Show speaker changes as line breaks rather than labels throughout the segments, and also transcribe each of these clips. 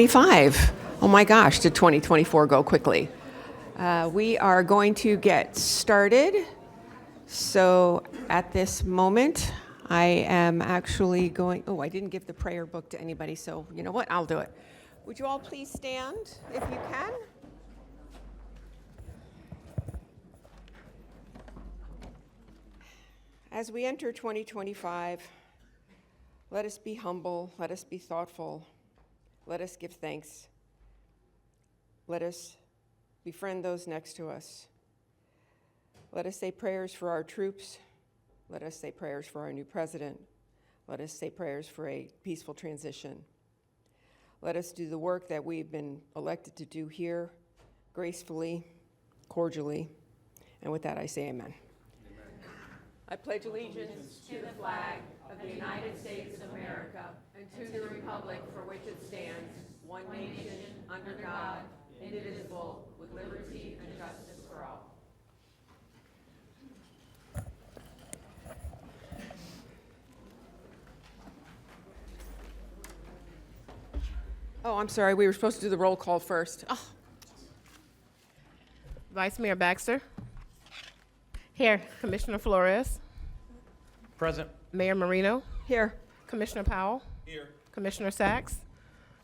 25. Oh my gosh, did 2024 go quickly? We are going to get started. So at this moment, I am actually going, I didn't give the prayer book to anybody, so you know what, I'll do it. Would you all please stand if you can? As we enter 2025, let us be humble, let us be thoughtful, let us give thanks. Let us befriend those next to us. Let us say prayers for our troops. Let us say prayers for our new president. Let us say prayers for a peaceful transition. Let us do the work that we've been elected to do here gracefully, cordially, and with that I say amen. I pledge allegiance to the flag of the United States of America and to the republic for which it stands, one nation, under God, indivisible, with liberty and justice for all. Oh, I'm sorry, we were supposed to do the roll call first. Oh.
Vice Mayor Baxter. Here. Commissioner Flores.
Present.
Mayor Marino.
Here.
Commissioner Powell.
Here.
Commissioner Sachs.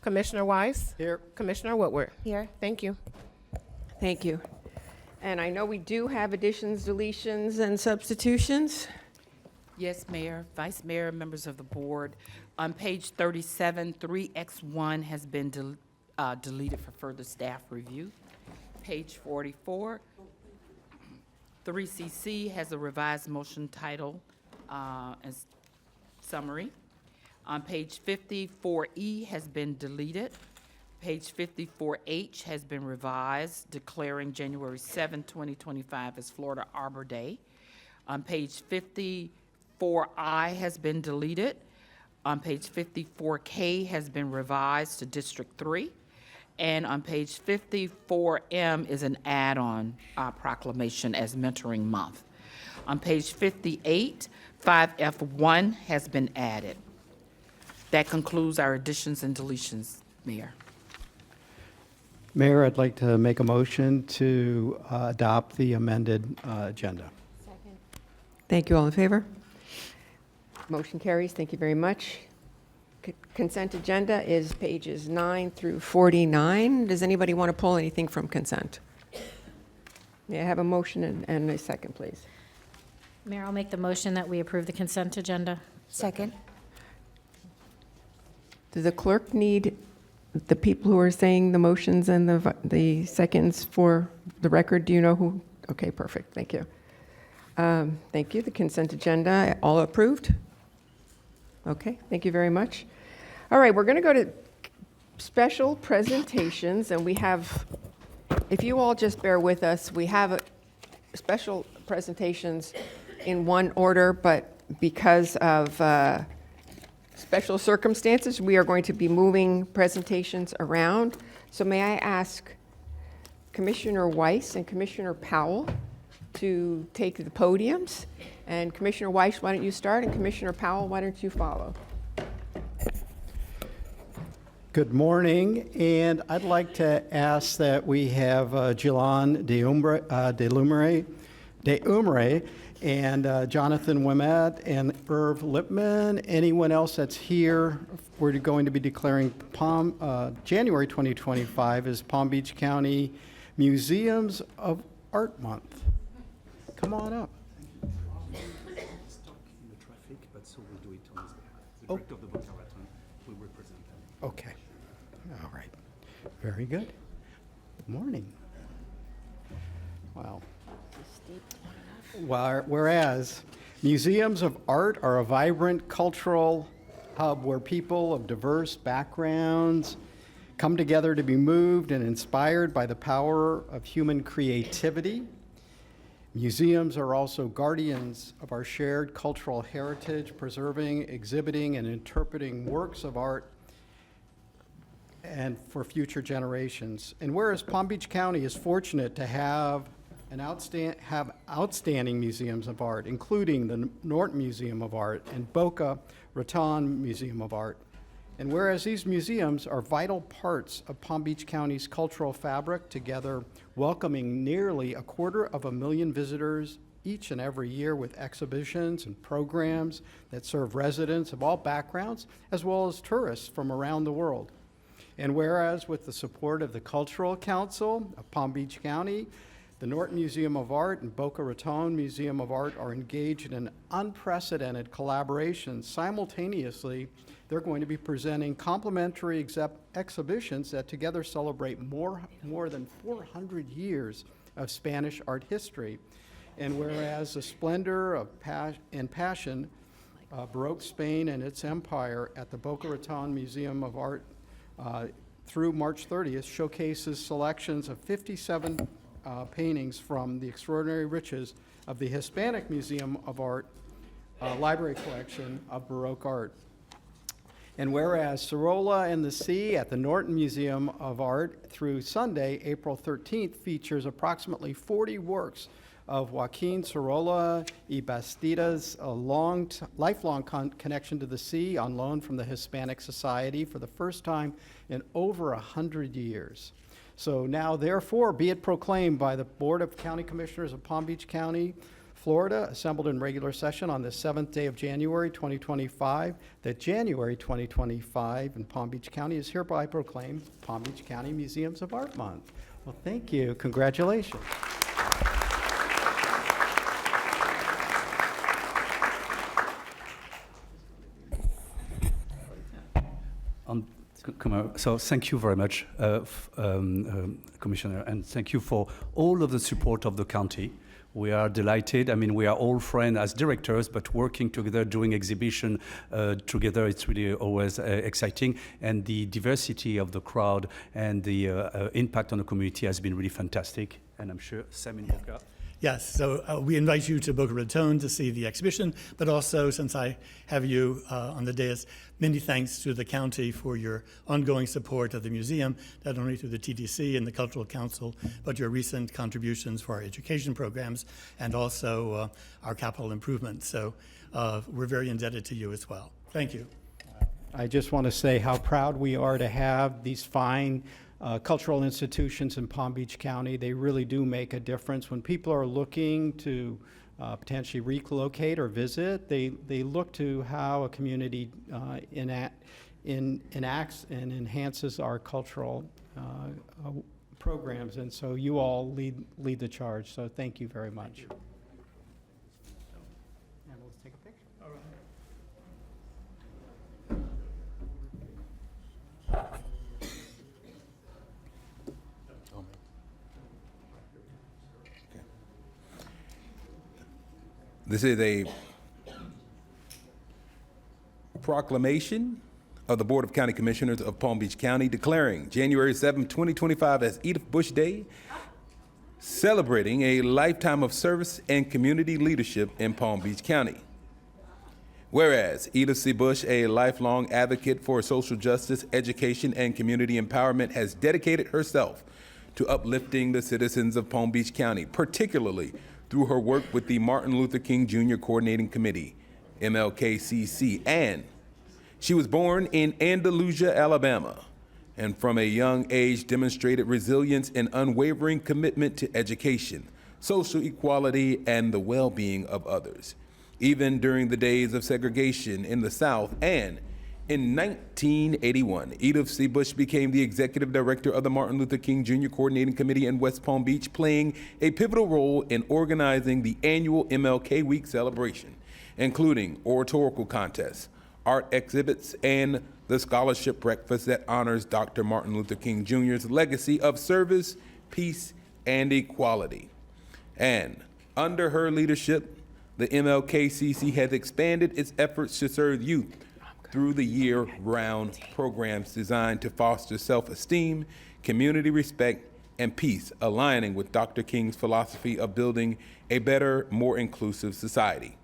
Commissioner Weiss.
Here.
Commissioner Woodward. Here. Thank you.
Thank you. And I know we do have additions, deletions, and substitutions.
Yes, Mayor, Vice Mayor, members of the board. On page 37, 3X1 has been deleted for further staff review. Page 44, 3CC has a revised motion title and summary. On page 54E has been deleted. Page 54H has been revised, declaring January 7, 2025 as Florida Arbor Day. On page 54I has been deleted. On page 54K has been revised to District 3. And on page 54M is an add-on proclamation as Mentoring Month. On page 58, 5F1 has been added. That concludes our additions and deletions, Mayor.
Mayor, I'd like to make a motion to adopt the amended agenda.
Second. Thank you. All in favor? Motion carries. Thank you very much. Consent agenda is pages 9 through 49. Does anybody want to pull anything from consent? May I have a motion and a second, please?
Mayor, I'll make the motion that we approve the consent agenda.
Second.
Does the clerk need the people who are saying the motions and the seconds for the record? Do you know who? Okay, perfect. Thank you. Thank you. The consent agenda, all approved? Okay, thank you very much. All right, we're going to go to special presentations, and we have, if you all just bear with us, we have special presentations in one order, but because of special circumstances, we are going to be moving presentations around. So may I ask Commissioner Weiss and Commissioner Powell to take the podiums. And Commissioner Weiss, why don't you start? And Commissioner Powell, why don't you follow?
Good morning, and I'd like to ask that we have Jilan de Umre and Jonathan Wimet and Irv Lipman. Anyone else that's here, we're going to be declaring January 2025 as Palm Beach County Museums of Art Month. Come on up.
Stuck in the traffic, but so we'll do it on his behalf. The director of the book marathon will represent them.
Okay. All right. Very good. Good morning. Wow. Whereas museums of art are a vibrant cultural hub where people of diverse backgrounds come together to be moved and inspired by the power of human creativity. Museums are also guardians of our shared cultural heritage, preserving, exhibiting, and interpreting works of art and for future generations. And whereas Palm Beach County is fortunate to have outstanding museums of art, including the Norton Museum of Art and Boca Raton Museum of Art, And whereas these museums are vital parts of Palm Beach County's cultural fabric, together welcoming nearly 250,000 visitors each and every year with exhibitions and programs that serve residents of all backgrounds, as well as tourists from around the world. And whereas with the support of the Cultural Council of Palm Beach County, the Norton Museum of Art and Boca Raton Museum of Art are engaged in an unprecedented collaboration. Simultaneously, they're going to be presenting complementary exhibitions that together celebrate more than 400 years of Spanish art history. And whereas the splendor of and passion of Baroque Spain and its empire at the Boca Raton Museum of Art through March 30th showcases selections of 57 paintings from the extraordinary riches of the Hispanic Museum of Art library collection of Baroque art. And whereas Sorolla and the Sea at the Norton Museum of Art through Sunday, April 13th, features approximately 40 works of Joaquin Sorolla y Bastida's lifelong connection to the sea on loan from the Hispanic Society for the first time in over 100 years. So now, therefore, be it proclaimed by the Board of County Commissioners of Palm Beach County, Florida, assembled in regular session on the 7th day of January 2025, that January 2025 in Palm Beach County is hereby proclaimed Palm Beach County Museums of Art Month. Well, thank you. Congratulations.
So thank you very much, Commissioner, and thank you for all of the support of the county. We are delighted. I mean, we are all friends as directors, but working together, doing exhibition together, it's really always exciting. And the diversity of the crowd and the impact on the community has been really fantastic. And I'm sure Sam in Boca.
Yes, so we invite you to Boca Raton to see the exhibition, but also, since I have you on the dais, many thanks to the county for your ongoing support of the museum, not only through the TTC and the Cultural Council, but your recent contributions for our education programs and also our capital improvements. So we're very indebted to you as well. Thank you.
I just want to say how proud we are to have these fine cultural institutions in Palm Beach County. They really do make a difference. When people are looking to potentially relocate or visit, they look to how a community enacts and enhances our cultural programs. And so you all lead the charge. So thank you very much. And let's take a picture. All right.
This is a proclamation of the Board of County Commissioners of Palm Beach County declaring January 7, 2025 as Edith Bush Day, celebrating a lifetime of service and community leadership in Palm Beach County. Whereas Edith C. Bush, a lifelong advocate for social justice, education, and community empowerment, has dedicated herself to uplifting the citizens of Palm Beach County, particularly through her work with the Martin Luther King Jr. Coordinating Committee, MLKCC, and she was born in Andalusia, Alabama, and from a young age demonstrated resilience and unwavering commitment to education, social equality, and the well-being of others, even during the days of segregation in the South. And in 1981, Edith C. Bush became the executive director of the Martin Luther King Jr. Coordinating Committee in West Palm Beach, playing a pivotal role in organizing the annual MLK Week celebration, including oratorical contests, art exhibits, and the scholarship breakfast that honors Dr. Martin Luther King Jr.'s legacy of service, peace, and equality. And under her leadership, the MLKCC has expanded its efforts to serve youth through the year-round programs designed to foster self-esteem, community respect, and peace, aligning with Dr. King's philosophy of building a better, more inclusive society.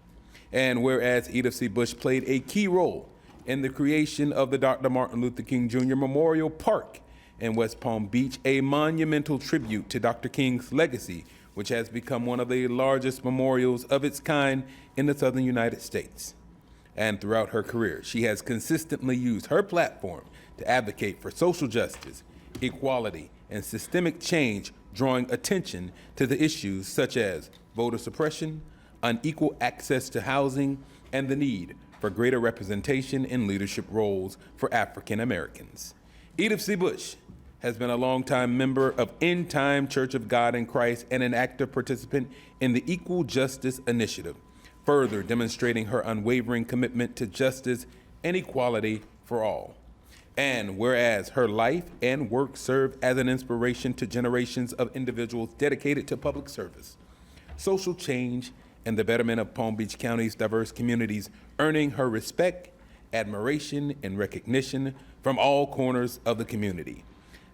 And whereas Edith C. Bush played a key role in the creation of the Dr. Martin Luther King Jr. Memorial Park in West Palm Beach, a monumental tribute to Dr. King's legacy, which has become one of the largest memorials of its kind in the southern United States. and throughout her career. She has consistently used her platform to advocate for social justice, equality, and systemic change, drawing attention to the issues such as voter suppression, unequal access to housing, and the need for greater representation in leadership roles for African Americans. Edith C. Bush has been a longtime member of End Time Church of God in Christ and an active participant in the Equal Justice Initiative, further demonstrating her unwavering commitment to justice and equality for all. And whereas her life and work serve as an inspiration to generations of individuals dedicated to public service, social change, and the betterment of Palm Beach County's diverse communities, earning her respect, admiration, and recognition from all corners of the community.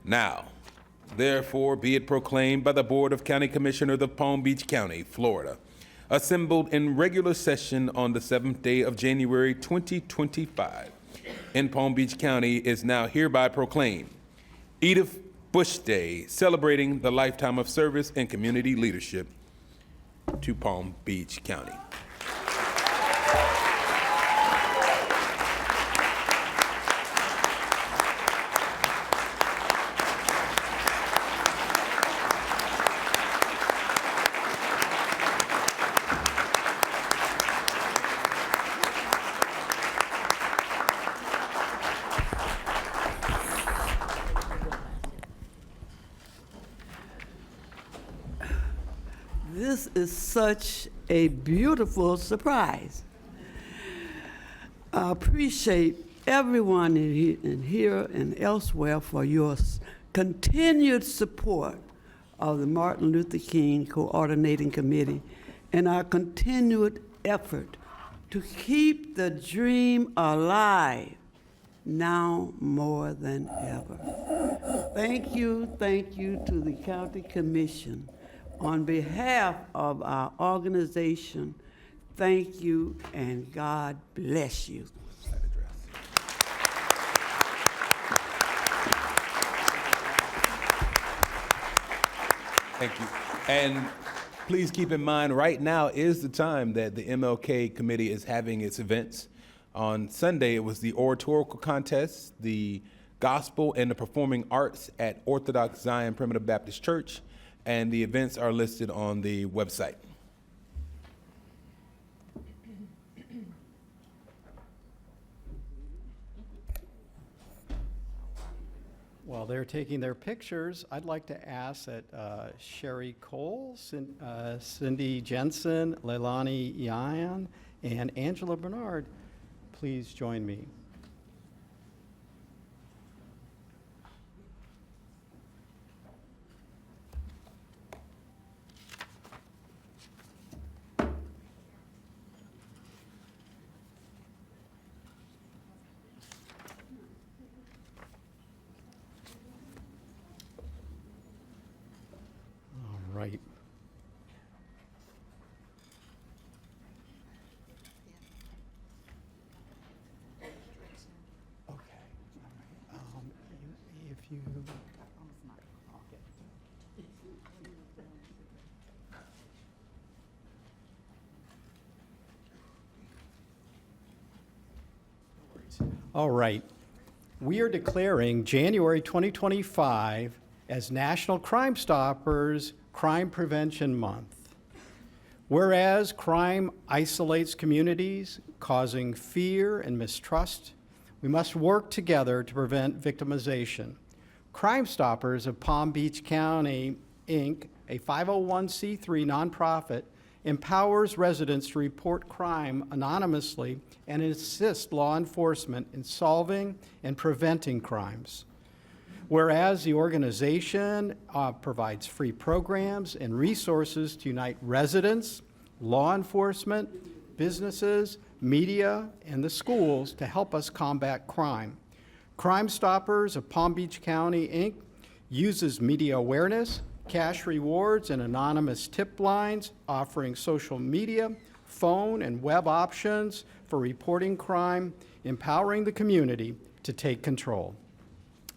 Now, therefore, be it proclaimed by the Board of County Commissioners of Palm Beach County, Florida, assembled in regular session on the 7th day of January 2025 in Palm Beach County, is now hereby proclaimed Edith Bush Day, celebrating the lifetime of service and community leadership to Palm Beach County.
This is such a beautiful surprise. I appreciate everyone in here and elsewhere for your continued support of the Martin Luther King Coordinating Committee and our continued effort to keep the dream alive now more than ever. Thank you to the County Commission. On behalf of our organization, thank you and God bless you.
Thank you. And please keep in mind, right now is the time that the MLK Committee is having its events. On Sunday, it was the oratorical contest, the gospel, and the performing arts at Orthodox Zion Primitive Baptist Church, and the events are listed on the website.
While they're taking their pictures, I'd like to ask that Sherry Cole, Cindy Jensen, Leilani Ian, and Angela Bernard please join me. Right. Okay. All right. If you. All right. We are declaring January 2025 as National Crime Stoppers Crime Prevention Month. Whereas crime isolates communities, causing fear and mistrust, we must work together to prevent victimization. Crime Stoppers of Palm Beach County, Inc., a 501c3 nonprofit, empowers residents to report crime anonymously and assist law enforcement in solving and preventing crimes. Whereas the organization provides free programs and resources to unite residents, law enforcement, businesses, media, and the schools to help us combat crime. Crime Stoppers of Palm Beach County, Inc. uses media awareness, cash rewards, and anonymous tip lines, offering social media, phone, and web options for reporting crime, empowering the community to take control.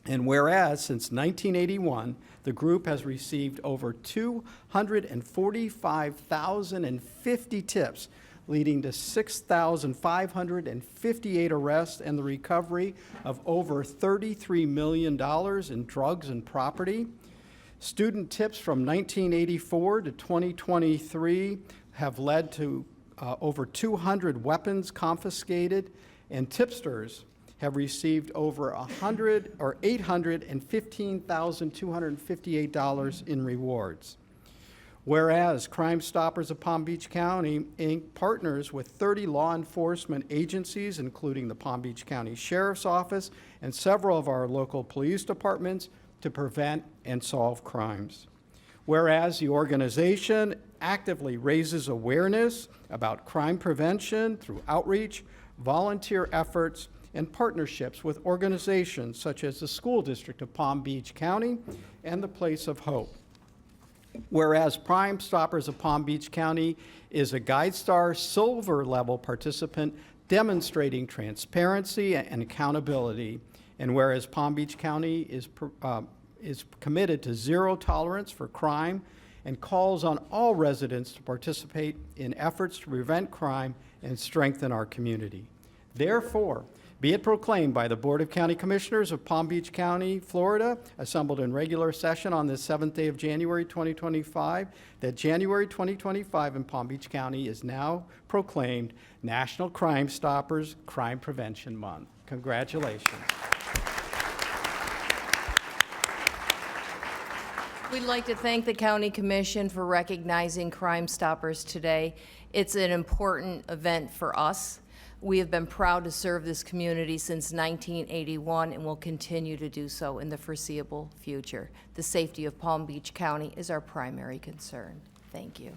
And whereas since 1981, the group has received over 245,050 tips, leading to 6,558 arrests and the recovery of over $33 million in drugs and property. Student tips from 1984 to 2023 have led to over 200 weapons confiscated, and tipsters have received over $815,258 in rewards. Whereas Crime Stoppers of Palm Beach County, Inc. partners with 30 law enforcement agencies, including the Palm Beach County Sheriff's Office and several of our local police departments, to prevent and solve crimes. Whereas the organization actively raises awareness about crime prevention through outreach, volunteer efforts, and partnerships with organizations such as the School District of Palm Beach County and the Place of Hope. Whereas Crime Stoppers of Palm Beach County is a GuideStar Silver level participant demonstrating transparency and accountability, and whereas Palm Beach County is committed to zero tolerance for crime and calls on all residents to participate in efforts to prevent crime and strengthen our community. Therefore, be it proclaimed by the Board of County Commissioners of Palm Beach County, Florida, assembled in regular session on the 7th day of January 2025, that January 2025 in Palm Beach County is now proclaimed National Crime Stoppers Crime Prevention Month. Congratulations.
We'd like to thank the County Commission for recognizing Crime Stoppers today. It's an important event for us. We have been proud to serve this community since 1981 and will continue to do so in the foreseeable future. The safety of Palm Beach County is our primary concern. Thank you.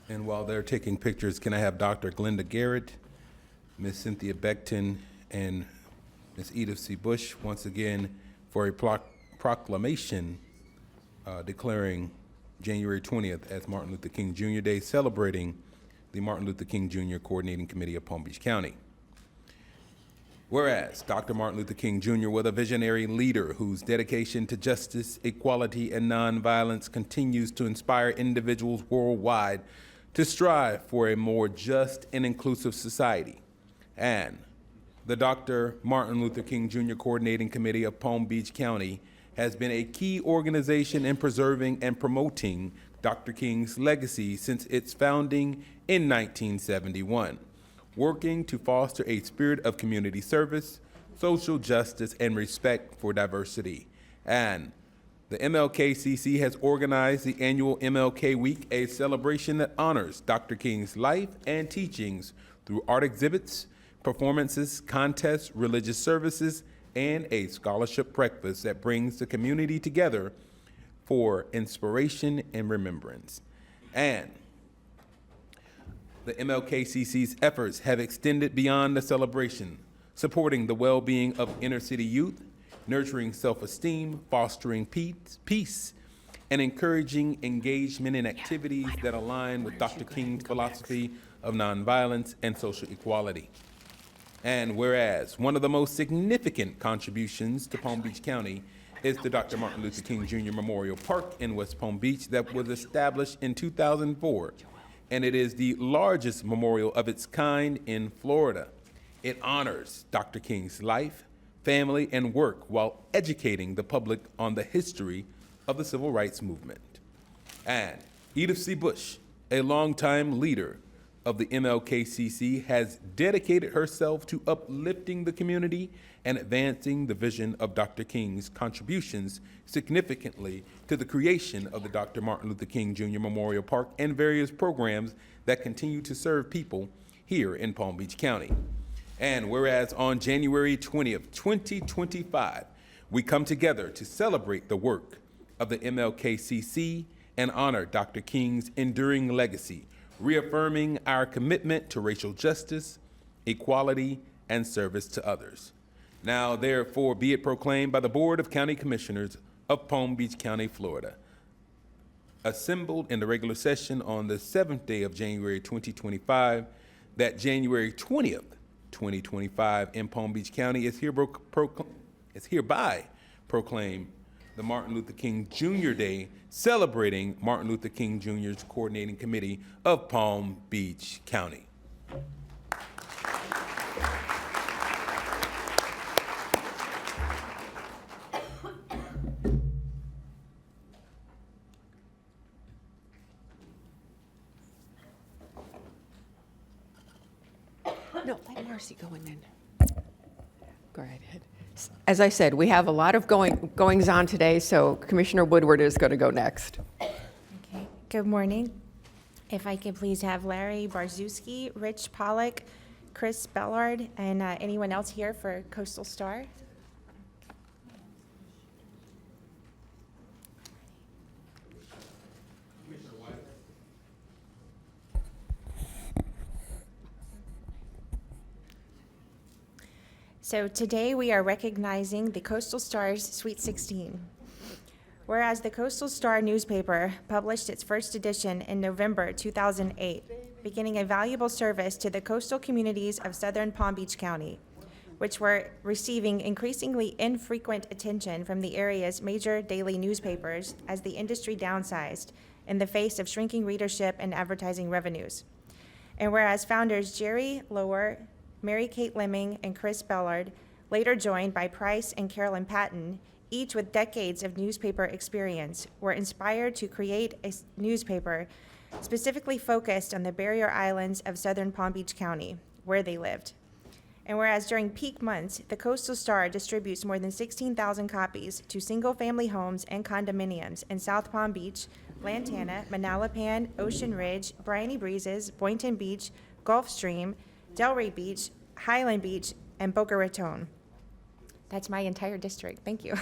And while they're taking pictures, can I have Dr. Glenda Garrett, Ms. Cynthia Beckton, and Ms. Edith C. Bush once again for a proclamation declaring January 20th as Martin Luther King Jr. Day, celebrating the Martin Luther King Jr. Coordinating Committee of Palm Beach County. Whereas Dr. Martin Luther King Jr. was a visionary leader whose dedication to justice, equality, and nonviolence continues to inspire individuals worldwide to strive for a more just and inclusive society. And the Dr. Martin Luther King Jr. Coordinating Committee of Palm Beach County has been a key organization in preserving and promoting Dr. King's legacy since its founding in 1971, working to foster a spirit of community service, social justice, and respect for diversity. And the MLKCC has organized the annual MLK Week, a celebration that honors Dr. King's life and teachings through art exhibits, performances, contests, religious services, and a scholarship breakfast that brings the community together for inspiration and remembrance. And the MLKCC's efforts have extended beyond the celebration, supporting the well-being of inner-city youth, nurturing self-esteem, fostering peace, and encouraging engagement in activities that align with Dr. King's philosophy of nonviolence and social equality. And whereas one of the most significant contributions to Palm Beach County is the Dr. Martin Luther King Jr. Memorial Park in West Palm Beach that was established in 2004, and it is the largest memorial of its kind in Florida. It honors Dr. King's life, family, and work while educating the public on the history of the civil rights movement. And Edith C. Bush, a longtime leader of the MLKCC, has dedicated herself to uplifting the community and advancing the vision of Dr. King's contributions significantly to the creation of the Dr. Martin Luther King Jr. Memorial Park and various programs that continue to serve people here in Palm Beach County. And whereas on January 20th, 2025, we come together to celebrate the work of the MLKCC and honor Dr. King's enduring legacy, reaffirming our commitment to racial justice, equality, and service to others. Now, therefore, be it proclaimed by the Board of County Commissioners of Palm Beach County, Florida, assembled in the regular session on the 7th day of January 2025, that January 20th, 2025 in Palm Beach County is hereby proclaimed the Martin Luther King Jr. Day, celebrating Martin Luther King Jr.'s Coordinating Committee of Palm Beach County.
No, let Marcy go in then. Go right ahead. As I said, we have a lot of goings on today, so Commissioner Woodward is going to go next.
Okay, good morning. If I could please have Larry Barzewski, Rich Pollock, Chris Bellard, and anyone else here for Coastal Star. So today we are recognizing the Coastal Star's Sweet 16. Whereas the Coastal Star newspaper published its first edition in November 2008, beginning a valuable service to the coastal communities of southern Palm Beach County, which were receiving increasingly infrequent attention from the area's major daily newspapers as the industry downsized in the face of shrinking readership and advertising revenues. And whereas founders Jerry Lower, Mary Kate Lemming, and Chris Bellard, later joined by Price and Carolyn Patton, each with decades of newspaper experience, were inspired to create a newspaper specifically focused on the barrier islands of southern Palm Beach County, where they lived. And whereas during peak months, the Coastal Star distributes more than 16,000 copies to single-family homes and condominiums in South Palm Beach, Lantana, Manalapan, Ocean Ridge, Briny Breezes, Boynton Beach, Gulfstream, Delray Beach, Highland Beach, and Boca Raton. That's my entire district, thank you.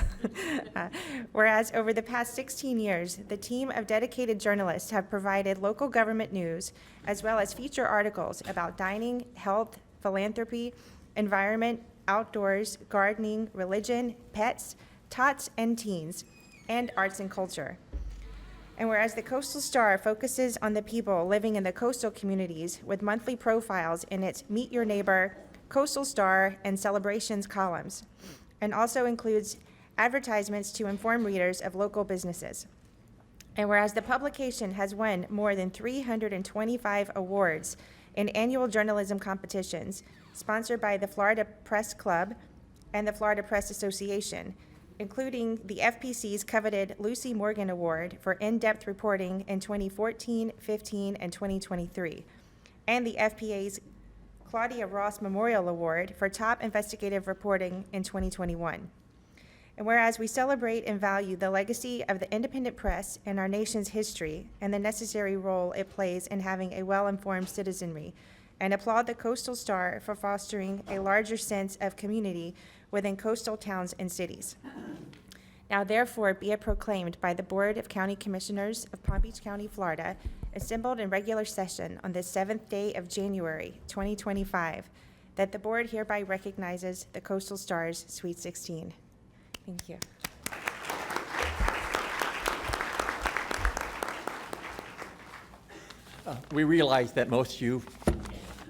Whereas over the past 16 years, the team of dedicated journalists have provided local government news, as well as feature articles about dining, health, philanthropy, environment, outdoors, gardening, religion, pets, tots and teens, and arts and culture. And whereas the Coastal Star focuses on the people living in the coastal communities with monthly profiles in its Meet Your Neighbor, Coastal Star, and Celebrations columns, and also includes advertisements to inform readers of local businesses. And whereas the publication has won more than 325 awards in annual journalism competitions sponsored by the Florida Press Club and the Florida Press Association, including the FPC's coveted Lucy Morgan Award for in-depth reporting in 2014, 15, and 2023, and the FPA's Claudia Ross Memorial Award for top investigative reporting in 2021. And whereas we celebrate and value the legacy of the independent press in our nation's history and the necessary role it plays in having a well-informed citizenry, and applaud the Coastal Star for fostering a larger sense of community within coastal towns and cities. Now therefore be it proclaimed by the Board of County Commissioners of Palm Beach County, Florida, assembled in regular session on the 7th day of January, 2025, that the board hereby recognizes the Coastal Star's Sweet 16. Thank you.
We realize that most of you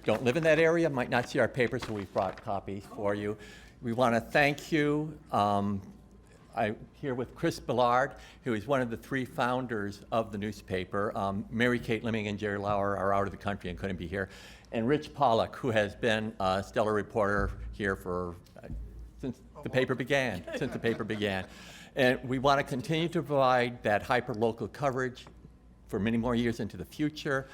don't live in that area, might not see our paper, so we've brought copies for you. We want to thank you. I'm here with Chris Bellard, who is one of the three founders of the newspaper. Mary Kate Lemming and Jerry Lauer are out of the country and couldn't be here. And Rich Pollock, who has been a stellar reporter here for since the paper began. And we want to continue to provide that hyper-local coverage for many more years into the future.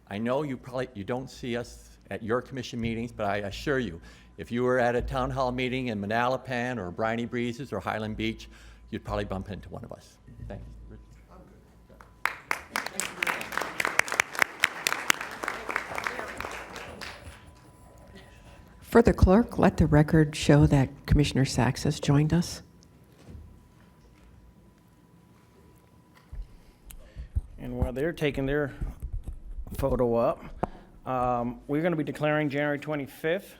I know you don't see us at your commission meetings, but I assure you, if you were at a town hall meeting in Manalapan or Briny Breezes or Highland Beach, you'd probably bump into one of us. Thanks.
For the clerk, let the record show that Commissioner Sachs has joined us.
And while they're taking their photo up, we're going to be declaring January 25th,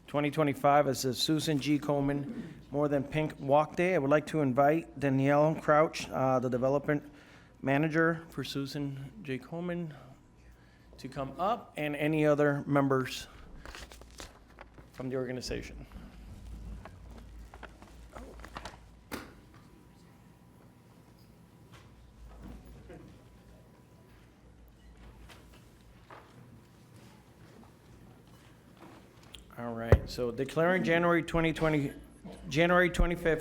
2025 as the Susan G. Komen More Than Pink Walk Day. I would like to invite Danielle Crouch, the development manager for Susan J. Komen, to come up, and any other members from the organization. All right, so declaring January 25th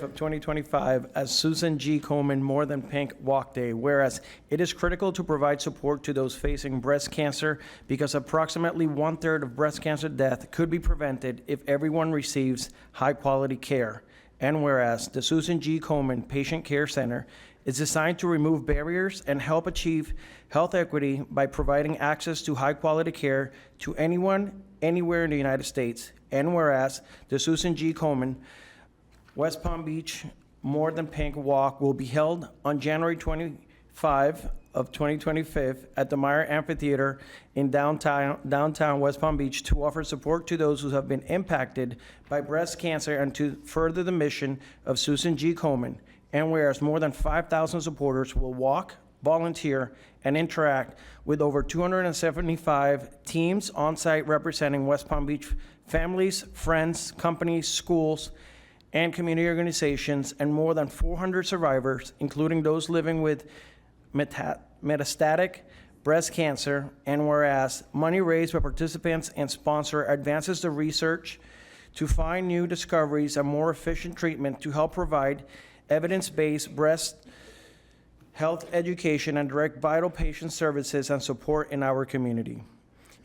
of 2025 as Susan G. Komen More Than Pink Walk Day, whereas it is critical to provide support to those facing breast cancer because approximately 1/3 of breast cancer death could be prevented if everyone receives high-quality care. And whereas the Susan G. Komen Patient Care Center is designed to remove barriers and help achieve health equity by providing access to high-quality care to anyone, anywhere in the United States. And whereas the Susan G. Komen West Palm Beach More Than Pink Walk will be held on January 25 of 2025 at the Meyer Amphitheater in downtown West Palm Beach to offer support to those who have been impacted by breast cancer and to further the mission of Susan G. Komen. And whereas more than 5,000 supporters will walk, volunteer, and interact with over 275 teams on site representing West Palm Beach families, friends, companies, schools, and community organizations, and more than 400 survivors, including those living with metastatic breast cancer. And whereas money raised by participants and sponsor advances the research to find new discoveries and more efficient treatment to help provide evidence-based breast health education and direct vital patient services and support in our community.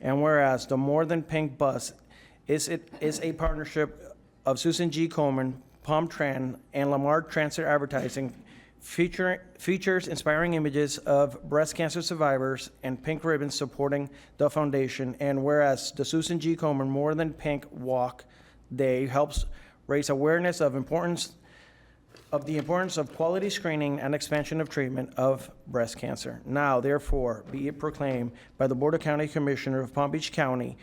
And whereas the More Than Pink bus is a partnership of Susan G. Komen, Palm Tran, and Lamar Transit Advertising, features inspiring images of breast cancer survivors and pink ribbons supporting the foundation. And whereas the Susan G. Komen More Than Pink Walk Day helps raise awareness of the importance of quality screening and expansion of treatment of breast cancer. Now, therefore, be it proclaimed by the Board of County Commissioners of Palm Beach County,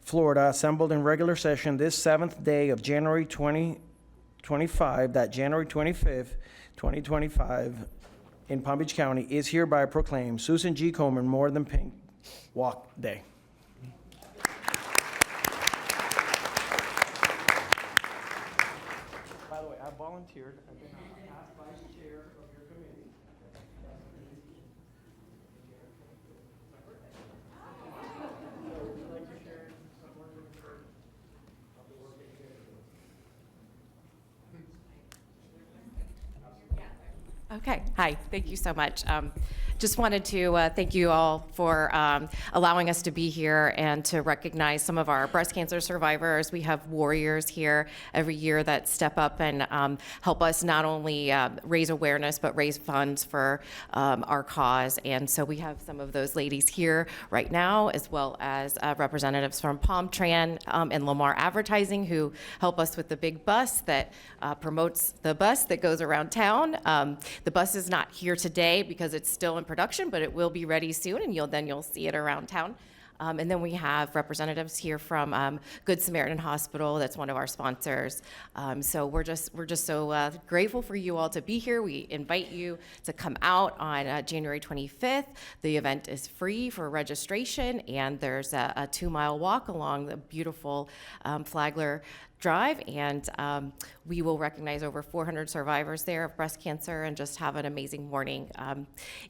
Florida, assembled in regular session this 7th day of January 2025, that January 25th, 2025, in Palm Beach County is hereby proclaimed Susan G. Komen More Than Pink Walk Day. By the way, I volunteered. I've been asked vice chair of your committee.
Okay, hi, thank you so much. Just wanted to thank you all for allowing us to be here and to recognize some of our breast cancer survivors. We have warriors here every year that step up and help us not only raise awareness, but raise funds for our cause. And so we have some of those ladies here right now, as well as representatives from Palm Tran and Lamar Advertising, who help us with the big bus that promotes the bus that goes around town. The bus is not here today because it's still in production, but it will be ready soon, and you'll see it around town. And then we have representatives here from Good Samaritan Hospital. That's one of our sponsors. So we're just so grateful for you all to be here. We invite you to come out on January 25th. The event is free for registration, and there's a 2-mile walk along the beautiful Flagler Drive, and we will recognize over 400 survivors there of breast cancer and just have an amazing morning.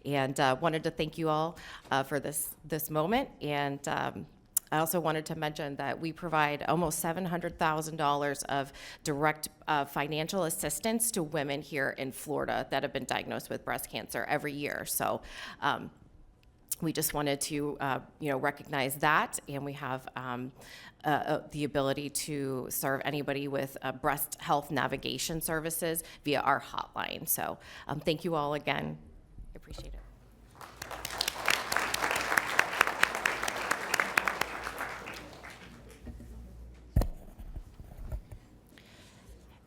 And wanted to thank you all for this moment. And I also wanted to mention that we provide almost $700,000 of direct financial assistance to women here in Florida that have been diagnosed with breast cancer every year. So we just wanted to recognize that, and we have the ability to serve anybody with breast health navigation services via our hotline. So thank you all again. I appreciate it.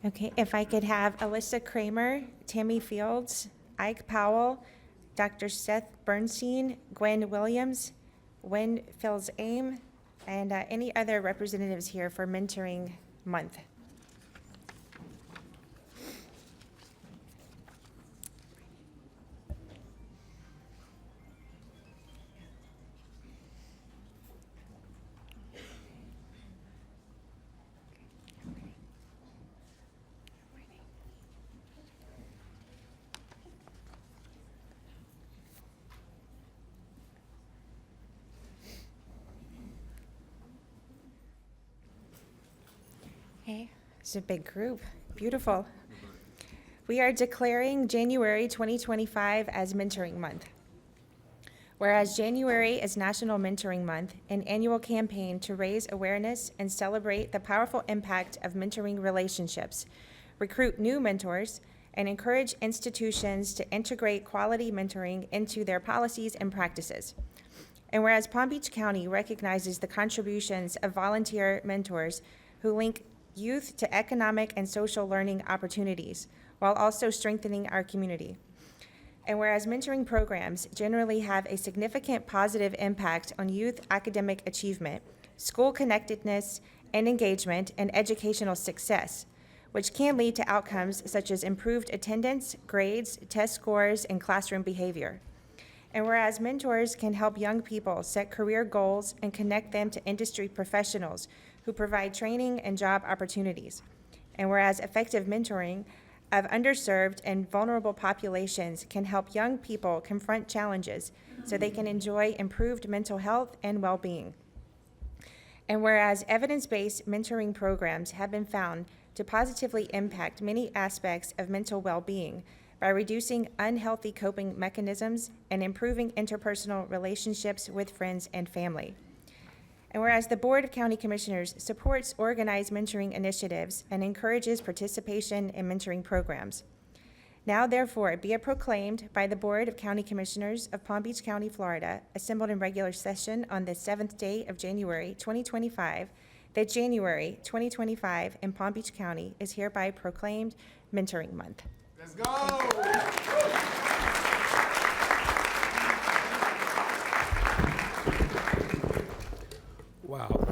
Okay, if I could have Alyssa Kramer, Tammy Fields, Ike Powell, Dr. Seth Bernstein, Gwen Williams, Wen Phils Aim, and any other representatives here for Mentoring Month. It's a big group. Beautiful. We are declaring January 2025 as Mentoring Month. Whereas January is National Mentoring Month, an annual campaign to raise awareness and celebrate the powerful impact of mentoring relationships, recruit new mentors, and encourage institutions to integrate quality mentoring into their policies and practices. And whereas Palm Beach County recognizes the contributions of volunteer mentors who link youth to economic and social learning opportunities, while also strengthening our community. And whereas mentoring programs generally have a significant positive impact on youth academic achievement, school connectedness and engagement, and educational success, which can lead to outcomes such as improved attendance, grades, test scores, and classroom behavior. And whereas mentors can help young people set career goals and connect them to industry professionals who provide training and job opportunities. And whereas effective mentoring of underserved and vulnerable populations can help young people confront challenges so they can enjoy improved mental health and well-being. And whereas evidence-based mentoring programs have been found to positively impact many aspects of mental well-being by reducing unhealthy coping mechanisms and improving interpersonal relationships with friends and family. And whereas the Board of County Commissioners supports organized mentoring initiatives and encourages participation in mentoring programs. Now therefore be it proclaimed by the Board of County Commissioners of Palm Beach County, Florida, assembled in regular session on the 7th day of January 2025, that January 2025 in Palm Beach County is hereby proclaimed Mentoring Month.
Let's go.
Wow.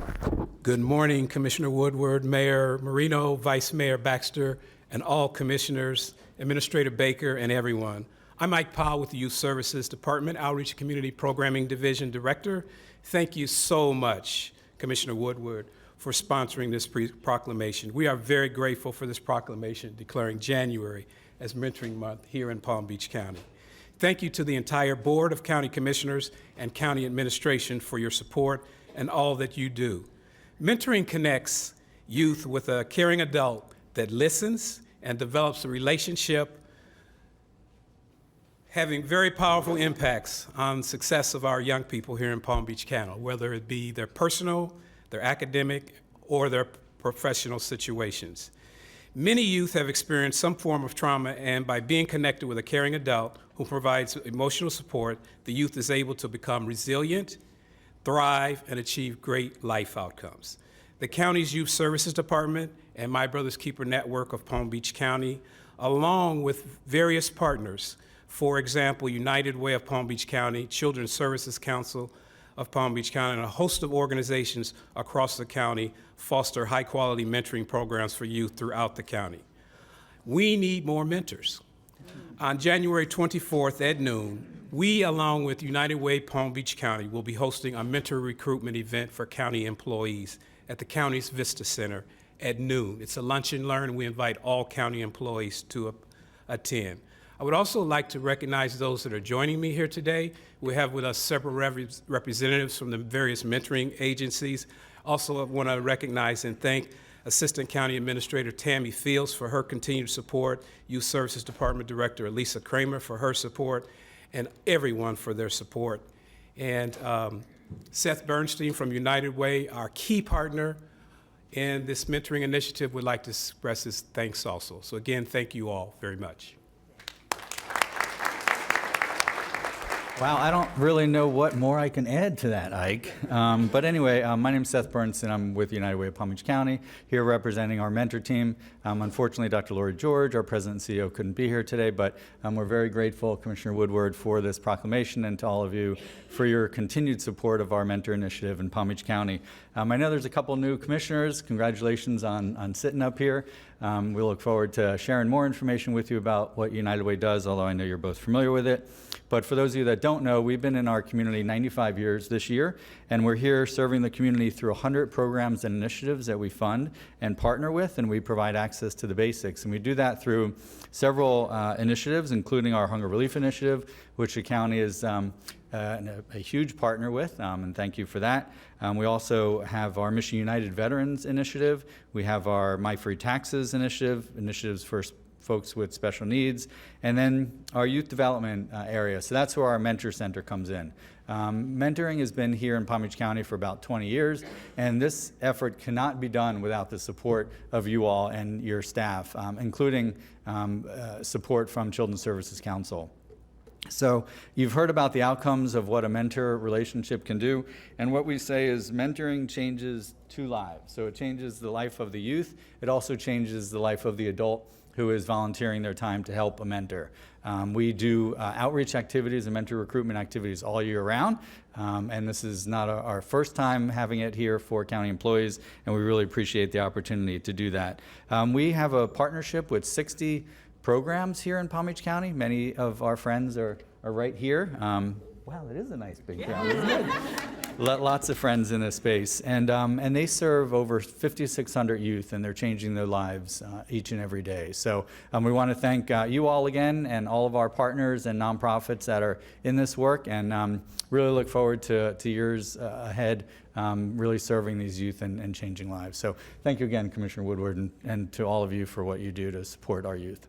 Good morning, Commissioner Woodward, Mayor Marino, Vice Mayor Baxter, and all commissioners, Administrator Baker, and everyone. I'm Mike Powell with the Youth Services Department, Outreach and Community Programming Division Director. Thank you so much, Commissioner Woodward, for sponsoring this proclamation. We are very grateful for this proclamation declaring January as Mentoring Month here in Palm Beach County. Thank you to the entire Board of County Commissioners and County Administration for your support and all that you do. Mentoring connects youth with a caring adult that listens and develops a relationship, having very powerful impacts on the success of our young people here in Palm Beach County, whether it be their personal, their academic, or their professional situations. Many youth have experienced some form of trauma, and by being connected with a caring adult who provides emotional support, the youth is able to become resilient, thrive, and achieve great life outcomes. The county's Youth Services Department and My Brother's Keeper Network of Palm Beach County, along with various partners, for example, United Way of Palm Beach County, Children's Services Council of Palm Beach County, and a host of organizations across the county foster high-quality mentoring programs for youth throughout the county. We need more mentors. On January 24th at noon, we, along with United Way Palm Beach County, will be hosting a mentor recruitment event for county employees at the county's Vista Center at noon. It's a lunch and learn, and we invite all county employees to attend. I would also like to recognize those that are joining me here today. We have with us several representatives from the various mentoring agencies. Also want to recognize and thank Assistant County Administrator Tammy Fields for her continued support, Youth Services Department Director Elisa Kramer for her support, and everyone for their support. And Seth Bernstein from United Way, our key partner in this mentoring initiative, would like to express his thanks also. So again, thank you all very much.
Wow, I don't really know what more I can add to that, Ike. But anyway, my name's Seth Bernstein. I'm with United Way of Palm Beach County, here representing our mentor team. Unfortunately, Dr. Lori George, our president and CEO, couldn't be here today, but we're very grateful, Commissioner Woodward, for this proclamation, and to all of you for your continued support of our mentor initiative in Palm Beach County. I know there's a couple new commissioners. Congratulations on sitting up here. We look forward to sharing more information with you about what United Way does, although I know you're both familiar with it. But for those of you that don't know, we've been in our community 95 years this year, and we're here serving the community through 100 programs and initiatives that we fund and partner with, and we provide access to the basics. And we do that through several initiatives, including our Hunger Relief Initiative, which the county is and a huge partner with, and thank you for that. We also have our Mission United Veterans Initiative. We have our My Free Taxes initiatives for folks with special needs, and then our youth development area. So that's where our Mentor Center comes in. Mentoring has been here in Palm Beach County for about 20 years, and this effort cannot be done without the support of you all and your staff, including support from Children's Services Council. So you've heard about the outcomes of what a mentor relationship can do, and what we say is mentoring changes two lives. So it changes the life of the youth. It also changes the life of the adult who is volunteering their time to help a mentor. We do outreach activities and mentor recruitment activities all year round, and this is not our first time having it here for county employees, and we really appreciate the opportunity to do that. We have a partnership with 60 programs here in Palm Beach County. Many of our friends are right here. Wow, it is a nice big town, isn't it? Lots of friends in this space, and they serve over 5,600 youth, and they're changing their lives each and every day. So we want to thank you all again, and all of our partners and nonprofits that are in this work, and really look forward to years ahead, really serving these youth and changing lives. So thank you again, Commissioner Woodward, and to all of you for what you do to support our youth.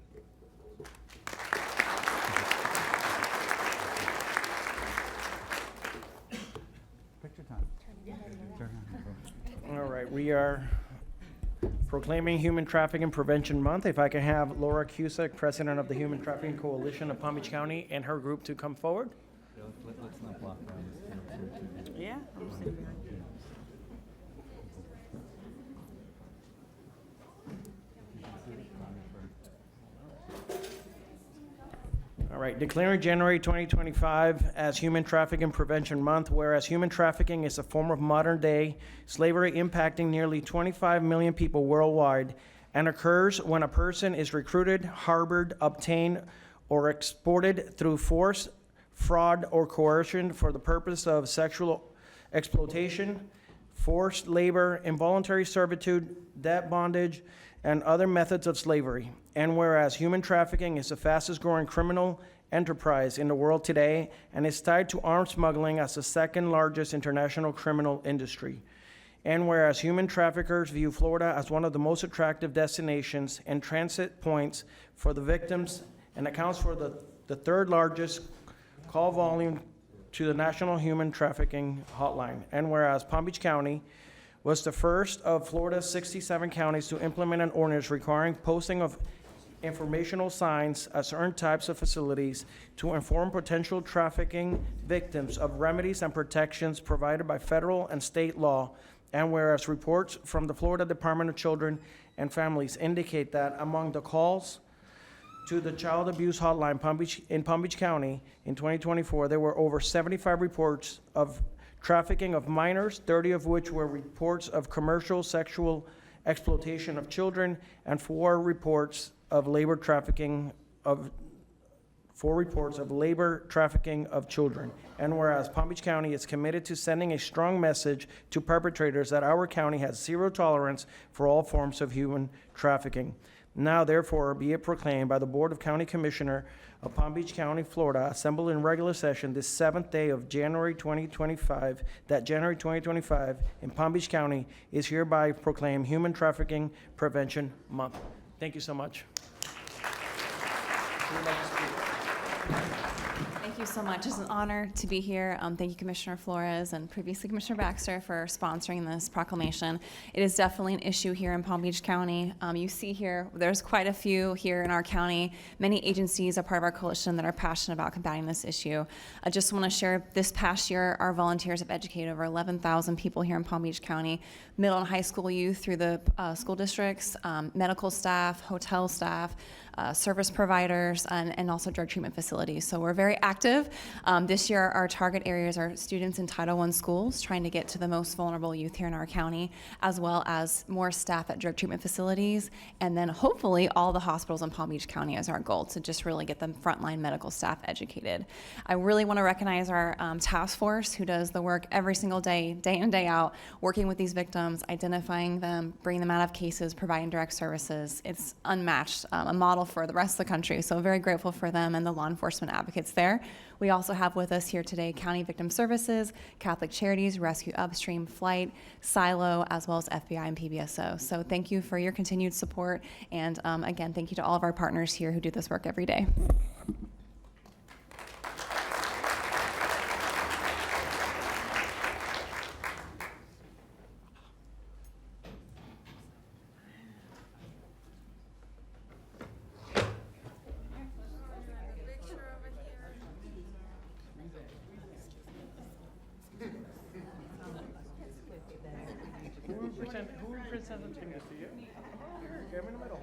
All right, we are proclaiming Human Trafficking Prevention Month. If I can have Laura Cusack, President of the Human Trafficking Coalition of Palm Beach County, and her group to come forward.
Let's not block that.
Yeah.
All right, declaring January 2025 as Human Trafficking Prevention Month, whereas human trafficking is a form of modern-day slavery impacting nearly 25 million people worldwide and occurs when a person is recruited, harbored, obtained, or exported through force, fraud, or coercion for the purpose of sexual exploitation, forced labor, involuntary servitude, debt bondage, and other methods of slavery. And whereas human trafficking is the fastest growing criminal enterprise in the world today and is tied to arms smuggling as the second largest international criminal industry. And whereas human traffickers view Florida as one of the most attractive destinations and transit points for the victims and accounts for the third largest call volume to the National Human Trafficking Hotline. And whereas Palm Beach County was the first of Florida's 67 counties to implement an ordinance requiring posting of informational signs at certain types of facilities to inform potential trafficking victims of remedies and protections provided by federal and state law. And whereas reports from the Florida Department of Children and Families indicate that among the calls to the child abuse hotline in Palm Beach County in 2024, there were over 75 reports of trafficking of minors, 30 of which were reports of commercial sexual exploitation of children, and 4 reports of labor trafficking of children. And whereas Palm Beach County is committed to sending a strong message to perpetrators that our county has zero tolerance for all forms of human trafficking. Now, therefore, be it proclaimed by the Board of County Commissioner of Palm Beach County, Florida, assembled in regular session this 7th day of January 2025, that January 2025 in Palm Beach County is hereby proclaimed Human Trafficking Prevention Month. Thank you so much.
Thank you so much. It's an honor to be here. Thank you, Commissioner Flores and previously Commissioner Baxter, for sponsoring this proclamation. It is definitely an issue here in Palm Beach County. You see here, there's quite a few here in our county. Many agencies are part of our coalition that are passionate about combating this issue. I just want to share, this past year, our volunteers have educated over 11,000 people here in Palm Beach County, middle and high school youth through the school districts, medical staff, hotel staff, service providers, and also drug treatment facilities. So we're very active. This year, our target areas are students in Title I schools, trying to get to the most vulnerable youth here in our county, as well as more staff at drug treatment facilities, and then hopefully all the hospitals in Palm Beach County is our goal, to just really get the frontline medical staff educated. I really want to recognize our task force, who does the work every single day, day in and day out, working with these victims, identifying them, bringing them out of cases, providing direct services. It's unmatched, a model model for the rest of the country. So very grateful for them and the law enforcement advocates there. We also have with us here today County Victim Services, Catholic Charities, Rescue Upstream, Flight, Silo, as well as FBI and PBSO. So thank you for your continued support. And again, thank you to all of our partners here who do this work every day.
Who presenting this to you? Here, in the middle.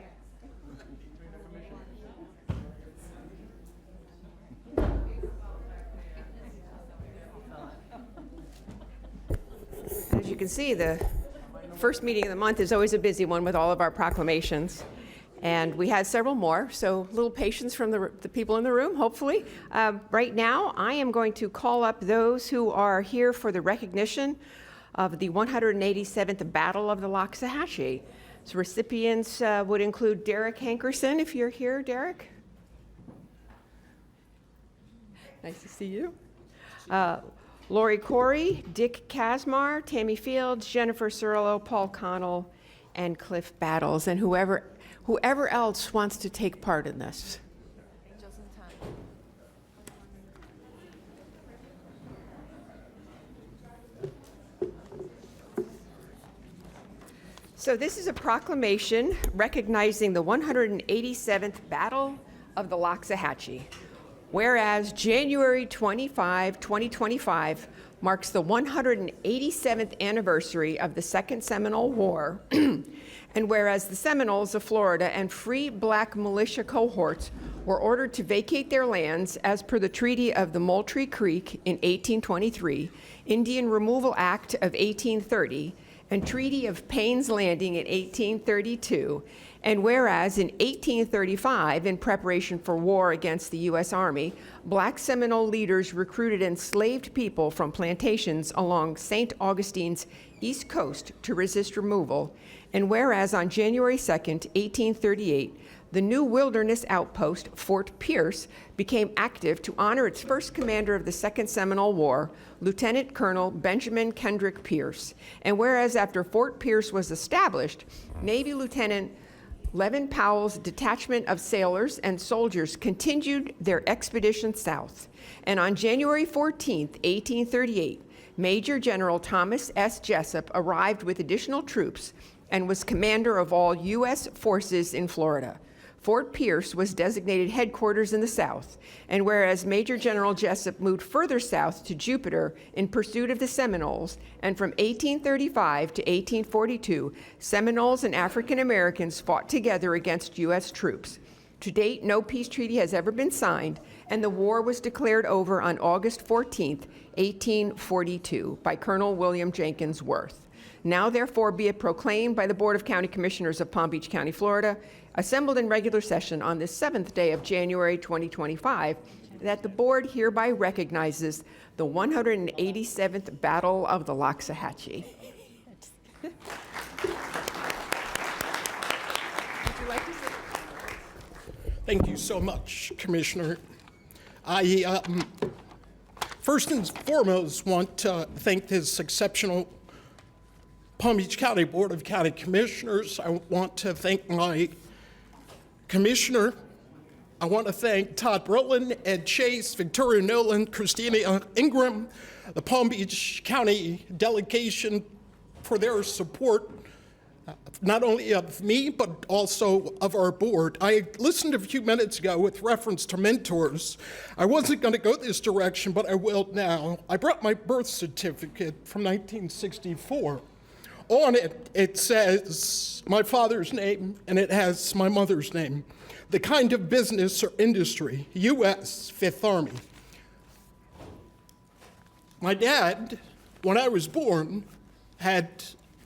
As you can see, the first meeting of the month is always a busy one with all of our proclamations. And we had several more, so a little patience from the people in the room, hopefully. Right now, I am going to call up those who are here for the recognition of the 187th Battle of the Loxahatchee. So recipients would include Derek Hankerson, if you're here, Derek. Nice to see you. Lori Corey, Dick Kasmar, Tammy Fields, Jennifer Cirillo, Paul Connell, and Cliff Battles, and whoever else wants to take part in this. So this is a proclamation recognizing the 187th Battle of the Loxahatchee. Whereas January 25, 2025 marks the 187th anniversary of the Second Seminole War, and whereas the Seminoles of Florida and free black militia cohorts were ordered to vacate their lands as per the Treaty of the Moultrie Creek in 1823, Indian Removal Act of 1830, and Treaty of Payne's Landing in 1832, and whereas in 1835, in preparation for war against the U.S. Army, black Seminole leaders recruited enslaved people from plantations along St. Augustine's east coast to resist removal, and whereas on January 2nd, 1838, the new wilderness outpost, Fort Pierce, became active to honor its first commander of the Second Seminole War, Lieutenant Colonel Benjamin Kendrick Pierce. And whereas after Fort Pierce was established, Navy Lieutenant Levin Powell's detachment of sailors and soldiers continued their expedition south. And on January 14th, 1838, Major General Thomas S. Jessup arrived with additional troops and was commander of all U.S. forces in Florida. Fort Pierce was designated headquarters in the south, and whereas Major General Jessup moved further south to Jupiter in pursuit of the Seminoles, and from 1835 to 1842, Seminoles and African Americans fought together against U.S. troops. To date, no peace treaty has ever been signed, and the war was declared over on August 14, 1842, by Colonel William Jenkins Worth. Now, therefore, be it proclaimed by the Board of County Commissioners of Palm Beach County, Florida, assembled in regular session on this 7th day of January 2025, that the board hereby recognizes the 187th Battle of the Loxahatchee. Would you like to say?
Thank you so much, Commissioner. I first and foremost want to thank this exceptional Palm Beach County Board of County Commissioners. I want to thank my commissioner. I want to thank Todd Brolin, Ed Chase, Victoria Nolan, Christina Ingram, the Palm Beach County delegation for their support, not only of me, but also of our board. I listened a few minutes ago with reference to mentors. I wasn't going to go this direction, but I will now. I brought my birth certificate from 1964. On it, it says my father's name, and it has my mother's name. The kind of business or industry, U.S. Fifth Army. My dad, when I was born, had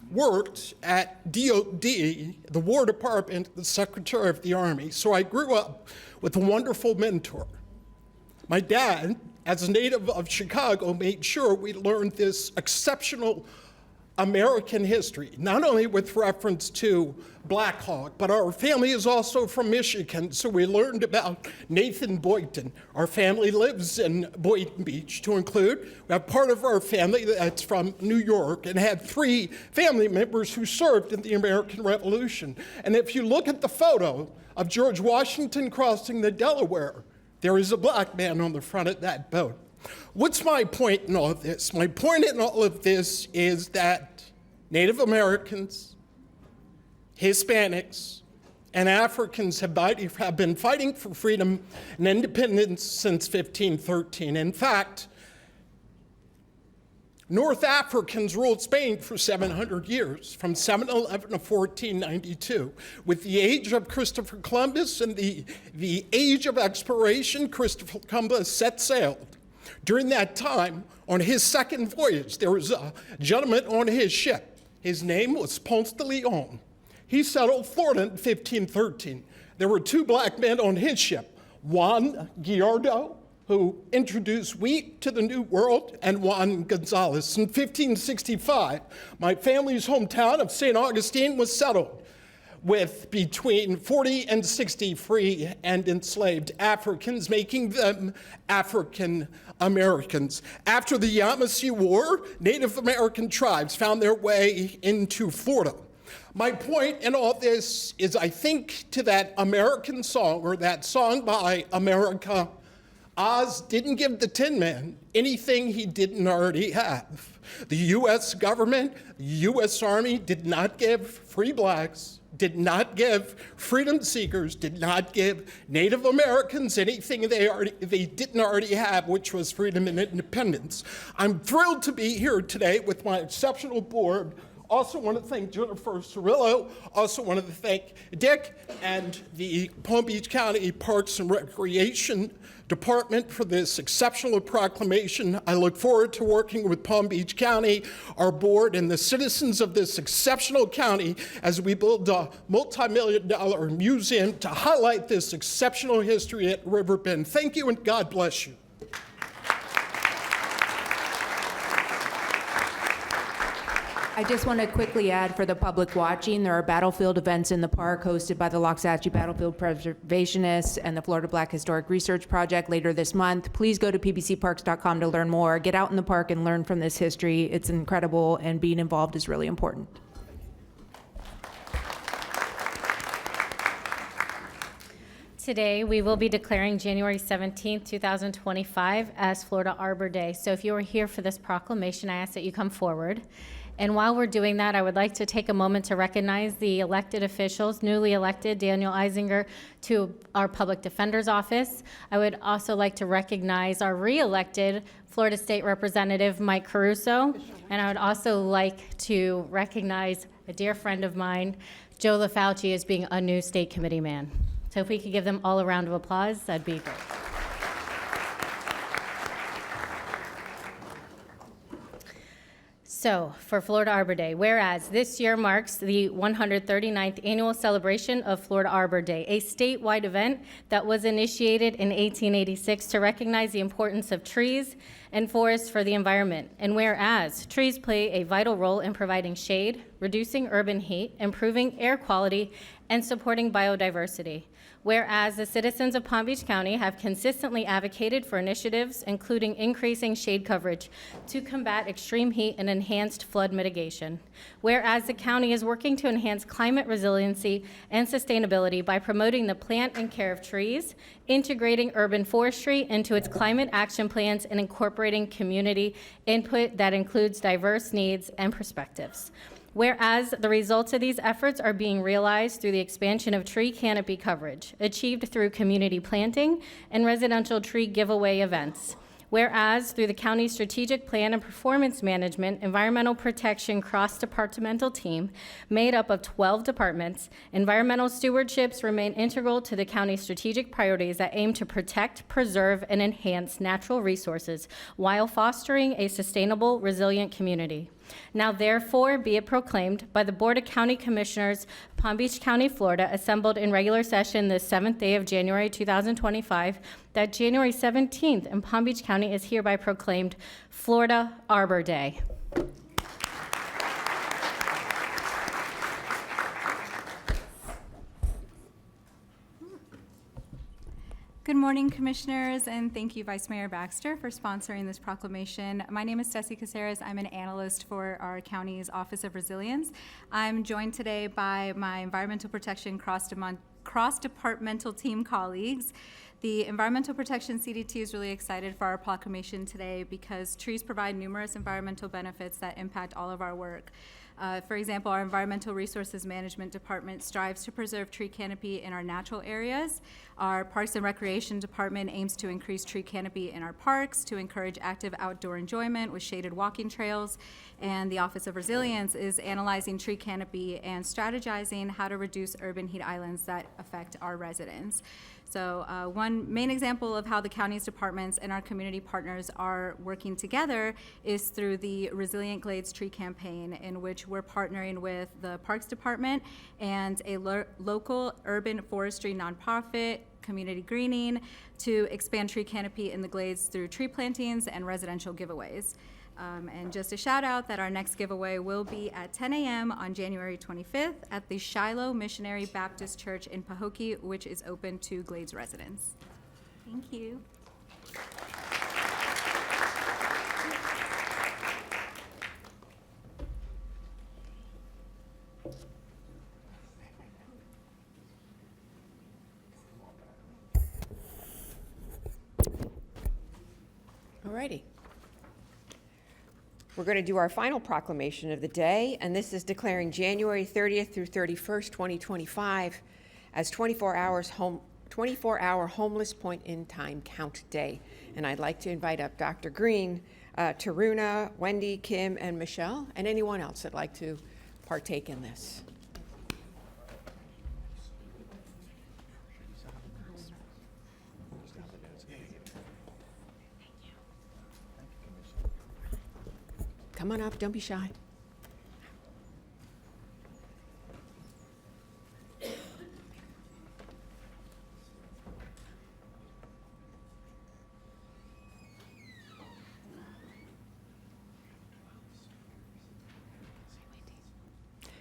worked at DOD, the War Department, the Secretary of the Army. So I grew up with a wonderful mentor. My dad, as a native of Chicago, made sure we learned this exceptional American history, not only with reference to Black Hawk, but our family is also from Michigan, so we learned about Nathan Boynton. Our family lives in Boynton Beach. To include, we have part of our family that's from New York and had 3 family members who served in the American Revolution. And if you look at the photo of George Washington crossing the Delaware, there is a black man on the front of that boat. What's my point in all of this? My point in all of this is that Native Americans, Hispanics, and Africans have been fighting for freedom and independence since 1513. In fact, North Africans ruled Spain for 700 years, from 711 to 1492. With the age of Christopher Columbus and the age of exploration, Christopher Columbus set sail. During that time, on his second voyage, there was a gentleman on his ship. His name was Ponce de Leon. He settled Florida in 1513. There were 2 black men on his ship, Juan Gallardo, who introduced wheat to the New World, and Juan Gonzalez. In 1565, my family's hometown of St. Augustine was settled with between 40 and 60 free and enslaved Africans, making them African Americans. After the Yamasee War, Native American tribes found their way into Florida. My point in all this is I think to that American song, or that song by America, Oz didn't give the Tin Man anything he didn't already have. The U.S. government, the U.S. Army did not give free blacks, did not give freedom seekers, did not give Native Americans anything they didn't already have, which was freedom and independence. I'm thrilled to be here today with my exceptional board. Also want to thank Jennifer Cirillo. Also want to thank Dick and the Palm Beach County Parks and Recreation Department for this exceptional proclamation. I look forward to working with Palm Beach County, our board, and the citizens of this exceptional county as we build a multi-million-dollar museum to highlight this exceptional history at Riverbend. Thank you and God bless you.
I just want to quickly add for the public watching, there are battlefield events in the park hosted by the Loxahatchee Battlefield Preservationists and the Florida Black Historic Research Project later this month. Please go to pbcparks.com to learn more. Get out in the park and learn from this history. It's incredible, and being involved is really important.
Today, we will be declaring January 17th, 2025 as Florida Arbor Day. So if you are here for this proclamation, I ask that you come forward. And while we're doing that, I would like to take a moment to recognize the elected officials, newly elected Daniel Eisinger to our Public Defender's Office. I would also like to recognize our re-elected Florida State Representative Mike Caruso. And I would also like to recognize a dear friend of mine, Joe LaFauci, as being a new state committee man. So if we could give them all a round of applause, that'd be great. So, for Florida Arbor Day, whereas this year marks the 139th annual celebration of Florida Arbor Day, a statewide event that was initiated in 1886 to recognize the importance of trees and forests for the environment. And whereas trees play a vital role in providing shade, reducing urban heat, improving air quality, and supporting biodiversity. Whereas the citizens of Palm Beach County have consistently advocated for initiatives, including increasing shade coverage to combat extreme heat and enhanced flood mitigation. Whereas the county is working to enhance climate resiliency and sustainability by promoting the plant and care of trees, integrating urban forestry into its climate action plans, and incorporating community input that includes diverse needs and perspectives. Whereas the results of these efforts are being realized through the expansion of tree canopy coverage, achieved through community planting and residential tree giveaway events. Whereas through the county's strategic plan and performance management, environmental protection cross-departmental team made up of 12 departments, environmental stewardships remain integral to the county's strategic priorities that aim to protect, preserve, and enhance natural resources while fostering a sustainable, resilient community. Now therefore be it proclaimed by the Board of County Commissioners, Palm Beach County, Florida, assembled in regular session this 7th day of January 2025, that January 17th in Palm Beach County is hereby proclaimed Florida Arbor Day.
morning, Commissioners, and thank you, Vice Mayor Baxter, for sponsoring this proclamation. My name is Tessie Caceres. I'm an analyst for our county's Office of Resilience. I'm joined today by my Environmental Protection cross-departmental team colleagues. The Environmental Protection CDT is really excited for our proclamation today because trees provide numerous environmental benefits that impact all of our work. For example, our Environmental Resources Management Department strives to preserve tree canopy in our natural areas. Our Parks and Recreation Department aims to increase tree canopy in our parks to encourage active outdoor enjoyment with shaded walking trails. And the Office of Resilience is analyzing tree canopy and strategizing how to reduce urban heat islands that affect our residents. So one main example of how the county's departments and our community partners are working together is through the Resilient Glades Tree Campaign, in which we're partnering with the Parks Department and a local urban forestry nonprofit, Community Greening, to expand tree canopy in the glades through tree plantings and residential giveaways. And just a shout out that our next giveaway will be at 10 a.m. on January 25th at the Shiloh Missionary Baptist Church in Pahokee, which is open to Glades residents. Thank you.
All righty. We're going to do our final proclamation of the day, and this is declaring January 30th through 31st, 2025 as 24-hour Homeless Point in Time Count Day. And I'd like to invite up Dr. Green, Taruna, Wendy, Kim, and Michelle, and anyone else that'd like to partake in this. Come on up, don't be shy.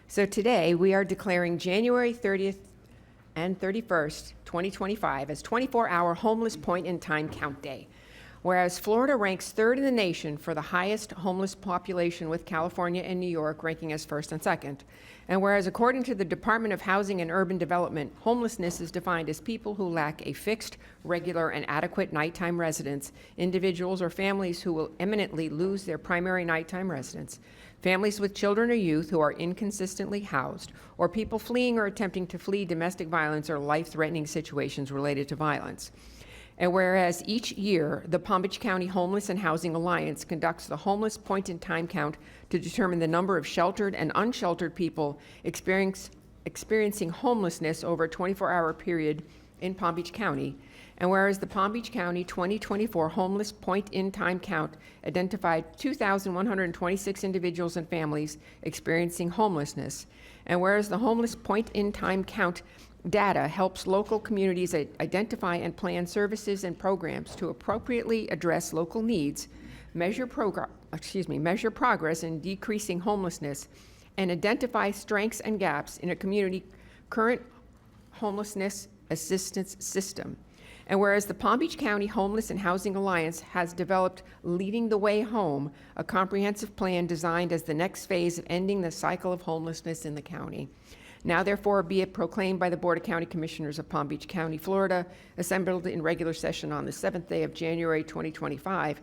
So today we are declaring January 30th and 31st, 2025 as 24-hour Homeless Point in Time Count Day. Whereas Florida ranks third in the nation for the highest homeless population, with California and New York ranking as first and second. And whereas according to the Department of Housing and Urban Development, homelessness is defined as people who lack a fixed, regular, and adequate nighttime residence, individuals or families who will imminently lose their primary nighttime residence, families with children or youth who are inconsistently housed, or people fleeing or attempting to flee domestic violence or life-threatening situations related to violence. And whereas each year, the Palm Beach County Homeless and Housing Alliance conducts the Homeless Point in Time Count to determine the number of sheltered and unsheltered people experiencing homelessness over a 24-hour period in Palm Beach County. And whereas the Palm Beach County 2024 Homeless Point in Time Count identified 2,126 individuals and families experiencing homelessness. And whereas the Homeless Point in Time Count data helps local communities identify and plan services and programs to appropriately address local needs, measure progress in decreasing homelessness, and identify strengths and gaps in a community current homelessness assistance system. And whereas the Palm Beach County Homeless and Housing Alliance has developed Leading the Way Home, a comprehensive plan designed as the next phase of ending the cycle of homelessness in the county. Now therefore be it proclaimed by the Board of County Commissioners of Palm Beach County, Florida, assembled in regular session on the 7th day of January 2025,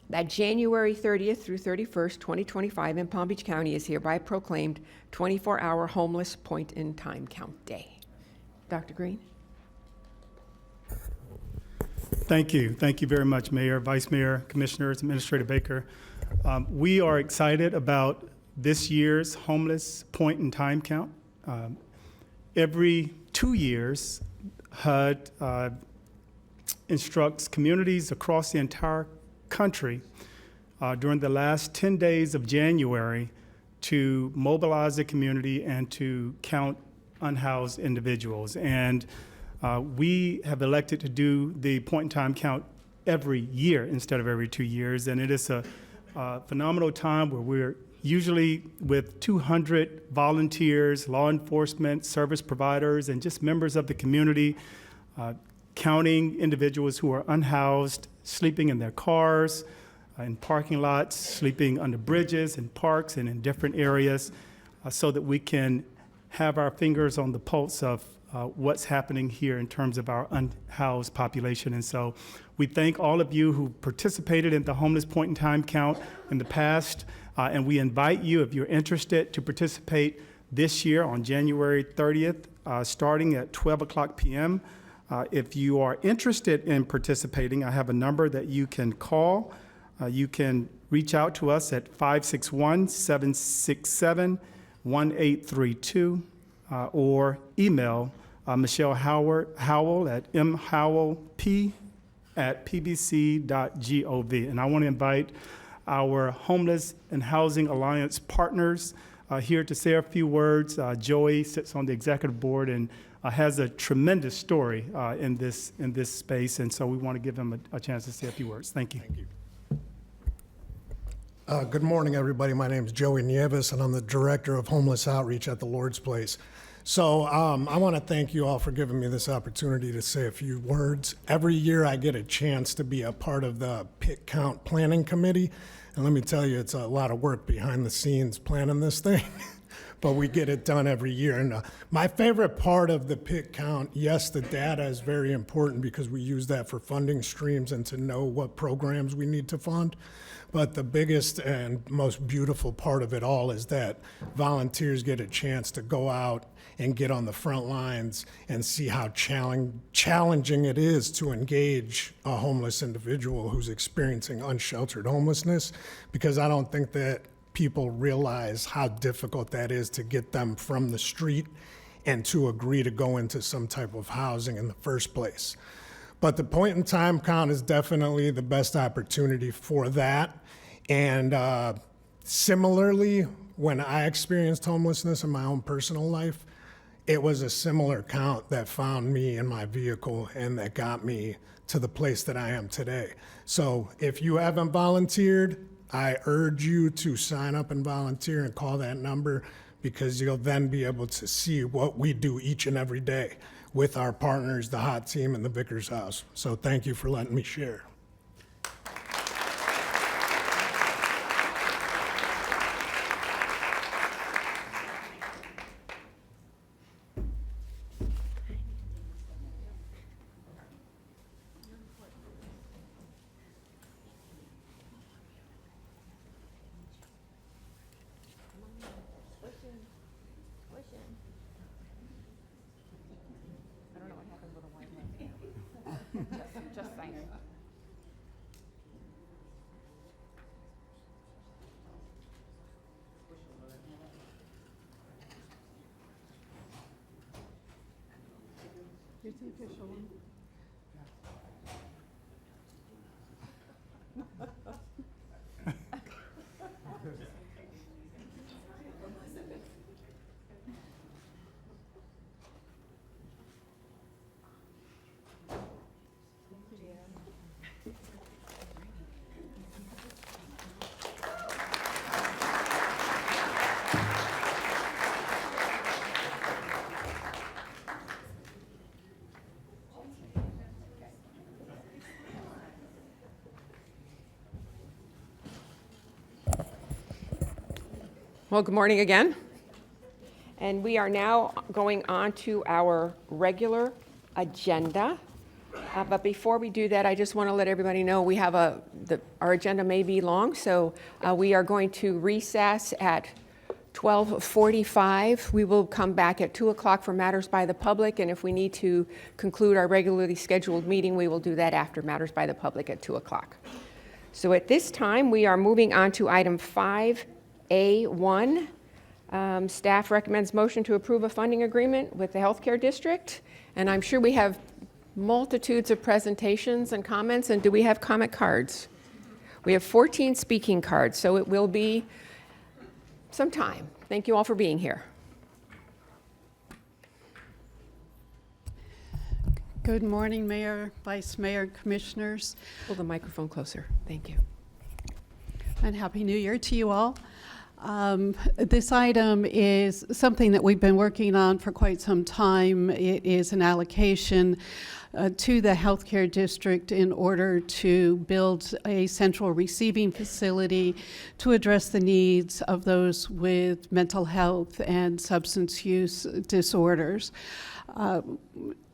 that January 30th through 31st, 2025 in Palm Beach County is hereby proclaimed 24-hour Homeless Point in Time Count Day. Dr. Green?
Thank you. Thank you very much, Mayor, Vice Mayor, Commissioners, Administrator Baker. We are excited about this year's Homeless Point in Time Count. Every 2 years, HUD instructs communities across the entire country during the last 10 days of January to mobilize the community and to count unhoused individuals. And we have elected to do the point in time count every year instead of every 2 years. And it is a phenomenal time where we're usually with 200 volunteers, law enforcement, service providers, and just members of the community, counting individuals who are unhoused, sleeping in their cars, in parking lots, sleeping under bridges, in parks, and in different areas, so that we can have our fingers on the pulse of what's happening here in terms of our unhoused population. And so we thank all of you who participated in the homeless point in time count in the past, and we invite you, if you're interested, to participate this year on January 30th, starting at 12 o'clock p.m. If you are interested in participating, I have a number that you can call. You can reach out to us at 561-767-1832 or email Michelle Howell at mhowellp@pbc.gov. And I want to invite our Homeless and Housing Alliance partners here to say a few words. Joey sits on the executive board and has a tremendous story in this space, and so we want to give him a chance to say a few words. Thank you.
Thank you. Good morning, everybody. My name is Joey Nieves, and I'm the Director of Homeless Outreach at the Lord's Place. So I want to thank you all for giving me this opportunity to say a few words. Every year I get a chance to be a part of the Pit Count Planning Committee, and let me tell you, it's a lot of work behind the scenes planning this thing. But we get it done every year. And my favorite part of the pit count, yes, the data is very important because we use that for funding streams and to know what programs we need to fund. But the biggest and most beautiful part of it all is that volunteers get a chance to go out and get on the front lines and see how challenging it is to engage a homeless individual who's experiencing unsheltered homelessness, because I don't think that people realize how difficult that is to get them from the street and to agree to go into some type of housing in the first place. But the point in time count is definitely the best opportunity for that. And similarly, when I experienced homelessness in my own personal life, it was a similar count that found me in my vehicle and that got me to the place that I am today. So if you haven't volunteered, I urge you to sign up and volunteer and call that number, because you'll then be able to see what we do each and every day with our partners, the HOT team and the Vickers House. So thank you for letting me share.
Just saying. Here's the official one. Well, good morning again. And we are now going on to our regular agenda. But before we do that, I just want to let everybody know we have our agenda may be long, so we are going to recess at 12:45. We will come back at 2 o'clock for matters by the public, and if we need to conclude our regularly scheduled meeting, we will do that after matters by the public at 2 o'clock. So at this time, we are moving on to item 5A1. Staff recommends motion to approve a funding agreement with the healthcare district, and I'm sure we have multitudes of presentations and comments. And do we have comment cards? We have 14 speaking cards, so it will be some time. Thank you all for being here.
Good morning, Mayor, Vice Mayor, Commissioners.
Hold the microphone closer. Thank you.
And Happy New Year to you all. This item is something that we've been working on for quite some time. It is an allocation to the healthcare district in order to build a central receiving facility to address the needs of those with mental health and substance use disorders.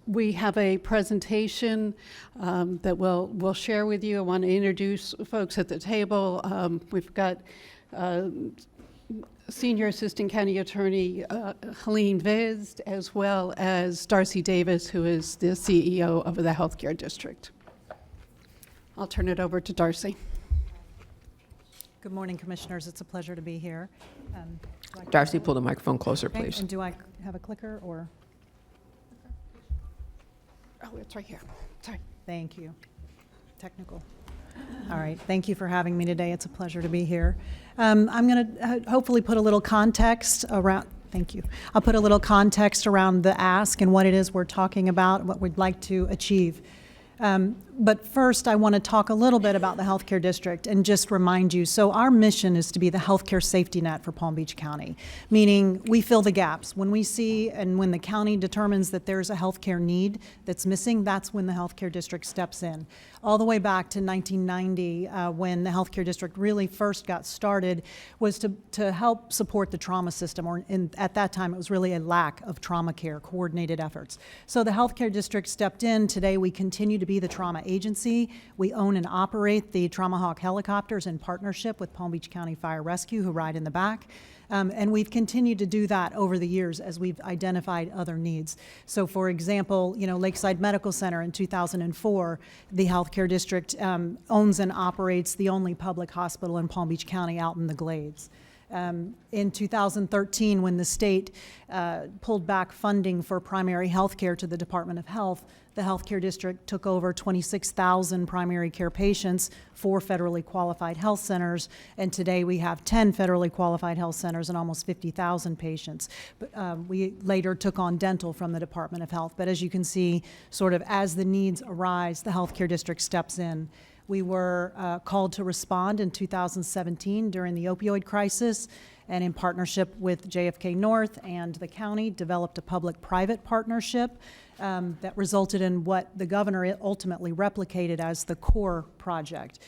We have a presentation that we'll share with you. I want to introduce folks at the table. We've got Senior Assistant County Attorney Helene Vizd, as well as Darcy Davis, who is the CEO of the Healthcare District. I'll turn it over to Darcy.
Good morning, Commissioners. It's a pleasure to be here.
Darcy, pull the microphone closer,
Okay,
please.
and do I have a clicker or?
Oh, it's right here. Sorry.
Thank you. Technical. All right. Thank you for having me today. It's a pleasure to be here. I'm going to hopefully put a little context around. Thank you. I'll put a little context around the ask and what it is we're talking about, what we'd like to achieve. But first, I want to talk a little bit about the healthcare district and just remind you. So our mission is to be the healthcare safety net for Palm Beach County, meaning we fill the gaps. When we see and when the county determines that there's a healthcare need that's missing, that's when the healthcare district steps in. All the way back to 1990, when the healthcare district really first got started, was to help support the trauma system, at that time it was really a lack of trauma care, coordinated efforts. So the healthcare district stepped in. Today we continue to be the trauma agency. We own and operate the Trauma Hawk helicopters in partnership with Palm Beach County Fire Rescue, who ride in the back. And we've continued to do that over the years as we've identified other needs. So for example, Lakeside Medical Center in 2004, the healthcare district owns and operates the only public hospital in Palm Beach County out in the Glades. In 2013, when the state pulled back funding for primary health care to the Department of Health, the healthcare district took over 26,000 primary care patients, 4 federally qualified health centers, and today we have 10 federally qualified health centers and almost 50,000 patients. But, we later took on dental from the Department of Health, but as you can see, sort of as the needs arise, the healthcare district steps in. We were called to respond in 2017 during the opioid crisis, and in partnership with JFK North and the county, developed a public-private partnership that resulted in what the governor ultimately replicated as the CORE project.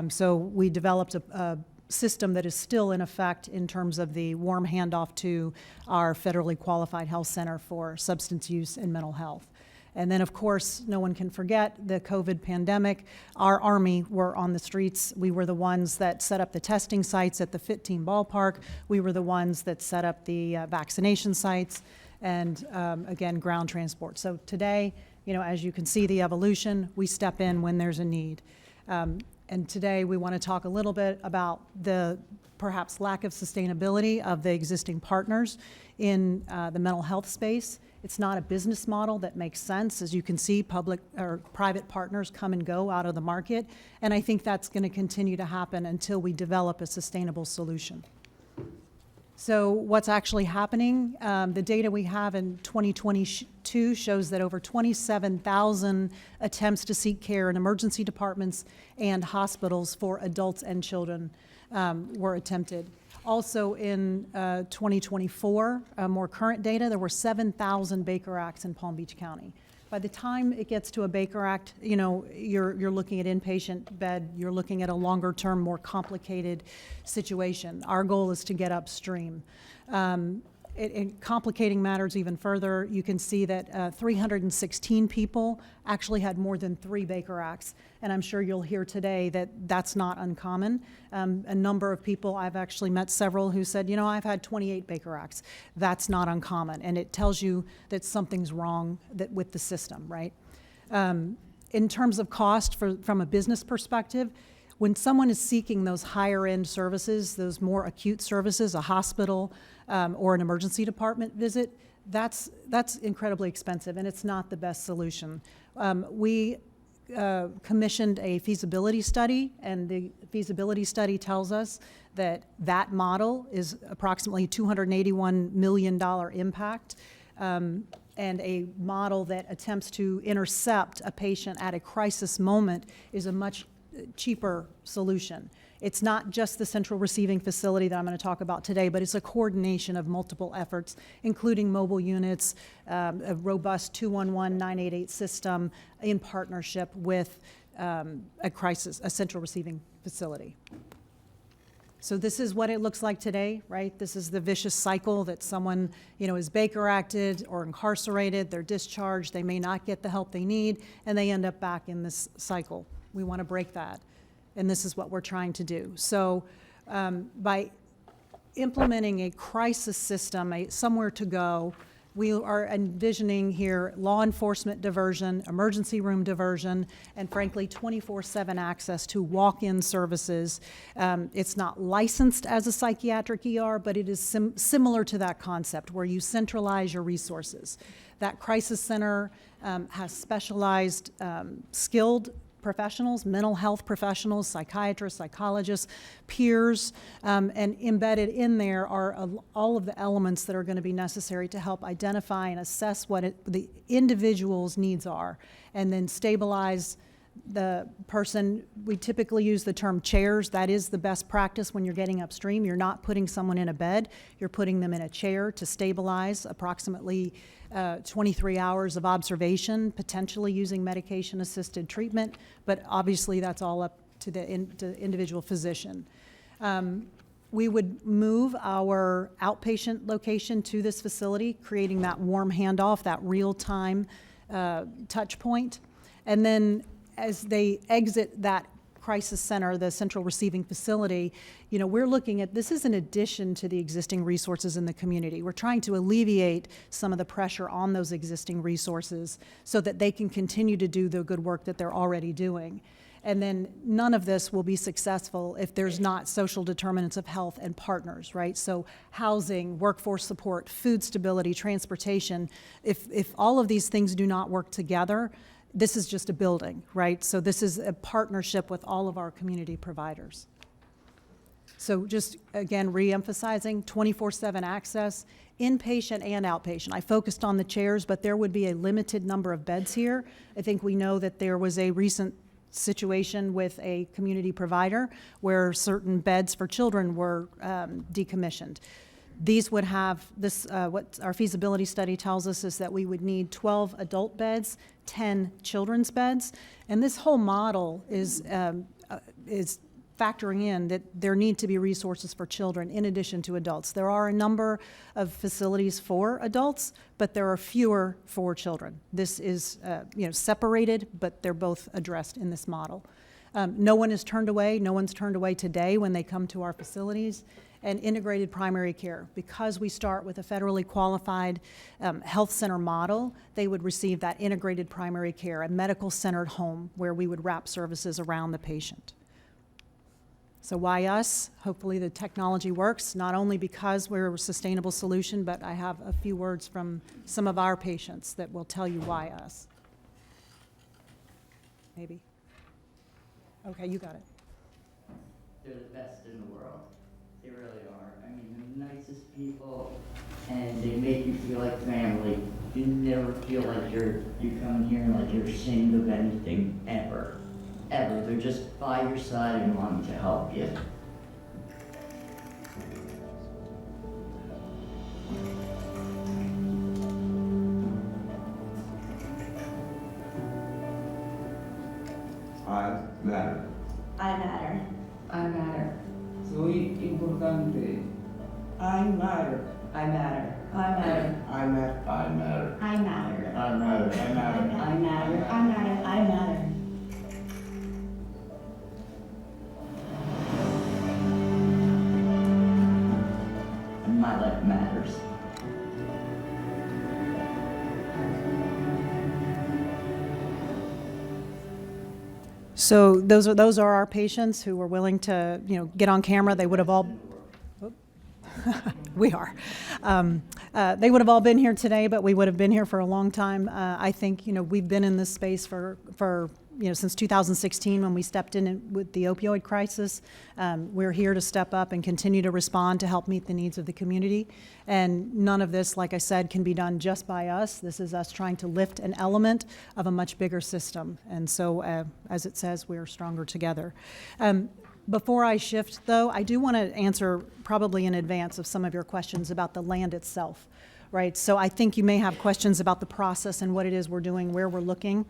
So we developed a system that is still in effect in terms of the warm handoff to our federally qualified health center for substance use and mental health. And then, of course, no one can forget the COVID pandemic. Our Army were on the streets. We were the ones that set up the testing sites at the Fit Team ballpark. We were the ones that set up the vaccination sites and, again, ground transport. So today, as you can see the evolution, we step in when there's a need. And today we want to talk a little bit about the perhaps lack of sustainability of the existing partners in the mental health space. It's not a business model that makes sense. As you can see, public or private partners come and go out of the market, and I think that's going to continue to happen until we develop a sustainable solution. So what's actually happening? The data we have in 2022 shows that over 27,000 attempts to seek care in emergency departments and hospitals for adults and children were attempted. Also in 2024, more current data, there were 7,000 Baker Acts in Palm Beach County. By the time it gets to a Baker Act, you're looking at inpatient bed, you're looking at a longer term, more complicated situation. Our goal is to get upstream. In complicating matters even further, you can see that 316 people actually had more than 3 Baker Acts. And I'm sure you'll hear today that that's not uncommon. A number of people, I've actually met several who said, I've had 28 Baker Acts. That's not uncommon. And it tells you that something's wrong with the system, right? In terms of cost from a business perspective, when someone is seeking those higher end services, those more acute services, a hospital or an emergency department visit, that's incredibly expensive, and it's not the best solution. We commissioned a feasibility study, and the feasibility study tells us that that model is approximately $281 million impact, and a model that attempts to intercept a patient at a crisis moment is a much cheaper solution. It's not just the central receiving facility that I'm going to talk about today, but it's a coordination of multiple efforts, including mobile units, a robust 211-988 system in partnership with a central receiving facility. So this is what it looks like today, right? This is the vicious cycle that someone, is Baker acted or incarcerated, they're discharged, they may not get the help they need, and they end up back in this cycle. We want to break that. And this is what we're trying to do. So by implementing a crisis system, somewhere to go, we are envisioning here law enforcement diversion, emergency room diversion, and frankly, 24/7 access to walk-in services. It's not licensed as a psychiatric ER, but it is similar to that concept where you centralize your resources. That crisis center has specialized, skilled professionals, mental health professionals, psychiatrists, psychologists, peers, and embedded in there are all of the elements that are going to be necessary to help identify and assess what the individual's needs are, and then stabilize the person. We typically use the term chairs. That is the best practice when you're getting upstream. You're not putting someone in a bed. You're putting them in a chair to stabilize approximately 23 hours of observation, potentially using medication-assisted treatment, but obviously that's all up to the individual physician. We would move our outpatient location to this facility, creating that warm handoff, that real-time touch point. And then as they exit that crisis center, the central receiving facility, we're looking at this is in addition to the existing resources in the community. We're trying to alleviate some of the pressure on those existing resources so that they can continue to do the good work that they're already doing. And then none of this will be successful if there's not social determinants of health and partners, right? So housing, workforce support, food stability, transportation, if all of these things do not work together, this is just a building, right? So this is a partnership with all of our community providers. So just, again, re-emphasizing 24/7 access, inpatient and outpatient. I focused on the chairs, but there would be a limited number of beds here. I think we know that there was a recent situation with a community provider where certain beds for children were decommissioned. These would have this, what our feasibility study tells us is that we would need 12 adult beds, 10 children's beds, and this whole model is factoring in that there need to be resources for children in addition to adults. There are a number of facilities for adults, but there are fewer for children. This is separated, but they're both addressed in this model. No one is turned away. No one's turned away today when they come to our facilities. And integrated primary care. Because we start with a federally qualified health center model, they would receive that integrated primary care, a medical-centered home where we would wrap services around the patient. So why us? Hopefully the technology works, not only because we're a sustainable solution, but I have a few words from some of our patients that will tell you why us. Maybe? Okay, you got it.
They're the best in the world. They really are. I mean, the nicest people, and they make you feel like family. You never feel like you come here and like you're ashamed of anything, ever. Ever. They're just by your side and wanting to help you.
I matter.
I matter.
I matter. Soy importante. I matter.
I matter. I matter.
I matter. I matter.
I matter.
I matter. I matter.
I matter. I matter. I matter. And my life matters.
So those are our patients who were willing to get on camera. They would have all. We are. They would have all been here today, but we would have been here for a long time. I think we've been in this space for since 2016 when we stepped in with the opioid crisis. We're here to step up and continue to respond to help meet the needs of the community. And none of this, like I said, can be done just by us. This is us trying to lift an element of a much bigger system. And so, as it says, we're stronger together. Before I shift, though, I do want to answer probably in advance of some of your questions about the land itself, right? So I think you may have questions about the process and what it is we're doing, where we're looking.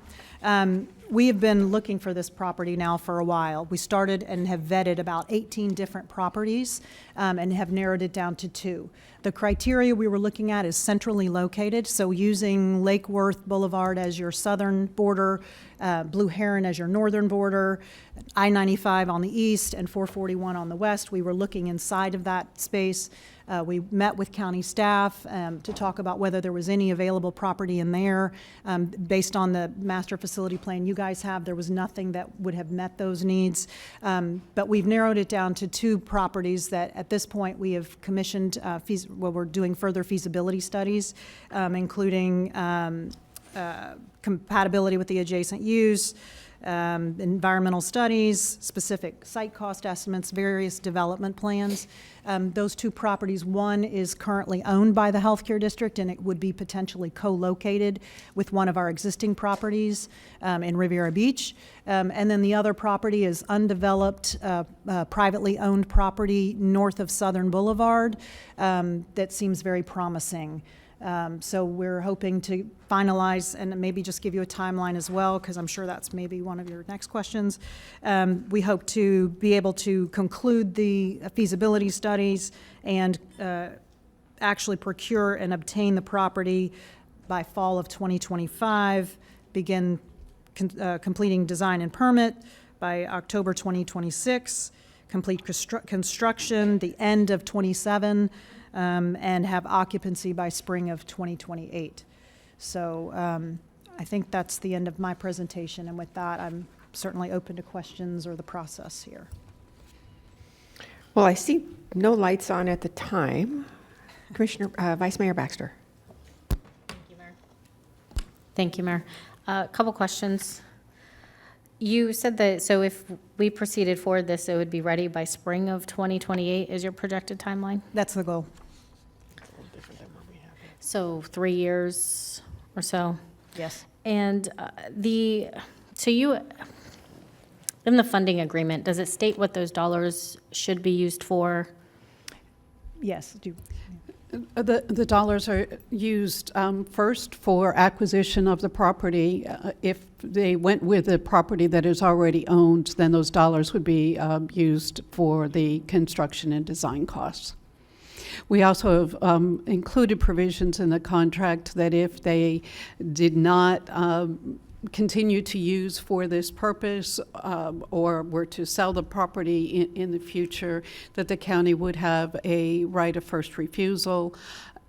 We have been looking for this property now for a while. We started and have vetted about 18 different properties and have narrowed it down to 2. The criteria we were looking at is centrally located, so using Lake Worth Boulevard as your southern border, Blue Heron as your northern border, I-95 on the east and 441 on the west. We were looking inside of that space. We met with county staff to talk about whether there was any available property in there. Based on the master facility plan you guys have, there was nothing that would have met those needs. But we've narrowed it down to 2 properties that at this point we have commissioned, we're doing further feasibility studies, including compatibility with the adjacent use, environmental studies, specific site cost estimates, various development plans. Those 2 properties, one is currently owned by the healthcare district, and it would be potentially co-located with one of our existing properties in Riviera Beach. And then the other property is undeveloped, privately owned property north of Southern Boulevard that seems very promising. So we're hoping to finalize and maybe just give you a timeline as well, because I'm sure that's maybe one of your next questions. We hope to be able to conclude the feasibility studies and actually procure and obtain the property by fall of 2025, begin completing design and permit by October 2026, complete construction the end of 27, and have occupancy by spring of 2028. So I think that's the end of my presentation, and with that, I'm certainly open to questions or the process here.
Well, I see no lights on at the time. Commissioner, Vice Mayor Baxter.
Thank you, Mayor. A couple questions. You said that, so if we proceeded forward this, it would be ready by spring of 2028 is your projected timeline?
That's the goal.
So 3 years or so?
Yes.
And so you, in the funding agreement, does it state what those dollars should be used for?
Yes.
The dollars are used first for acquisition of the property. If they went with a property that is already owned, then those dollars would be used for the construction and design costs. We also have included provisions in the contract that if they did not continue to use for this purpose or were to sell the property in the future, that the county would have a right of first refusal,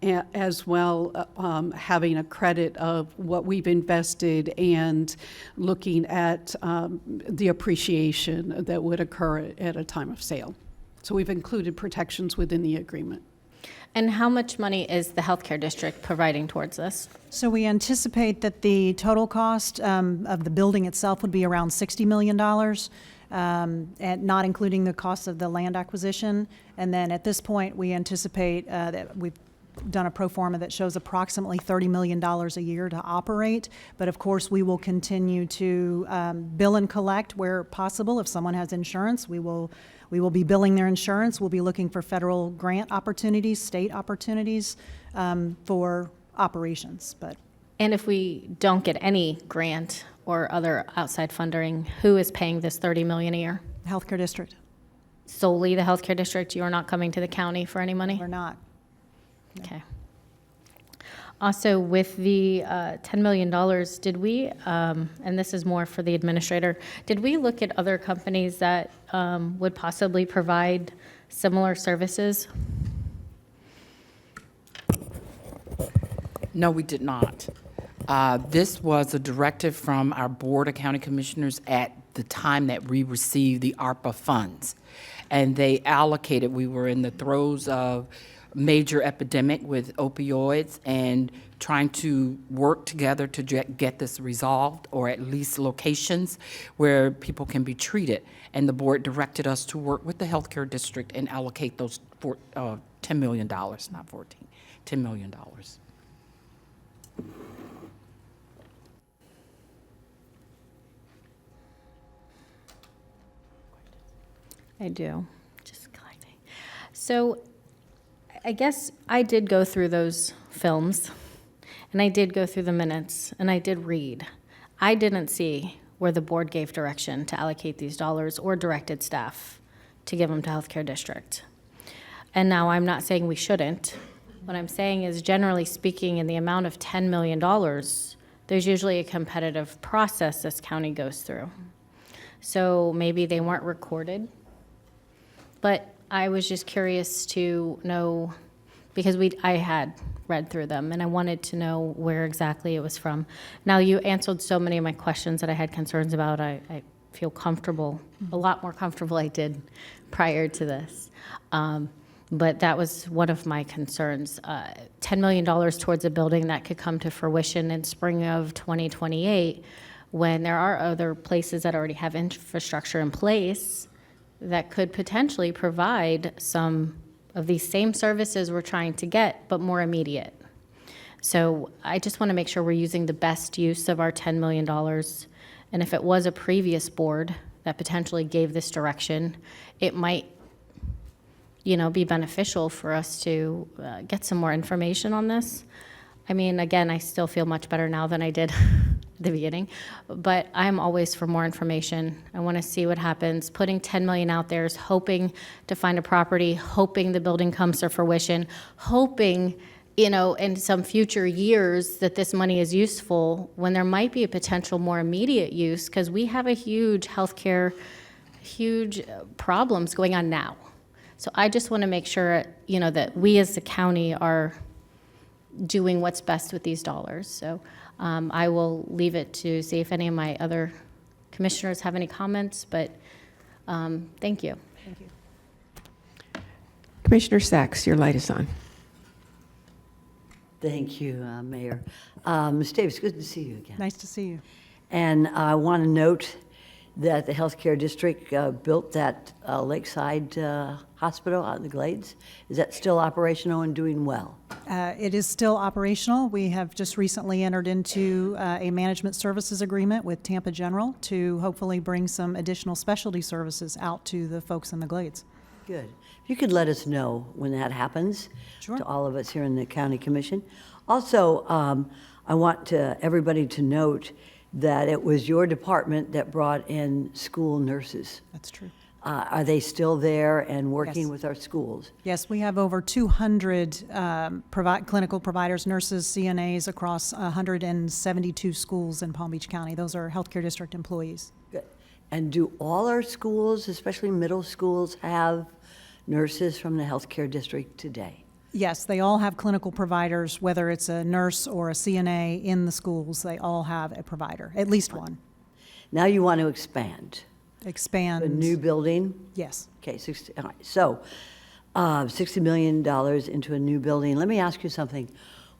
as well having a credit of what we've invested and looking at the appreciation that would occur at a time of sale. So we've included protections within the agreement.
And how much money is the healthcare district providing towards this?
So we anticipate that the total cost of the building itself would be around $60 million, and not including the cost of the land acquisition. And then at this point, we anticipate that we've done a pro forma that shows approximately $30 million a year to operate. But of course, we will continue to bill and collect where possible. If someone has insurance, we will be billing their insurance. We'll be looking for federal grant opportunities, state opportunities for operations.
And if we don't get any grant or other outside funding, who is paying this $30 million a year?
Healthcare district.
Solely the healthcare district? You are not coming to the county for any money?
We're not.
Okay. Also, with the $10 million, did we, and this is more for the administrator, did we look at other companies that would possibly provide similar services?
No, we did not. This was a directive from our Board of County Commissioners at the time that we received the ARPA funds. And they allocated, we were in the throes of major epidemic with opioids and trying to work together to get this resolved, or at least locations where people can be treated. And the board directed us to work with the healthcare district and allocate those $10 million, not 14, $10 million.
I do, just collecting. So I guess I did go through those films, and I did go through the minutes, and I did read. I didn't see where the board gave direction to allocate these dollars or directed staff to give them to healthcare district. And now I'm not saying we shouldn't. What I'm saying is, generally speaking, in the amount of $10 million, there's usually a competitive process this county goes through. So maybe they weren't recorded. But I was just curious to know, because I had read through them, and I wanted to know where exactly it was from. Now, you answered so many of my questions that I had concerns about. I feel comfortable, a lot more comfortable I did prior to this. But that was one of my concerns. $10 million towards a building that could come to fruition in spring of 2028, when there are other places that already have infrastructure in place that could potentially provide some of these same services we're trying to get, but more immediate. So I just want to make sure we're using the best use of our $10 million. And if it was a previous board that potentially gave this direction, it might, be beneficial for us to get some more information on this. I mean, again, I still feel much better now than I did at the beginning, but I'm always for more information. I want to see what happens. Putting $10 million out there is hoping to find a property, hoping the building comes to fruition, hoping, in some future years that this money is useful, when there might be a potential more immediate use, because we have a huge healthcare, huge problems going on now. So I just want to make sure, that we as the county are doing what's best with these dollars. So I will leave it to see if any of my other commissioners have any comments, but thank you.
Thank you.
Commissioner Sachs, your light is on.
Thank you, Mayor. Ms. Davis, good to see you again.
Nice to see you.
And I want to note that the healthcare district built that Lakeside Hospital out in the Glades. Is that still operational and doing well?
It is still operational. We have just recently entered into a management services agreement with Tampa General to hopefully bring some additional specialty services out to the folks in the Glades.
Good. If you could let us know when that happens,
Sure.
to all of us here in the County Commission. Also, I want everybody to note that it was your department that brought in school nurses.
That's true.
Are they still there and working
Yes.
with our schools?
Yes, we have over 200 clinical providers, nurses, CNAs across 172 schools in Palm Beach County. Those are healthcare district employees.
Good. And do all our schools, especially middle schools, have nurses from the healthcare district today?
Yes, they all have clinical providers, whether it's a nurse or a CNA in the schools, they all have a provider, at least one.
Now you want to expand.
Expand.
A new building?
Yes.
Okay, all right. So, $60 million into a new building. Let me ask you something.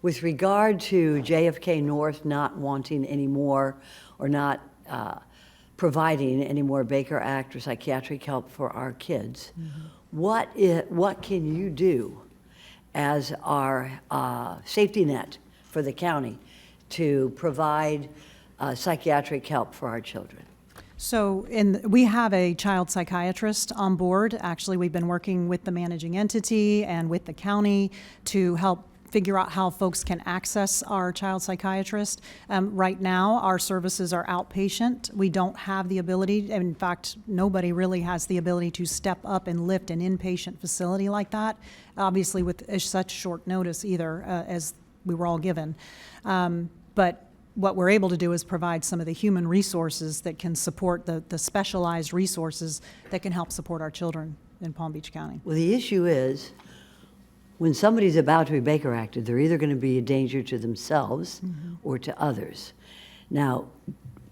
With regard to JFK North not wanting any more, or not providing any more Baker Act or psychiatric help for our kids, what can you do as our safety net for the county to provide psychiatric help for our children?
So we have a child psychiatrist on board. Actually, we've been working with the managing entity and with the county to help figure out how folks can access our child psychiatrist. Right now, our services are outpatient. We don't have the ability, in fact, nobody really has the ability to step up and lift an inpatient facility like that, obviously with such short notice either, as we were all given. But what we're able to do is provide some of the human resources that can support the specialized resources that can help support our children in Palm Beach County.
Well, the issue is, when somebody's about to be Baker Acted, they're either going to be a danger to themselves or to others. Now,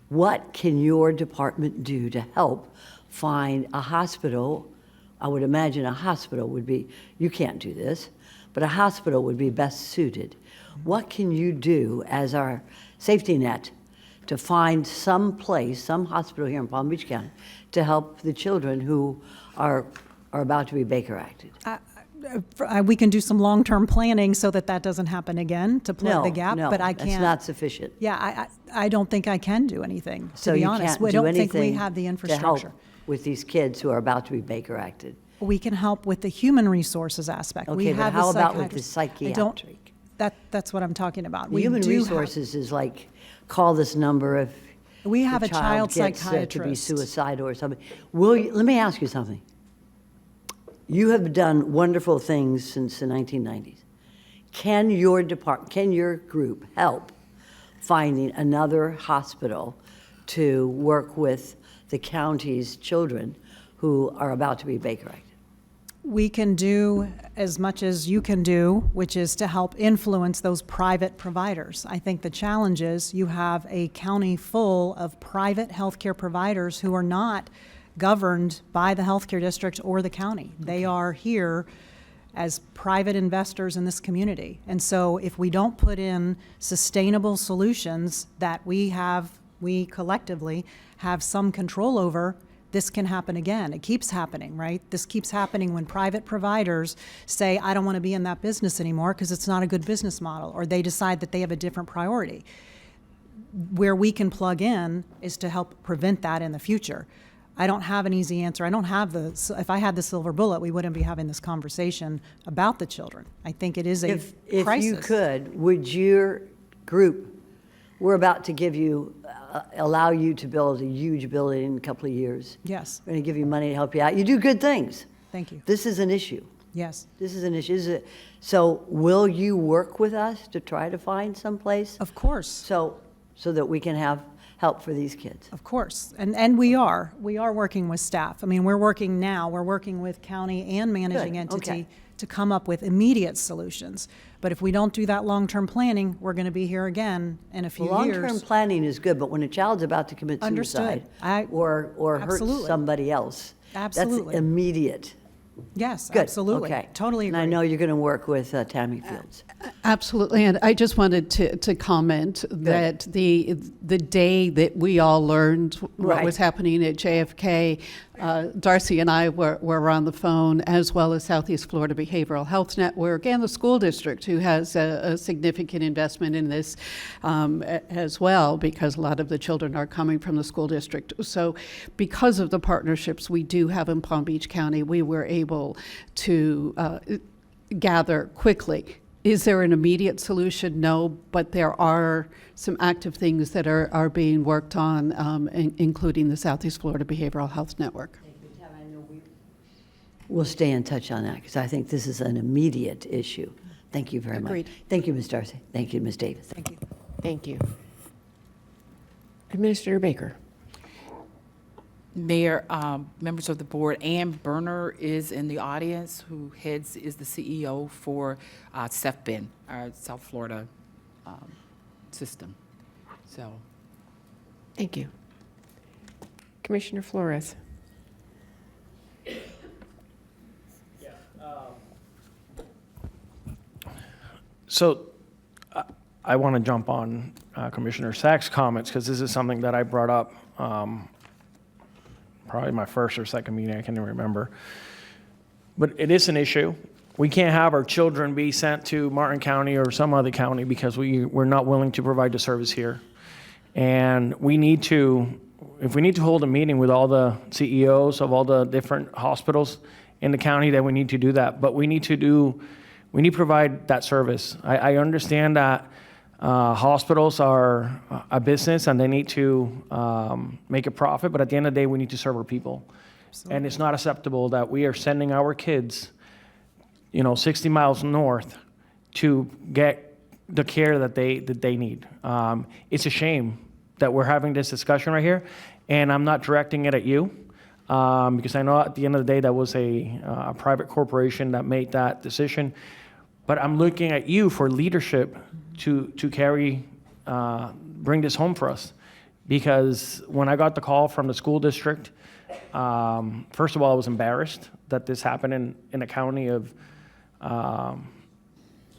what can your department do to help find a hospital? I would imagine a hospital would be, you can't do this, but a hospital would be best suited. What can you do as our safety net to find some place, some hospital here in Palm Beach County, to help the children who are about to be Baker Acted?
We can do some long-term planning so that that doesn't happen again, to plug the gap,
No,
but I
that's
can't.
not sufficient.
Yeah, I don't think I can do anything,
So
to be
you
honest.
can't
We
do
don't think we
anything
have the
to
infrastructure.
help with these kids who are about to be Baker Acted.
We can help with the human resources aspect. We
Okay, but
have
how about with the
psychiatrist. I don't-
psychiatric?
That's what I'm talking about.
The
We
human
do have-
resources is like, call this number if
We have
the
a child
gets to be
psychiatrist.
suicidal or something. Let me ask you something. You have done wonderful things since the 1990s. Can your group help finding another hospital to work with the county's children who are about to be Baker Acted?
We can do as much as you can do, which is to help influence those private providers. I think the challenge is you have a county full of private healthcare providers who are not governed by the healthcare district or the county. They are here as private investors in this community. And so if we don't put in sustainable solutions that we collectively have some control over, this can happen again. It keeps happening, right? This keeps happening when private providers say, I don't want to be in that business anymore because it's not a good business model, or they decide that they have a different priority. Where we can plug in is to help prevent that in the future. I don't have an easy answer. I don't have if I had the silver bullet, we wouldn't be having this conversation about the children. I think it is a
If
crisis.
you could, would your group, we're about to give you, allow you to build a huge building in a couple of years.
Yes.
We're going to give you money to help you out. You do good things.
Thank you.
This is an issue.
Yes.
This is an issue. So will you work with us to try to find some place?
Of course.
So that we can have help for these kids?
Of course, and we are working with staff. I mean, we're working with county and managing
Good,
entity
okay.
to come up with immediate solutions. But if we don't do that long-term planning, we're going to be here again in a few years.
Long-term planning is good, but when a child's about to commit
Understood.
suicide or hurt
Absolutely.
somebody else,
Absolutely.
that's immediate.
Yes,
Good.
absolutely.
Okay.
Totally
And
agree.
I know you're going to work with Tammy Fields.
Absolutely, and I just wanted to comment that the day that we all learned what
Right.
was happening at JFK, Darcy and I were on the phone, as well as Southeast Florida Behavioral Health Network and the school district, who has a significant investment in this as well, because a lot of the children are coming from the school district. So because of the partnerships we do have in Palm Beach County, we were able to gather quickly. Is there an immediate solution? No, but there are some active things that are being worked on, including the Southeast Florida Behavioral Health Network.
We'll stay in touch on that because I think this is an immediate issue. Thank you very
Agreed.
much. Thank you, Ms. Darcy. Thank you, Ms. Davis.
Thank you.
Thank you. Administrator Baker.
Mayor, members of the board, Ann Berner is in the audience, who is the CEO for CEFBIN, our South Florida system. So,
Thank you. Commissioner Flores.
So I want to jump on Commissioner Sacks' comments, because this is something that I brought up probably my first or second meeting, I can't even remember. But it is an issue. We can't have our children be sent to Martin County or some other county because we're not willing to provide the service here. And we need to, if we need to hold a meeting with all the CEOs of all the different hospitals in the county, then we need to do that. But we need to provide that service. I understand that hospitals are a business and they need to make a profit, but at the end of the day, we need to serve our people. Absolutely. And it's not acceptable that we are sending our kids, 60 miles north to get the care that they need. It's a shame that we're having this discussion right here, and I'm not directing it at you, because I know at the end of the day that was a private corporation that made that decision. But I'm looking at you for leadership to bring this home for us. Because when I got the call from the school district, first of all, I was embarrassed that this happened in a county of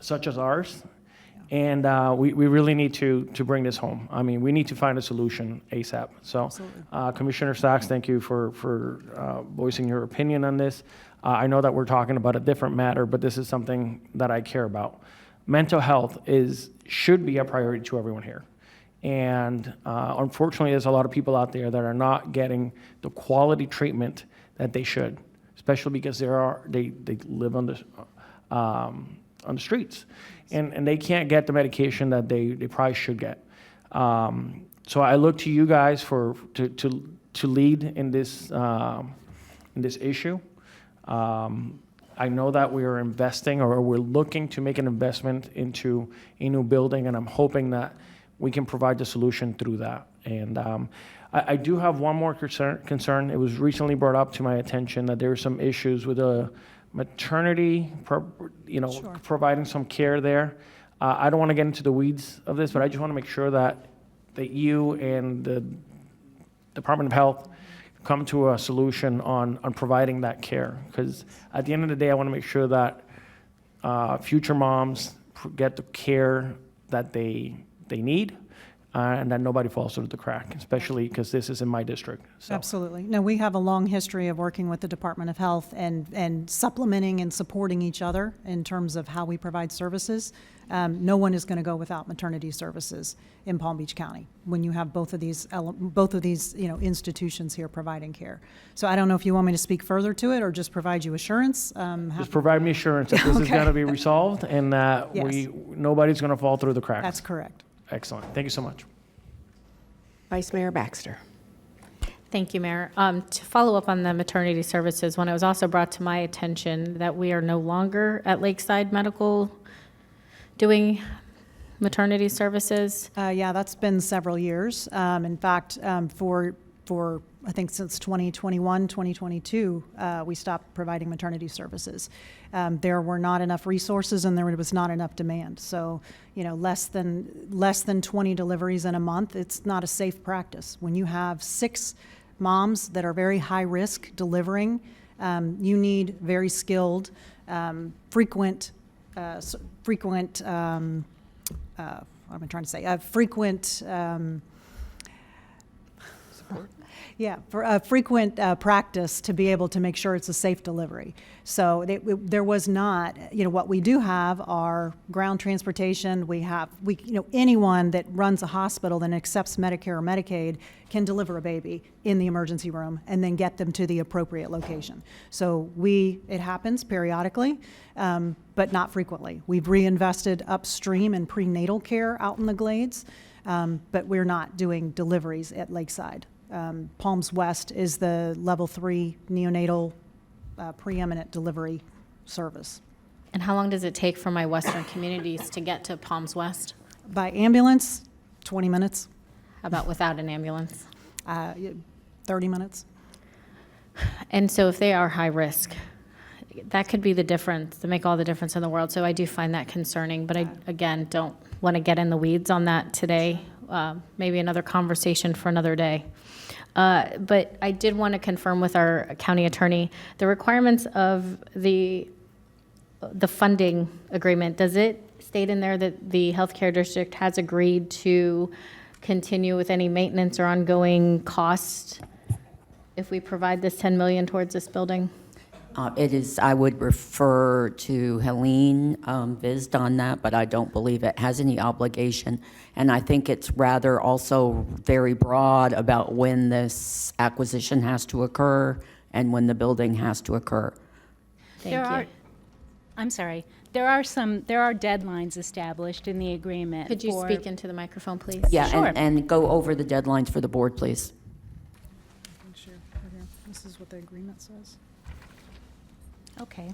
such as ours. And we really need to bring this home. I mean, we need to find a solution ASAP. So, Commissioner Sachs, thank you for voicing your opinion on this. I know that we're talking about a different matter, but this is something that I care about. Mental health should be a priority to everyone here. And unfortunately, there's a lot of people out there that are not getting the quality treatment that they should, especially because they live on the streets, and they can't get the medication that they probably should get. So I look to you guys to lead in this issue. I know that we are investing, or we're looking to make an investment into a new building, and I'm hoping that we can provide the solution through that. And I do have one more concern. It was recently brought up to my attention that there are some issues with a maternity, providing some care there. I don't want to get into the weeds of this, but I just want to make sure that you and the Department of Health come to a solution on providing that care. Because at the end of the day, I want to make sure that future moms get the care that they need, and that nobody falls through the crack, especially because this is in my district. So.
Absolutely. No, we have a long history of working with the Department of Health and supplementing and supporting each other in terms of how we provide services. No one is going to go without maternity services in Palm Beach County when you have both of these institutions here providing care. So I don't know if you want me to speak further to it or just provide you assurance.
Just provide me assurance that this is going to be resolved and that
Yes.
nobody's going to fall through the cracks.
That's correct.
Excellent. Thank you so much.
Vice Mayor Baxter.
Thank you, Mayor. To follow up on the maternity services, when it was also brought to my attention that we are no longer at Lakeside Medical doing maternity services.
Yeah, that's been several years. In fact, for I think since 2021, 2022, we stopped providing maternity services. There were not enough resources and there was not enough demand. So, less than 20 deliveries in a month, it's not a safe practice. When you have 6 moms that are very high risk delivering, you need very skilled, frequent practice to be able to make sure it's a safe delivery. So there was not, what we do have are ground transportation. Anyone that runs a hospital that accepts Medicare or Medicaid can deliver a baby in the emergency room and then get them to the appropriate location. So it happens periodically, but not frequently. We've reinvested upstream in prenatal care out in the Glades, but we're not doing deliveries at Lakeside. Palms West is the level 3 neonatal preeminent delivery service.
And how long does it take for my western communities to get to Palms West?
By ambulance, 20 minutes.
How about without an ambulance?
30 minutes.
And so if they are high risk, that could be the difference, to make all the difference in the world. So I do find that concerning, but I, again, don't want to get in the weeds on that today. Maybe another conversation for another day. But I did want to confirm with our county attorney, the requirements of the funding agreement, does it state in there that the healthcare district has agreed to continue with any maintenance or ongoing costs if we provide this $10 million towards this building?
It is, I would refer to Helene Vizd on that, but I don't believe it has any obligation. And I think it's rather also very broad about when this acquisition has to occur and when the building has to occur.
I'm sorry. There are deadlines established in the agreement.
Could you speak into the microphone, please?
Yeah,
Sure.
and go over the deadlines for the board, please.
This is what the agreement says.
Okay.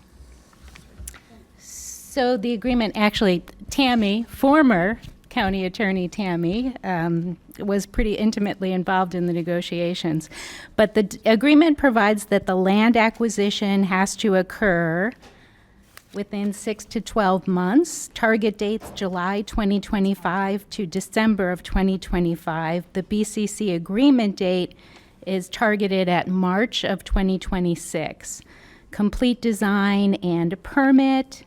So the agreement, actually, Tammy, former County Attorney Tammy, was pretty intimately involved in the negotiations. But the agreement provides that the land acquisition has to occur within 6 to 12 months. Target dates July 2025 to December of 2025. The BCC agreement date is targeted at March of 2026. Complete design and permit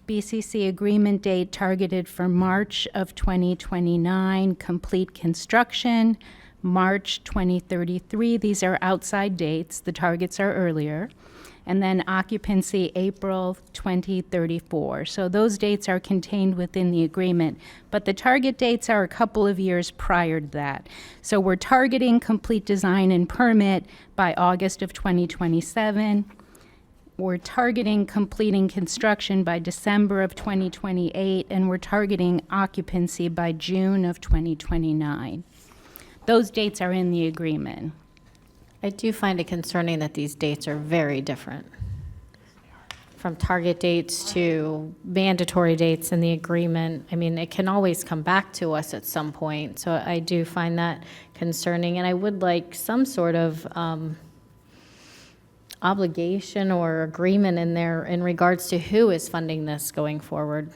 BCC agreement date targeted for March of 2029, complete construction, March 2033. These are outside dates. The targets are earlier. And then occupancy, April 2034. So those dates are contained within the agreement, but the target dates are a couple of years prior to that. So we're targeting complete design and permit by August of 2027. We're targeting completing construction by December of 2028, and we're targeting occupancy by June of 2029. Those dates are in the agreement.
I do find it concerning that these dates are very different. From target dates to mandatory dates in the agreement. I mean, it can always come back to us at some point. So I do find that concerning. And I would like some sort of obligation or agreement in there in regards to who is funding this going forward.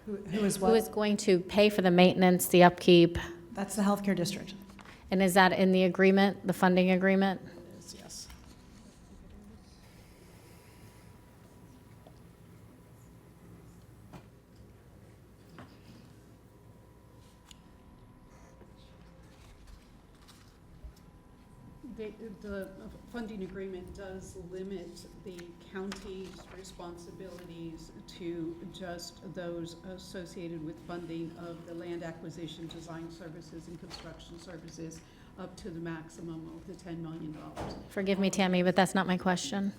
Who is
Who
what?
is going to pay for the maintenance, the upkeep?
That's the healthcare district.
And is that in the agreement, the funding agreement?
Yes.
The funding agreement does limit the county's responsibilities to just those associated with funding of the land acquisition, design services, and construction services up to the maximum of the $10 million.
Forgive me, Tammy, but that's not my question.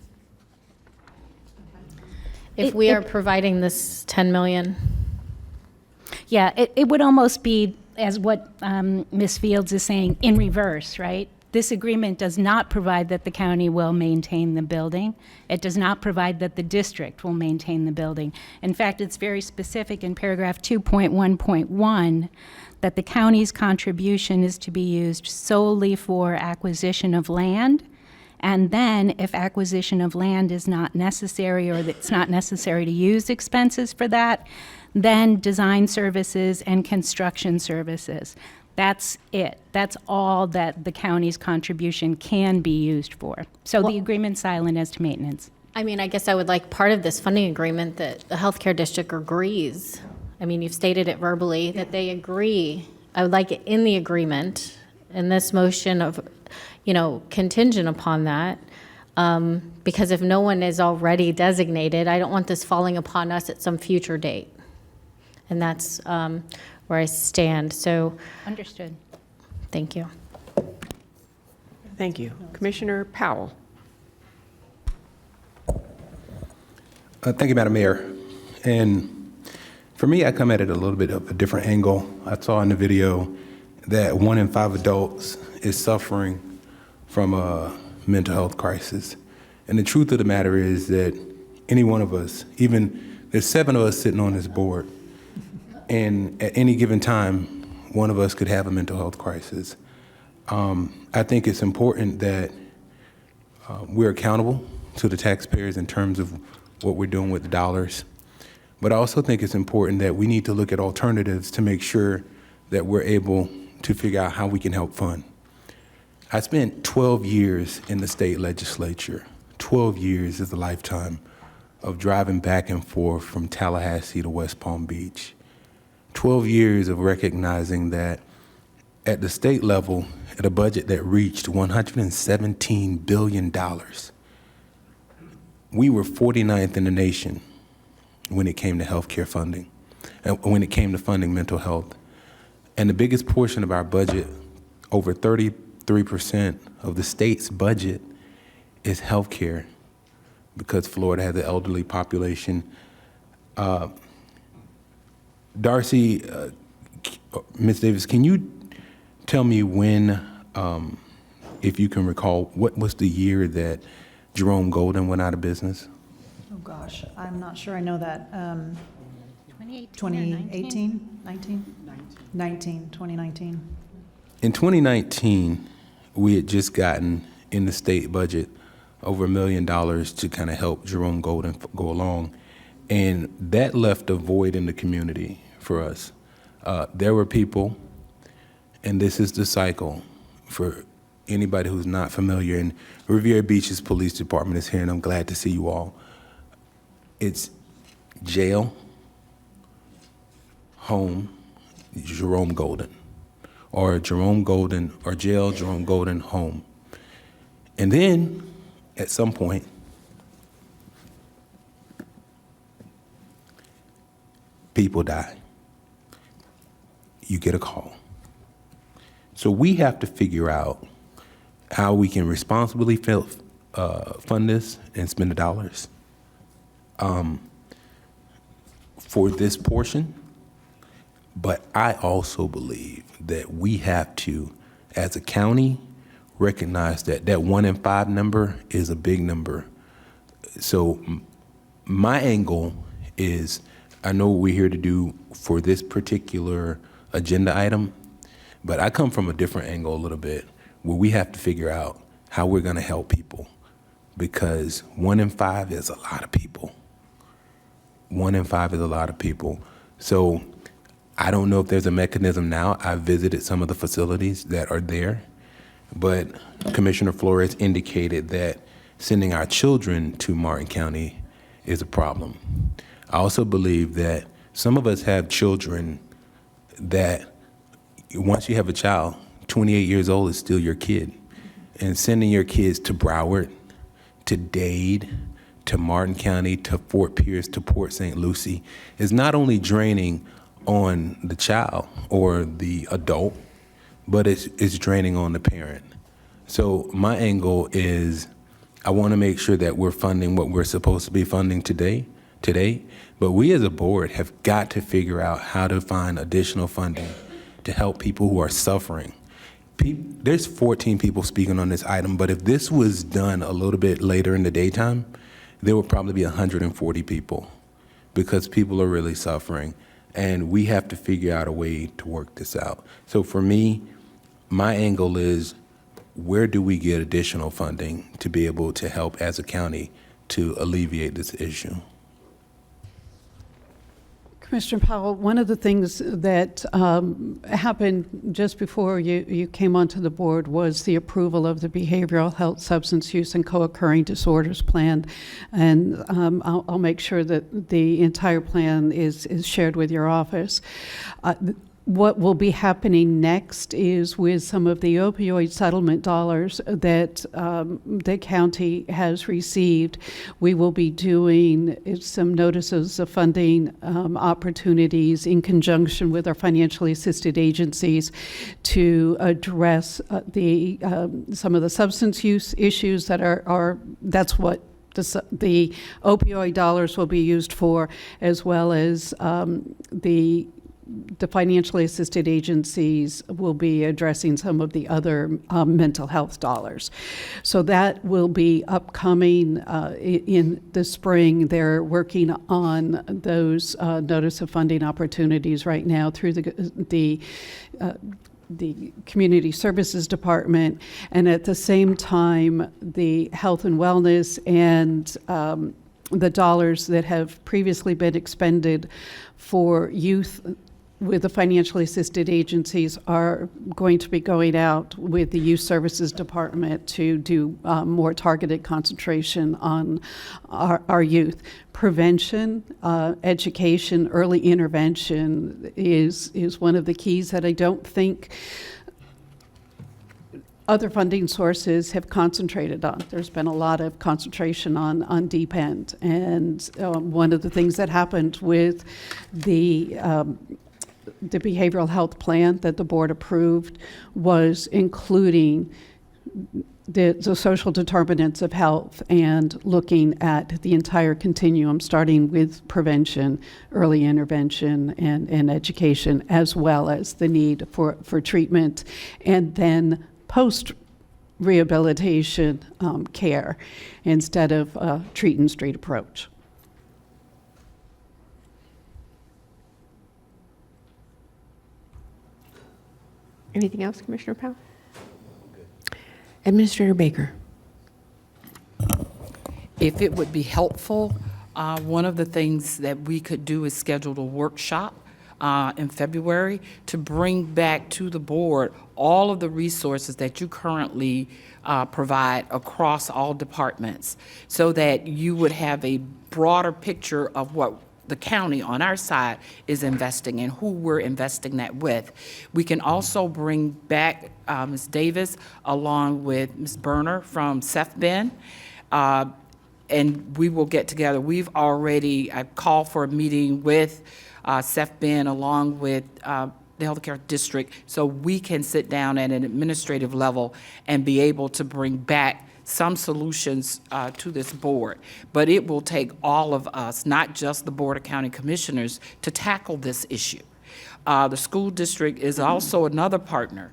If we are providing this 10 million,
Yeah, it would almost be, as what Ms. Fields is saying, in reverse, right? This agreement does not provide that the county will maintain the building. It does not provide that the district will maintain the building. In fact, it's very specific in paragraph 2.1.1 that the county's contribution is to be used solely for acquisition of land. And then if acquisition of land is not necessary, or that it's not necessary to use expenses for that, then design services and construction services. That's it. That's all that the county's contribution can be used for. So the agreement's silent as to maintenance.
I mean, I guess I would like part of this funding agreement that the healthcare district agrees. I mean, you've stated it verbally, that they agree. I would like it in the agreement, in this motion of, contingent upon that. Because if no one is already designated, I don't want this falling upon us at some future date. And that's where I stand. So,
Understood.
thank you.
Thank you. Commissioner Powell.
Thank you, Madam Mayor. And for me, I come at it a little bit of a different angle. I saw in the video that 1 in 5 adults is suffering from a mental health crisis. And the truth of the matter is that any one of us, even there's 7 of us sitting on this board, and at any given time, one of us could have a mental health crisis. I think it's important that we're accountable to the taxpayers in terms of what we're doing with the dollars. But I also think it's important that we need to look at alternatives to make sure that we're able to figure out how we can help fund. I spent 12 years in the state legislature. 12 years is a lifetime of driving back and forth from Tallahassee to West Palm Beach. 12 years of recognizing that at the state level, at a budget that reached $117 billion, we were 49th in the nation when it came to healthcare funding, and when it came to funding mental health. And the biggest portion of our budget, over 33% of the state's budget, is healthcare, because Florida has an elderly population. Darcy, Ms. Davis, can you tell me when, if you can recall, what was the year that Jerome Golden went out of business?
Oh, gosh, I'm not sure I know that.
2018
2019.
In 2019, we had just gotten in the state budget over $1 million to kind of help Jerome Golden go along. And that left a void in the community for us. There were people, and this is the cycle for anybody who's not familiar, and Riviera Beach's police department is here, and I'm glad to see you all. It's jail, home, Jerome Golden, or Jerome Golden, or jail, Jerome Golden, home. And then, at some point, people die. You get a call. So we have to figure out how we can responsibly fund this and spend the dollars for this portion. But I also believe that we have to, as a county, recognize that that 1 in 5 number is a big number. So my angle is, I know what we're here to do for this particular agenda item, but I come from a different angle a little bit, where we have to figure out how we're gonna help people, because 1 in 5 is a lot of people. 1 in 5 is a lot of people. So I don't know if there's a mechanism now. I've visited some of the facilities that are there, but Commissioner Flores indicated that sending our children to Martin County is a problem. I also believe that some of us have children that once you have a child, 28 years old is still your kid. And sending your kids to Broward, to Dade, to Martin County, to Fort Pierce, to Port St. Lucie is not only draining on the child or the adult, but it's draining on the parent. So my angle is, I want to make sure that we're funding what we're supposed to be funding today, but we as a board have got to figure out how to find additional funding to help people who are suffering. There's 14 people speaking on this item, but if this was done a little bit later in the daytime, there would probably be 140 people, because people are really suffering, and we have to figure out a way to work this out. So for me, my angle is, where do we get additional funding to be able to help as a county to alleviate this issue?
Commissioner Powell, one of the things that happened just before you came onto the board was the approval of the Behavioral Health, Substance Use, and Co-occurring Disorders Plan. And I'll make sure that the entire plan is shared with your office. What will be happening next is, with some of the opioid settlement dollars that the county has received, we will be doing some notices of funding opportunities in conjunction with our financially assisted agencies to address some of the substance use issues that that's what the opioid dollars will be used for, as well as the financially assisted agencies will be addressing some of the other mental health dollars. So that will be upcoming in the spring. They're working on those notice of funding opportunities right now through the Community Services Department, and at the same time, the Health and Wellness and the dollars that have previously been expended for youth with the financially assisted agencies are going to be going out with the Youth Services Department to do more targeted concentration on our youth. Prevention, education, early intervention is one of the keys that I don't think other funding sources have concentrated on. There's been a lot of concentration on deep end. And one of the things that happened with the behavioral health plan that the board approved was including the social determinants of health and looking at the entire continuum, starting with prevention, early intervention, and education, as well as the need for treatment, and then post-rehabilitation care instead of a treat and street approach.
Anything else, Commissioner Powell? Administrator Baker.
If it would be helpful, one of the things that we could do is schedule a workshop in February to bring back to the board all of the resources that you currently provide across all departments, so that you would have a broader picture of what the county on our side is investing and who we're investing that with. We can also bring back Ms. Davis along with Ms. Berner from SEFBEN, and we will get together. We've already called for a meeting with SEFBEN along with the healthcare district, so we can sit down at an administrative level and be able to bring back some solutions to this board. But it will take all of us, not just the Board of County Commissioners, to tackle this issue. The school district is also another partner.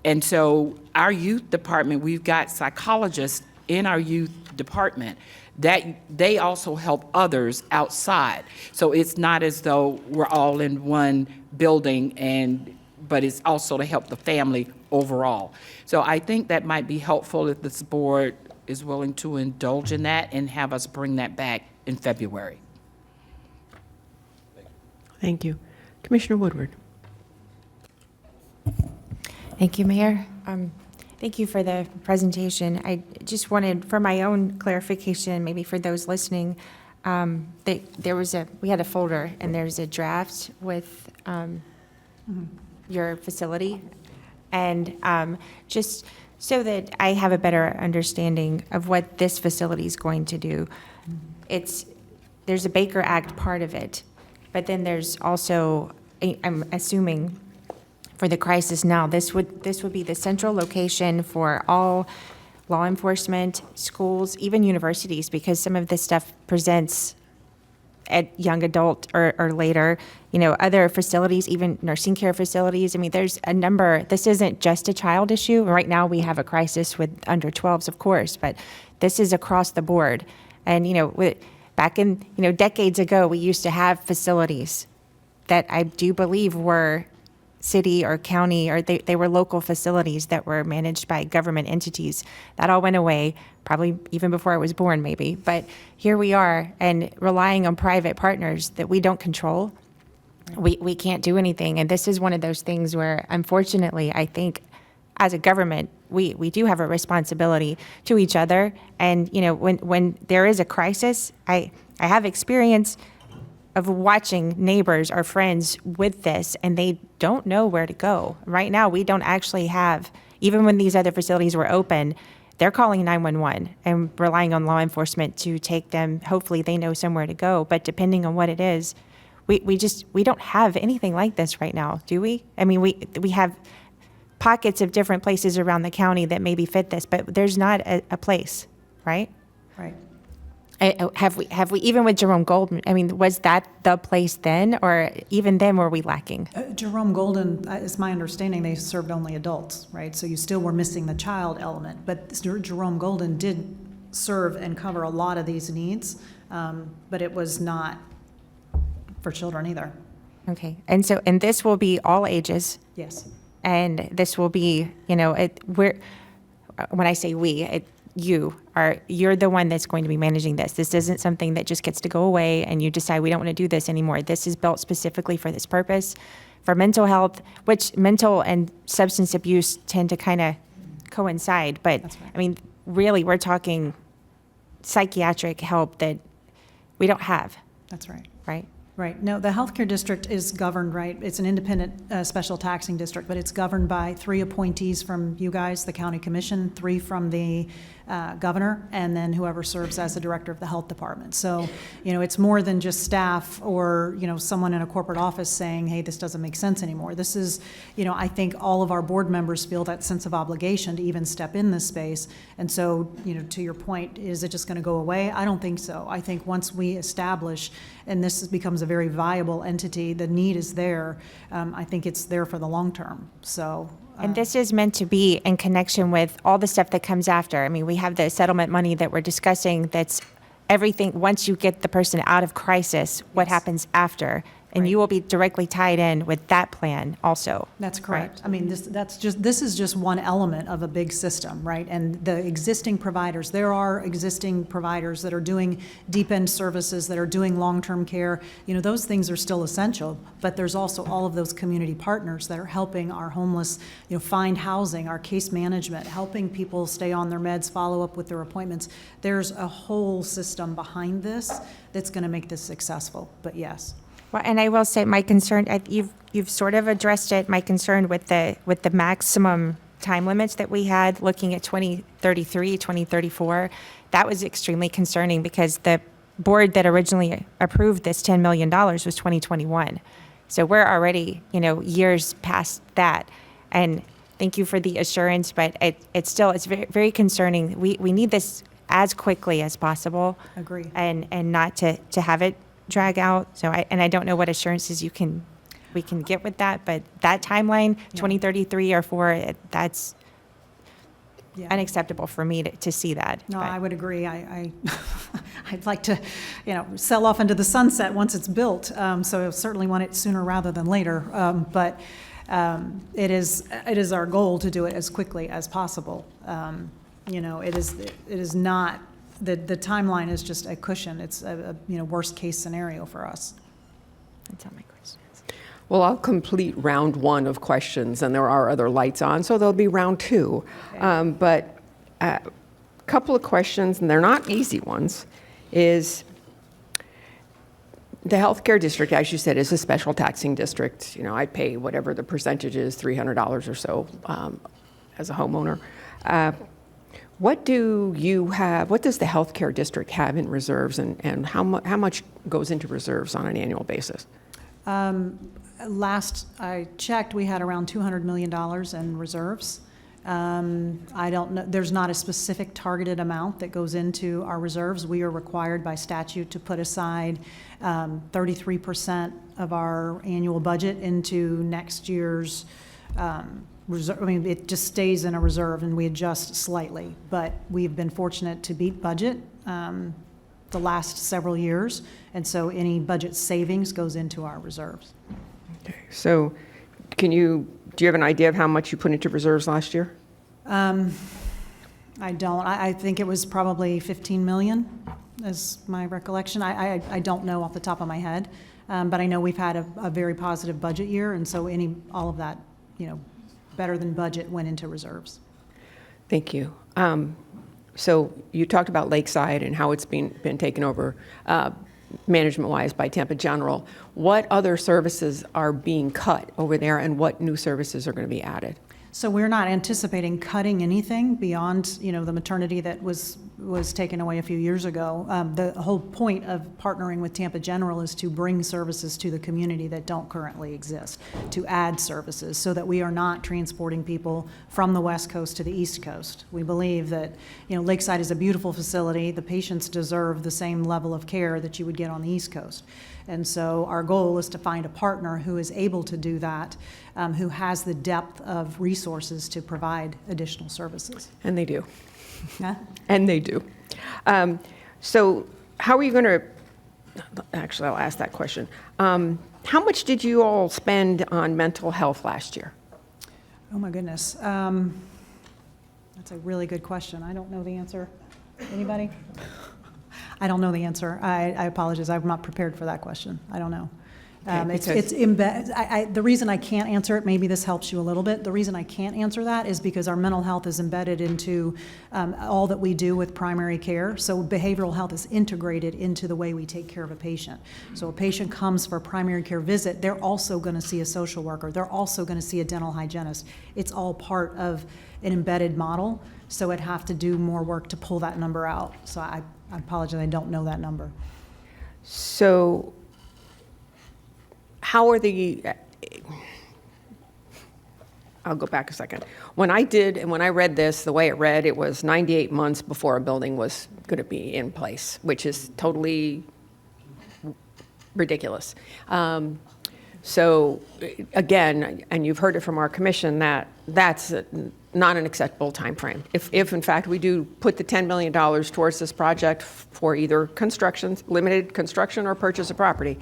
And so our youth department, we've got psychologists in our youth department that they also help others outside. So it's not as though we're all in one building, but it's also to help the family overall. So I think that might be helpful if this board is willing to indulge in that and have us bring that back in February.
Thank you. Commissioner Woodward.
Thank you, Mayor. Thank you for the presentation. I just wanted, for my own clarification, maybe for those listening, we had a folder and there's a draft with your facility. And just so that I have a better understanding of what this facility is going to do, there's a Baker Act part of it, but then there's also, I'm assuming, for the crisis now, this would be the central location for all law enforcement, schools, even universities, because some of this stuff presents at young adult or later, other facilities, even nursing care facilities. I mean, there's a number. This isn't just a child issue. Right now we have a crisis with under 12s, of course, but this is across the board. And, back in, decades ago, we used to have facilities that I do believe were city or county, or they were local facilities that were managed by government entities. That all went away, probably even before I was born, maybe. But here we are, and relying on private partners that we don't control. We can't do anything. And this is one of those things where, unfortunately, I think as a government, we do have a responsibility to each other. And, when there is a crisis, I have experience of watching neighbors or friends with this, and they don't know where to go. Right now, we don't actually have, even when these other facilities were open, they're calling 911 and relying on law enforcement to take them. Hopefully they know somewhere to go, but depending on what it is, we don't have anything like this right now, do we? I mean, we have pockets of different places around the county that maybe fit this, but there's not a place, right?
Right.
Have we, even with Jerome Golden, I mean, was that the place then, or even then were we lacking?
Jerome Golden, it's my understanding, they served only adults, right? So you still were missing the child element, but Jerome Golden did serve and cover a lot of these needs, but it was not for children either.
Okay, and this will be all ages?
Yes.
And this will be, when I say we, you're the one that's going to be managing this. This isn't something that just gets to go away and you decide we don't want to do this anymore. This is built specifically for this purpose, for mental health, which mental and substance abuse tend to kind of coincide. But right. I mean, really, we're talking psychiatric help that we don't have.
That's right.
Right?
Right. No, the healthcare district is governed, right? It's an independent special taxing district, but it's governed by 3 appointees from you guys, the county commission, 3 from the governor, and then whoever serves as the director of the health department. So, it's more than just staff or, someone in a corporate office saying, hey, this doesn't make sense anymore. This is, I think all of our board members feel that sense of obligation to even step in this space. And so, to your point, is it just going to go away? I don't think so. I think once we establish, and this becomes a very viable entity, the need is there. I think it's there for the long term. So.
And this is meant to be in connection with all the stuff that comes after. I mean, we have the settlement money that we're discussing. That's everything. Once you get the person out of crisis, what happens after? And you will be directly tied in with that plan also.
That's correct. I mean, this is just one element of a big system, right? And the existing providers, there are existing providers that are doing deep-end services, that are doing long-term care. You know, those things are still essential, but there's also all of those community partners that are helping our homeless, you know, find housing, our case management, helping people stay on their meds, follow up with their appointments. There's a whole system behind this that's going to make this successful, but yes.
Well, and I will say my concern, you've sort of addressed it, my concern with the maximum time limits that we had looking at 2033, 2034. That was extremely concerning because the board that originally approved this $10 million was 2021. So we're already, you know, years past that. And thank you for the assurance, but it's very, very concerning. We need this as quickly as possible.
Agree.
And not to have it drag out. So I don't know what assurances we can get with that, but that timeline, 2033 or 4, that's unacceptable for me to see that.
No,
But-
I would agree. I'd like to, you know, sell off into the sunset once it's built. So I certainly want it sooner rather than later. But it is our goal to do it as quickly as possible. You know, it is not. The timeline is just a cushion. It's a worst case scenario for us.
That's all my questions.
Well, I'll complete round 1 of questions, and there are other lights on, so there'll be round 2. But a couple of questions, and they're not easy ones, is the healthcare district, as you said, is a special taxing district. You know, I pay whatever the percentage is, $300 or so as a homeowner. What do you have? What does the healthcare district have in reserves, and how much goes into reserves on an annual basis?
Last I checked, we had around $200 million in reserves. I don't know. There's not a specific targeted amount that goes into our reserves. We are required by statute to put aside 33% of our annual budget into next year's reserve. I mean, it just stays in a reserve, and we adjust slightly. But we've been fortunate to beat budget the last several years, and so any budget savings goes into our reserves.
Okay. So, do you have an idea of how much you put into reserves last year?
I don't. I think it was probably 15 million, is my recollection. I don't know off the top of my head, but I know we've had a very positive budget year, and so all of that, you know, better than budget went into reserves.
Thank you. So you talked about Lakeside and how it's been taken over management-wise by Tampa General. What other services are being cut over there, and what new services are going to be added?
So we're not anticipating cutting anything beyond, you know, the maternity that was taken away a few years ago. The whole point of partnering with Tampa General is to bring services to the community that don't currently exist, to add services so that we are not transporting people from the West Coast to the East Coast. We believe that, you know, Lakeside is a beautiful facility. The patients deserve the same level of care that you would get on the East Coast. And so our goal is to find a partner who is able to do that, who has the depth of resources to provide additional services.
And they do.
Huh?
And they do. So how are you going to, actually, I'll ask that question. How much did you all spend on mental health last year?
Oh, my goodness. That's a really good question. I don't know the answer. Anybody? I don't know the answer. I apologize. I'm not prepared for that question. I don't know. The reason I can't answer it, maybe this helps you a little bit. The reason I can't answer that is because our mental health is embedded into all that we do with primary care. So behavioral health is integrated into the way we take care of a patient. So a patient comes for a primary care visit, they're also going to see a social worker. They're also going to see a dental hygienist. It's all part of an embedded model. So I'd have to do more work to pull that number out. So I apologize, I don't know that number.
So how are I'll go back a second. When I read this, the way it read, it was 98 months before a building was going to be in place, which is totally ridiculous. So again, and you've heard it from our commission, that's not an acceptable time frame. If in fact we do put the $10 million towards this project for either limited construction or purchase of property,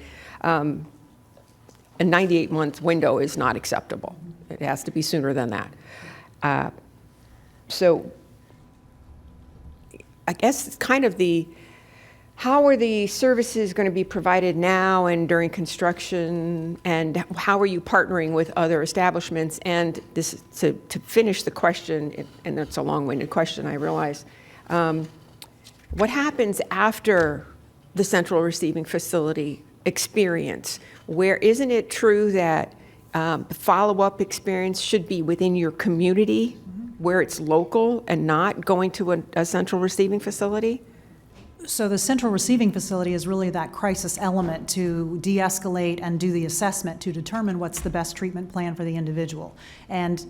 a 98-month window is not acceptable. It has to be sooner than that. So I guess it's kind of how are the services going to be provided now and during construction, and how are you partnering with other establishments? And this, to finish the question, and it's a long-winded question, I realize, what happens after the central receiving facility experience? Where isn't it true that the follow-up experience should be within your community, where it's local and not going to a central receiving facility?
So the central receiving facility is really that crisis element to de-escalate and do the assessment to determine what's the best treatment plan for the individual. And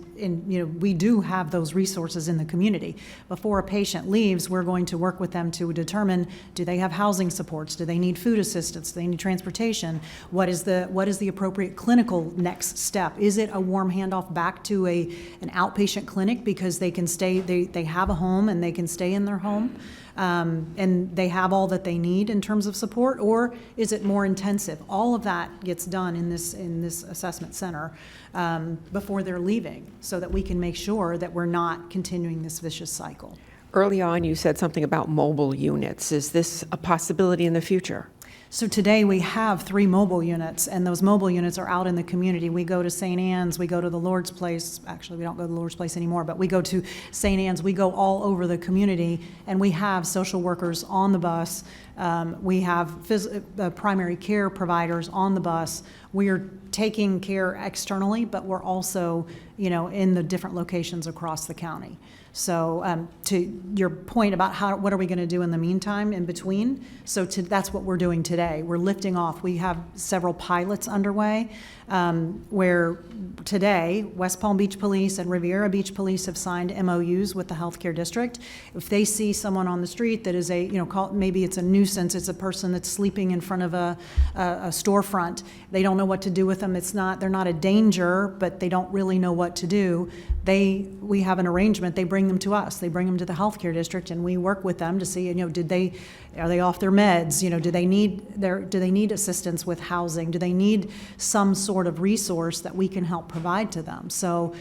we do have those resources in the community. Before a patient leaves, we're going to work with them to determine, do they have housing supports? Do they need food assistance? Do they need transportation? What is the appropriate clinical next step? Is it a warm handoff back to an outpatient clinic because they can stay, they have a home and they can stay in their home? And they have all that they need in terms of support, or is it more intensive? All of that gets done in this assessment center before they're leaving, so that we can make sure that we're not continuing this vicious cycle.
Early on, you said something about mobile units. Is this a possibility in the future?
So today we have 3 mobile units, and those mobile units are out in the community. We go to St. Anne's, we go to the Lord's Place. Actually, we don't go to the Lord's Place anymore, but we go to St. Anne's. We go all over the community, and we have social workers on the bus. We have primary care providers on the bus. We are taking care externally, but we're also, in the different locations across the county. So to your point about what are we going to do in the meantime, in between, that's what we're doing today. We're lifting off. We have several pilots underway where today West Palm Beach Police and Riviera Beach Police have signed MOUs with the healthcare district. If they see someone on the street that is maybe it's a nuisance, it's a person that's sleeping in front of a storefront, they don't know what to do with them. They're not a danger, but they don't really know what to do. We have an arrangement. They bring them to us. They bring them to the healthcare district, and we work with them to see, are they off their meds? Do they need assistance with housing? Do they need some sort of resource that we can help provide to them? So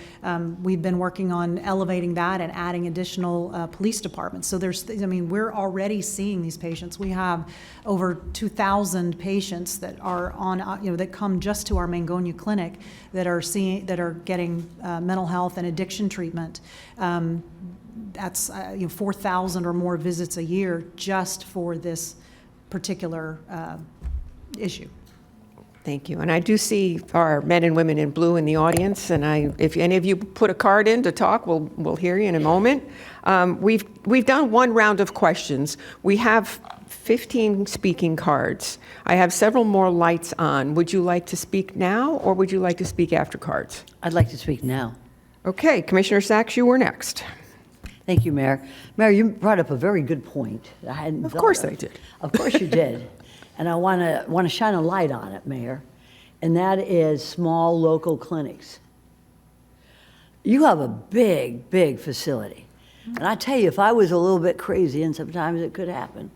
we've been working on elevating that and adding additional police departments. So we're already seeing these patients. We have over 2,000 patients that are on, that come just to our Mangonia clinic that are getting mental health and addiction treatment. That's 4,000 or more visits a year just for this particular issue.
Thank you. And I do see our men and women in blue in the audience, and if any of you put a card in to talk, we'll hear you in a moment. We've done one round of questions. We have 15 speaking cards. I have several more lights on. Would you like to speak now, or would you like to speak after cards?
I'd like to speak now.
Okay, Commissioner Sachs, you were next.
Thank you, Mayor. Mayor, you brought up a very good point.
Of course I did.
Of course you did. And I want to shine a light on it, Mayor, and that is small local clinics. You have a big, big facility. And I tell you, if I was a little bit crazy, and sometimes it could happen,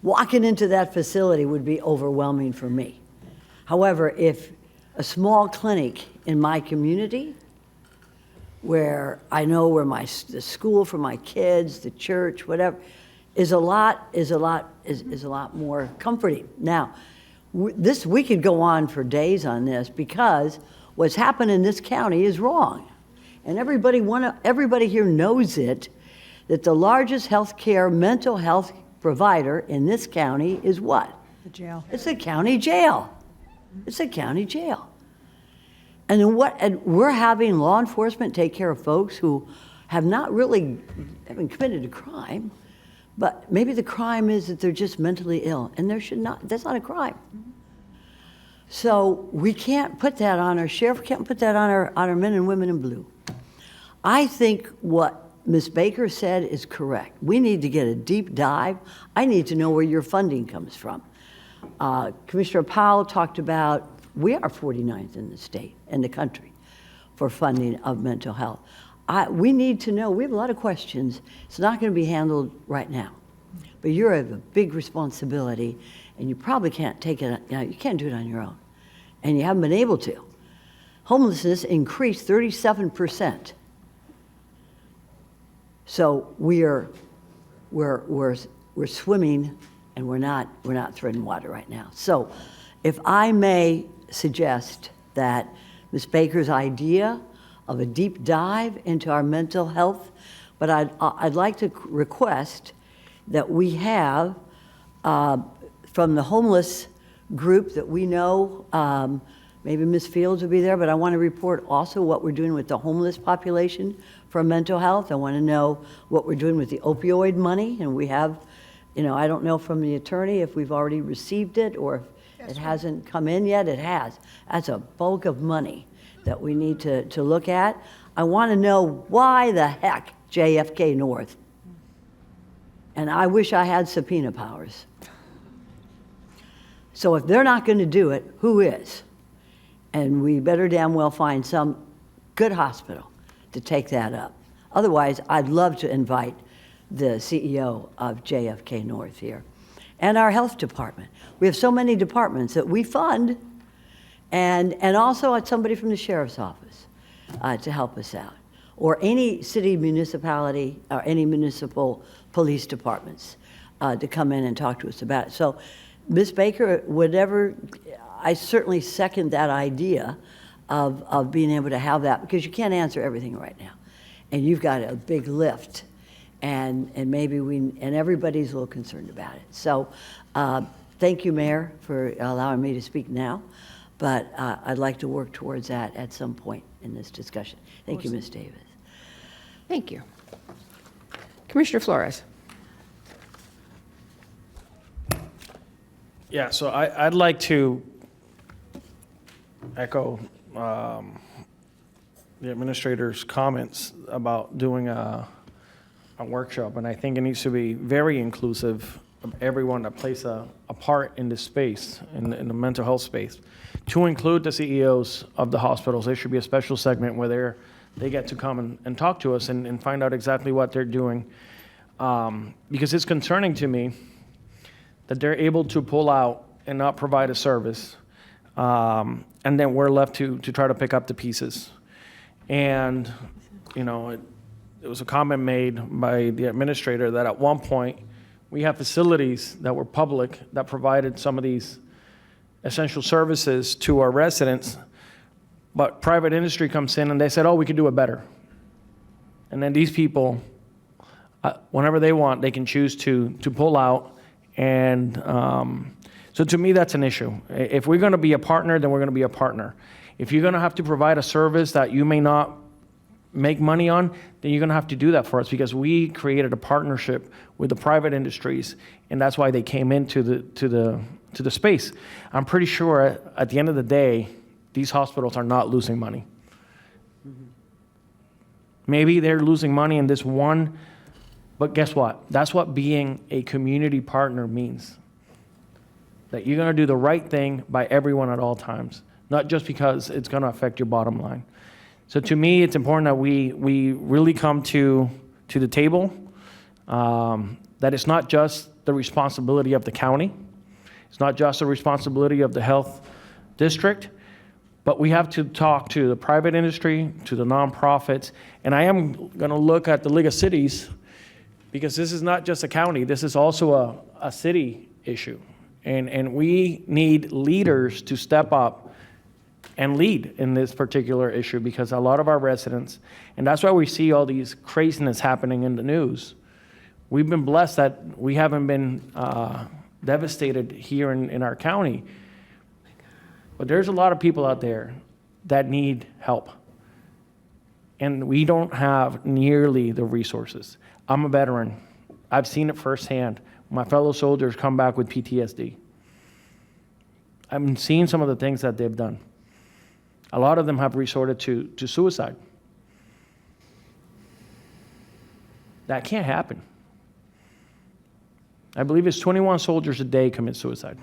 walking into that facility would be overwhelming for me. However, if a small clinic in my community, where I know where the school for my kids, the church, whatever, is a lot more comforting. Now, we could go on for days on this, because what's happened in this county is wrong. And everybody here knows it, that the largest healthcare mental health provider in this county is what?
The jail.
It's a county jail. It's a county jail. And we're having law enforcement take care of folks who haven't committed a crime, but maybe the crime is that they're just mentally ill, and that's not a crime. So we can't put that on our sheriff, can't put that on our men and women in blue. I think what Ms. Baker said is correct. We need to get a deep dive. I need to know where your funding comes from. Commissioner Powell talked about, we are 49th in the state and the country for funding of mental health. We need to know. We have a lot of questions. It's not going to be handled right now. But you have a big responsibility, and you probably can't take it, you can't do it on your own. and you haven't been able to. Homelessness increased 37%. So we're swimming, and we're not treading water right now. So if I may suggest that Ms. Baker's idea of a deep dive into our mental health, but I'd like to request that we have from the homeless group that we know, maybe Ms. Fields will be there, but I want to report also what we're doing with the homeless population for mental health. I want to know what we're doing with the opioid money, and we have, I don't know from the attorney if we've already received it or if it hasn't come in yet. It has. That's a bulk of money that we need to look at. I want to know why the heck JFK North. And I wish I had subpoena powers. So if they're not going to do it, who is? And we better damn well find some good hospital to take that up. Otherwise, I'd love to invite the CEO of JFK North here and our health department. We have so many departments that we fund, and also somebody from the sheriff's office to help us out, or any city municipality or any municipal police departments to come in and talk to us about it. So, Ms. Baker, whatever, I certainly second that idea of being able to have that, because you can't answer everything right now, and you've got a big lift, and maybe and everybody's a little concerned about it. So, thank you, Mayor, for allowing me to speak now, but I'd like to work towards that at some point in this discussion. Thank you, Ms. Davis.
Thank you. Commissioner Flores.
Yeah, so I'd like to echo the administrator's comments about doing a workshop, and I think it needs to be very inclusive of everyone that plays a part in this space, in the mental health space, to include the CEOs of the hospitals. There should be a special segment where they get to come and talk to us and find out exactly what they're doing, because it's concerning to me that they're able to pull out and not provide a service, and then we're left to try to pick up the pieces. And, it was a comment made by the administrator that at one point, we have facilities that were public that provided some of these essential services to our residents, but private industry comes in and they said, oh, we could do it better. And then these people, whenever they want, they can choose to pull out. And so to me, that's an issue. If we're going to be a partner, then we're going to be a partner. If you're going to have to provide a service that you may not make money on, then you're going to have to do that for us, because we created a partnership with the private industries, and that's why they came into the space. I'm pretty sure at the end of the day, these hospitals are not losing money. Maybe they're losing money in this one, but guess what? That's what being a community partner means. That you're going to do the right thing by everyone at all times, not just because it's going to affect your bottom line. So to me, it's important that we really come to the table, that it's not just the responsibility of the county, it's not just the responsibility of the health district, but we have to talk to the private industry, to the nonprofits, and I am going to look at the League of Cities, because this is not just a county, this is also a city issue. And we need leaders to step up and lead in this particular issue, because a lot of our residents, and that's why we see all these craziness happening in the news. We've been blessed that we haven't been devastated here in our county. But there's a lot of people out there that need help. And we don't have nearly the resources. I'm a veteran. I've seen it firsthand. My fellow soldiers come back with PTSD. I'm seeing some of the things that they've done. A lot of them have resorted to suicide. That can't happen. I believe it's 21 soldiers a day commit suicide.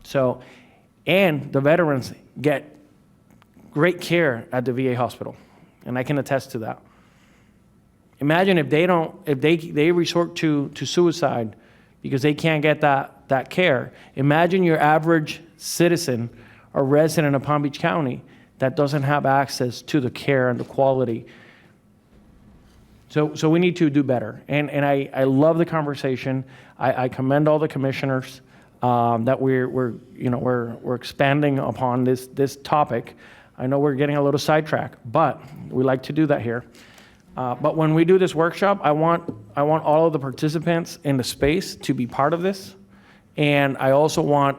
So, and the veterans get great care at the VA hospital, and I can attest to that. Imagine if they resort to suicide because they can't get that that care. Imagine your average citizen or resident of Palm Beach County that doesn't have access to the care and the quality. So we need to do better. And I love the conversation. I commend all the commissioners that we're expanding upon this topic. I know we're getting a little sidetracked, but we like to do that here. But when we do this workshop, I want all of the participants in the space to be part of this. And I also want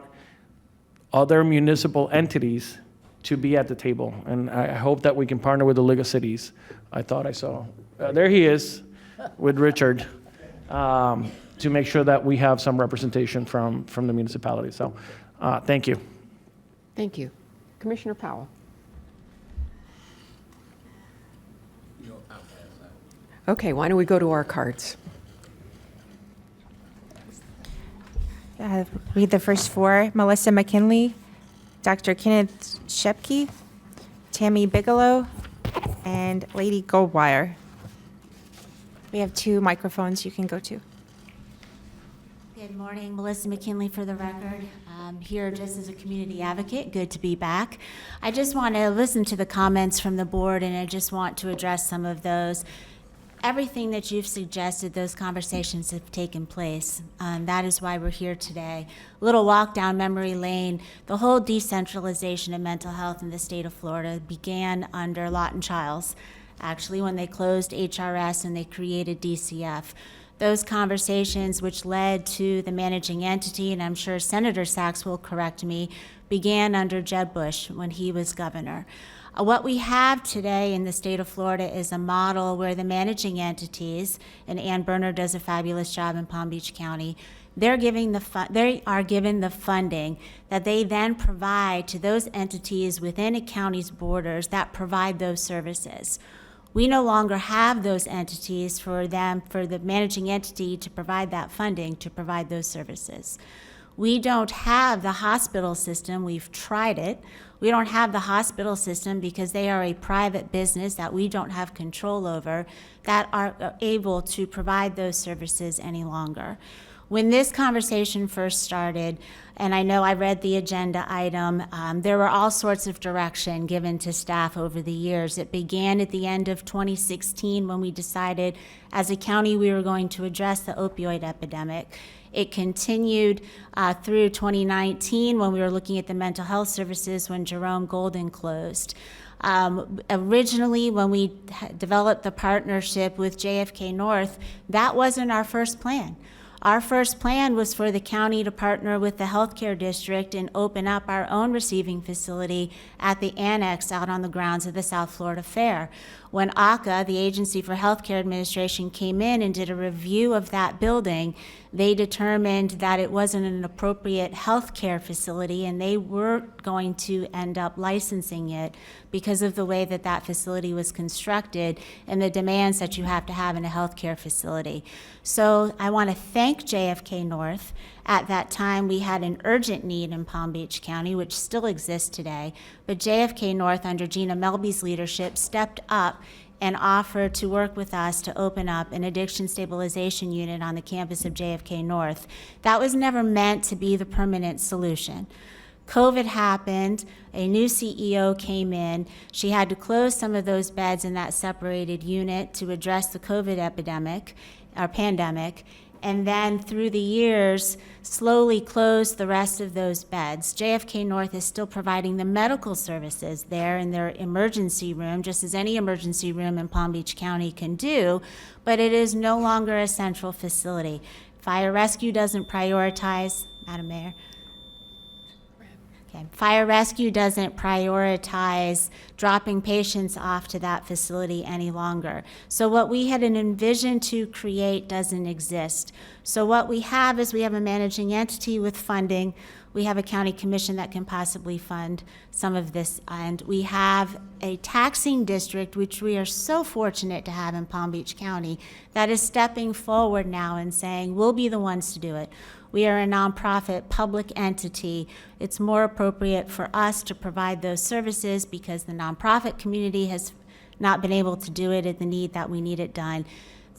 other municipal entities to be at the table. And I hope that we can partner with the League of Cities. I thought I saw, there he is with Richard, to make sure that we have some representation from the municipality. So thank you.
Thank you. Commissioner Powell. Okay, why don't we go to our cards?
Read the first four. Melissa McKinley, Dr. Kenneth Shepke, Tammy Bigelow, and Lady Goldwire. We have 2 microphones you can go to.
Good morning, Melissa McKinley for the record. I'm here just as a community advocate. Good to be back. I just want to listen to the comments from the board, and I just want to address some of those. Everything that you've suggested, those conversations have taken place. That is why we're here today. A little walk down memory lane. The whole decentralization of mental health in the state of Florida began under Lawton Chiles, actually, when they closed HRS and they created DCF. Those conversations, which led to the managing entity, and I'm sure Senator Sachs will correct me, began under Jeb Bush when he was governor. What we have today in the state of Florida is a model where the managing entities, and Ann Berner does a fabulous job in Palm Beach County, they are given the funding that they then provide to those entities within a county's borders that provide those services. We no longer have those entities for the managing entity to provide that funding to provide those services. We don't have the hospital system. We've tried it. We don't have the hospital system because they are a private business that we don't have control over that are able to provide those services any longer. When this conversation first started, and I know I read the agenda item, there were all sorts of direction given to staff over the years. It began at the end of 2016 when we decided as a county we were going to address the opioid epidemic. It continued through 2019 when we were looking at the mental health services when Jerome Golden closed. Originally, when we developed the partnership with JFK North, that wasn't our first plan. Our first plan was for the county to partner with the healthcare district and open up our own receiving facility at the annex out on the grounds of the South Florida Fair. When AHCA, the Agency for Healthcare Administration, came in and did a review of that building, they determined that it wasn't an appropriate healthcare facility, and they were going to end up licensing it because of the way that that facility was constructed and the demands that you have to have in a healthcare facility. So I want to thank JFK North. At that time, we had an urgent need in Palm Beach County, which still exists today, but JFK North, under Gina Melby's leadership, stepped up and offered to work with us to open up an addiction stabilization unit on the campus of JFK North. That was never meant to be the permanent solution. COVID happened, a new CEO came in, she had to close some of those beds in that separated unit to address the COVID epidemic, or pandemic, and then through the years, slowly closed the rest of those beds. JFK North is still providing the medical services there in their emergency room, just as any emergency room in Palm Beach County can do, but it is no longer a central facility. Fire rescue doesn't prioritize, Madam Mayor. Okay. Fire rescue doesn't prioritize dropping patients off to that facility any longer. So what we had envisioned to create doesn't exist. So what we have is we have a managing entity with funding. We have a county commission that can possibly fund some of this, and we have a taxing district, which we are so fortunate to have in Palm Beach County, that is stepping forward now and saying, we'll be the ones to do it. We are a nonprofit public entity. It's more appropriate for us to provide those services because the nonprofit community has not been able to do it at the need that we need it done.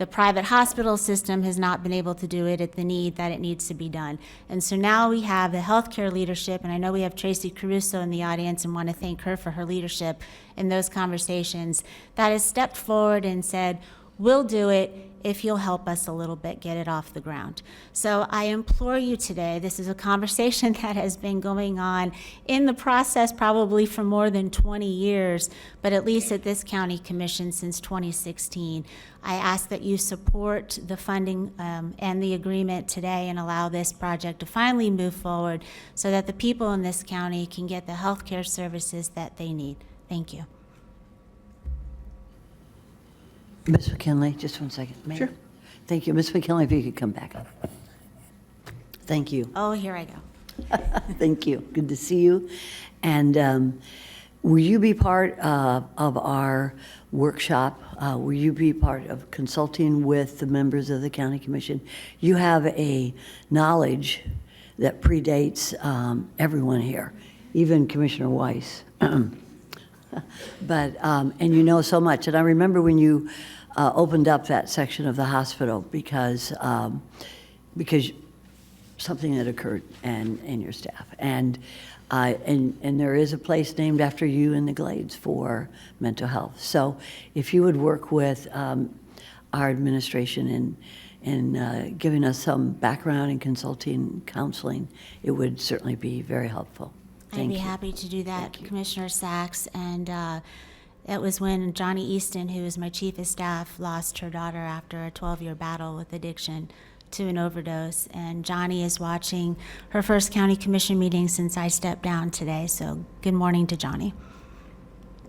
The private hospital system has not been able to do it at the need that it needs to be done. And so now we have the healthcare leadership, and I know we have Tracy Caruso in the audience and want to thank her for her leadership in those conversations, that has stepped forward and said, we'll do it if you'll help us a little bit get it off the ground. So I implore you today, this is a conversation that has been going on in the process probably for more than 20 years, but at least at this county commission since 2016. I ask that you support the funding and the agreement today and allow this project to finally move forward so that the people in this county can get the health care services that they need. Thank you.
Ms. McKinley, just one second. Sure. Thank you. Ms. McKinley, if you could come back up. Thank you.
Oh, here I go.
Thank you. Good to see you. And will you be part of our workshop? Will you be part of consulting with the members of the county commission? You have a knowledge that predates everyone here, even Commissioner Weiss. But, and you know so much. And I remember when you opened up that section of the hospital because something had occurred and your staff. And there is a place named after you in the Glades for mental health. So if you would work with our administration in giving us some background in consulting, counseling, it would certainly be very helpful.
I'd be happy to do that, Commissioner Sachs. And that was when Johnny Easton, who was my chief of staff, lost her daughter after a 12-year battle with addiction to an overdose. And Johnny is watching her first county commission meeting since I stepped down today. So good morning to Johnny.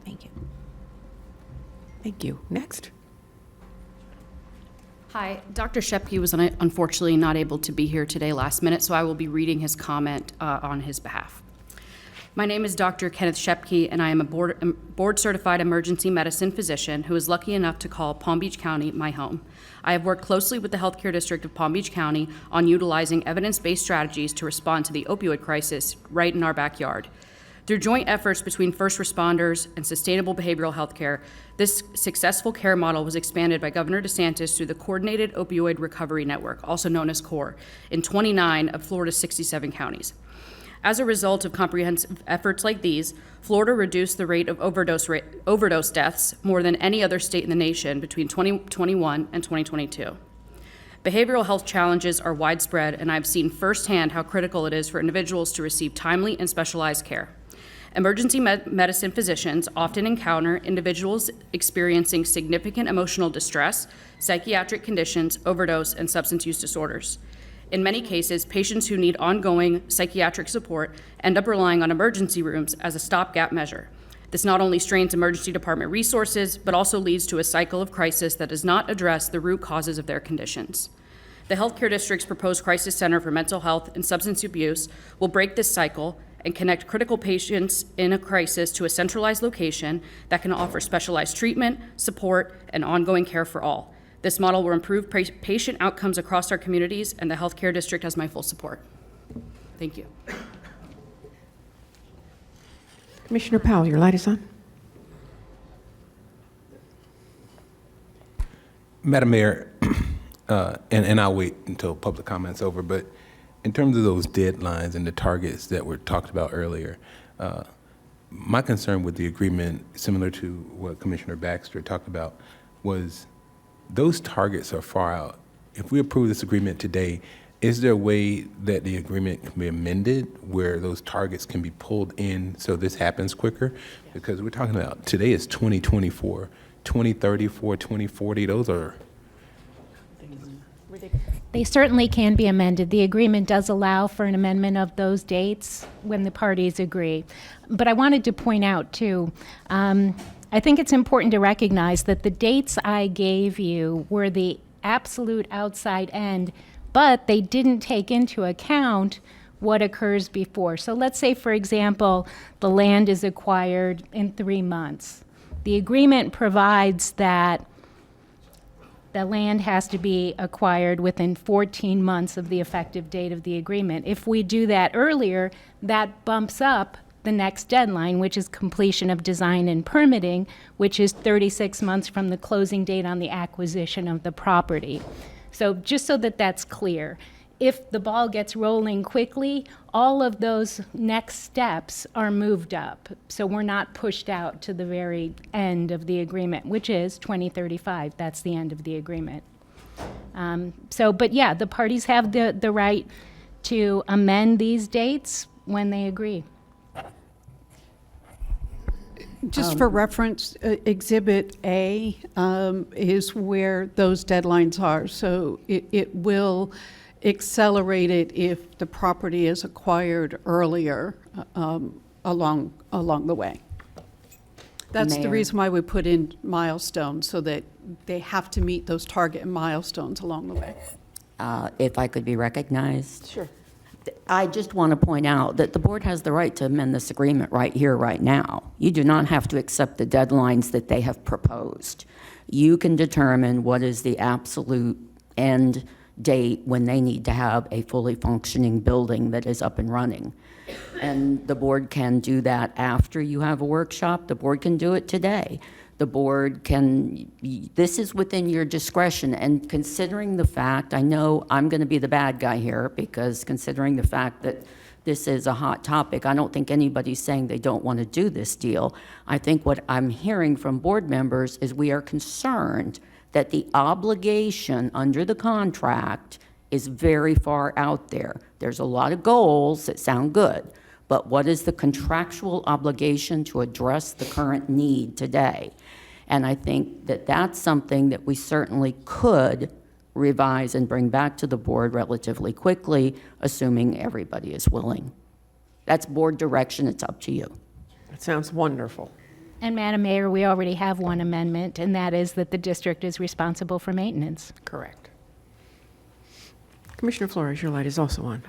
Thank you.
Thank you. Next.
Hi, Dr. Shepke was unfortunately not able to be here today last minute, so I will be reading his comment on his behalf. My name is Dr. Kenneth Shepke, and I am a board-certified emergency medicine physician who is lucky enough to call Palm Beach County my home. I have worked closely with the Healthcare District of Palm Beach County on utilizing evidence-based strategies to respond to the opioid crisis right in our backyard. Through joint efforts between first responders and sustainable behavioral health care, this successful care model was expanded by Governor DeSantis through the Coordinated Opioid Recovery Network, also known as CORE, in 29 of Florida's 67 counties. As a result of comprehensive efforts like these, Florida reduced the rate of overdose deaths more than any other state in the nation between 2021 and 2022. Behavioral health challenges are widespread, and I've seen firsthand how critical it is for individuals to receive timely and specialized care. Emergency medicine physicians often encounter individuals experiencing significant emotional distress, psychiatric conditions, overdose, and substance use disorders. In many cases, patients who need ongoing psychiatric support end up relying on emergency rooms as a stopgap measure. This not only strains emergency department resources, but also leads to a cycle of crisis that does not address the root causes of their conditions. The Healthcare District's proposed Crisis Center for Mental Health and Substance Abuse will break this cycle and connect critical patients in a crisis to a centralized location that can offer specialized treatment, support, and ongoing care for all. This model will improve patient outcomes across our communities, and the Healthcare District has my full support. Thank you.
Commissioner Powell, your light is on.
Madam Mayor, and I'll wait until public comment's over, but in terms of those deadlines and the targets that were talked about earlier, my concern with the agreement, similar to what Commissioner Baxter talked about, was those targets are far out. If we approve this agreement today, is there a way that the agreement can be amended where those targets can be pulled in so this happens quicker? Because we're talking about today is 2024, 2034, 2040, those are
They certainly can be amended. The agreement does allow for an amendment of those dates when the parties agree. But I wanted to point out, too, I think it's important to recognize that the dates I gave you were the absolute outside end, but they didn't take into account what occurs before. So let's say, for example, the land is acquired in 3 months. The agreement provides that the land has to be acquired within 14 months of the effective date of the agreement. If we do that earlier, that bumps up the next deadline, which is completion of design and permitting, which is 36 months from the closing date on the acquisition of the property. So just so that that's clear, if the ball gets rolling quickly, all of those next steps are moved up. So we're not pushed out to the very end of the agreement, which is 2035. That's the end of the agreement. But yeah, the parties have the right to amend these dates when they agree.
Just for reference, Exhibit A is where those deadlines are. So it will accelerate it if the property is acquired earlier along the way. That's the
Mayor.
reason why we put in milestones, so that they have to meet those target milestones along the way.
If I could be recognized.
Sure.
I just want to point out that the board has the right to amend this agreement right here, right now. You do not have to accept the deadlines that they have proposed. You can determine what is the absolute end date when they need to have a fully functioning building that is up and running. And the board can do that after you have a workshop. The board can do it today. The board can, this is within your discretion, and considering the fact, I know I'm going to be the bad guy here, because considering the fact that this is a hot topic, I don't think anybody's saying they don't want to do this deal. I think what I'm hearing from board members is we are concerned that the obligation under the contract is very far out there. There's a lot of goals that sound good, but what is the contractual obligation to address the current need today? And I think that that's something that we certainly could revise and bring back to the board relatively quickly, assuming everybody is willing. That's board direction, it's up to you.
That sounds wonderful.
And Madam Mayor, we already have one amendment, and that is that the district is responsible for maintenance.
Correct. Commissioner Flores, your light is also on.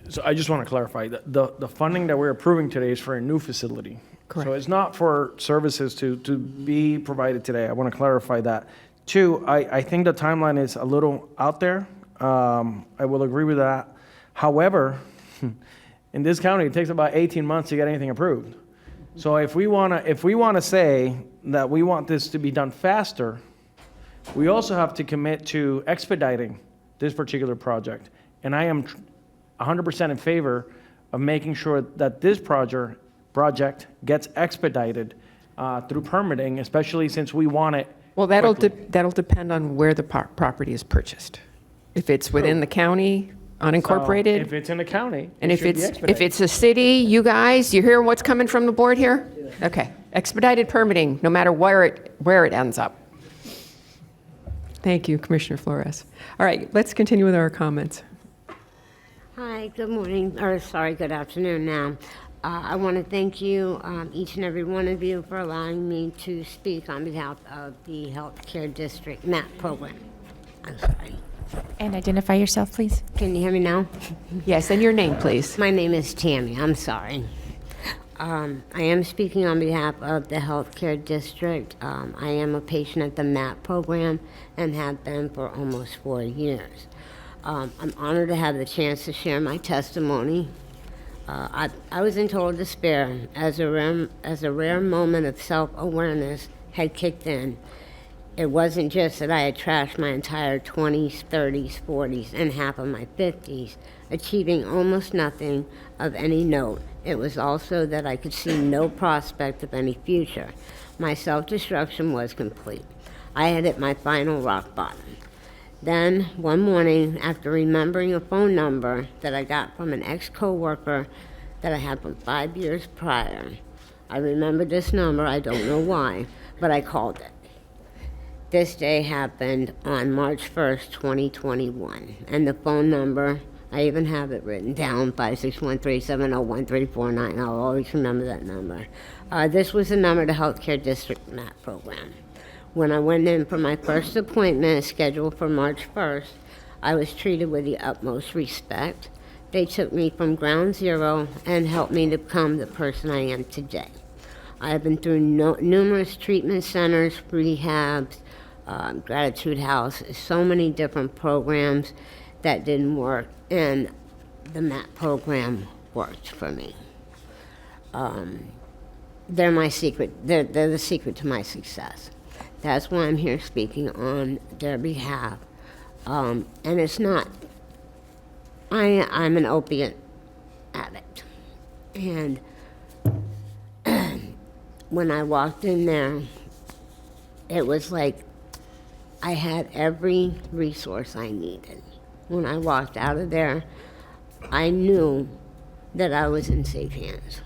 So I just want to clarify, the funding that we're approving today is for a new facility.
Correct.
So it's not for services to be provided today. I want to clarify that. Two, I think the timeline is a little out there. I will agree with that. However, in this county, it takes about 18 months to get anything approved. So if we want to say that we want this to be done faster, we also have to commit to expediting this particular project. And I am 100% in favor of making sure that this project gets expedited through permitting, especially since we want it.
Well, that'll depend on where the property is purchased. If it's within the county, unincorporated.
So if it's in the county,
And
it
if
should be
it's
expedited.
a city, you guys, you hear what's coming from the board here? Okay, expedited permitting, no matter where it ends up. Thank you, Commissioner Flores. All right, let's continue with our comments.
Hi, good morning, or sorry, good afternoon now. I want to thank you, each and every one of you, for allowing me to speak on behalf of the Healthcare District MAP program. I'm sorry.
And identify yourself, please.
Can you hear me now?
Yes, and your name, please.
My name is Tammy, I'm sorry. I am speaking on behalf of the Healthcare District. I am a patient at the MAP program and have been for almost 4 years. I'm honored to have the chance to share my testimony. I was in total despair as a rare moment of self-awareness had kicked in. It wasn't just that I had trashed my entire 20s, 30s, 40s, and half of my 50s, achieving almost nothing of any note. It was also that I could see no prospect of any future. My self-destruction was complete. I had hit my final rock bottom. Then, one morning, after remembering a phone number that I got from an ex-coworker that I had from 5 years prior, I remembered this number, I don't know why, but I called it. This day happened on March 1st, 2021, and the phone number, I even have it written down, 561-370-1349. I'll always remember that number. This was the number to Healthcare District MAP program. When I went in for my first appointment scheduled for March 1st, I was treated with the utmost respect. They took me from ground zero and helped me to become the person I am today. I have been through numerous treatment centers, rehabs, Gratitude House, so many different programs that didn't work, and the MAP program worked for me. they're my secret. They're the secret to my success. That's why I'm here speaking on their behalf. And it's not, I'm an opiate addict. And when I walked in there, it was like I had every resource I needed. When I walked out of there, I knew that I was in safe hands.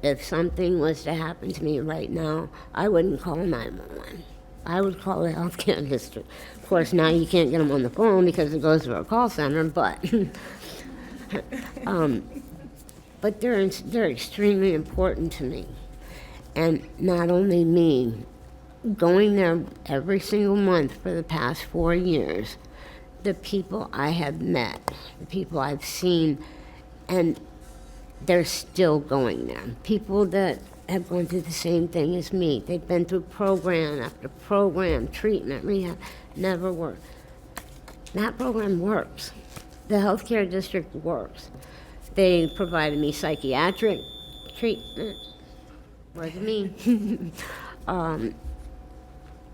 If something was to happen to me right now, I wouldn't call 911. I would call the healthcare district. Of course, now you can't get them on the phone because it goes to a call center, but but they're extremely important to me. And not only me, going there every single month for the past 4 years, the people I have met, the people I've seen, and they're still going there. People that have gone through the same thing as me. They've been through program after program, treatment, rehab, never worked. That program works. The healthcare district works. They provided me psychiatric treatment. Wasn't me.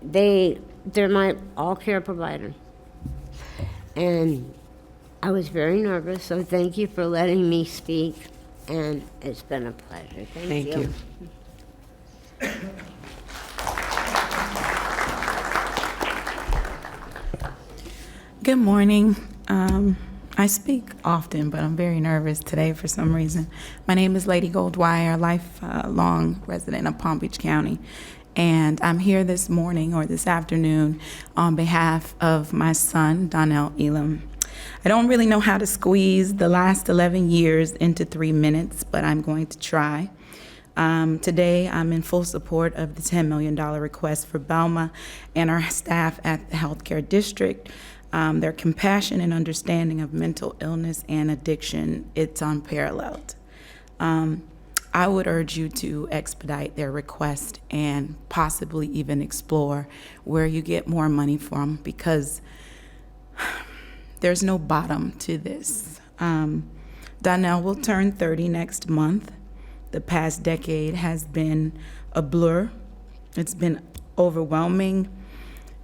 They're my all-care provider. And I was very nervous, so thank you for letting me speak. And it's been a pleasure. Thank you.
Good morning. I speak often, but I'm very nervous today for some reason. My name is Lady Goldwire, lifelong resident of Palm Beach County. And I'm here this morning or this afternoon on behalf of my son, Donnell Elam. I don't really know how to squeeze the last 11 years into 3 minutes, but I'm going to try. Today, I'm in full support of the $10 million request for Belma and our staff at the healthcare district. Their compassion and understanding of mental illness and addiction, it's unparalleled. I would urge you to expedite their request and possibly even explore where you get more money from, because there's no bottom to this. Donnell will turn 30 next month. The past decade has been a blur. It's been overwhelming.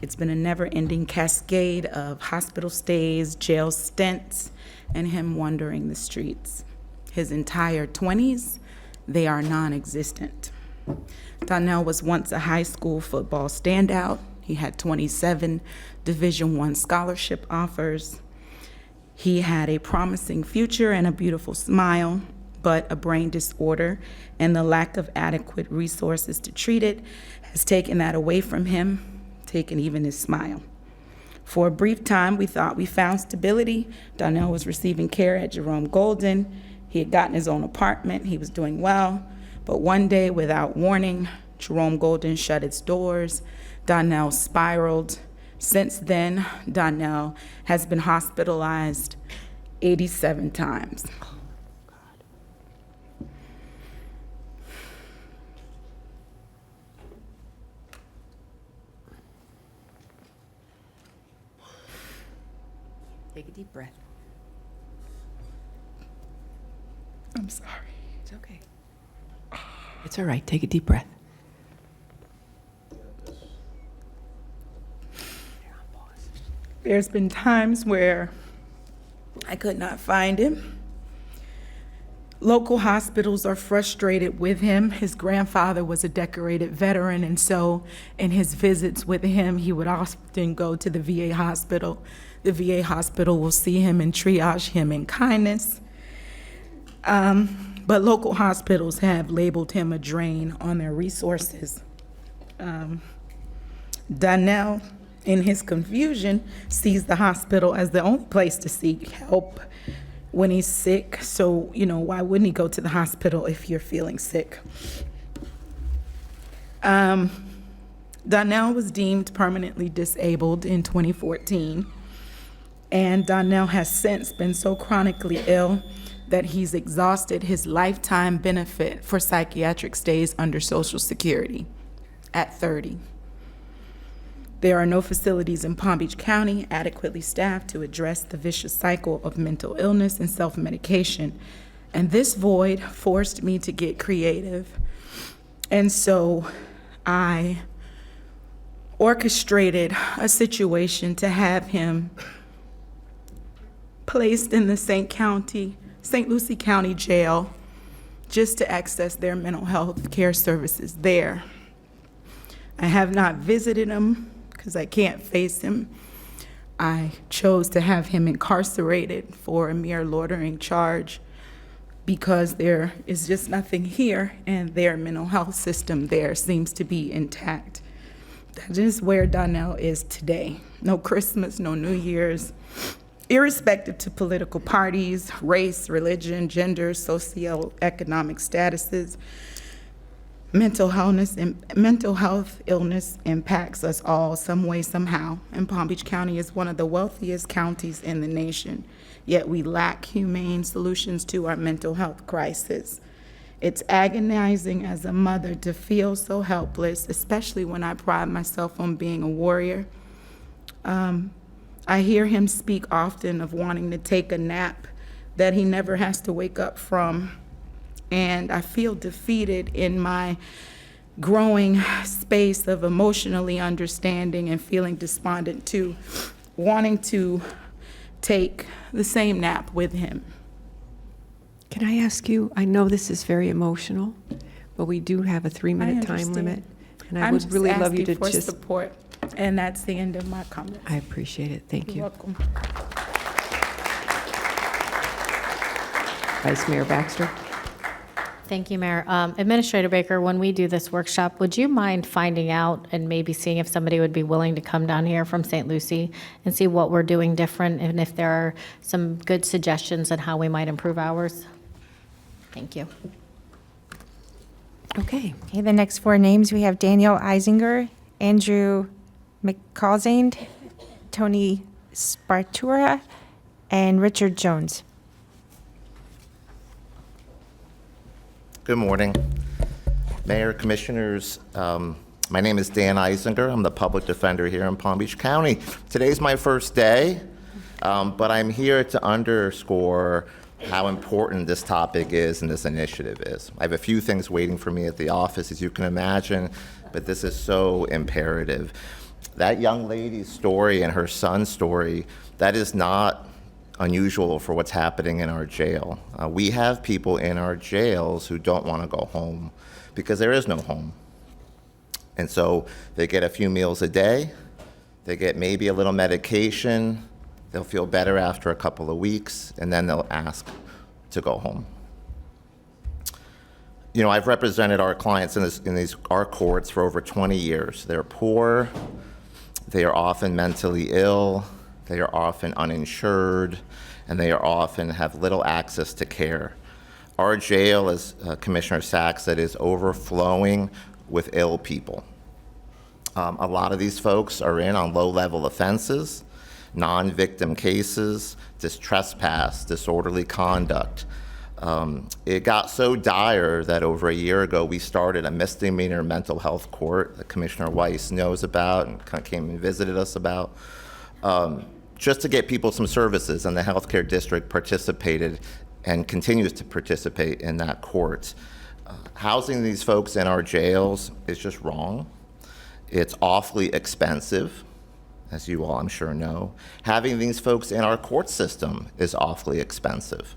It's been a never-ending cascade of hospital stays, jail stints, and him wandering the streets. His entire 20s, they are non-existent. Donnell was once a high school football standout. He had 27 Division I scholarship offers. He had a promising future and a beautiful smile, but a brain disorder and the lack of adequate resources to treat it has taken that away from him, taken even his smile. For a brief time, we thought we found stability. Donnell was receiving care at Jerome Golden. He had gotten his own apartment. He was doing well. But one day, without warning, Jerome Golden shut its doors. Donnell spiraled. Since then, Donnell has been hospitalized 87 times.
Take a deep breath.
I'm sorry.
It's okay. It's all right. Take a deep breath.
There's been times where I could not find him. Local hospitals are frustrated with him. His grandfather was a decorated veteran, and so in his visits with him, he would often go to the VA hospital. The VA hospital will see him and triage him in kindness. But local hospitals have labeled him a drain on their resources. Donnell, in his confusion, sees the hospital as the only place to seek help when he's sick. So, why wouldn't he go to the hospital if you're feeling sick? Donnell was deemed permanently disabled in 2014, and Donnell has since been so chronically ill that he's exhausted his lifetime benefit for psychiatric stays under Social Security at 30. There are no facilities in Palm Beach County adequately staffed to address the vicious cycle of mental illness and self-medication.
And this void forced me to get creative. And so I orchestrated a situation to have him placed in the St. Lucie County Jail just to access their mental health care services there. I have not visited him because I can't face him. I chose to have him incarcerated for a mere loitering charge because there is just nothing here and their mental health system there seems to be intact. That is where Donnell is today. No Christmas, no New Year's, irrespective to political parties, race, religion, gender, socioeconomic statuses. Mental health illness impacts us all some way, somehow, and Palm Beach County is one of the wealthiest counties in the nation, yet we lack humane solutions to our mental health crisis. It's agonizing as a mother to feel so helpless, especially when I pride myself on being a warrior. I hear him speak often of wanting to take a nap that he never has to wake up from. And I feel defeated in my growing space of emotionally understanding and feeling despondent to wanting to take the same nap with him.
Can I ask you, I know this is very emotional, but we do have a 3-minute time
understand.
limit. And I
I'm
would
just
really love you to
asking for
just,
support, and that's the end of my comments.
I appreciate it. Thank
You're
you.
welcome.
Vice Mayor Baxter.
Thank you, Mayor. Administrator Baker, when we do this workshop, would you mind finding out and maybe seeing if somebody would be willing to come down here from St. Lucie and see what we're doing different and if there are some good suggestions on how we might improve ours? Thank you.
Okay.
Okay, the next 4 names, we have Daniel Eisinger, Andrew McCausand, Tony Spartura, and Richard Jones.
Good morning, Mayor, Commissioners. My name is Dan Eisinger. I'm the public defender here in Palm Beach County. Today's my first day, but I'm here to underscore how important this topic is and this initiative is. I have a few things waiting for me at the office, as you can imagine, but this is so imperative. That young lady's story and her son's story, that is not unusual for what's happening in our jail. We have people in our jails who don't want to go home because there is no home. And so they get a few meals a day, they get maybe a little medication, they'll feel better after a couple of weeks, and then they'll ask to go home. You know, I've represented our clients in our courts for over 20 years. They're poor, they are often mentally ill, they are often uninsured, and they are often have little access to care. Our jail, as Commissioner Sachs said, is overflowing with ill people. A lot of these folks are in on low-level offenses, non-victim cases, trespass, disorderly conduct. It got so dire that over a year ago we started a misdemeanor mental health court that Commissioner Weiss knows about and kind of came and visited us about. Just to get people some services, and the healthcare district participated and continues to participate in that court. Housing these folks in our jails is just wrong. It's awfully expensive, as you all I'm sure know. Having these folks in our court system is awfully expensive.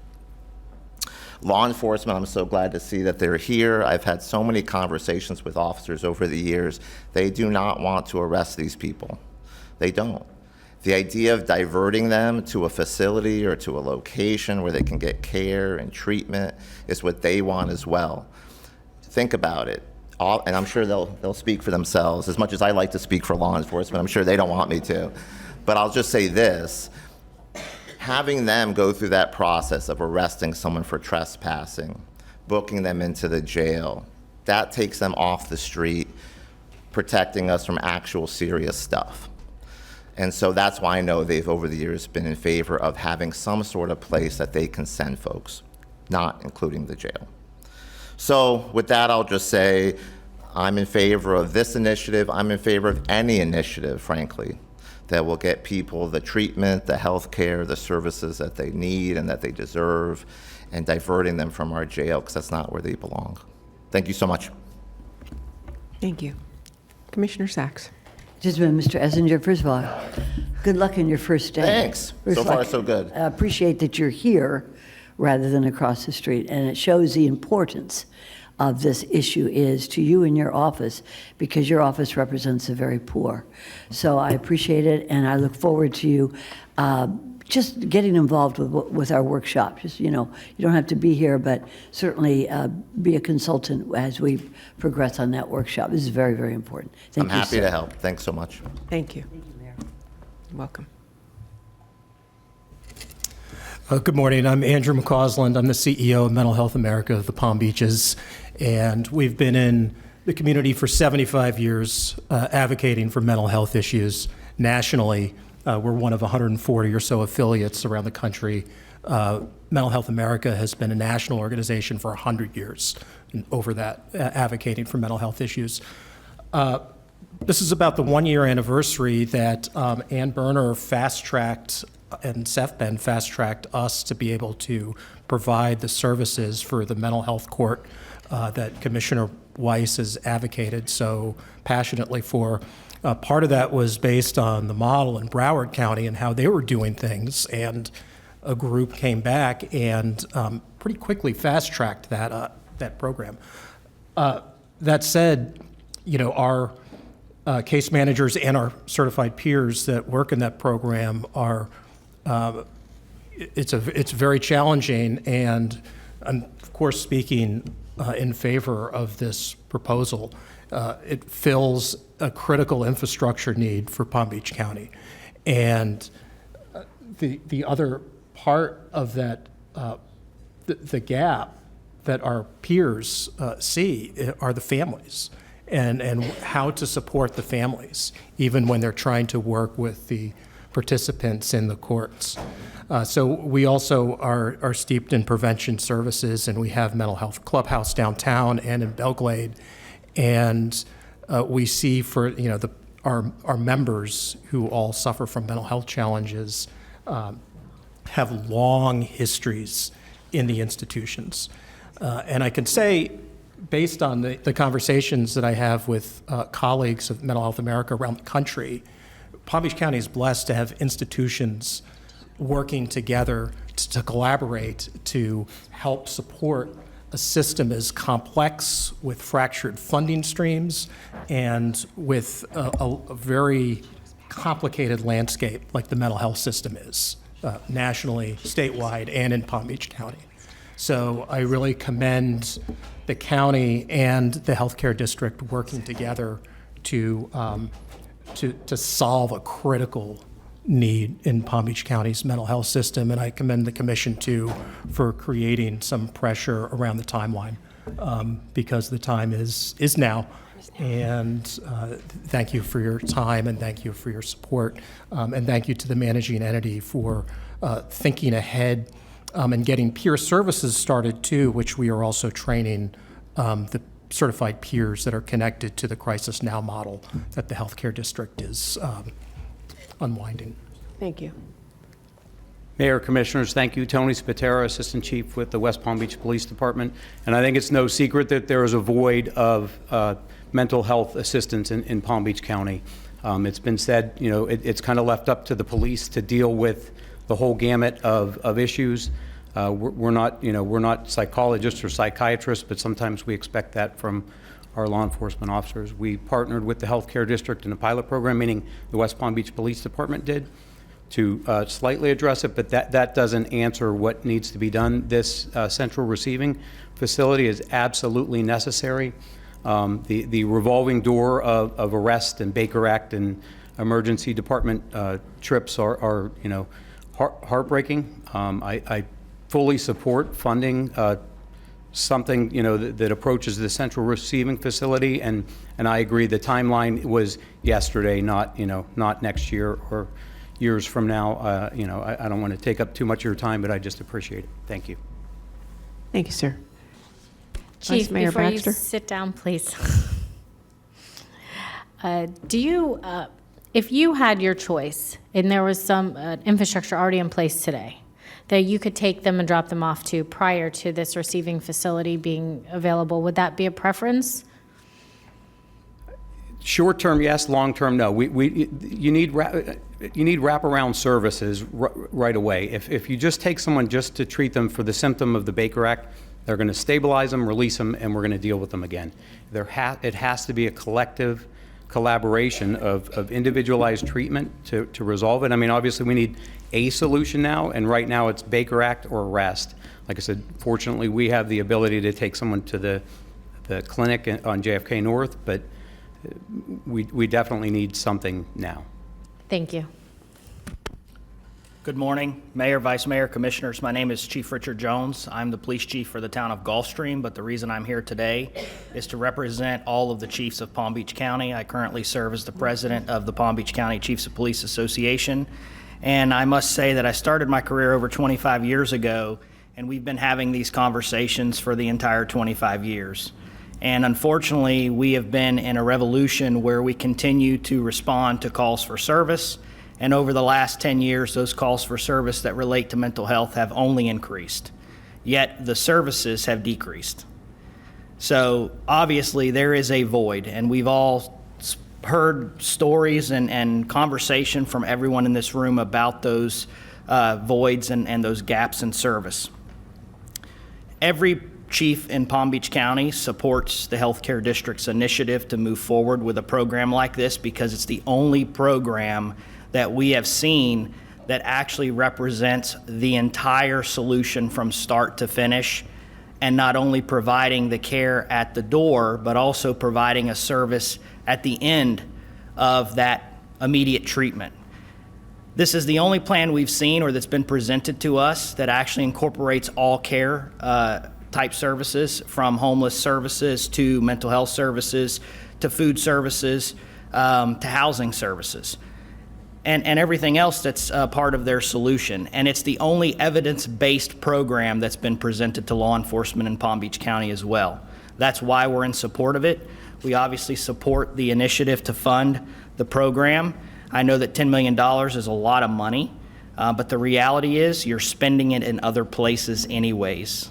Law enforcement, I'm so glad to see that they're here. I've had so many conversations with officers over the years. They do not want to arrest these people. They don't. The idea of diverting them to a facility or to a location where they can get care and treatment is what they want as well. Think about it. And I'm sure they'll speak for themselves. As much as I like to speak for law enforcement, I'm sure they don't want me to. But I'll just say this. Having them go through that process of arresting someone for trespassing, booking them into the jail, that takes them off the street, protecting us from actual serious stuff. And so that's why I know they've, over the years, been in favor of having some sort of place that they can send folks, not including the jail. So with that, I'll just say I'm in favor of this initiative. I'm in favor of any initiative, frankly, that will get people the treatment, the health care, the services that they need and that they deserve, and diverting them from our jail, because that's not where they belong. Thank you so much.
Thank you. Commissioner Sachs.
Just a minute, Mr. Essinger, first of all, good luck in your first day.
Thanks. So far, so good.
I appreciate that you're here rather than across the street, and it shows the importance of this issue is to you in your office, because your office represents the very poor. So I appreciate it, and I look forward to you just getting involved with our workshop. Just, you know, you don't have to be here, but certainly be a consultant as we progress on that workshop. This is very, very important. Thank you,
I'm happy
sir.
to help. Thanks so much.
Thank you.
Thank you, Mayor.
Welcome.
Good morning. I'm Andrew McCausland. I'm the CEO of Mental Health America of the Palm Beaches, and we've been in the community for 75 years advocating for mental health issues nationally. We're one of 140 or so affiliates around the country. Mental Health America has been a national organization for 100 years, and over that, advocating for mental health issues. This is about the one-year anniversary that Ann Berner fast-tracked and SEFBEN fast-tracked us to be able to provide the services for the mental health court that Commissioner Weiss has advocated so passionately for. Part of that was based on the model in Broward County and how they were doing things, and a group came back and pretty quickly fast-tracked that program. That said, you know, our case managers and our certified peers that work in that program are it's very challenging, and I'm of course speaking in favor of this proposal. It fills a critical infrastructure need for Palm Beach County, and the other part of that, the gap that our peers see are the families, and how to support the families, even when they're trying to work with the participants in the courts. So we also are steeped in prevention services, and we have mental health clubhouse downtown and in Belglade, and we see for, you know, our members who all suffer from mental health challenges have long histories in the institutions. And I can say, based on the conversations that I have with colleagues of Mental Health America around the country, Palm Beach County is blessed to have institutions working together to collaborate to help support a system as complex with fractured funding streams and with a very complicated landscape like the mental health system is, nationally, statewide, and in Palm Beach County. So I really commend the county and the healthcare district working together to solve a critical need in Palm Beach County's mental health system, and I commend the commission too for creating some pressure around the timeline, because the time is now. And thank you for your time, and thank you for your support, and thank you to the managing entity for thinking ahead and getting peer services started too, which we are also training the certified peers that are connected to the Crisis Now model that the healthcare district is unwinding.
Thank you.
Mayor, Commissioners, thank you. Tony Spatera, Assistant Chief with the West Palm Beach Police Department. And I think it's no secret that there is a void of mental health assistance in Palm Beach County. It's been said, you know, it's kind of left up to the police to deal with the whole gamut of issues. We're not psychologists or psychiatrists, but sometimes we expect that from our law enforcement officers. We partnered with the healthcare district in a pilot program, meaning the West Palm Beach Police Department did, to slightly address it, but that doesn't answer what needs to be done. This central receiving facility is absolutely necessary. The revolving door of arrest and Baker Act and emergency department trips are you know, heartbreaking. I fully support funding something, you know, that approaches the central receiving facility, and I agree the timeline was yesterday, not next year or years from now. You know, I don't want to take up too much of your time, but I just appreciate it. Thank you.
Thank you, sir.
Chief,
Vice Mayor
before
Baxter.
you sit down, please. Do you If you had your choice and there was some infrastructure already in place today that you could take them and drop them off to prior to this receiving facility being available, would that be a preference?
Short term, yes. Long term, no. You need wraparound services right away. If you just take someone just to treat them for the symptom of the Baker Act, they're going to stabilize them, release them, and we're going to deal with them again. It has to be a collective collaboration of individualized treatment to resolve it. I mean, obviously, we need a solution now, and right now it's Baker Act or arrest. Like I said, fortunately, we have the ability to take someone to the clinic on JFK North, but we definitely need something now.
Thank you.
Good morning, Mayor, Vice Mayor, Commissioners. My name is Chief Richard Jones. I'm the police chief for the town of Gulfstream, but the reason I'm here today is to represent all of the chiefs of Palm Beach County. I currently serve as the president of the Palm Beach County Chiefs of Police Association, and I must say that I started my career over 25 years ago, and we've been having these conversations for the entire 25 years. And unfortunately, we have been in a revolution where we continue to respond to calls for service. And over the last 10 years, those calls for service that relate to mental health have only increased. Yet the services have decreased. So obviously there is a void, and we've all heard stories and conversation from everyone in this room about those voids and those gaps in service. Every chief in Palm Beach County supports the Healthcare District's initiative to move forward with a program like this because it's the only program that we have seen that actually represents the entire solution from start to finish, and not only providing the care at the door, but also providing a service at the end of that immediate treatment. This is the only plan we've seen or that's been presented to us that actually incorporates all care type services, from homeless services to mental health services to food services to housing services. And everything else that's part of their solution. And it's the only evidence-based program that's been presented to law enforcement in Palm Beach County as well. That's why we're in support of it. We obviously support the initiative to fund the program. I know that $10 million is a lot of money, but the reality is you're spending it in other places anyways.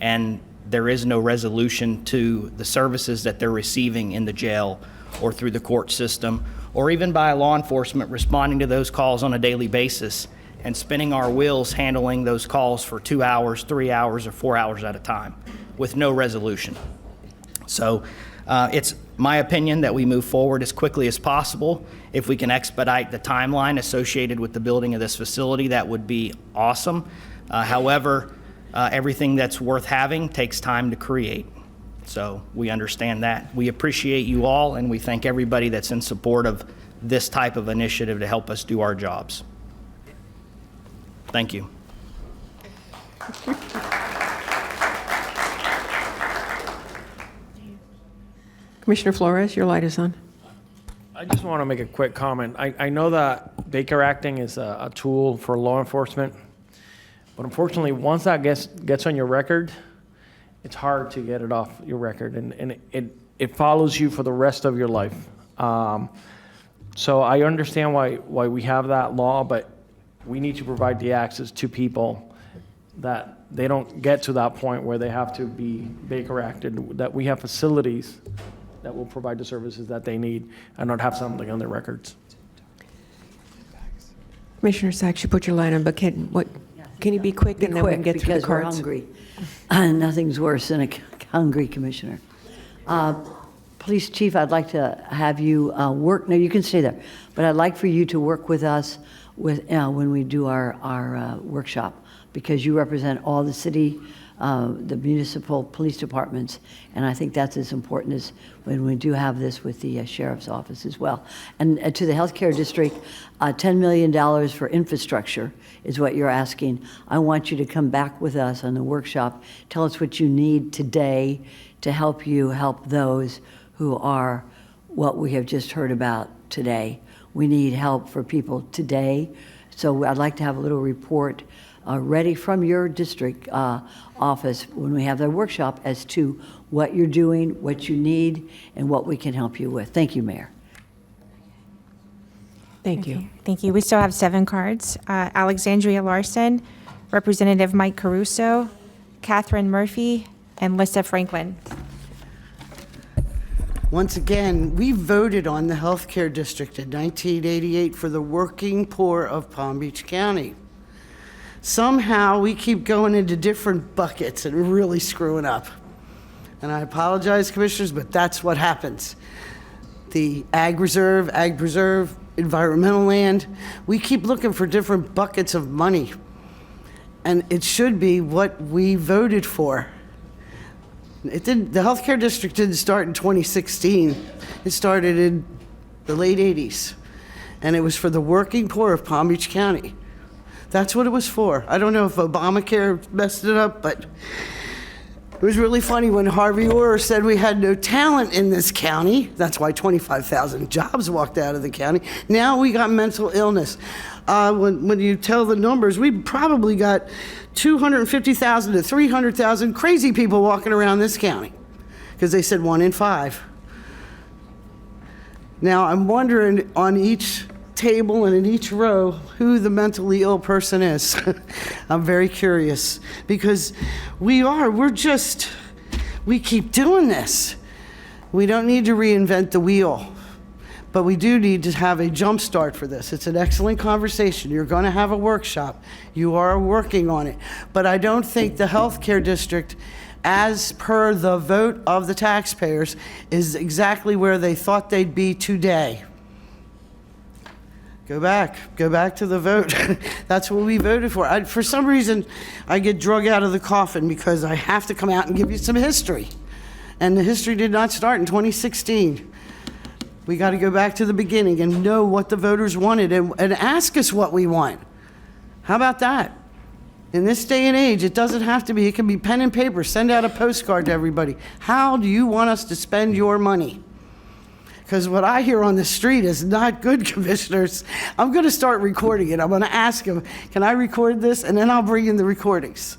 And there is no resolution to the services that they're receiving in the jail or through the court system, or even by law enforcement responding to those calls on a daily basis and spinning our wheels handling those calls for 2 hours, 3 hours, or 4 hours at a time with no resolution. So it's my opinion that we move forward as quickly as possible. If we can expedite the timeline associated with the building of this facility, that would be awesome. However, everything that's worth having takes time to create. So we understand that. We appreciate you all, and we thank everybody that's in support of this type of initiative to help us do our jobs. Thank you.
Commissioner Flores, your light is on.
I just want to make a quick comment. I know that Baker acting is a tool for law enforcement, but unfortunately, once that gets on your record, it's hard to get it off your record, and it follows you for the rest of your life. So I understand why we have that law, but we need to provide the access to people that they don't get to that point where they have to be Baker acted, that we have facilities that will provide the services that they need and not have something on their records.
Commissioner Sachs, you put your light on, but can you be quick and then we can get through the
because we're
cards?
hungry. Nothing's worse than a hungry commissioner. Police Chief, I'd like to have you work. No, you can stay there, but I'd like for you to work with us when we do our workshop, because you represent all the city, the municipal police departments, and I think that's as important as when we do have this with the sheriff's office as well. And to the healthcare district, $10 million for infrastructure is what you're asking. I want you to come back with us on the workshop. Tell us what you need today to help you help those who are what we have just heard about today. We need help for people today. So I'd like to have a little report ready from your district office when we have the workshop as to what you're doing, what you need, and what we can help you with. Thank you, Mayor.
Thank you.
Thank you. We still have 7 cards. Alexandria Larson, Representative Mike Caruso, Catherine Murphy, and Lissa Franklin.
Once again, we voted on the healthcare district in 1988 for the working poor of Palm Beach County. Somehow, we keep going into different buckets and really screwing up. And I apologize, commissioners, but that's what happens. The ag preserve, environmental land, we keep looking for different buckets of money. And it should be what we voted for. The healthcare district didn't start in 2016. It started in the late 80s. And it was for the working poor of Palm Beach County. That's what it was for. I don't know if Obamacare messed it up, but it was really funny when Harvey Orr said we had no talent in this county. That's why 25,000 jobs walked out of the county. Now we got mental illness. When you tell the numbers, we probably got 250,000 to 300,000 crazy people walking around this county because they said 1 in 5. Now I'm wondering on each table and in each row who the mentally ill person is. I'm very curious because we keep doing this. We don't need to reinvent the wheel, but we do need to have a jump start for this. It's an excellent conversation. You're going to have a workshop. You are working on it. But I don't think the healthcare district, as per the vote of the taxpayers, is exactly where they thought they'd be today. Go back to the vote. That's what we voted for. For some reason, I get drug out of the coffin because I have to come out and give you some history. And the history did not start in 2016. We got to go back to the beginning and know what the voters wanted and ask us what we want. How about that? In this day and age, it doesn't have to be, it can be pen and paper. Send out a postcard to everybody. How do you want us to spend your money? Because what I hear on the street is not good, commissioners. I'm going to start recording it. I'm going to ask them, can I record this? And then I'll bring in the recordings.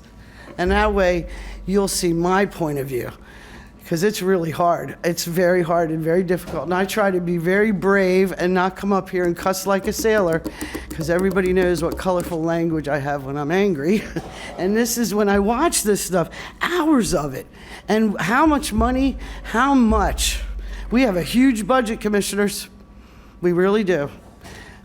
And that way, you'll see my point of view. Because it's really hard. It's very hard and very difficult. And I try to be very brave and not come up here and cuss like a sailor, because everybody knows what colorful language I have when I'm angry. And this is when I watch this stuff, hours of it. And how much money, how much. We have a huge budget, commissioners. We really do.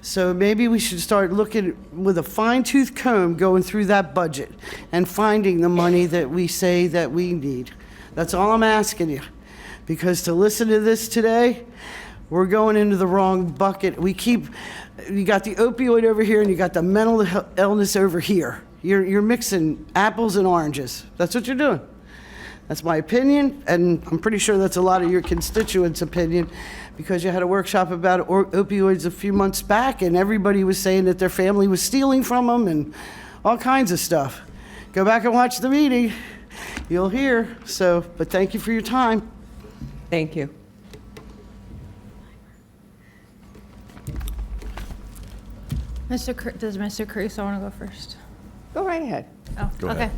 So maybe we should start looking with a fine-tooth comb going through that budget and finding the money that we say that we need. That's all I'm asking you. Because to listen to this today, we're going into the wrong bucket. You got the opioid over here and you got the mental illness over here. You're mixing apples and oranges. That's what you're doing. That's my opinion, and I'm pretty sure that's a lot of your constituents' opinion, because you had a workshop about opioids a few months back, and everybody was saying that their family was stealing from them and all kinds of stuff. Go back and watch the meeting. You'll hear. But thank you for your time.
Thank you.
Does Mr. Caruso want to go first?
Go right ahead.
Oh,
Go
okay.
ahead.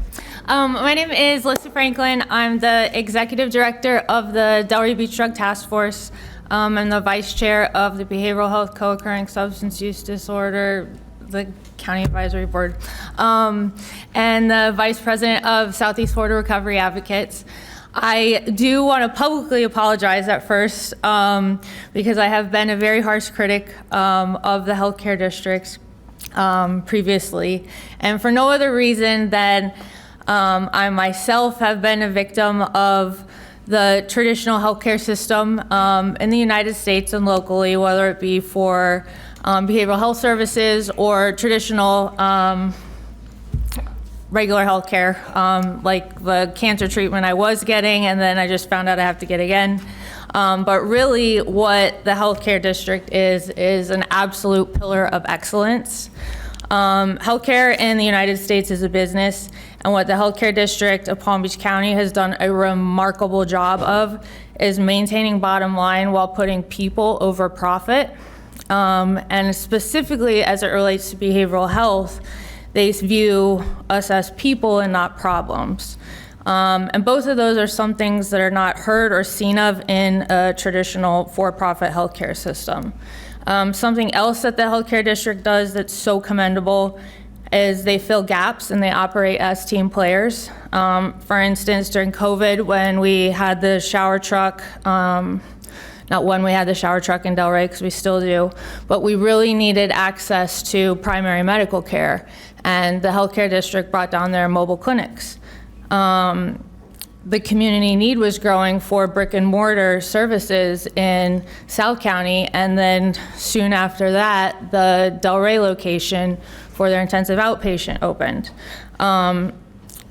My name is Lissa Franklin. I'm the executive director of the Delray Beach Drug Task Force. I'm the vice chair of the Behavioral Health Co-occurring Substance Use Disorder, the County Advisory Board, and the vice president of Southeast Florida Recovery Advocates. I do want to publicly apologize at first because I have been a very harsh critic of the healthcare districts previously, and for no other reason than I myself have been a victim of the traditional healthcare system in the United States and locally, whether it be for behavioral health services or traditional regular healthcare, like the cancer treatment I was getting, and then I just found out I have to get again. But really what the healthcare district is an absolute pillar of excellence. Healthcare in the United States is a business, and what the healthcare district of Palm Beach County has done a remarkable job of is maintaining bottom line while putting people over profit. And specifically as it relates to behavioral health, they view us as people and not problems. And both of those are some things that are not heard or seen of in a traditional for-profit healthcare system. Something else that the healthcare district does that's so commendable is they fill gaps and they operate as team players. For instance, during COVID, when we had the shower truck, not when we had the shower truck in Delray, because we still do, but we really needed access to primary medical care, and the healthcare district brought down their mobile clinics. The community need was growing for brick and mortar services in South County, and then soon after that, the Delray location for their intensive outpatient opened.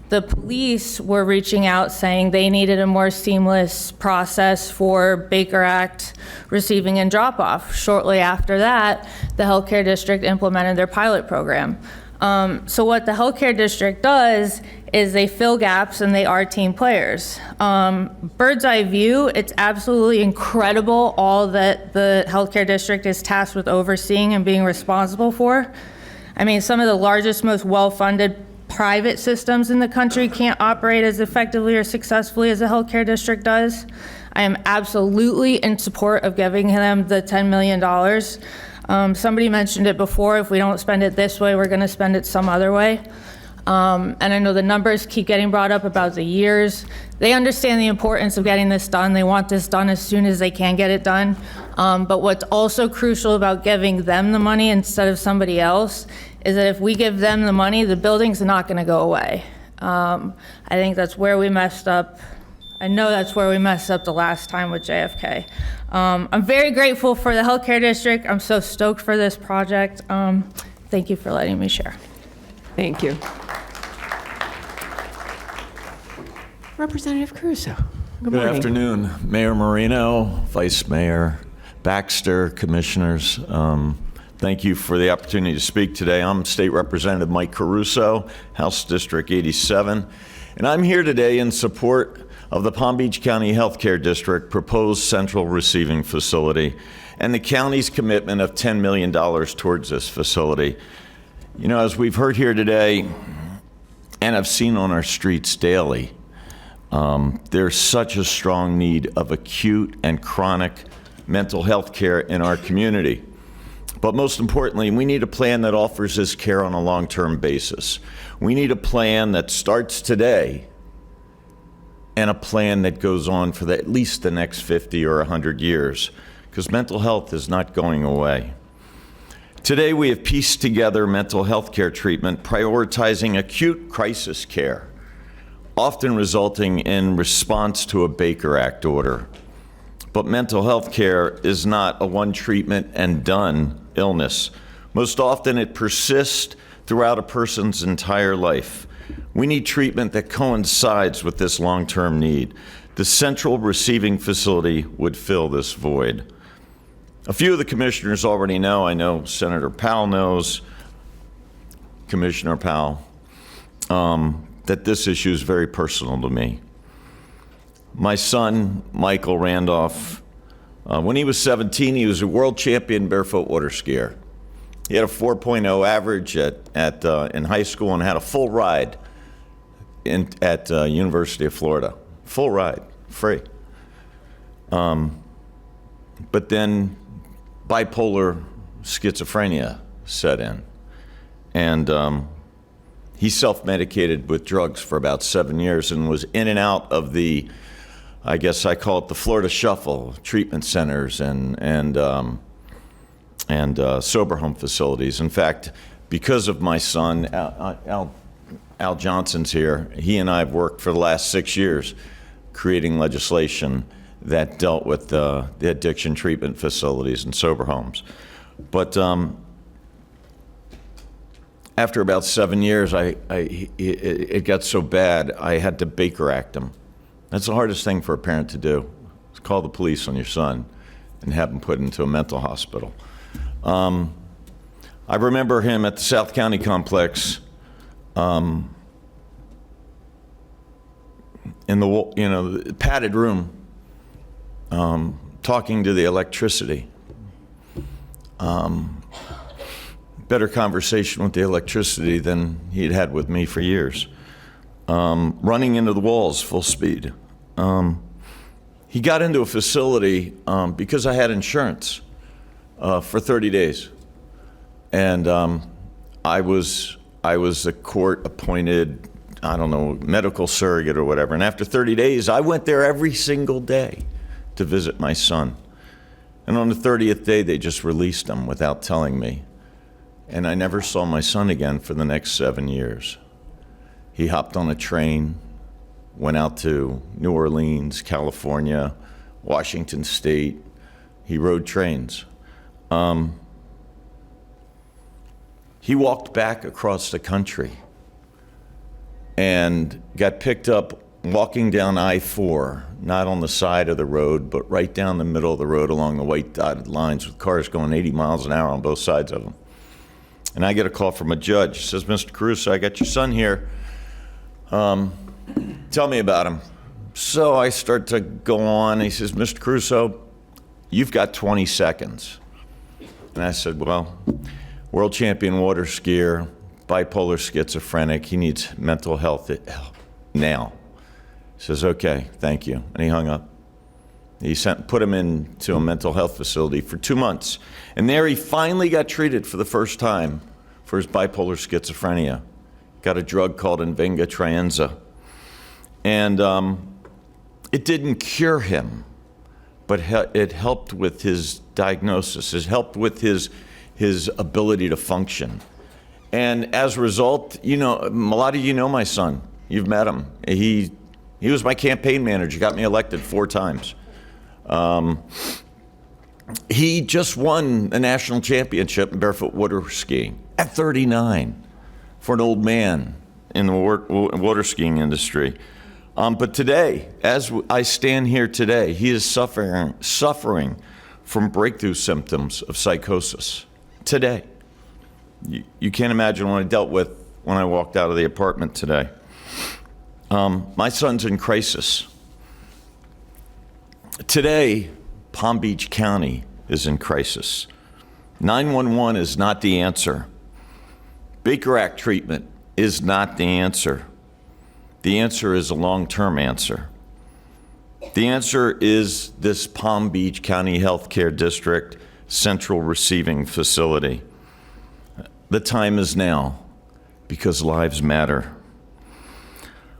The police were reaching out saying they needed a more seamless process for Baker Act receiving and drop-off. Shortly after that, the healthcare district implemented their pilot program. So what the healthcare district does is they fill gaps and they are team players. Bird's eye view, it's absolutely incredible all that the healthcare district is tasked with overseeing and being responsible for. I mean, some of the largest, most well-funded private systems in the country can't operate as effectively or successfully as the healthcare district does. I am absolutely in support of giving them the $10 million. Somebody mentioned it before, if we don't spend it this way, we're gonna spend it some other way. And I know the numbers keep getting brought up about the years. They understand the importance of getting this done. They want this done as soon as they can get it done. But what's also crucial about giving them the money instead of somebody else is that if we give them the money, the building's not gonna go away. I think that's where we messed up. I know that's where we messed up the last time with JFK. I'm very grateful for the healthcare district. I'm so stoked for this project. Thank you for letting me share.
Thank you. Representative Caruso. Good morning.
Good afternoon, Mayor Marino, Vice Mayor Baxter, Commissioners. Thank you for the opportunity to speak today. I'm State Representative Mike Caruso, House District 87, and I'm here today in support of the Palm Beach County Healthcare District proposed central receiving facility and the county's commitment of $10 million towards this facility. You know, as we've heard here today, and I've seen on our streets daily, there's such a strong need of acute and chronic mental health care in our community. But most importantly, we need a plan that offers this care on a long-term basis. We need a plan that starts today and a plan that goes on for at least the next 50 or 100 years, because mental health is not going away. Today, we have pieced together mental health care treatment, prioritizing acute crisis care, often resulting in response to a Baker Act order. But mental health care is not a one treatment and done illness. Most often it persists throughout a person's entire life. We need treatment that coincides with this long-term need. The central receiving facility would fill this void. A few of the commissioners already know, I know Senator Powell knows, Commissioner Powell, that this issue is very personal to me. My son, Michael Randolph, when he was 17, he was a world champion barefoot water skier. He had a 4.0 average in high school and had a full ride at University of Florida. Full ride, free. But then bipolar schizophrenia set in. And he self-medicated with drugs for about 7 years and was in and out of the, I guess I call it the Florida Shuffle, treatment centers and sober home facilities. In fact, because of my son, Al Johnson's here, he and I have worked for the last 6 years creating legislation that dealt with the addiction treatment facilities and sober homes. But after about 7 years, it got so bad, I had to Baker Act him. That's the hardest thing for a parent to do, is call the police on your son and have him put into a mental hospital. I remember him at the South County complex in the padded room, talking to the electricity. Better conversation with the electricity than he'd had with me for years. Running into the walls full speed. He got into a facility because I had insurance. for 30 days. And I was a court-appointed, I don't know, medical surrogate or whatever. And after 30 days, I went there every single day to visit my son. And on the 30th day, they just released him without telling me. And I never saw my son again for the next 7 years. He hopped on a train, went out to New Orleans, California, Washington State. He rode trains. He walked back across the country and got picked up walking down I-4, not on the side of the road, but right down the middle of the road along the white dotted lines with cars going 80 miles an hour on both sides of them. And I get a call from a judge. He says, Mr. Caruso, I got your son here. Tell me about him. So I start to go on. He says, Mr. Caruso, you've got 20 seconds. And I said, well, world champion water skier, bipolar schizophrenic. He needs mental health now. He says, okay, thank you. And he hung up. He put him into a mental health facility for 2 months. And there he finally got treated for the first time for his bipolar schizophrenia. Got a drug called Invenga Trienza. And it didn't cure him, but it helped with his diagnosis. It helped with his ability to function. And as a result, you know, a lot of you know my son. You've met him. He was my campaign manager, got me elected 4 times. He just won a national championship in barefoot water skiing at 39 for an old man in the water skiing industry. But today, as I stand here today, he is suffering from breakthrough symptoms of psychosis. Today. You can't imagine what I dealt with when I walked out of the apartment today. My son's in crisis. Today, Palm Beach County is in crisis. 911 is not the answer. Baker Act treatment is not the answer. The answer is a long-term answer. The answer is this Palm Beach County Healthcare District Central Receiving Facility. The time is now, because lives matter.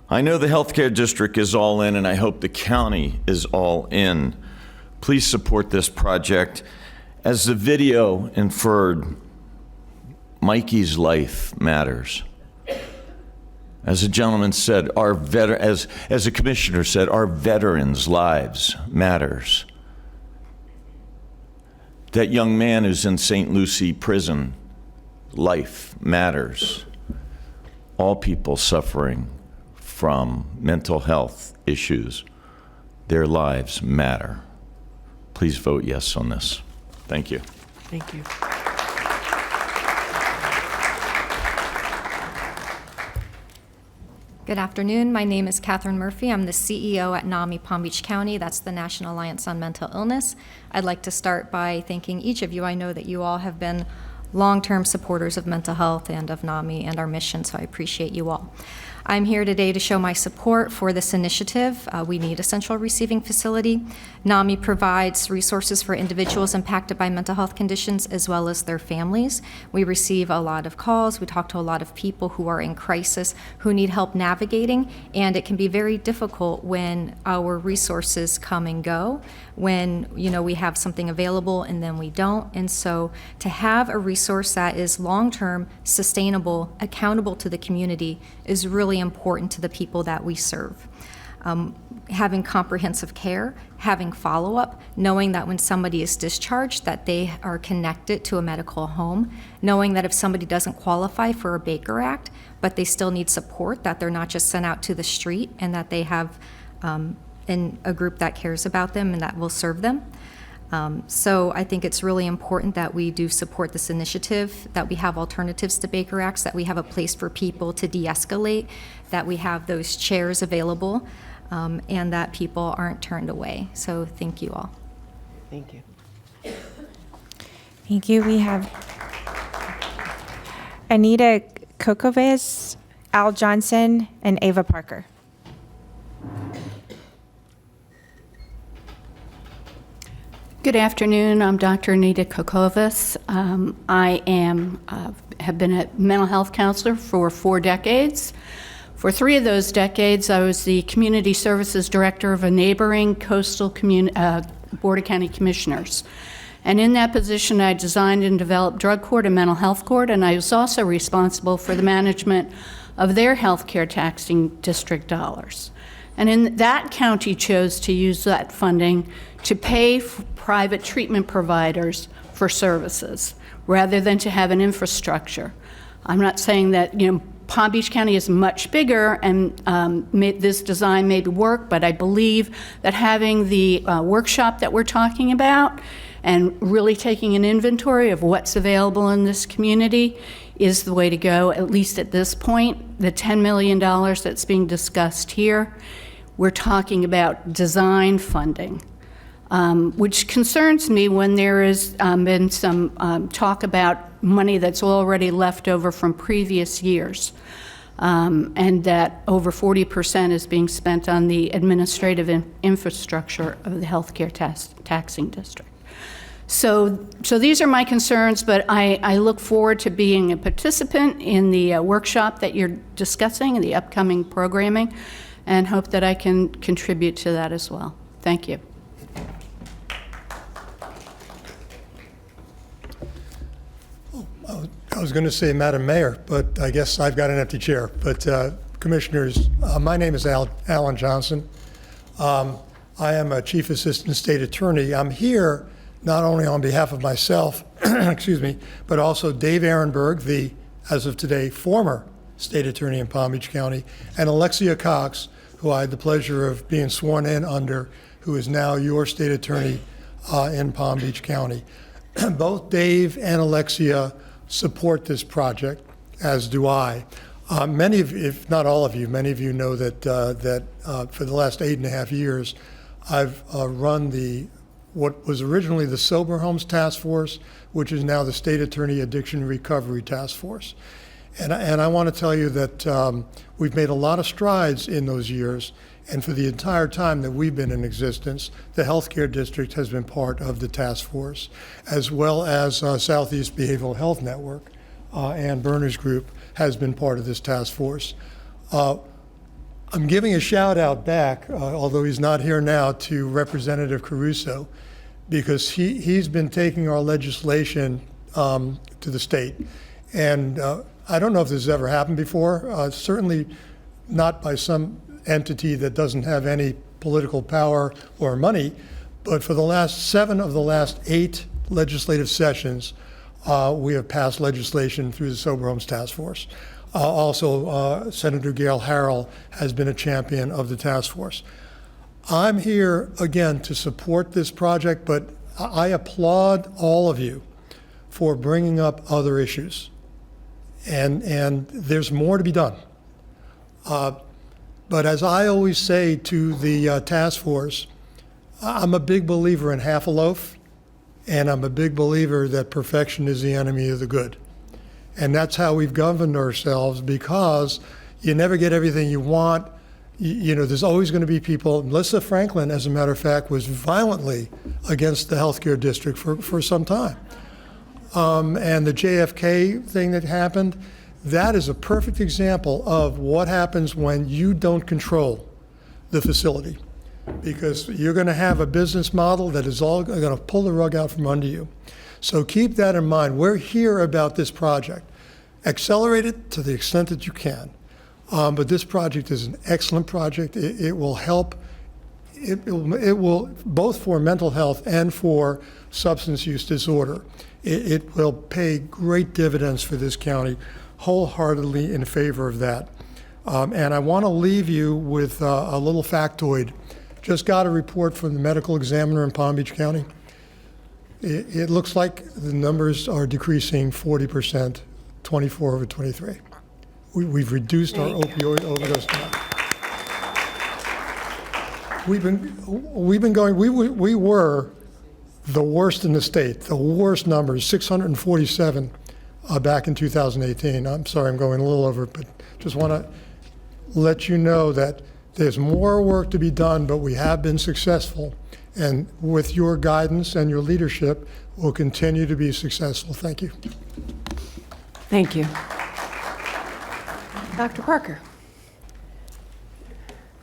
I know the healthcare district is all in, and I hope the county is all in. Please support this project. As the video inferred, Mikey's life matters. As a gentleman said, as a commissioner said, our veterans' lives matters. That young man who's in St. Lucie prison, life matters. All people suffering from mental health issues, their lives matter. Please vote yes on this. Thank you.
Thank you.
Good afternoon. My name is Catherine Murphy. I'm the CEO at NAMI Palm Beach County. That's the National Alliance on Mental Illness. I'd like to start by thanking each of you. I know that you all have been long-term supporters of mental health and of NAMI and our mission, so I appreciate you all. I'm here today to show my support for this initiative. We need a central receiving facility. NAMI provides resources for individuals impacted by mental health conditions as well as their families. We receive a lot of calls. We talk to a lot of people who are in crisis, who need help navigating, and it can be very difficult when our resources come and go, when we have something available and then we don't. And so to have a resource that is long-term, sustainable, accountable to the community is really important to the people that we serve. Having comprehensive care, having follow-up, knowing that when somebody is discharged that they are connected to a medical home, knowing that if somebody doesn't qualify for a Baker Act, but they still need support, that they're not just sent out to the street and that they have a group that cares about them and that will serve them. So I think it's really important that we do support this initiative, that we have alternatives to Baker Acts, that we have a place for people to de-escalate, that we have those chairs available, and that people aren't turned away. So thank you all.
Thank you.
Thank you. We have Anita Kokovic, Al Johnson, and Ava Parker.
Good afternoon. I'm Dr. Anita Kokovas. Have been a mental health counselor for 4 decades. For 3 of those decades, I was the community services director of a neighboring coastal Board of County Commissioners. And in that position, I designed and developed drug court and mental health court, and I was also responsible for the management of their healthcare taxing district dollars. And in that county chose to use that funding to pay for private treatment providers for services rather than to have an infrastructure. I'm not saying that, Palm Beach County is much bigger and this design may work, but I believe that having the workshop that we're talking about and really taking an inventory of what's available in this community is the way to go, at least at this point. The $10 million that's being discussed here, we're talking about design funding, which concerns me when there has been some talk about money that's already left over from previous years, and that over 40% is being spent on the administrative infrastructure of the healthcare taxing district. So these are my concerns, but I look forward to being a participant in the workshop that you're discussing, the upcoming programming, and hope that I can contribute to that as well. Thank you.
I was going to say Madam Mayor, but I guess I've got an empty chair. But Commissioners, my name is Alan Johnson. I am a Chief Assistant State Attorney. I'm here not only on behalf of myself, excuse me, but also Dave Ehrenberg, the, as of today, former State Attorney in Palm Beach County, and Alexia Cox, who I had the pleasure of being sworn in under, who is now your State Attorney in Palm Beach County. Both Dave and Alexia support this project, as do I. Many of, if not all of you, many of you know that for the last 8.5 years, I've run what was originally the Sober Homes Task Force, which is now the State Attorney Addiction Recovery Task Force. And I want to tell you that we've made a lot of strides in those years, and for the entire time that we've been in existence, the Healthcare District has been part of the task force, as well as Southeast Behavioral Health Network. Ann Berner's group has been part of this task force. I'm giving a shout out back, although he's not here now, to Representative Caruso, because he's been taking our legislation to the state. And I don't know if this has ever happened before, certainly not by some entity that doesn't have any political power or money, but for the last 7 of the last 8 legislative sessions, we have passed legislation through the Sober Homes Task Force. Also, Senator Gail Harrell has been a champion of the task force. I'm here, again, to support this project, but I applaud all of you for bringing up other issues. And there's more to be done. But as I always say to the task force, I'm a big believer in half a loaf, and I'm a big believer that perfection is the enemy of the good. And that's how we've governed ourselves, because you never get everything you want. There's always going to be people. Melissa Franklin, as a matter of fact, was violently against the healthcare district for some time. And the JFK thing that happened, that is a perfect example of what happens when you don't control the facility, because you're going to have a business model that is all going to pull the rug out from under you. So keep that in mind. We're here about this project. Accelerate it to the extent that you can. But this project is an excellent project. It will help. It will both for mental health and for substance use disorder. It will pay great dividends for this county. Wholeheartedly in favor of that. And I want to leave you with a little factoid. Just got a report from the medical examiner in Palm Beach County. It looks like the numbers are decreasing 40%, 24 over 23. We've reduced our opioid overdose now. We've been going, we were the worst in the state, the worst numbers, 647 back in 2018. I'm sorry, I'm going a little over, but just want to let you know that There's more work to be done, but we have been successful. And with your guidance and your leadership, we'll continue to be successful. Thank you.
Thank you. Dr. Parker.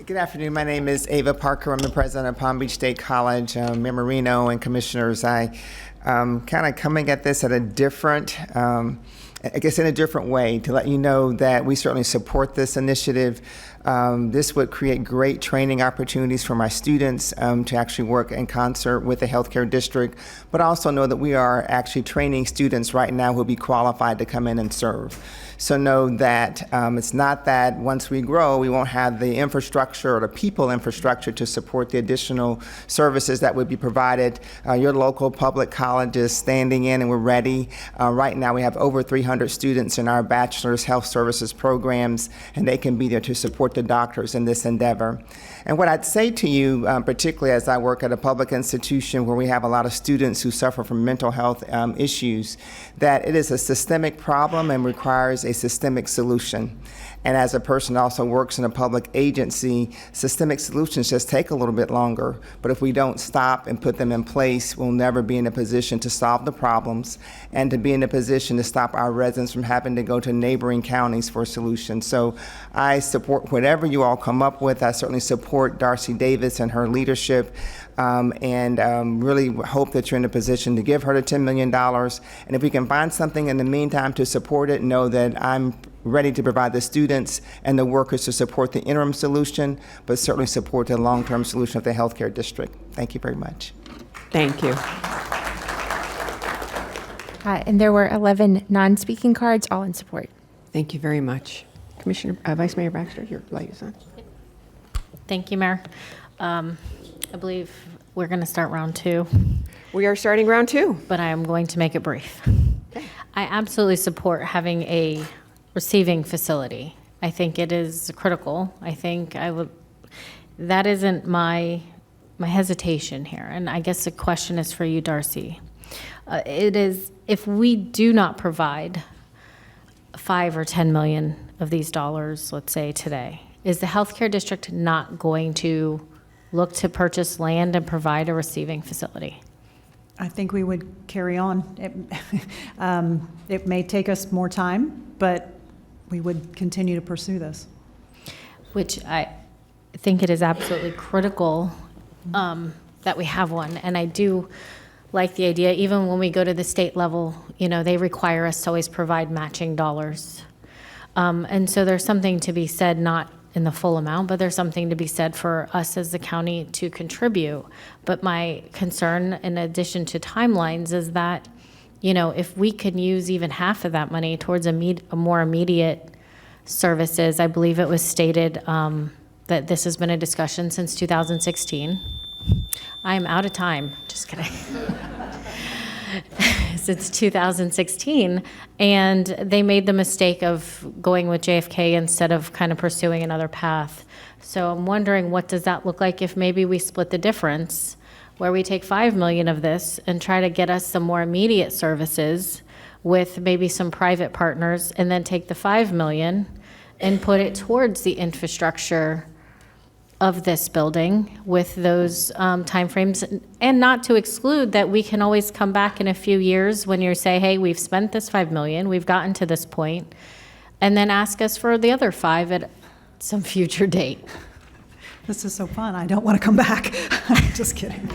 Good afternoon. My name is Ava Parker. I'm the president of Palm Beach State College. Mayor Marino and commissioners, I kind of coming at this at a different, I guess in a different way, to let you know that we certainly support this initiative. This would create great training opportunities for my students to actually work in concert with the healthcare district, but also know that we are actually training students right now who will be qualified to come in and serve. So know that it's not that once we grow, we won't have the infrastructure or the people infrastructure to support the additional services that would be provided. Your local public college is standing in and we're ready. Right now we have over 300 students in our bachelor's health services programs, and they can be there to support the doctors in this endeavor. And what I'd say to you, particularly as I work at a public institution where we have a lot of students who suffer from mental health issues, that it is a systemic problem and requires a systemic solution. And as a person who also works in a public agency, systemic solutions just take a little bit longer. But if we don't stop and put them in place, we'll never be in a position to solve the problems and to be in a position to stop our residents from having to go to neighboring counties for solutions. So I support whatever you all come up with. I certainly support Darcy Davis and her leadership. Really hope that you're in a position to give her the $10 million. And if we can find something in the meantime to support it, know that I'm ready to provide the students and the workers to support the interim solution, but certainly support the long-term solution of the healthcare district. Thank you very much.
Thank you.
And there were 11 non-speaking cards, all in support.
Thank you very much. Commissioner, Vice Mayor Baxter, your light is on.
Thank you, Mayor. I believe we're going to start round two.
We are starting round two.
But I am going to make it brief. I absolutely support having a receiving facility. I think it is critical. I think that isn't my hesitation here. And I guess the question is for you, Darcy. It is, if we do not provide 5 or 10 million of these dollars, let's say today, is the healthcare district not going to look to purchase land and provide a receiving facility?
I think we would carry on. It may take us more time, but we would continue to pursue this.
Which I think it is absolutely critical that we have one. And I do like the idea, even when we go to the state level, they require us to always provide matching dollars. And so there's something to be said, not in the full amount, but there's something to be said for us as the county to contribute. But my concern, in addition to timelines, is that, if we could use even half of that money towards a more immediate services. I believe it was stated that this has been a discussion since 2016. I am out of time, just kidding. Since 2016, and they made the mistake of going with JFK instead of kind of pursuing another path. So I'm wondering, what does that look like if maybe we split the difference, where we take 5 million of this and try to get us some more immediate services with maybe some private partners, and then take the 5 million and put it towards the infrastructure of this building with those timeframes, and not to exclude that we can always come back in a few years when you say, hey, we've spent this 5 million, we've gotten to this point, and then ask us for the other 5 at some future date.
This is so fun. I don't want to come back. Just kidding.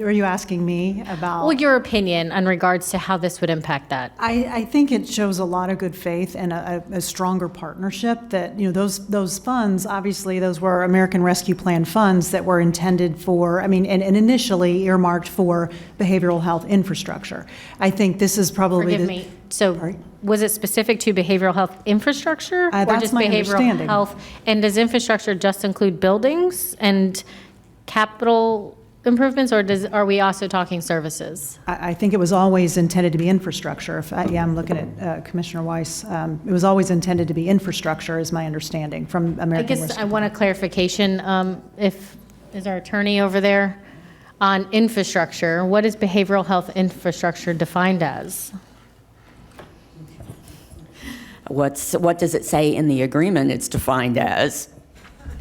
Are you asking me about?
Well, your opinion in regards to how this would impact that.
I think it shows a lot of good faith and a stronger partnership that, those funds, obviously, those were American Rescue Plan funds that were intended for, and initially earmarked for behavioral health infrastructure. I think this is probably.
Forgive me. So was it specific to behavioral health infrastructure? Or
That's
just
my
behavioral
understanding.
health? And does infrastructure just include buildings and capital improvements, or are we also talking services?
I think it was always intended to be infrastructure. I'm looking at Commissioner Weiss. It was always intended to be infrastructure, is my understanding from American
I guess
Rescue.
I want a clarification. Is our attorney over there? on infrastructure. What is behavioral health infrastructure defined as?
What does it say in the agreement it's defined as?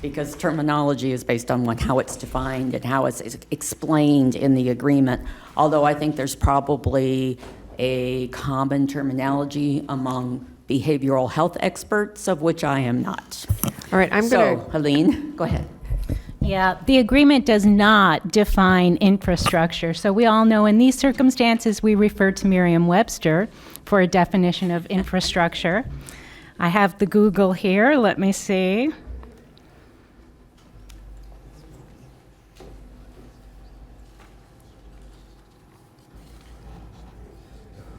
Because terminology is based on how it's defined and how it's explained in the agreement. Although I think there's probably a common terminology among behavioral health experts, of which I am not.
All right,
Helene, go ahead.
Yeah, the agreement does not define infrastructure. So we all know in these circumstances, we refer to Merriam-Webster for a definition of infrastructure. I have the Google here. Let me see.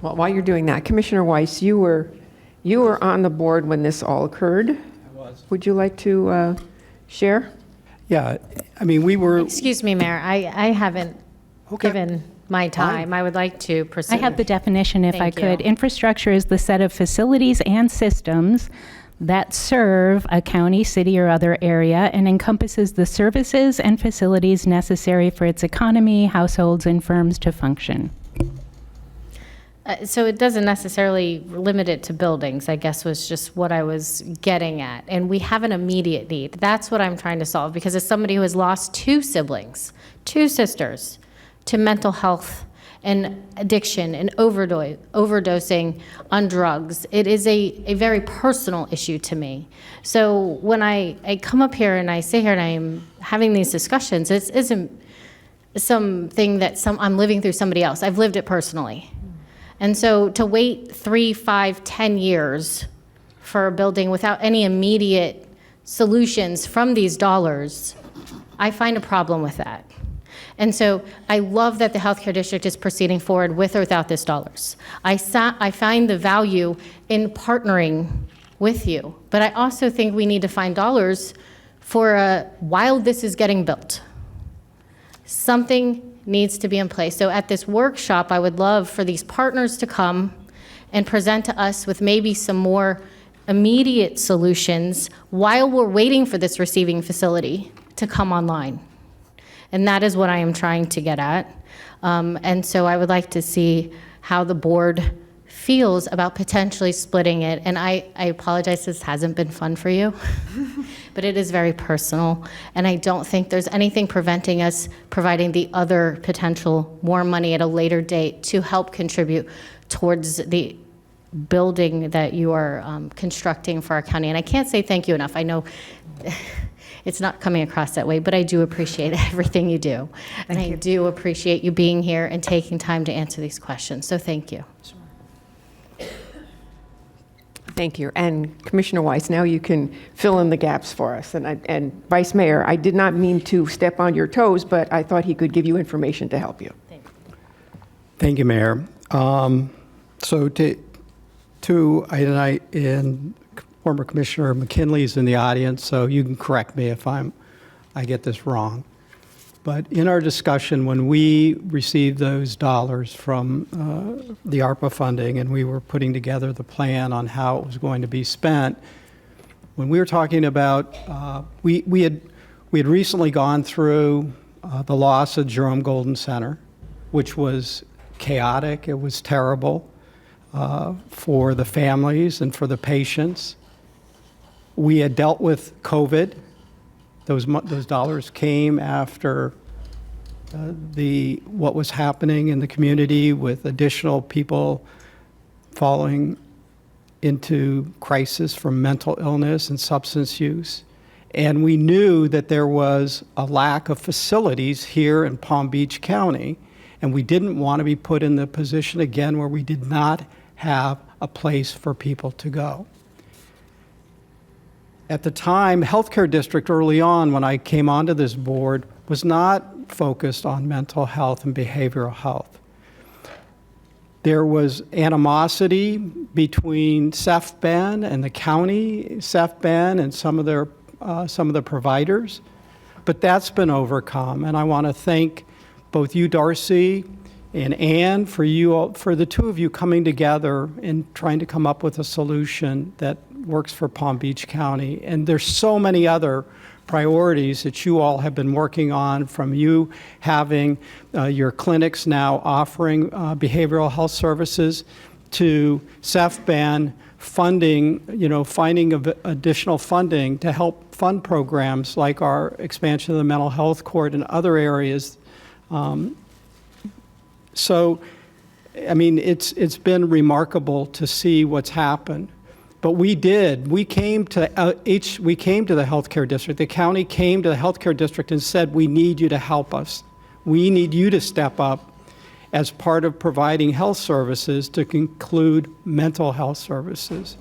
Well, while you're doing that, Commissioner Weiss, you were on the board when this all occurred. I was. Would you like to share?
Yeah, I mean, we were.
Excuse me, Mayor, I haven't given my time. I would like to proceed.
I have the definition if I
Thank
could.
you.
Infrastructure is the set of facilities and systems that serve a county, city, or other area and encompasses the services and facilities necessary for its economy, households, and firms to function.
So it doesn't necessarily limit it to buildings, I guess was just what I was getting at. And we have an immediate need. That's what I'm trying to solve, because as somebody who has lost 2 siblings, 2 sisters, to mental health and addiction and overdosing on drugs, it is a very personal issue to me. So when I come up here and I sit here and I'm having these discussions, it isn't something that I'm living through somebody else. I've lived it personally. And so to wait 3, 5, 10 years for a building without any immediate solutions from these dollars, I find a problem with that. And so I love that the healthcare district is proceeding forward with or without this dollars. I find the value in partnering with you, but I also think we need to find dollars for while this is getting built. Something needs to be in place. So at this workshop, I would love for these partners to come and present to us with maybe some more immediate solutions while we're waiting for this receiving facility to come online. And that is what I am trying to get at. And so I would like to see how the board feels about potentially splitting it. And I apologize, this hasn't been fun for you, but it is very personal. And I don't think there's anything preventing us providing the other potential more money at a later date to help contribute towards the building that you are constructing for our county. And I can't say thank you enough. I know it's not coming across that way, but I do appreciate everything you do. And I do appreciate you being here and taking time to answer these questions. So thank you.
Thank you. And Commissioner Weiss, now you can fill in the gaps for us. And Vice Mayor, I did not mean to step on your toes, but I thought he could give you information to help you.
Thank you, Mayor. So and former Commissioner McKinley's in the audience, so you can correct me if I get this wrong. But in our discussion, when we received those dollars from the ARPA funding and we were putting together the plan on how it was going to be spent, when we were talking about, we had recently gone through the loss of Jerome Golden Center, which was chaotic. It was terrible for the families and for the patients. We had dealt with COVID. Those dollars came after what was happening in the community with additional people falling into crisis from mental illness and substance use. And we knew that there was a lack of facilities here in Palm Beach County, and we didn't want to be put in the position again where we did not have a place for people to go. At the time, healthcare district early on, when I came onto this board, was not focused on mental health and behavioral health. There was animosity between CEFBEN and the county, CEFBEN and some of the providers, but that's been overcome. And I want to thank both you, Darcy, and Ann, for the two of you coming together and trying to come up with a solution that works for Palm Beach County. And there's so many other priorities that you all have been working on, from you having your clinics now offering behavioral health services, to CEFBAN funding, finding additional funding to help fund programs like our expansion of the mental health court and other areas. So, I mean, it's been remarkable to see what's happened. But we came to the healthcare district. The county came to the healthcare district and said, we need you to help us. We need you to step up as part of providing health services to include mental health services.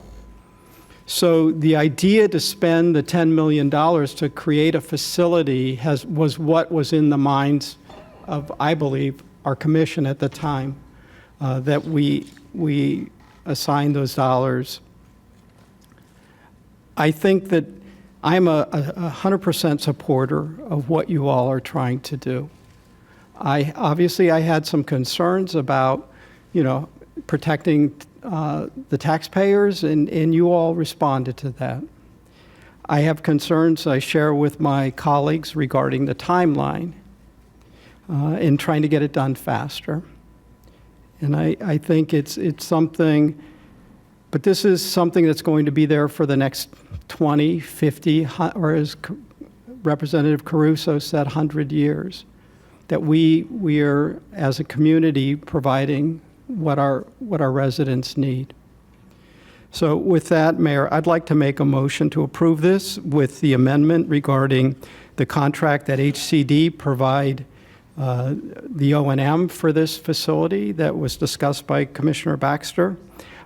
So the idea to spend the $10 million to create a facility was what was in the minds of, I believe, our commission at the time, that we assigned those dollars. I think that I'm a 100% supporter of what you all are trying to do. I had some concerns about, protecting the taxpayers, and you all responded to that. I have concerns I share with my colleagues regarding the timeline in trying to get it done faster. And I think it's something, but this is something that's going to be there for the next 20, 50, or as Representative Caruso said, 100 years, that we are, as a community, providing what our residents need. So with that, Mayor, I'd like to make a motion to approve this with the amendment regarding the contract that HCD provide the O&M for this facility that was discussed by Commissioner Baxter.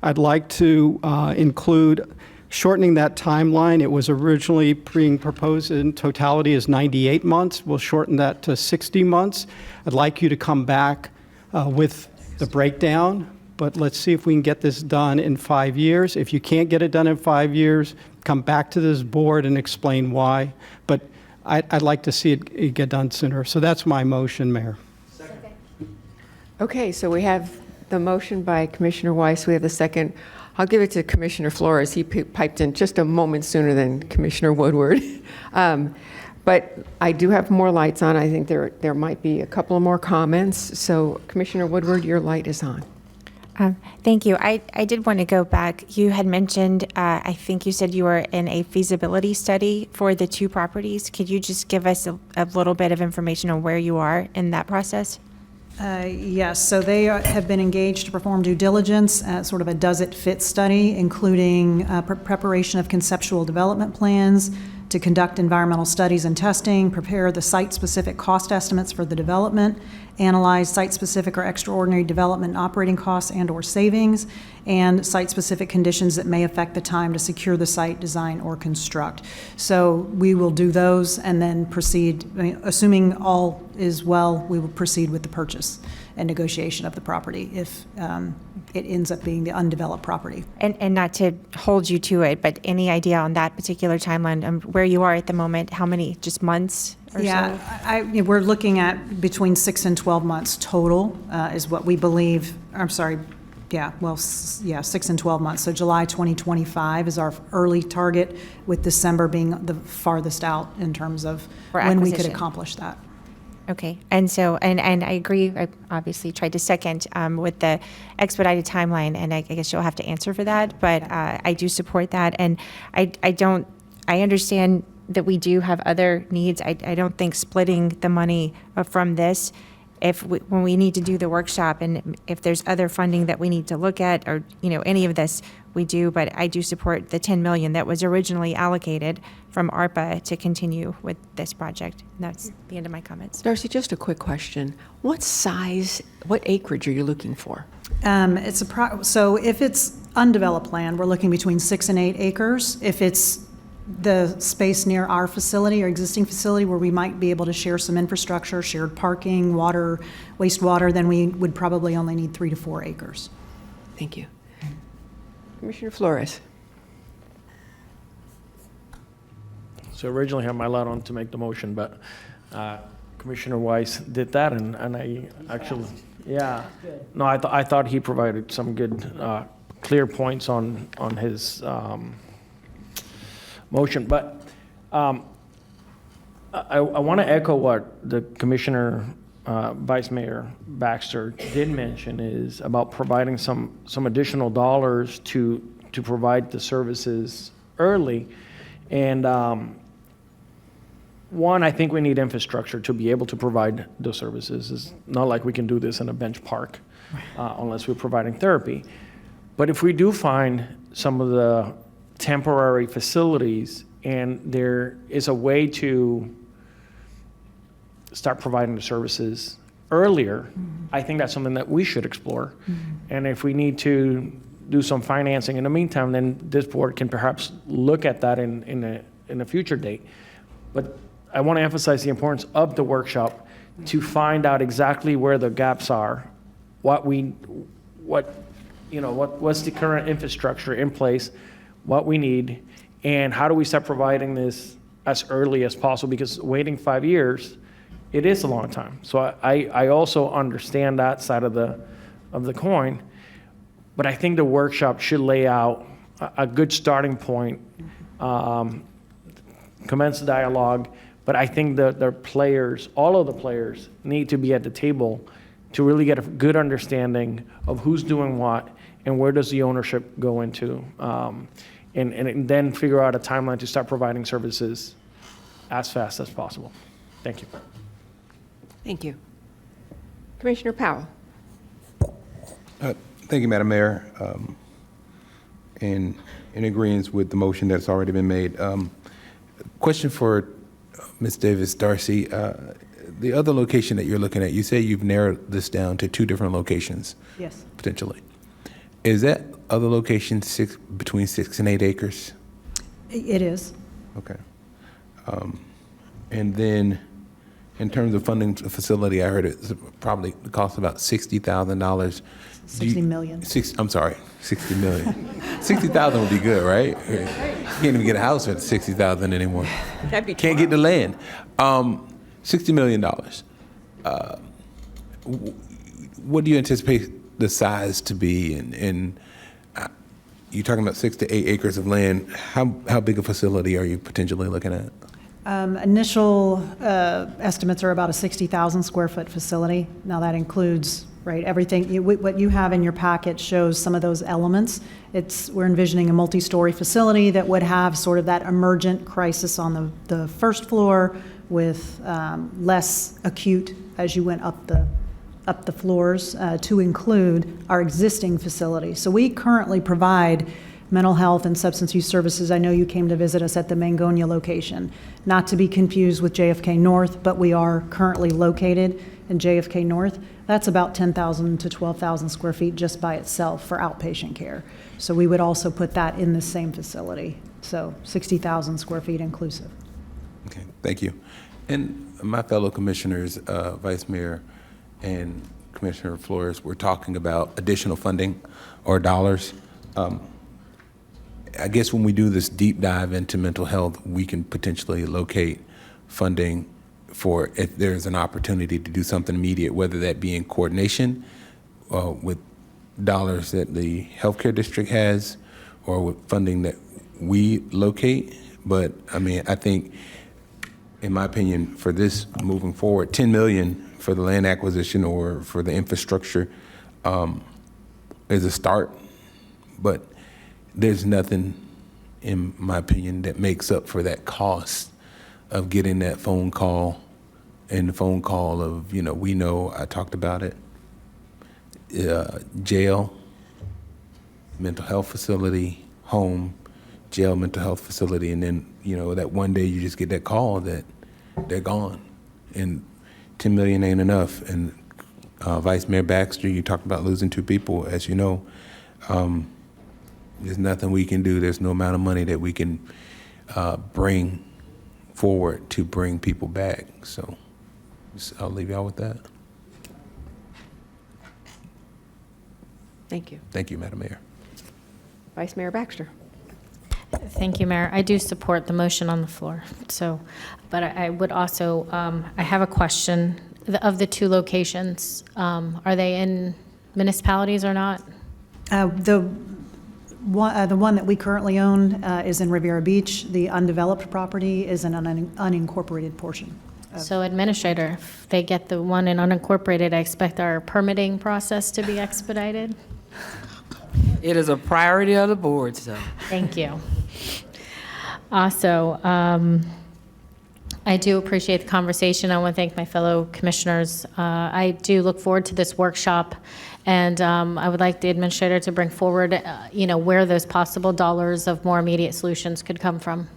I'd like to include shortening that timeline. It was originally being proposed in totality as 98 months. We'll shorten that to 60 months. I'd like you to come back with the breakdown, but let's see if we can get this done in 5 years. If you can't get it done in 5 years, come back to this board and explain why. But I'd like to see it get done sooner. So that's my motion, Mayor.
Okay, so we have the motion by Commissioner Weiss. We have the second. I'll give it to Commissioner Flores. He piped in just a moment sooner than Commissioner Woodward. But I do have more lights on. I think there might be a couple of more comments. So Commissioner Woodward, your light is on.
Thank you. I did want to go back. You had mentioned, I think you said you were in a feasibility study for the two properties. Could you just give us a little bit of information on where you are in that process?
Yes, so they have been engaged to perform due diligence, sort of a does it fit study, including preparation of conceptual development plans, to conduct environmental studies and testing, prepare the site-specific cost estimates for the development, analyze site-specific or extraordinary development operating costs and or savings, and site-specific conditions that may affect the time to secure the site, design, or construct. So we will do those and then proceed, assuming all is well, we will proceed with the purchase and negotiation of the property if it ends up being the undeveloped property.
And not to hold you to it, but any idea on that particular timeline, where you are at the moment, how many, just months or so?
Yeah, we're looking at between 6 and 12 months total is what we believe. I'm sorry, 6 and 12 months. So July 2025 is our early target, with December being the farthest out in terms of when we could accomplish that.
Okay, and so, and I agree, I obviously tried to second with the expedited timeline, and I guess you'll have to answer for that, but I do support that, and I understand that we do have other needs. I don't think splitting the money from this, when we need to do the workshop, and if there's other funding that we need to look at, or, any of this, we do, but I do support the 10 million that was originally allocated from ARPA to continue with this project. And that's the end of my comments.
Darcy, just a quick question. What size, what acreage are you looking for?
So if it's undeveloped land, we're looking between 6 and 8 acres. If it's the space near our facility or existing facility where we might be able to share some infrastructure, shared parking, water, wastewater, then we would probably only need 3 to 4 acres.
Thank you. Commissioner Flores.
So originally I had my light on to make the motion, but Commissioner Weiss did that, and I actually, no, I thought he provided some good, clear points on his motion. But I want to echo what the Commissioner, Vice Mayor Baxter did mention is about providing some additional dollars to provide the services early. And one, I think we need infrastructure to be able to provide those services. It's not like we can do this in a bench park unless we're providing therapy. But if we do find some of the temporary facilities and there is a way to start providing the services earlier, I think that's something that we should explore. And if we need to do some financing in the meantime, then this board can perhaps look at that in a future date. But I want to emphasize the importance of the workshop to find out exactly where the gaps are, what's the current infrastructure in place, what we need, and how do we start providing this as early as possible, because waiting 5 years, it is a long time. So I also understand that side of the coin, but I think the workshop should lay out a good starting point, commence the dialogue, but I think the players, all of the players, need to be at the table to really get a good understanding of who's doing what and where does the ownership go into, and then figure out a timeline to start providing services as fast as possible. Thank you.
Thank you. Commissioner Powell.
Thank you, Madam Mayor. In agreement with the motion that's already been made. Question for Ms. Davis-Darcy. The other location that you're looking at, you say you've narrowed this down to 2 different locations.
Yes.
Potentially. Is that other location between 6 and 8 acres?
It is.
Okay. And then in terms of funding the facility, I heard it's probably cost about $60,000.
60 million.
I'm sorry, 60 million. 60,000 would be good, right? You can't even get a house for 60,000 anymore.
That'd be
Can't get the land. $60 million. What do you anticipate the size to be? And you're talking about 6 to 8 acres of land. How big a facility are you potentially looking at?
Initial estimates are about a 60,000 square foot facility. Now that includes, right, everything. What you have in your packet shows some of those elements. We're envisioning a multi-story facility that would have sort of that emergent crisis on the first floor with less acute as you went up the floors to include our existing facility. So we currently provide mental health and substance use services. I know you came to visit us at the Mangonia location, not to be confused with JFK North, but we are currently located in JFK North. That's about 10,000 to 12,000 square feet just by itself for outpatient care. So we would also put that in the same facility. So 60,000 square feet inclusive.
Okay, thank you. And my fellow commissioners, Vice Mayor and Commissioner Flores, were talking about additional funding or dollars. I guess when we do this deep dive into mental health, we can potentially locate funding for if there's an opportunity to do something immediate, whether that be in coordination with dollars that the healthcare district has or with funding that we locate. But I mean, I think, in my opinion, for this moving forward, $10 million for the land acquisition or for the infrastructure is a start, but there's nothing, in my opinion, that makes up for that cost of getting that phone call and the phone call of, we know, I talked about it, jail, mental health facility, home, jail, mental health facility, and then, that one day you just get that call that they're gone. And 10 million ain't enough. And Vice Mayor Baxter, you talked about losing 2 people. As you know, there's nothing we can do. There's no amount of money that we can bring forward to bring people back. So I'll leave y'all with that.
Thank you.
Thank you, Madam Mayor.
Vice Mayor Baxter.
Thank you, Mayor. I do support the motion on the floor. So, but I would also, I have a question. Of the 2 locations, are they in municipalities or not?
The one that we currently own is in Riviera Beach. The undeveloped property is an unincorporated portion.
So Administrator, if they get the one in unincorporated, I expect our permitting process to be expedited?
It is a priority of the board, so.
Thank you. Also, I do appreciate the conversation. I want to thank my fellow commissioners. I do look forward to this workshop, and I would like the administrator to bring forward, where those possible dollars of more immediate solutions could come from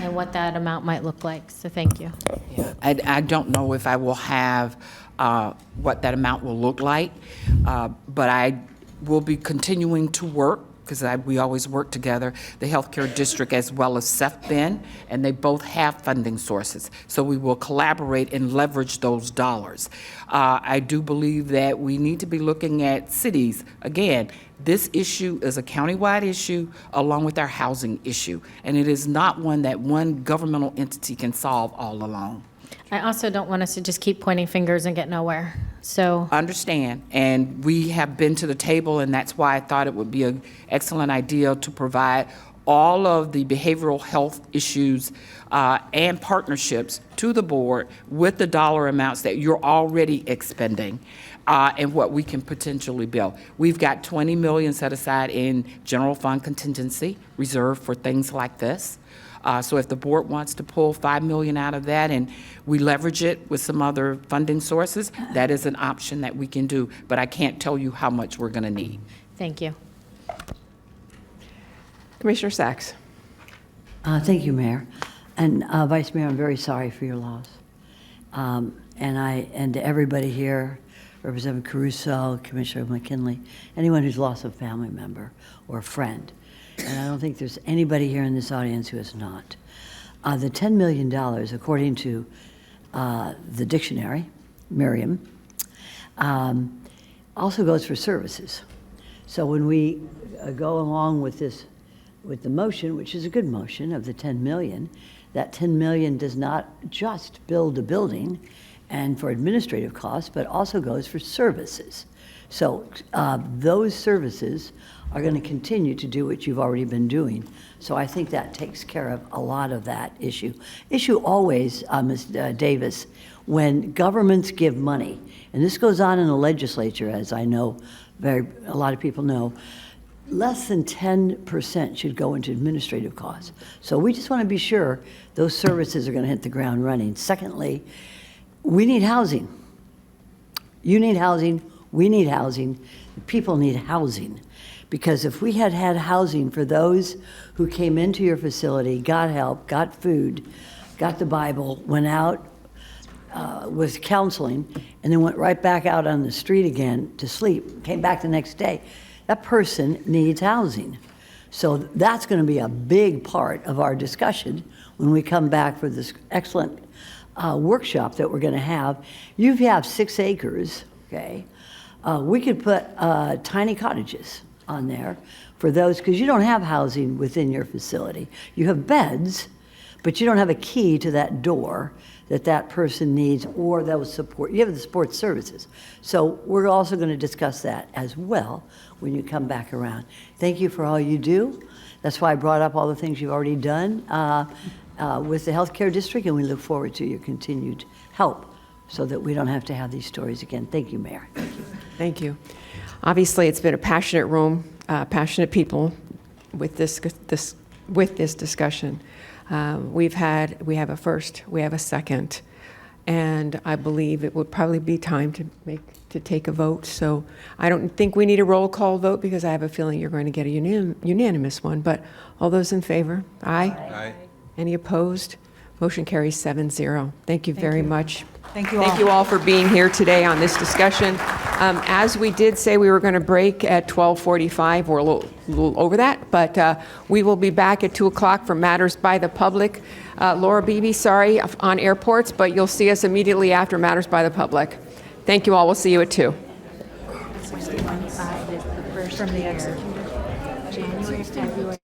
and what that amount might look like. So thank you.
I don't know if I will have what that amount will look like, but I will be continuing to work, because we always work together, the healthcare district as well as CEFBEN, and they both have funding sources. So we will collaborate and leverage those dollars. I do believe that we need to be looking at cities. Again, this issue is a countywide issue along with our housing issue, and it is not one that one governmental entity can solve all alone.
I also don't want us to just keep pointing fingers and get nowhere. So
Understand, and we have been to the table, and that's why I thought it would be an excellent idea to provide all of the behavioral health issues and partnerships to the board with the dollar amounts that you're already expending and what we can potentially build. We've got $20 million set aside in general fund contingency reserved for things like this. So if the board wants to pull $5 million out of that and we leverage it with some other funding sources, that is an option that we can do, but I can't tell you how much we're going to need.
thank you.
Commissioner Sachs.
Thank you, Mayor. And Vice Mayor, I'm very sorry for your loss. And to everybody here, Representative Caruso, Commissioner McKinley, anyone who's lost a family member or a friend. And I don't think there's anybody here in this audience who has not. The $10 million, according to the dictionary, Merriam, also goes for services. So when we go along with this, with the motion, which is a good motion of the 10 million, that 10 million does not just build a building and for administrative costs, but also goes for services. So those services are going to continue to do what you've already been doing. So I think that takes care of a lot of that issue. Issue always, Ms. Davis, when governments give money, and this goes on in the legislature, as I know a lot of people know, less than 10% should go into administrative costs. So we just want to be sure those services are going to hit the ground running. Secondly, we need housing. You need housing, we need housing, people need housing. Because if we had had housing for those who came into your facility, got help, got food, got the Bible, went out with counseling, and then went right back out on the street again to sleep, came back the next day, that person needs housing. So that's going to be a big part of our discussion when we come back for this excellent workshop that we're going to have. You have 6 acres, okay? We could put tiny cottages on there for those, because you don't have housing within your facility. You have beds, but you don't have a key to that door that that person needs, or that will support. You have the support services. So we're also going to discuss that as well when you come back around. Thank you for all you do. That's why I brought up all the things you've already done with the healthcare district, and we look forward to your continued help so that we don't have to have these stories again. Thank you, Mayor. Thank you.
Thank you. Obviously, it's been a passionate room, passionate people with this discussion. We have a first, we have a second, and I believe it would probably be time to take a vote. So I don't think we need a roll call vote, because I have a feeling you're going to get a unanimous one. But all those in favor? Aye. Aye. Any opposed? Motion carries 7-0. Thank you very much.
Thank you all.
Thank you all for being here today on this discussion. As we did say, we were going to break at 12:45. We're a little over that, but we will be back at 2 o'clock for Matters by the Public. Laura Beebe, sorry, on airports, but you'll see us immediately after Matters by the Public. Thank you all. We'll see you at 2.
65 is the first from the executive. January, February.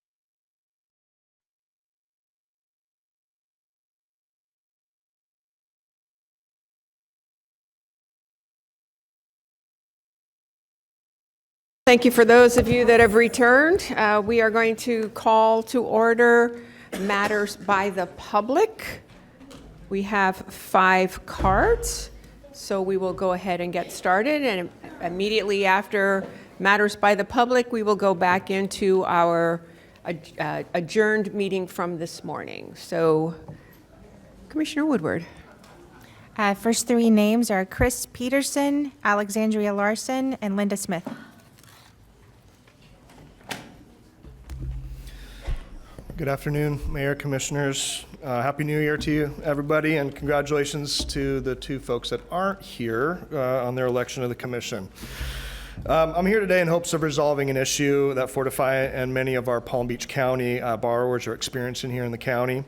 Thank you for those of you that have returned. We are going to call to order matters by the public. We have 5 cards, so we will go ahead and get started. And immediately after matters by the public, we will go back into our adjourned meeting from this morning. So, Commissioner Woodward.
First 3 names are Chris Peterson, Alexandria Larson, and Linda Smith.
Good afternoon, Mayor, Commissioners. Happy New Year to you, everybody, and congratulations to the 2 folks that aren't here on their election of the Commission. I'm here today in hopes of resolving an issue that Fortify and many of our Palm Beach County borrowers are experiencing here in the county.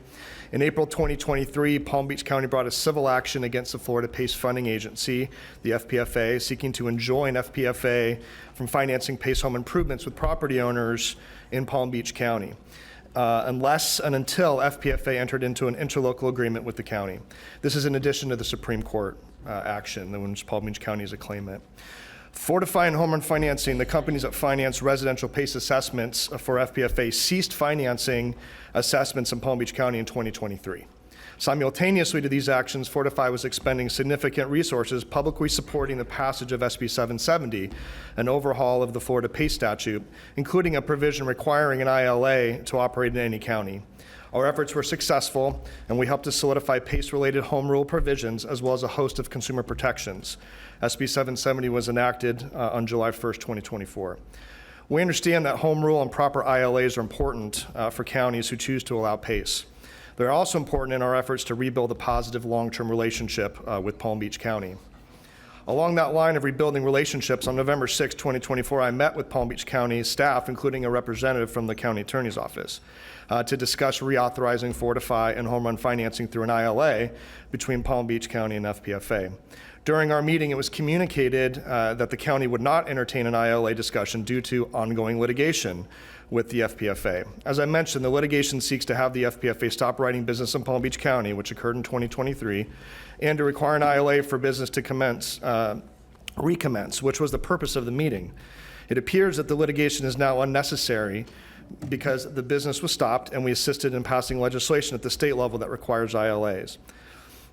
In April 2023, Palm Beach County brought a civil action against the Florida PACE funding agency, the FPFA, seeking to enjoin FPFA from financing PACE home improvements with property owners in Palm Beach County, unless and until FPFA entered into an interlocal agreement with the county. This is in addition to the Supreme Court action, in which Palm Beach County is a claimant. Fortify and Home Run Financing, the companies that finance residential PACE assessments for FPFA, ceased financing assessments in Palm Beach County in 2023. Simultaneously to these actions, Fortify was expending significant resources publicly supporting the passage of SB 770, an overhaul of the Florida PACE statute, including a provision requiring an ILA to operate in any county. Our efforts were successful, and we helped to solidify PACE-related home rule provisions as well as a host of consumer protections. SB 770 was enacted on July 1st, 2024. We understand that home rule and proper ILAs are important for counties who choose to allow PACE. They're also important in our efforts to rebuild a positive long-term relationship with Palm Beach County. Along that line of rebuilding relationships, on November 6, 2024, I met with Palm Beach County staff, including a representative from the county attorney's office, to discuss reauthorizing Fortify and home run financing through an ILA between Palm Beach County and FPFA. During our meeting, it was communicated that the county would not entertain an ILA discussion due to ongoing litigation with the FPFA. As I mentioned, the litigation seeks to have the FPFA stop writing business in Palm Beach County, which occurred in 2023, and to require an ILA for business to recommence, which was the purpose of the meeting. It appears that the litigation is now unnecessary because the business was stopped and we assisted in passing legislation at the state level that requires ILAs.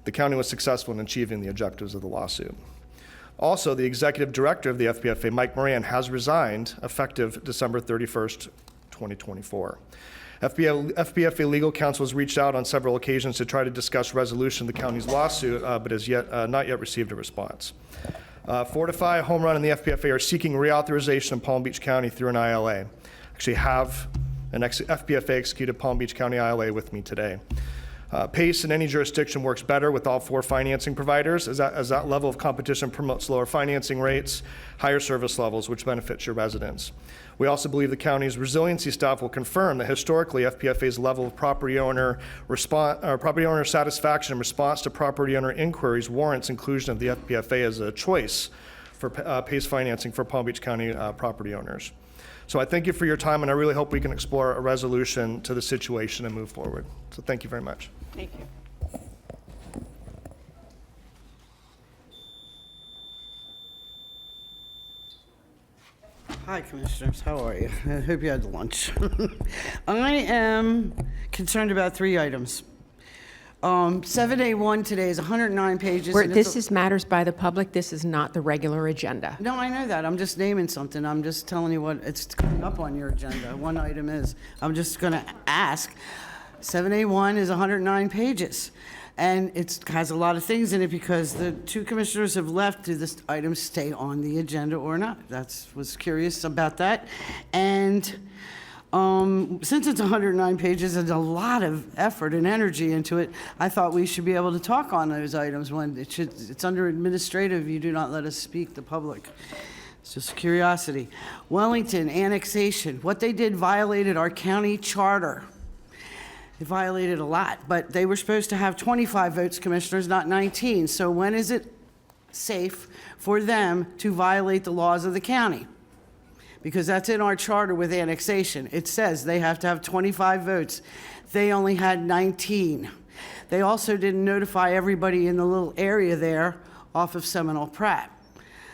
The county was successful in achieving the objectives of the lawsuit. Also, the executive director of the FPFA, Mike Moran, has resigned effective December 31st, 2024. FPFA legal counsel has reached out on several occasions to try to discuss resolution of the county's lawsuit, but has not yet received a response. Fortify, Home Run, and the FPFA are seeking reauthorization in Palm Beach County through an ILA. Actually have an FPFA executed Palm Beach County ILA with me today. PACE in any jurisdiction works better with all 4 financing providers, as that level of competition promotes lower financing rates, higher service levels, which benefits your residents. We also believe the county's resiliency staff will confirm that historically FPFA's level of property owner satisfaction in response to property owner inquiries warrants inclusion of the FPFA as a choice for PACE financing for Palm Beach County property owners. So I thank you for your time, and I really hope we can explore a resolution to the situation and move forward. So thank you very much.
Thank you.
Hi, Commissioners. How are you? I hope you had lunch. I am concerned about 3 items. 7A1 today is 109 pages. and
This is matters by the public. This is not the regular agenda.
No, I know that. I'm just naming something. I'm just telling you what it's coming up on your agenda. One item is, I'm just going to ask. 7A1 is 109 pages. And it has a lot of things in it because the 2 commissioners have left. Do this item stay on the agenda or not? Was curious about that. And since it's 109 pages and a lot of effort and energy into it, I thought we should be able to talk on those items when it's under administrative. You do not let us speak, the public. It's just curiosity. Wellington annexation. What they did violated our county charter. They violated a lot, but they were supposed to have 25 votes, commissioners, not 19. So when is it safe for them to violate the laws of the county? Because that's in our charter with annexation. It says they have to have 25 votes. They only had 19. They also didn't notify everybody in the little area there off of Seminole Pratt.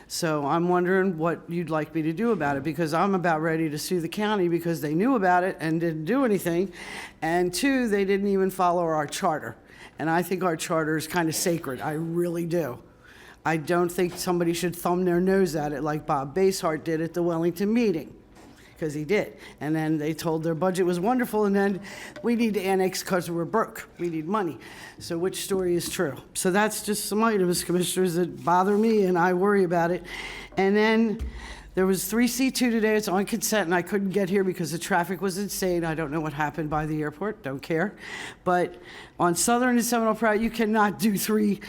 So I'm wondering what you'd like me to do about it, because I'm about ready to sue the county because they knew about it and didn't do anything. And two, they didn't even follow our charter. And I think our charter is kind of sacred. I really do. I don't think somebody should thumb their nose at it like Bob Basehart did at the Wellington meeting, because he did. And then they told their budget was wonderful, and then we need to annex because we're broke. We need money. So which story is true? So that's just some items, Commissioners, that bother me, and I worry about it. And then there was 3C2 today. It's on consent, and I couldn't get here because the traffic was insane. I don't know what happened by the airport. Don't care. But on Southern and Seminole Pratt, you cannot do 3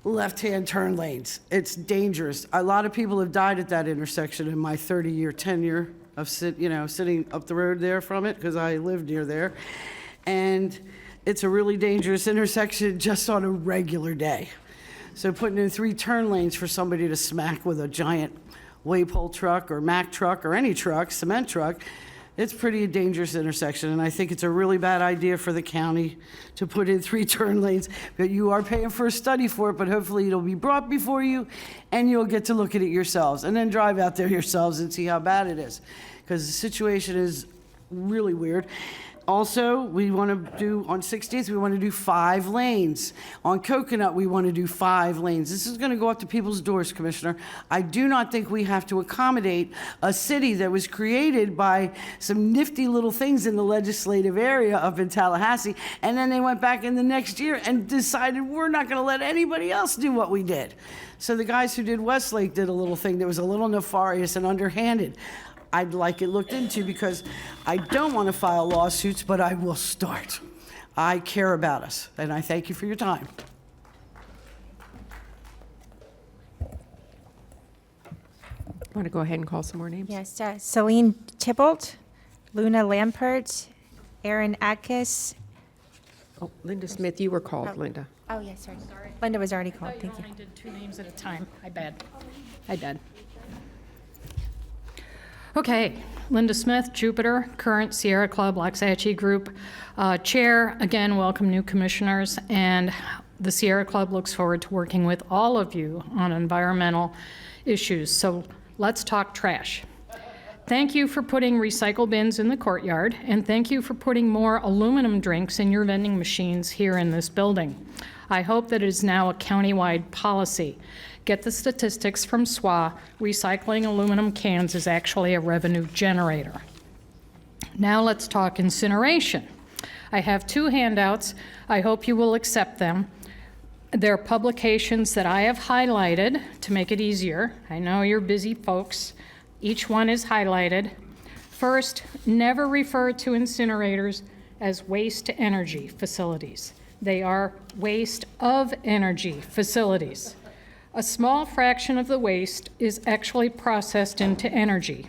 left-hand turn lanes. It's dangerous. A lot of people have died at that intersection in my 30-year tenure of sitting up the road there from it, because I live near there. And it's a really dangerous intersection just on a regular day. So putting in 3 turn lanes for somebody to smack with a giant Waypole truck or Mack truck or any truck, cement truck, it's pretty dangerous intersection. And I think it's a really bad idea for the county to put in 3 turn lanes. But you are paying for a study for it, but hopefully it'll be brought before you and you'll get to look at it yourselves and then drive out there yourselves and see how bad it is, because the situation is really weird. Also, we want to do, on 60th, we want to do 5 lanes. On Coconut, we want to do 5 lanes. This is going to go up to people's doors, Commissioner. I do not think we have to accommodate a city that was created by some nifty little things in the legislative area up in Tallahassee, and then they went back in the next year and decided we're not going to let anybody else do what we did. So the guys who did Westlake did a little thing that was a little nefarious and underhanded. I'd like it looked into, because I don't want to file lawsuits, but I will start. I care about us, and I thank you for your time.
Want to go ahead and call some more names?
Yes, Celine Tybalt, Luna Lampert, Aaron Atkis.
Oh, Linda Smith, you were called, Linda.
Oh, yes, sorry. Linda was already called, thank you.
I did 2 names at a time. I bet. Okay, Linda Smith, Jupiter, current Sierra Club, Waxahachie Group Chair. Again, welcome new commissioners, and the Sierra Club looks forward to working with all of you on environmental issues. So let's talk trash. Thank you for putting recycle bins in the courtyard, and thank you for putting more aluminum drinks in your vending machines here in this building. I hope that it is now a countywide policy. Get the statistics from SWA. Recycling aluminum cans is actually a revenue generator. Now let's talk incineration. I have 2 handouts. I hope you will accept them. They're publications that I have highlighted to make it easier. I know you're busy folks. Each one is highlighted. First, never refer to incinerators as waste-to-energy facilities. They are waste-of-energy facilities. A small fraction of the waste is actually processed into energy.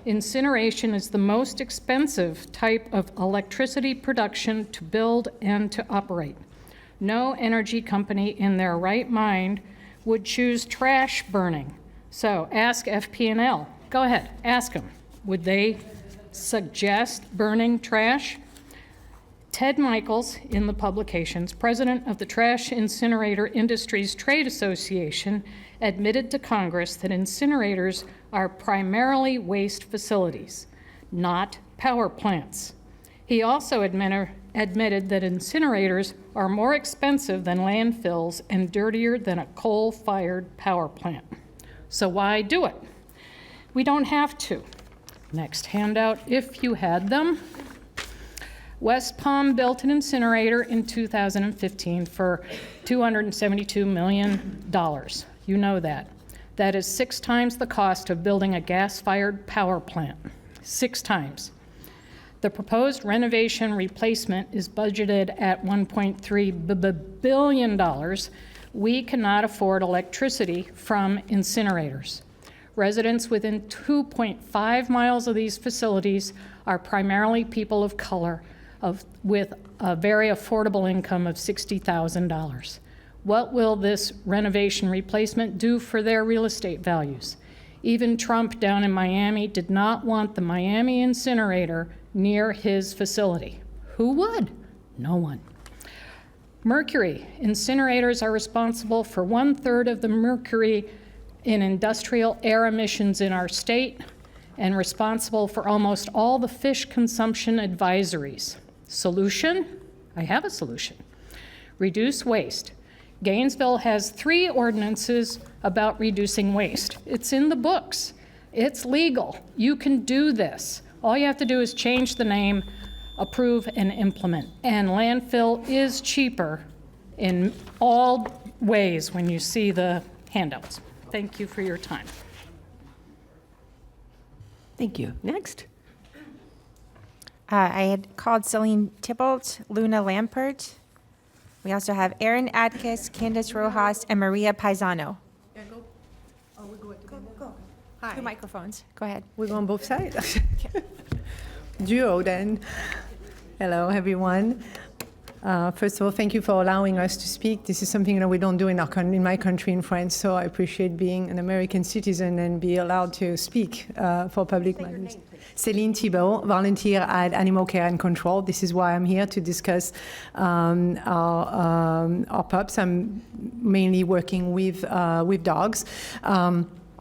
Incineration is the most expensive type of electricity production to build and to operate. No energy company in their right mind would choose trash burning. So ask FP&L. Go ahead, ask them. Would they suggest burning trash? Ted Michaels, in the publications, president of the Trash Incinerator Industries Trade Association, admitted to Congress that incinerators are primarily waste facilities, not power plants. He also admitted that incinerators are more expensive than landfills and dirtier than a coal-fired power plant. So why do it? We don't have to. Next handout, if you had them. West Palm built an incinerator in 2015 for $272 million. You know that. That is 6 times the cost of building a gas-fired power plant. 6 times. The proposed renovation replacement is budgeted at $1.3 billion. We cannot afford electricity from incinerators. Residents within 2.5 miles of these facilities are primarily people of color with a very affordable income of $60,000. What will this renovation replacement do for their real estate values? Even Trump down in Miami did not want the Miami incinerator near his facility. Who would? No one. Mercury. Incinerators are responsible for 1/3 of the mercury in industrial air emissions in our state and responsible for almost all the fish consumption advisories. Solution? I have a solution. Reduce waste. Gainesville has 3 ordinances about reducing waste. It's in the books. It's legal. You can do this. All you have to do is change the name, approve, and implement. And landfill is cheaper in all ways when you see the handouts. Thank you for your time.
Thank you. Next.
I had called Celine Tybalt, Luna Lampert. We also have Erin Adkis, Candace Rojas, and Maria Paisano.
Hi.
2 microphones. Go ahead.
We're on both sides. Duo then. Hello, everyone. First of all, thank you for allowing us to speak. This is something that we don't do in my country, in France, so I appreciate being an American citizen and be allowed to speak for public matters. Céline Thibault, volunteer at Animal Care and Control. This is why I'm here to discuss our pups. I'm mainly working with dogs.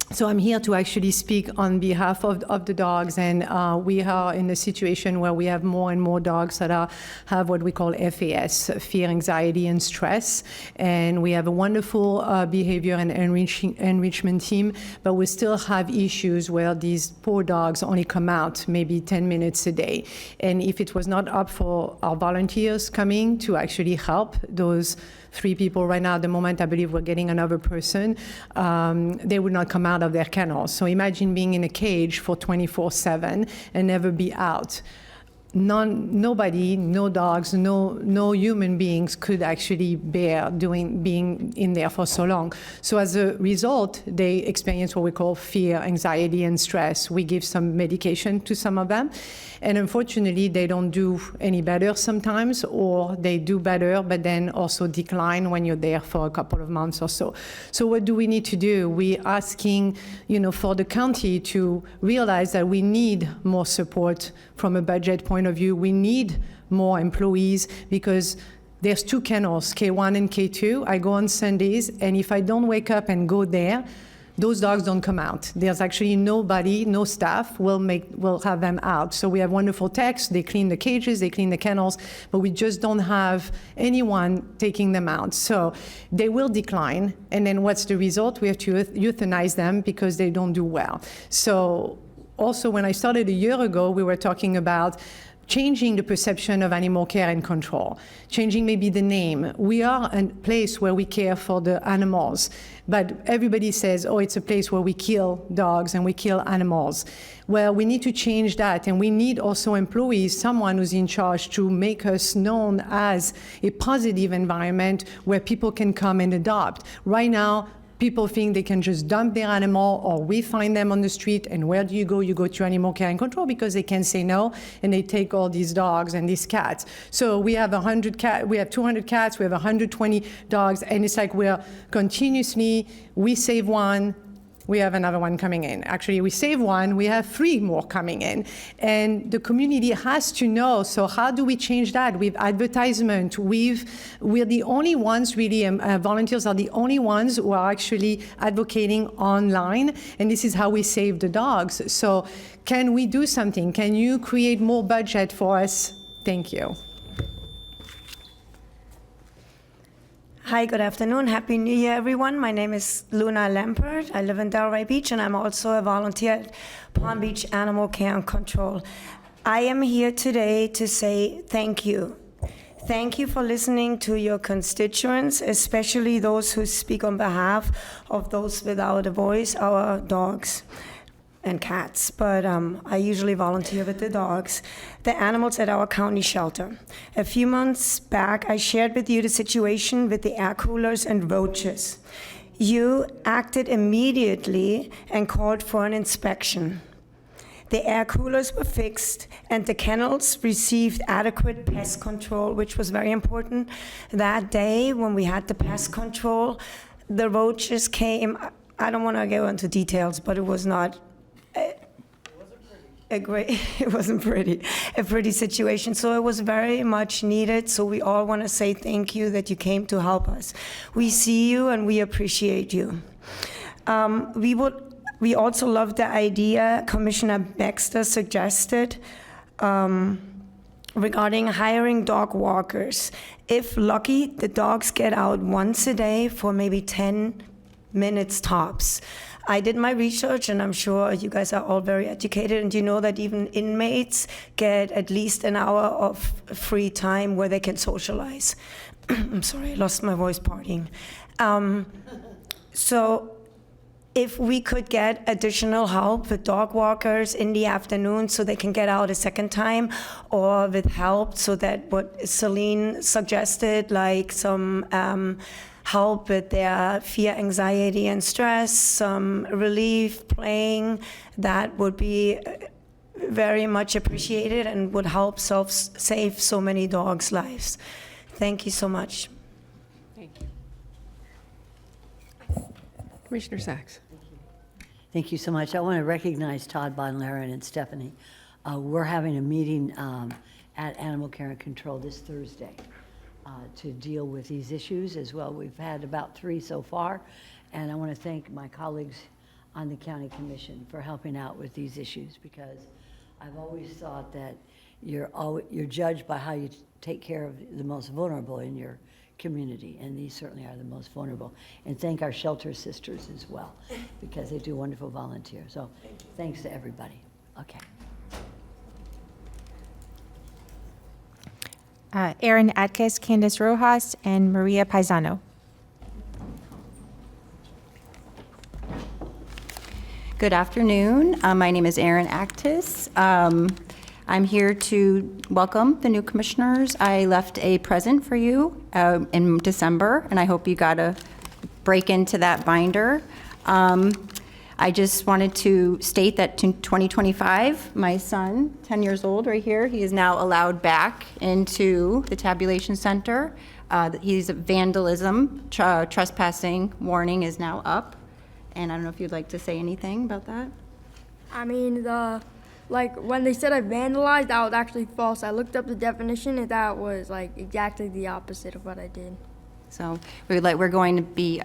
So I'm here to actually speak on behalf of the dogs, and we are in a situation where we have more and more dogs that have what we call FAS, fear, anxiety, and stress. And we have a wonderful behavior and enrichment team, but we still have issues where these poor dogs only come out maybe 10 minutes a day. And if it was not up for our volunteers coming to actually help those 3 people right now, at the moment, I believe we're getting another person, they would not come out of their kennels. So imagine being in a cage for 24/7 and never be out. Nobody, no dogs, no human beings could actually bear being in there for so long. So as a result, they experience what we call fear, anxiety, and stress. We give some medication to some of them, and unfortunately, they don't do any better sometimes, or they do better, but then also decline when you're there for a couple of months or so. So what do we need to do? We're asking, for the county to realize that we need more support from a budget point of view. We need more employees because there's 2 kennels, K1 and K2. I go on Sundays, and if I don't wake up and go there, those dogs don't come out. There's actually nobody, no staff will have them out. So we have wonderful techs, they clean the cages, they clean the kennels, but we just don't have anyone taking them out. So they will decline, and then what's the result? We have to euthanize them because they don't do well. So also, when I started a year ago, we were talking about changing the perception of animal care and control, changing maybe the name. We are a place where we care for the animals, but everybody says, oh, it's a place where we kill dogs and we kill animals. Well, we need to change that, and we need also employees, someone who's in charge to make us known as a positive environment where people can come and adopt. Right now, people think they can just dump their animal, or we find them on the street, and where do you go? You go to Animal Care and Control because they can say no, and they take all these dogs and these cats. So we have 200 cats, we have 120 dogs, and it's like we're continuously, we save one, we have another one coming in. Actually, we save one, we have 3 more coming in. And the community has to know, so how do we change that? With advertisement, we're the only ones really, volunteers are the only ones who are actually advocating online, and this is how we save the dogs. So can we do something? Can you create more budget for us? Thank you.
Hi, good afternoon. Happy New Year, everyone. My name is Luna Lampert. I live in Delray Beach, and I'm also a volunteer at Palm Beach Animal Care and Control. I am here today to say thank you. Thank you for listening to your constituents, especially those who speak on behalf of those without a voice, our dogs and cats, but I usually volunteer with the dogs, the animals at our county shelter. A few months back, I shared with you the situation with the air coolers and roaches. You acted immediately and called for an inspection. The air coolers were fixed, and the kennels received adequate pest control, which was very important. That day, when we had the pest control, the roaches came. I don't want to go into details, but it was not a pretty situation. So it was very much needed. So we all want to say thank you that you came to help us. We see you and we appreciate you. We also love the idea Commissioner Baxter suggested regarding hiring dog walkers. If lucky, the dogs get out once a day for maybe 10 minutes tops. I did my research, and I'm sure you guys are all very educated, and you know that even inmates get at least an hour of free time where they can socialize. I'm sorry, I lost my voice partying. So if we could get additional help with dog walkers in the afternoon so they can get out a second time, or with help so that what Celine suggested, like some help with their fear, anxiety, and stress, some relief, playing, that would be very much appreciated and would help save so many dogs' lives. Thank you so much.
Thank you. Commissioner Sachs.
Thank you so much. I want to recognize Todd Bonlaren and Stephanie. We're having a meeting at Animal Care and Control this Thursday to deal with these issues as well. We've had about 3 so far, and I want to thank my colleagues on the County Commission for helping out with these issues, because I've always thought that you're judged by how you take care of the most vulnerable in your community, and these certainly are the most vulnerable. And thank our shelter sisters as well, because they do wonderful volunteer. So thanks to everybody. Okay.
Erin Atkins, Candace Rojas, and Maria Paisano.
Good afternoon. My name is Erin Actis. I'm here to welcome the new commissioners. I left a present for you in December, and I hope you got a break into that binder. I just wanted to state that in 2025, my son, 10 years old right here, he is now allowed back into the tabulation center. He's vandalism, trespassing warning is now up. And I don't know if you'd like to say anything about that.
I mean, when they said I vandalized, that was actually false. I looked up the definition, and that was exactly the opposite of what I did.
So we're going to be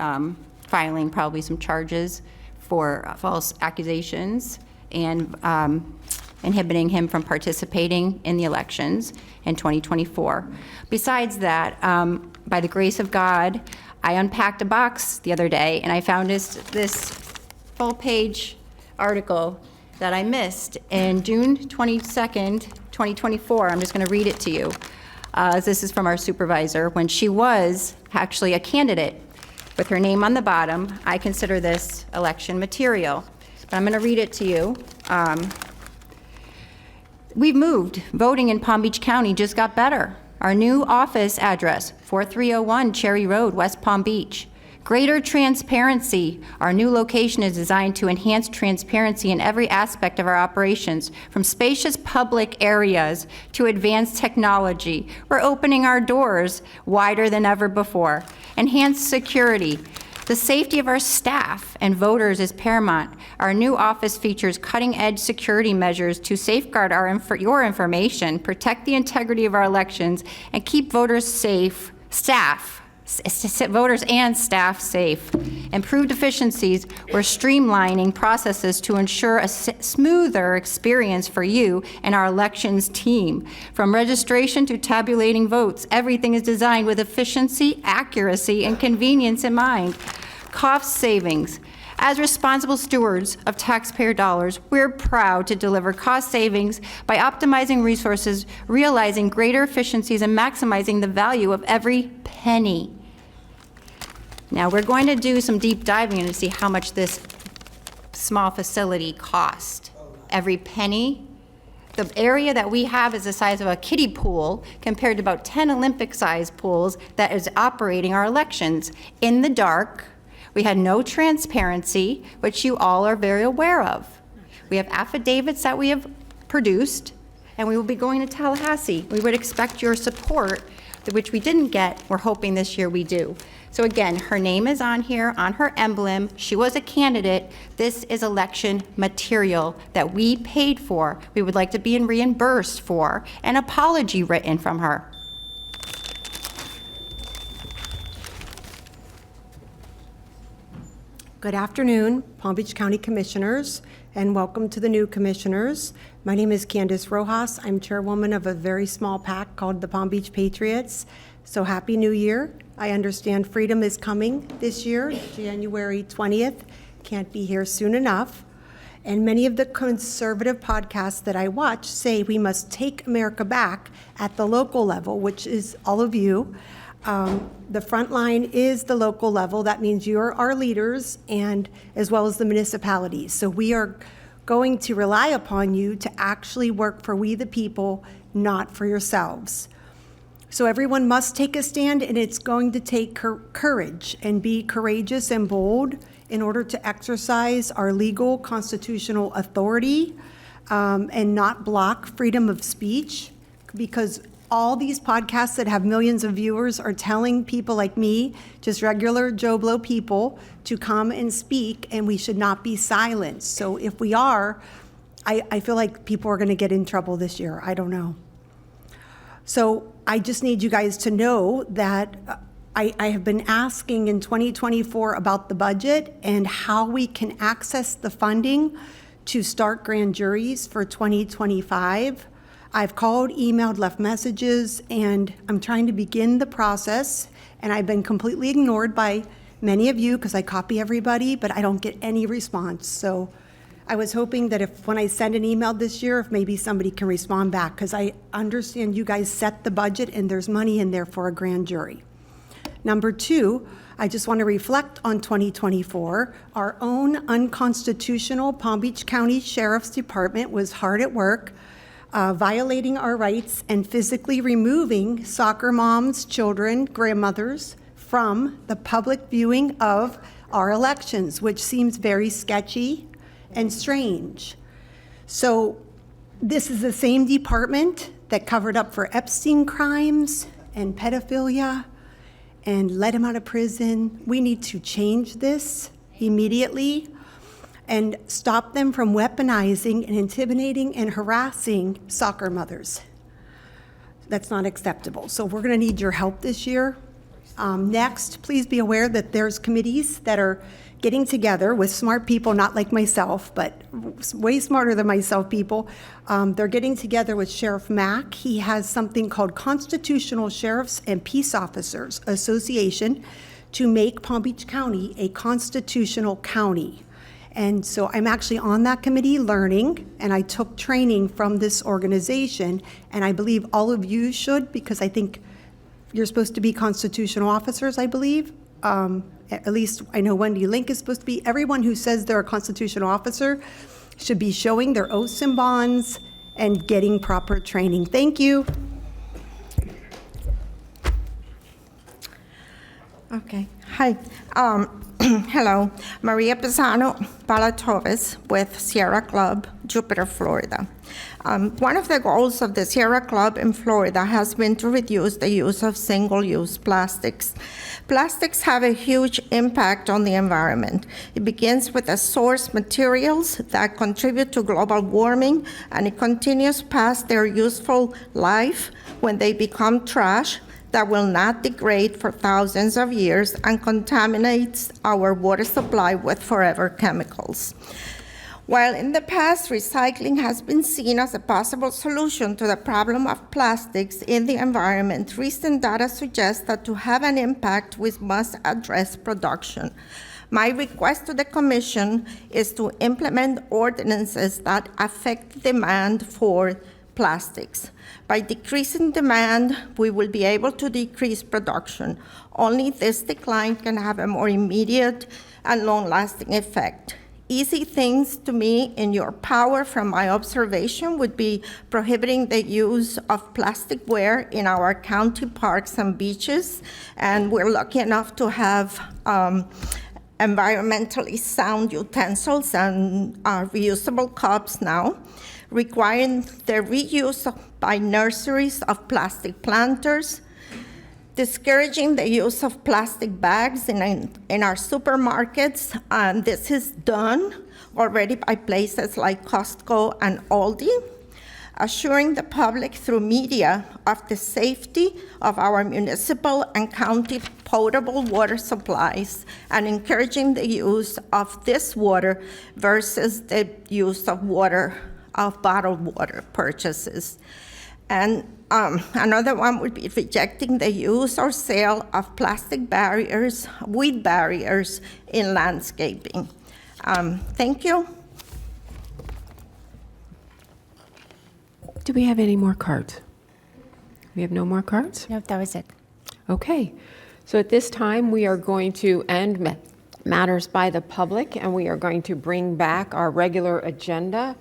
filing probably some charges for false accusations and inhibiting him from participating in the elections in 2024. Besides that, by the grace of God, I unpacked a box the other day, and I found this full-page article that I missed in June 22nd, 2024. I'm just going to read it to you. This is from our supervisor. When she was actually a candidate with her name on the bottom, I consider this election material. But I'm going to read it to you. We've moved. Voting in Palm Beach County just got better. Our new office address, 4301 Cherry Road, West Palm Beach. Greater transparency. Our new location is designed to enhance transparency in every aspect of our operations, from spacious public areas to advanced technology. We're opening our doors wider than ever before. Enhanced security. The safety of our staff and voters is paramount. Our new office features cutting-edge security measures to safeguard your information, protect the integrity of our elections, and keep voters voters and staff safe. Improved efficiencies, we're streamlining processes to ensure a smoother experience for you and our elections team. From registration to tabulating votes, everything is designed with efficiency, accuracy, and convenience in mind. Cost savings. As responsible stewards of taxpayer dollars, we're proud to deliver cost savings by optimizing resources, realizing greater efficiencies, and maximizing the value of every penny. Now, we're going to do some deep diving to see how much this small facility cost. Every penny. The area that we have is the size of a kiddie pool compared to about 10 Olympic-sized pools that is operating our elections in the dark. We had no transparency, which you all are very aware of. We have affidavits that we have produced, and we will be going to Tallahassee. We would expect your support, which we didn't get. We're hoping this year we do. So again, her name is on here, on her emblem. She was a candidate. This is election material that we paid for. We would like to be reimbursed for an apology written from her.
Good afternoon, Palm Beach County Commissioners, and welcome to the new commissioners. My name is Candace Rojas. I'm chairwoman of a very small PAC called the Palm Beach Patriots. So happy New Year. I understand freedom is coming this year, January 20th. Can't be here soon enough. And many of the conservative podcasts that I watch say we must take America back at the local level, which is all of you. The front line is the local level. That means you're our leaders, and as well as the municipalities. So we are going to rely upon you to actually work for we the people, not for yourselves. So everyone must take a stand, and it's going to take courage, and be courageous and bold in order to exercise our legal constitutional authority, and not block freedom of speech, because all these podcasts that have millions of viewers are telling people like me, just regular Joe Blow people, to come and speak, and we should not be silenced. So if we are, I feel like people are gonna get in trouble this year. I don't know. So I just need you guys to know that I have been asking in 2024 about the budget and how we can access the funding to start grand juries for 2025. I've called, emailed, left messages, and I'm trying to begin the process, and I've been completely ignored by many of you because I copy everybody, but I don't get any response. So I was hoping that when I send an email this year, if maybe somebody can respond back, because I understand you guys set the budget and there's money in there for a grand jury. Number two, I just want to reflect on 2024. Our own unconstitutional Palm Beach County Sheriff's Department was hard at work, violating our rights and physically removing soccer moms, children, grandmothers from the public viewing of our elections, which seems very sketchy and strange. So this is the same department that covered up for Epstein crimes and pedophilia and let him out of prison. We need to change this immediately and stop them from weaponizing and intimidating and harassing soccer mothers. That's not acceptable. So we're going to need your help this year. Next, please be aware that there's committees that are getting together with smart people, not like myself, but way smarter than myself people. They're getting together with Sheriff Mack. He has something called Constitutional Sheriffs and Peace Officers Association to make Palm Beach County a constitutional county. And so I'm actually on that committee learning, and I took training from this organization, and I believe all of you should, because I think you're supposed to be constitutional officers, I believe. At least I know Wendy Link is supposed to be. Everyone who says they're a constitutional officer should be showing their oaths and bonds and getting proper training. Thank you.
Okay. Hi. Hello. Maria Pisano Palatoves with Sierra Club, Jupiter, Florida. One of the goals of the Sierra Club in Florida has been to reduce the use of single-use plastics. Plastics have a huge impact on the environment. It begins with the source materials that contribute to global warming, and it continues past their useful life when they become trash that will not degrade for thousands of years and contaminates our water supply with forever chemicals. While in the past, recycling has been seen as a possible solution to the problem of plastics in the environment, recent data suggests that to have an impact, we must address production. My request to the Commission is to implement ordinances that affect demand for plastics. By decreasing demand, we will be able to decrease production. Only this decline can have a more immediate and long-lasting effect. Easy things to me in your power from my observation would be prohibiting the use of plasticware in our county parks and beaches. And we're lucky enough to have environmentally sound utensils and reusable cups now, requiring the reuse by nurseries of plastic planters, discouraging the use of plastic bags in our supermarkets, and this is done already by places like Costco and Aldi. assuring the public through media of the safety of our municipal and county potable water supplies, and encouraging the use of this water versus the use of bottled water purchases. And another one would be rejecting the use or sale of plastic barriers, weed barriers in landscaping. Thank you.
Do we have any more cards? We have no more cards?
No, that was it.
Okay. So at this time, we are going to end matters by the public, and we are going to bring back our regular agenda.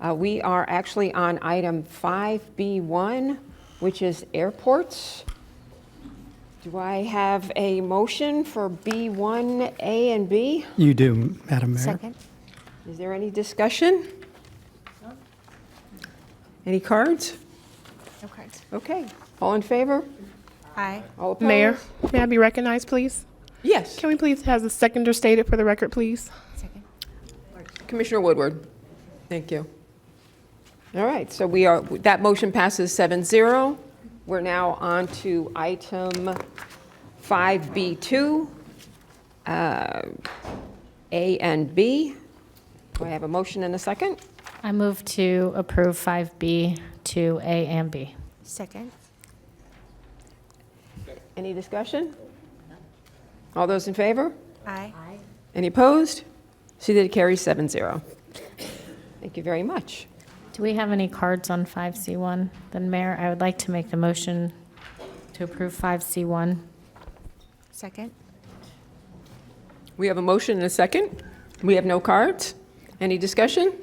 We are actually on item 5B1, which is airports. Do I have a motion for B1, A, and B?
You do, Madam Mayor.
Second.
Is there any discussion? Any cards?
No cards.
Okay. All in favor?
Aye.
All opposed?
Mayor, may I be recognized, please?
Yes.
Can we please have the seconder stated for the record, please?
Second.
Commissioner Woodward. Thank you. All right, so that motion passes 7-0. We're now on to item 5B2, A and B. Do I have a motion and a second?
I move to approve 5B to A and B.
Second.
Any discussion? All those in favor?
Aye.
Any opposed? See that it carries 7-0. Thank you very much.
Do we have any cards on 5C1? Then, Mayor, I would like to make the motion to approve 5C1.
Second.
We have a motion and a second. We have no cards. Any discussion?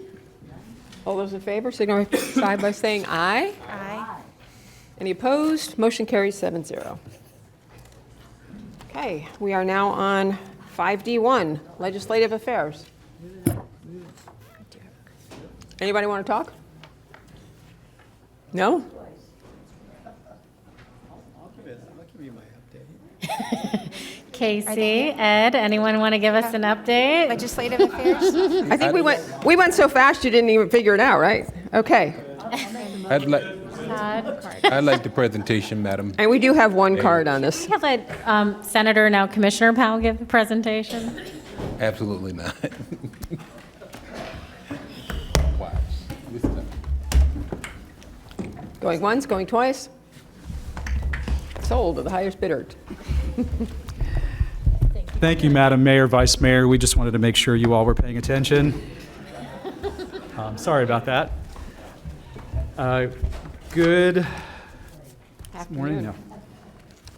All those in favor signify by saying aye.
Aye.
Any opposed? Motion carries 7-0. Okay, we are now on 5D1, Legislative Affairs. Anybody want to talk? No?
I'll give you my update.
Casey, Ed, anyone want to give us an update?
Legislative affairs?
I think we went so fast you didn't even figure it out, right? Okay.
I'd like the presentation, Madam.
And we do have one card on this.
We have let Senator, now Commissioner Powell, give the presentation.
Absolutely not. Watch. Listen up.
Going once, going twice. Sold to the highest bidder.
Thank you, Madam Mayor, Vice Mayor. We just wanted to make sure you all were paying attention. Sorry about that. Good morning. No.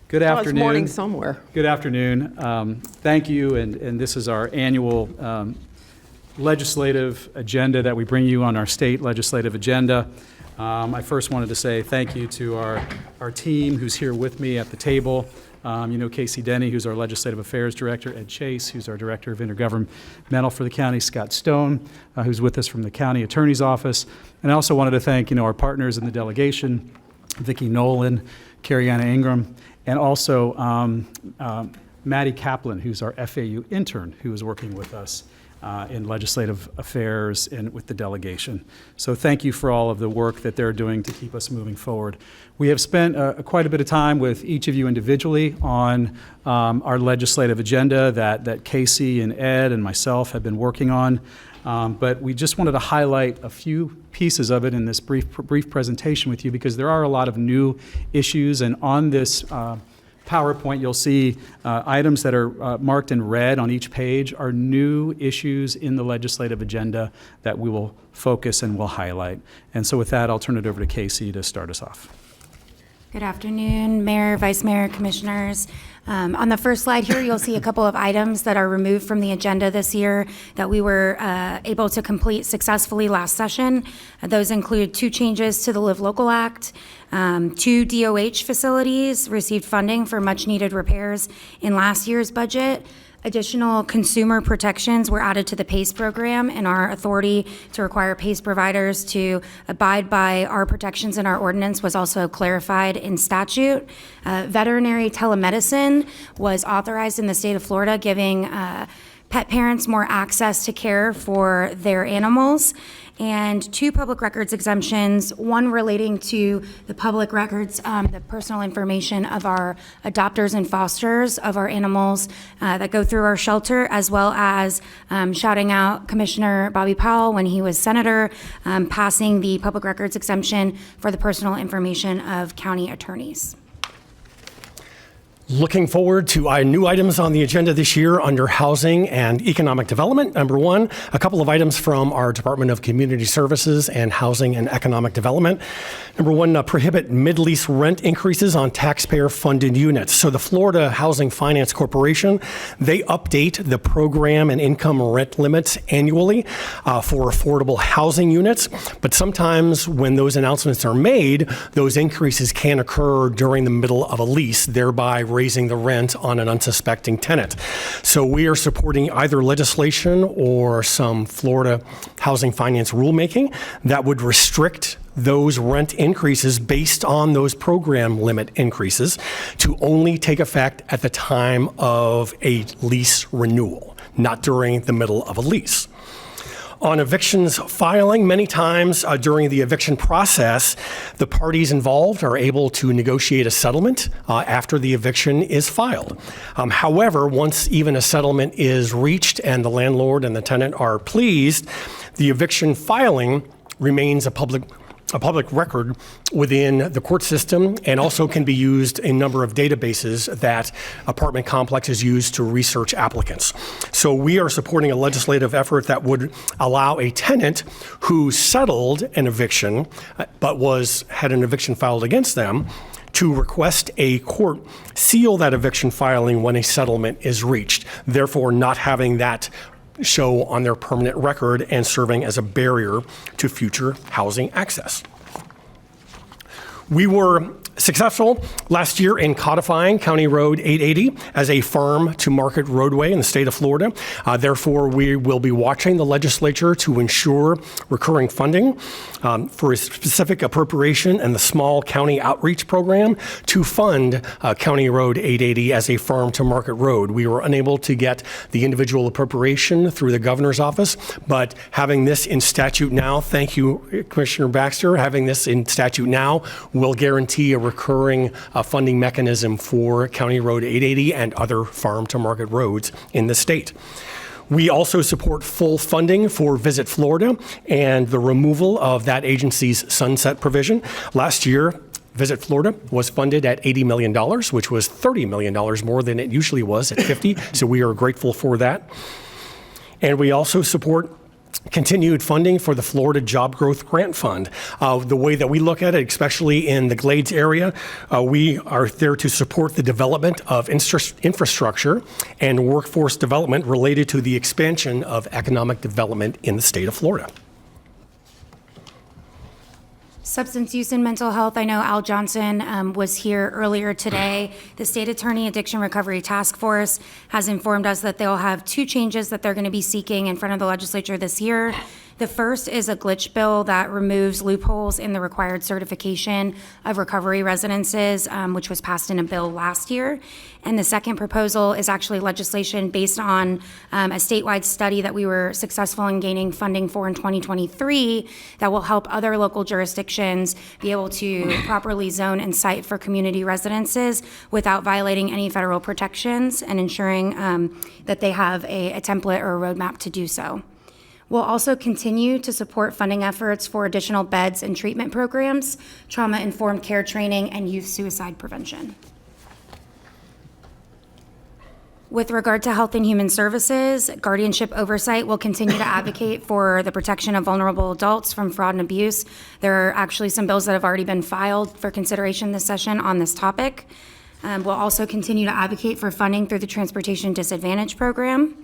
Good
Well,
afternoon.
it's morning somewhere.
Good afternoon. Thank you, and this is our annual legislative agenda that we bring you on our state legislative agenda. I first wanted to say thank you to our team who's here with me at the table. You know Casey Denny, who's our Legislative Affairs Director, Ed Chase, who's our Director of Intergovernmental for the county, Scott Stone, who's with us from the County Attorney's Office. And I also wanted to thank, our partners in the delegation, Vicki Nolan, Carrie-Anna Ingram, and also Maddie Kaplan, who's our FAU intern, who is working with us in legislative affairs and with the delegation. So thank you for all of the work that they're doing to keep us moving forward. We have spent quite a bit of time with each of you individually on our legislative agenda that Casey and Ed and myself have been working on. But we just wanted to highlight a few pieces of it in this brief presentation with you, because there are a lot of new issues, and on this PowerPoint, you'll see items that are marked in red on each page are new issues in the legislative agenda that we will focus and will highlight. And so with that, I'll turn it over to Casey to start us off.
Good afternoon, Mayor, Vice Mayor, Commissioners. On the first slide here, you'll see a couple of items that are removed from the agenda this year that we were able to complete successfully last session. Those include 2 changes to the Live Local Act, 2 DOH facilities received funding for much-needed repairs in last year's budget. Additional consumer protections were added to the PACE program, and our authority to require PACE providers to abide by our protections in our ordinance was also clarified in statute. Veterinary telemedicine was authorized in the state of Florida, giving pet parents more access to care for their animals. and 2 public records exemptions, one relating to the public records, the personal information of our adopters and fosters of our animals that go through our shelter, as well as shouting out Commissioner Bobby Powell when he was senator, passing the public records exemption for the personal information of county attorneys.
Looking forward to new items on the agenda this year under housing and economic development. Number one, a couple of items from our Department of Community Services and Housing and Economic Development. Number one, prohibit mid-lease rent increases on taxpayer-funded units. So the Florida Housing Finance Corporation, they update the program and income rent limits annually for affordable housing units. But sometimes when those announcements are made, those increases can occur during the middle of a lease, thereby raising the rent on an unsuspecting tenant. So we are supporting either legislation or some Florida housing finance rulemaking that would restrict those rent increases based on those program limit increases to only take effect at the time of a lease renewal, not during the middle of a lease. On evictions filing, many times during the eviction process, the parties involved are able to negotiate a settlement after the eviction is filed. However, once even a settlement is reached and the landlord and the tenant are pleased, the eviction filing remains a public record within the court system and also can be used in a number of databases that apartment complexes use to research applicants. So we are supporting a legislative effort that would allow a tenant who settled an eviction but had an eviction filed against them to request a court seal that eviction filing when a settlement is reached, therefore not having that show on their permanent record and serving as a barrier to future housing access. We were successful last year in codifying County Road 880 as a farm-to-market roadway in the state of Florida. Therefore, we will be watching the legislature to ensure recurring funding for a specific appropriation and the small county outreach program to fund County Road 880 as a farm-to-market road. We were unable to get the individual appropriation through the governor's office, but having this in statute now, thank you, Commissioner Baxter, having this in statute now will guarantee a recurring funding mechanism for County Road 880 and other farm-to-market roads in the state. We also support full funding for Visit Florida and the removal of that agency's sunset provision. Last year, Visit Florida was funded at $80 million, which was $30 million more than it usually was at 50, so we are grateful for that. And we also support continued funding for the Florida Job Growth Grant Fund. The way that we look at it, especially in the Glades area, we are there to support the development of infrastructure and workforce development related to the expansion of economic development in the state of Florida.
Substance use and mental health. I know Al Johnson was here earlier today. The State Attorney Addiction Recovery Task Force has informed us that they'll have 2 changes that they're going to be seeking in front of the legislature this year. The first is a glitch bill that removes loopholes in the required certification of recovery residences, which was passed in a bill last year. And the second proposal is actually legislation based on a statewide study that we were successful in gaining funding for in 2023 that will help other local jurisdictions be able to properly zone and site for community residences without violating any federal protections and ensuring that they have a template or a roadmap to do so. We'll also continue to support funding efforts for additional beds and treatment programs, trauma-informed care training, and youth suicide prevention. With regard to Health and Human Services, guardianship oversight will continue to advocate for the protection of vulnerable adults from fraud and abuse. There are actually some bills that have already been filed for consideration this session on this topic. We'll also continue to advocate for funding through the Transportation Disadvantage Program.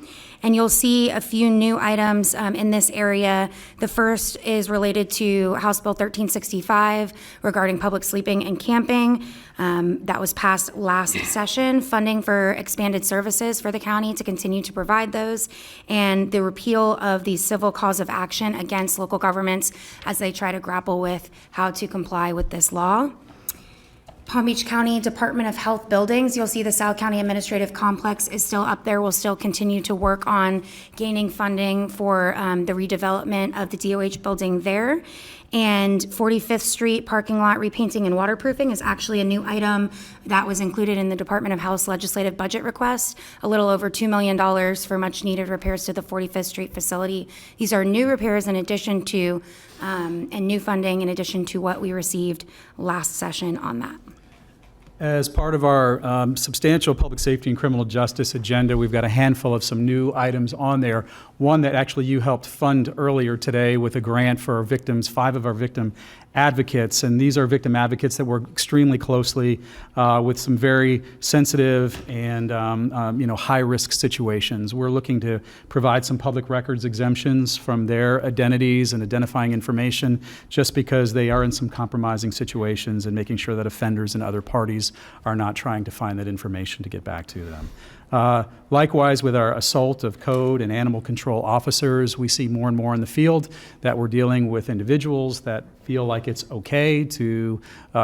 And you'll see a few new items in this area. The first is related to House Bill 1365 regarding public sleeping and camping. That was passed last session, funding for expanded services for the county to continue to provide those, and the repeal of the civil cause of action against local governments as they try to grapple with how to comply with this law. Palm Beach County Department of Health buildings. You'll see the South County Administrative Complex is still up there. We'll still continue to work on gaining funding for the redevelopment of the DOH building there. And 45th Street parking lot repainting and waterproofing is actually a new item that was included in the Department of Health's legislative budget request, a little over $2 million for much needed repairs to the 45th Street facility. These are new repairs in addition to, and new funding in addition to what we received last session on that.
As part of our substantial public safety and criminal justice agenda, we've got a handful of some new items on there. One that actually you helped fund earlier today with a grant for our victims, 5 of our victim advocates. And these are victim advocates that work extremely closely with some very sensitive and high-risk situations. We're looking to provide some public records exemptions from their identities and identifying information just because they are in some compromising situations, and making sure that offenders and other parties are not trying to find that information to get back to them. Likewise, with our assault of code and animal control officers, we see more and more in the field that we're dealing with individuals that feel like it's okay to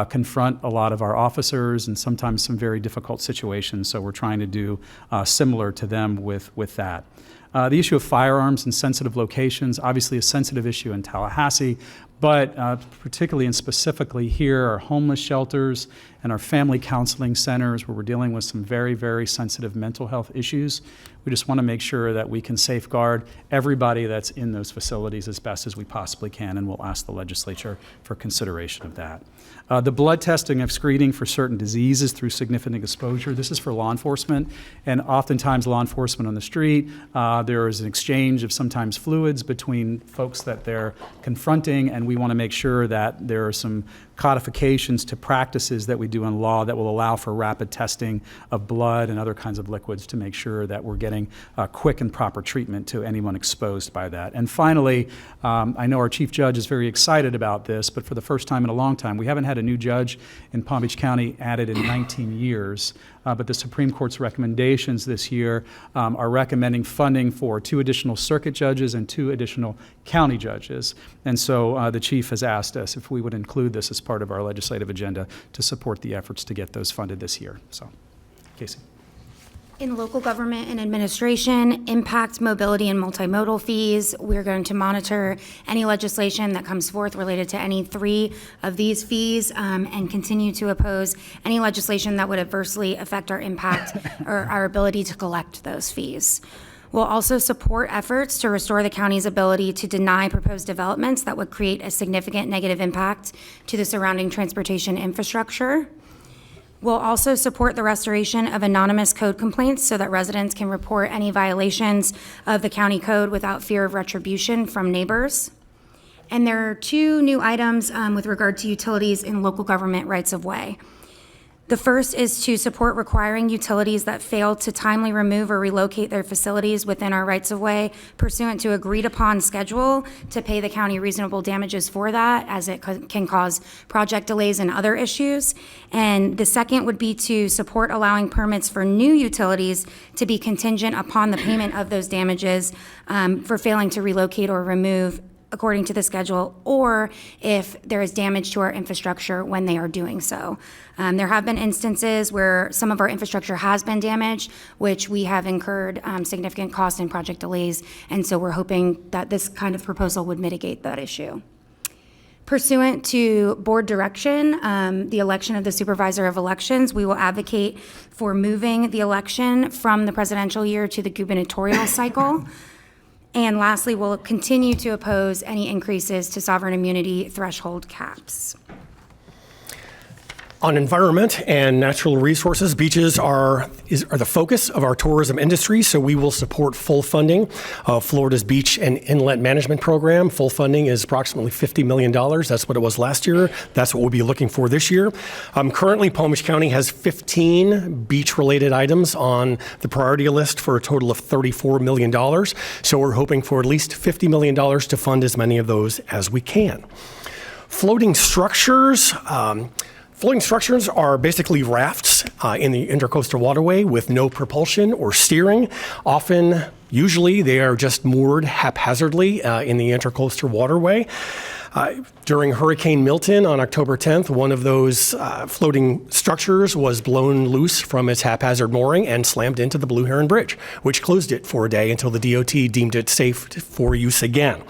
confront a lot of our officers, and sometimes some very difficult situations. So we're trying to do similar to them with that. The issue of firearms in sensitive locations, obviously a sensitive issue in Tallahassee, but particularly and specifically here, our homeless shelters and our family counseling centers, where we're dealing with some very, very sensitive mental health issues. We just want to make sure that we can safeguard everybody that's in those facilities as best as we possibly can, and we'll ask the legislature for consideration of that. The blood testing of screening for certain diseases through significant exposure. This is for law enforcement, and oftentimes law enforcement on the street, there is an exchange of sometimes fluids between folks that they're confronting, and we want to make sure that there are some codifications to practices that we do in law that will allow for rapid testing of blood and other kinds of liquids to make sure that we're getting quick and proper treatment to anyone exposed by that. And finally, I know our chief judge is very excited about this, but for the first time in a long time, we haven't had a new judge in Palm Beach County added in 19 years. But the Supreme Court's recommendations this year are recommending funding for 2 additional circuit judges and 2 additional county judges. And so the chief has asked us if we would include this as part of our legislative agenda to support the efforts to get those funded this year. So, Casey.
In local government and administration, impact, mobility, and multimodal fees, we're going to monitor any legislation that comes forth related to any 3 of these fees, and continue to oppose any legislation that would adversely affect our impact or our ability to collect those fees. We'll also support efforts to restore the county's ability to deny proposed developments that would create a significant negative impact to the surrounding transportation infrastructure. We'll also support the restoration of anonymous code complaints so that residents can report any violations of the county code without fear of retribution from neighbors. And there are 2 new items with regard to utilities in local government rights-of-way. The first is to support requiring utilities that fail to timely remove or relocate their facilities within our rights-of-way pursuant to agreed-upon schedule to pay the county reasonable damages for that, as it can cause project delays and other issues. And the second would be to support allowing permits for new utilities to be contingent upon the payment of those damages for failing to relocate or remove according to the schedule, or if there is damage to our infrastructure when they are doing so. There have been instances where some of our infrastructure has been damaged, which we have incurred significant cost and project delays, and so we're hoping that this kind of proposal would mitigate that issue. Pursuant to board direction, the election of the supervisor of elections, we will advocate for moving the election from the presidential year to the gubernatorial cycle. And lastly, we'll continue to oppose any increases to sovereign immunity threshold caps.
On environment and natural resources, beaches are the focus of our tourism industry, so we will support full funding of Florida's Beach and Inlet Management Program. Full funding is approximately $50 million. That's what it was last year. That's what we'll be looking for this year. Currently, Palm Beach County has 15 beach-related items on the priority list for a total of $34 million. So we're hoping for at least $50 million to fund as many of those as we can. Floating structures. Floating structures are basically rafts in the intercoastal waterway with no propulsion or steering. Usually, they are just moored haphazardly in the intercoastal waterway. During Hurricane Milton on October 10th, one of those floating structures was blown loose from its haphazard mooring and slammed into the Blue Heron Bridge, which closed it for a day until the DOT deemed it safe for use again.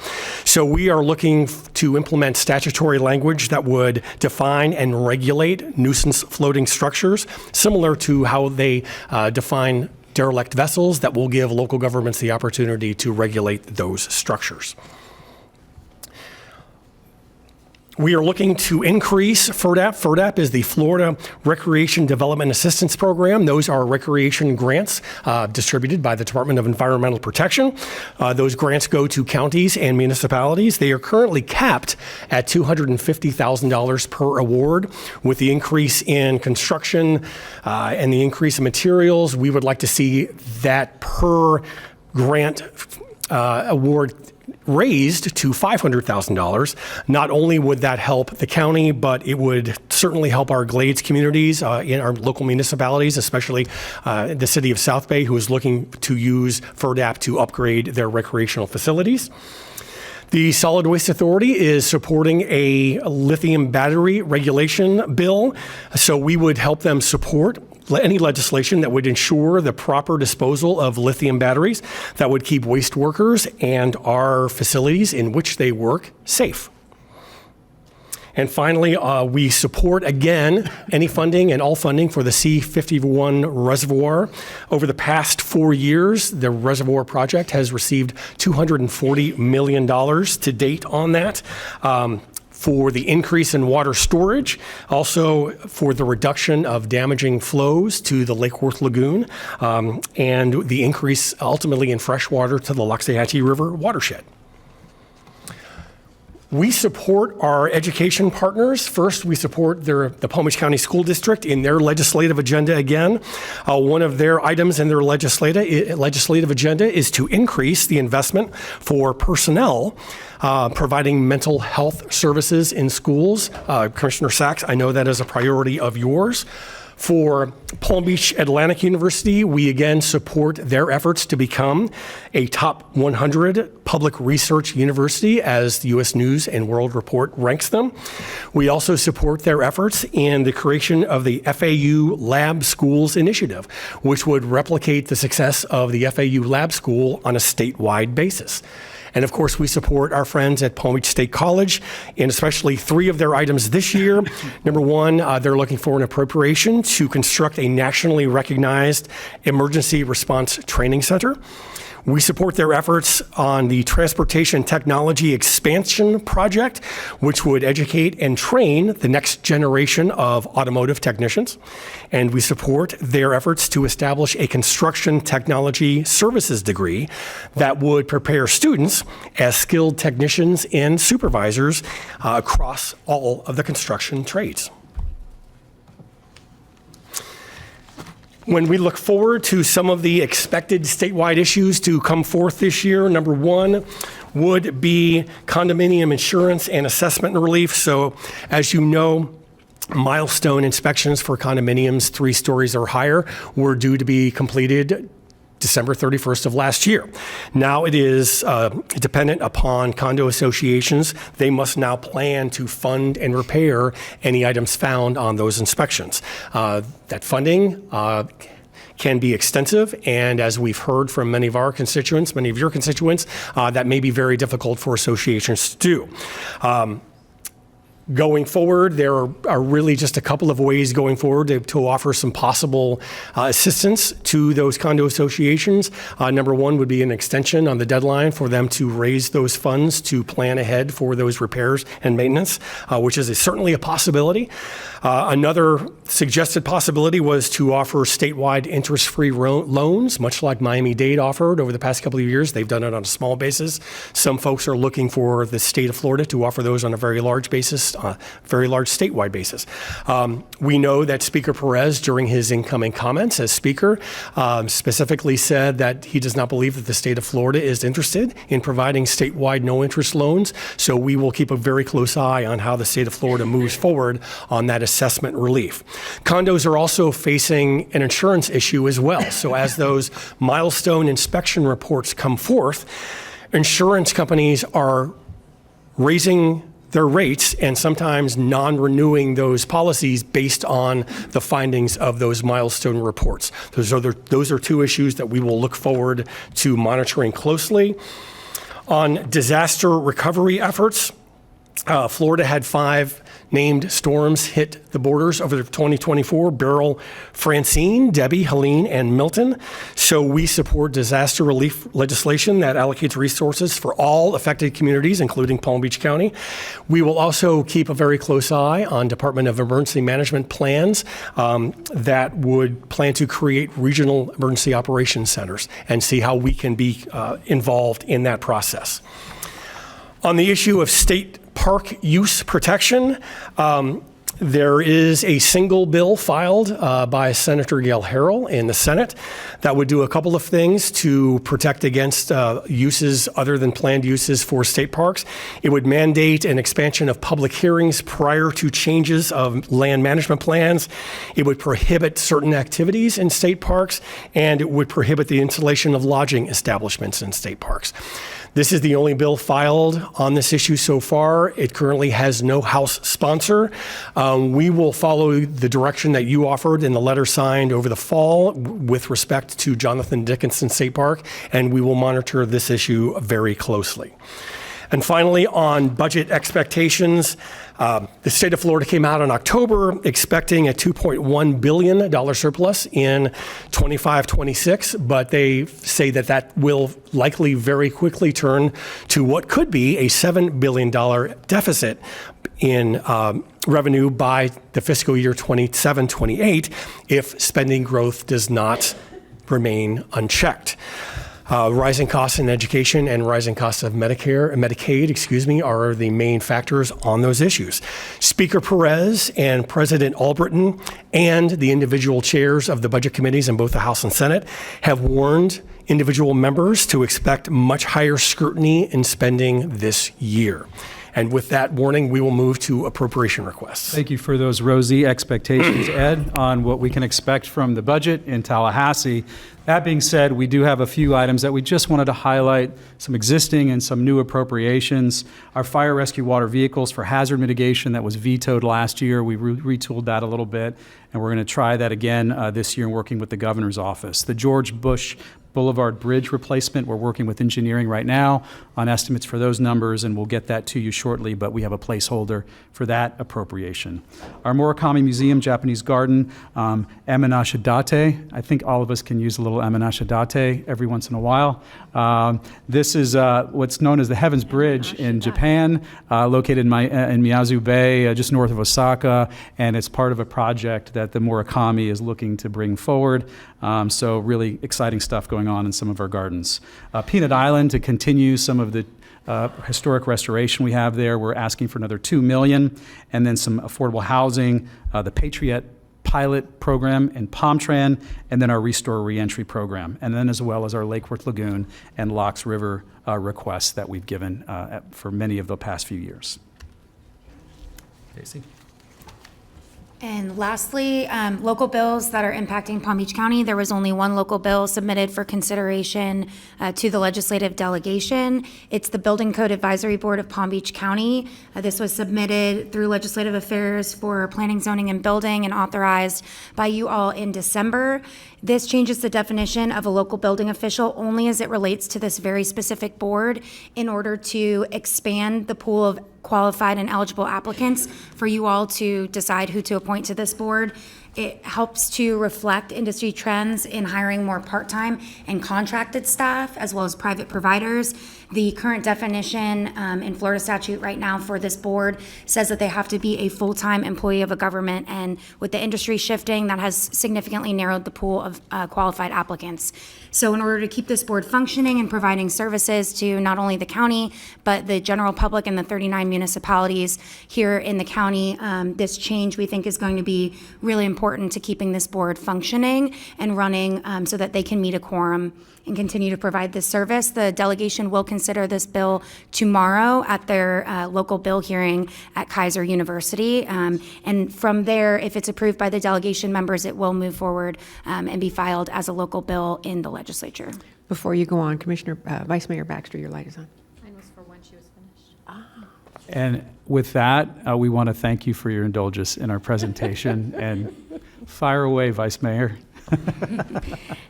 So we are looking to implement statutory language that would define and regulate nuisance floating structures, similar to how they define derelict vessels, that will give local governments the opportunity to regulate those structures. We are looking to increase FERDAP. FERDAP is the Florida Recreation Development Assistance Program. Those are recreation grants distributed by the Department of Environmental Protection. Those grants go to counties and municipalities. They are currently capped at $250,000 per award. With the increase in construction and the increase in materials, we would like to see that per grant award raised to $500,000. Not only would that help the county, but it would certainly help our Glades communities in our local municipalities, especially the city of South Bay, who is looking to use FERDAP to upgrade their recreational facilities. The Solid Waste Authority is supporting a lithium battery regulation bill, so we would help them support any legislation that would ensure the proper disposal of lithium batteries that would keep waste workers and our facilities in which they work safe. And finally, we support, again, any funding and all funding for the C-51 reservoir. Over the past 4 years, the reservoir project has received $240 million to date on that. For the increase in water storage, also for the reduction of damaging flows to the Lake Worth Lagoon, and the increase ultimately in fresh water to the Loxahatchee River watershed. We support our education partners. First, we support the Palm Beach County School District in their legislative agenda again. One of their items in their legislative agenda is to increase the investment for personnel providing mental health services in schools. Commissioner Sachs, I know that is a priority of yours. For Palm Beach Atlantic University, we again support their efforts to become a top 100 public research university as the U.S. News and World Report ranks them. We also support their efforts in the creation of the FAU Lab Schools Initiative, which would replicate the success of the FAU Lab School on a statewide basis. And of course, we support our friends at Palm Beach State College, and especially 3 of their items this year. Number 1, they're looking for an appropriation to construct a nationally recognized emergency response training center. We support their efforts on the Transportation Technology Expansion Project, which would educate and train the next generation of automotive technicians. And we support their efforts to establish a construction technology services degree that would prepare students as skilled technicians and supervisors across all of the construction trades. When we look forward to some of the expected statewide issues to come forth this year, number 1 would be condominium insurance and assessment relief. So as you know, milestone inspections for condominiums 3 stories or higher were due to be completed December 31st of last year. Now it is dependent upon condo associations. They must now plan to fund and repair any items found on those inspections. That funding can be extensive, and as we've heard from many of our constituents, many of your constituents, that may be very difficult for associations to do. Going forward, there are really just a couple of ways going forward to offer some possible assistance to those condo associations. Number 1 would be an extension on the deadline for them to raise those funds to plan ahead for those repairs and maintenance, which is certainly a possibility. Another suggested possibility was to offer statewide interest-free loans, much like Miami-Dade offered over the past couple of years. They've done it on a small basis. Some folks are looking for the state of Florida to offer those on a very large basis, very large statewide basis. We know that Speaker Perez, during his incoming comments as Speaker, specifically said that he does not believe that the state of Florida is interested in providing statewide no-interest loans. So we will keep a very close eye on how the state of Florida moves forward on that assessment relief. Condos are also facing an insurance issue as well. So as those milestone inspection reports come forth, insurance companies are raising their rates and sometimes non-renewing those policies based on the findings of those milestone reports. Those are two issues that we will look forward to monitoring closely. On disaster recovery efforts, Florida had 5 named storms hit the borders over 2024: Beryl, Francine, Debbie, Helene, and Milton. So we support disaster relief legislation that allocates resources for all affected communities, including Palm Beach County. We will also keep a very close eye on Department of Emergency Management plans that would plan to create regional emergency operations centers and see how we can be involved in that process. On the issue of state park use protection, there is a single bill filed by Senator Gail Harrell in the Senate that would do a couple of things to protect against uses other than planned uses for state parks. It would mandate an expansion of public hearings prior to changes of land management plans. It would prohibit certain activities in state parks, and it would prohibit the installation of lodging establishments in state parks. This is the only bill filed on this issue so far. It currently has no House sponsor. We will follow the direction that you offered in the letter signed over the fall with respect to Jonathan Dickinson State Park, and we will monitor this issue very closely. And finally, on budget expectations, the state of Florida came out in October expecting a $2.1 billion surplus in 25-26, but they say that that will likely very quickly turn to what could be a $7 billion deficit in revenue by the fiscal year 27-28 if spending growth does not remain unchecked. Rising costs in education and rising costs of Medicaid, are the main factors on those issues. Speaker Perez and President Albritton and the individual chairs of the budget committees in both the House and Senate have warned individual members to expect much higher scrutiny in spending this year. And with that warning, we will move to appropriation requests.
Thank you for those rosy expectations, Ed, on what we can expect from the budget in Tallahassee. That being said, we do have a few items that we just wanted to highlight, some existing and some new appropriations. Our fire rescue water vehicles for hazard mitigation that was vetoed last year, we retooled that a little bit, and we're going to try that again this year in working with the governor's office. The George Bush Boulevard Bridge replacement, we're working with engineering right now on estimates for those numbers, and we'll get that to you shortly, but we have a placeholder for that appropriation. Our Murakami Museum Japanese Garden, Emanashidate, I think all of us can use a little Emanashidate every once in a while. This is what's known as the Heavens Bridge in Japan, located in Miyazu Bay, just north of Osaka, and it's part of a project that the Murakami is looking to bring forward. So really exciting stuff going on in some of our gardens. Peanut Island, to continue some of the historic restoration we have there, we're asking for another $2 million, and then some affordable housing, the Patriot pilot program in Palmtran, and then our Restore Reentry program, and then as well as our Lake Worth Lagoon and Locks River requests that we've given for many of the past few years. Casey?
And lastly, local bills that are impacting Palm Beach County. There was only one local bill submitted for consideration to the legislative delegation. It's the Building Code Advisory Board of Palm Beach County. This was submitted through Legislative Affairs for Planning, Zoning, and Building and authorized by you all in December. This changes the definition of a local building official only as it relates to this very specific board in order to expand the pool of qualified and eligible applicants for you all to decide who to appoint to this board. It helps to reflect industry trends in hiring more part-time and contracted staff, as well as private providers. The current definition in Florida statute right now for this board says that they have to be a full-time employee of a government, and with the industry shifting, that has significantly narrowed the pool of qualified applicants. So in order to keep this board functioning and providing services to not only the county, but the general public and the 39 municipalities here in the county, this change we think is going to be really important to keeping this board functioning and running so that they can meet a quorum and continue to provide this service. The delegation will consider this bill tomorrow at their local bill hearing at Kaiser University. And from there, if it's approved by the delegation members, it will move forward and be filed as a local bill in the legislature.
Before you go on, Vice Mayor Baxter, your light is on.
Mine was for when she was finished.
And with that, we want to thank you for your indulgence in our presentation. And fire away, Vice Mayor.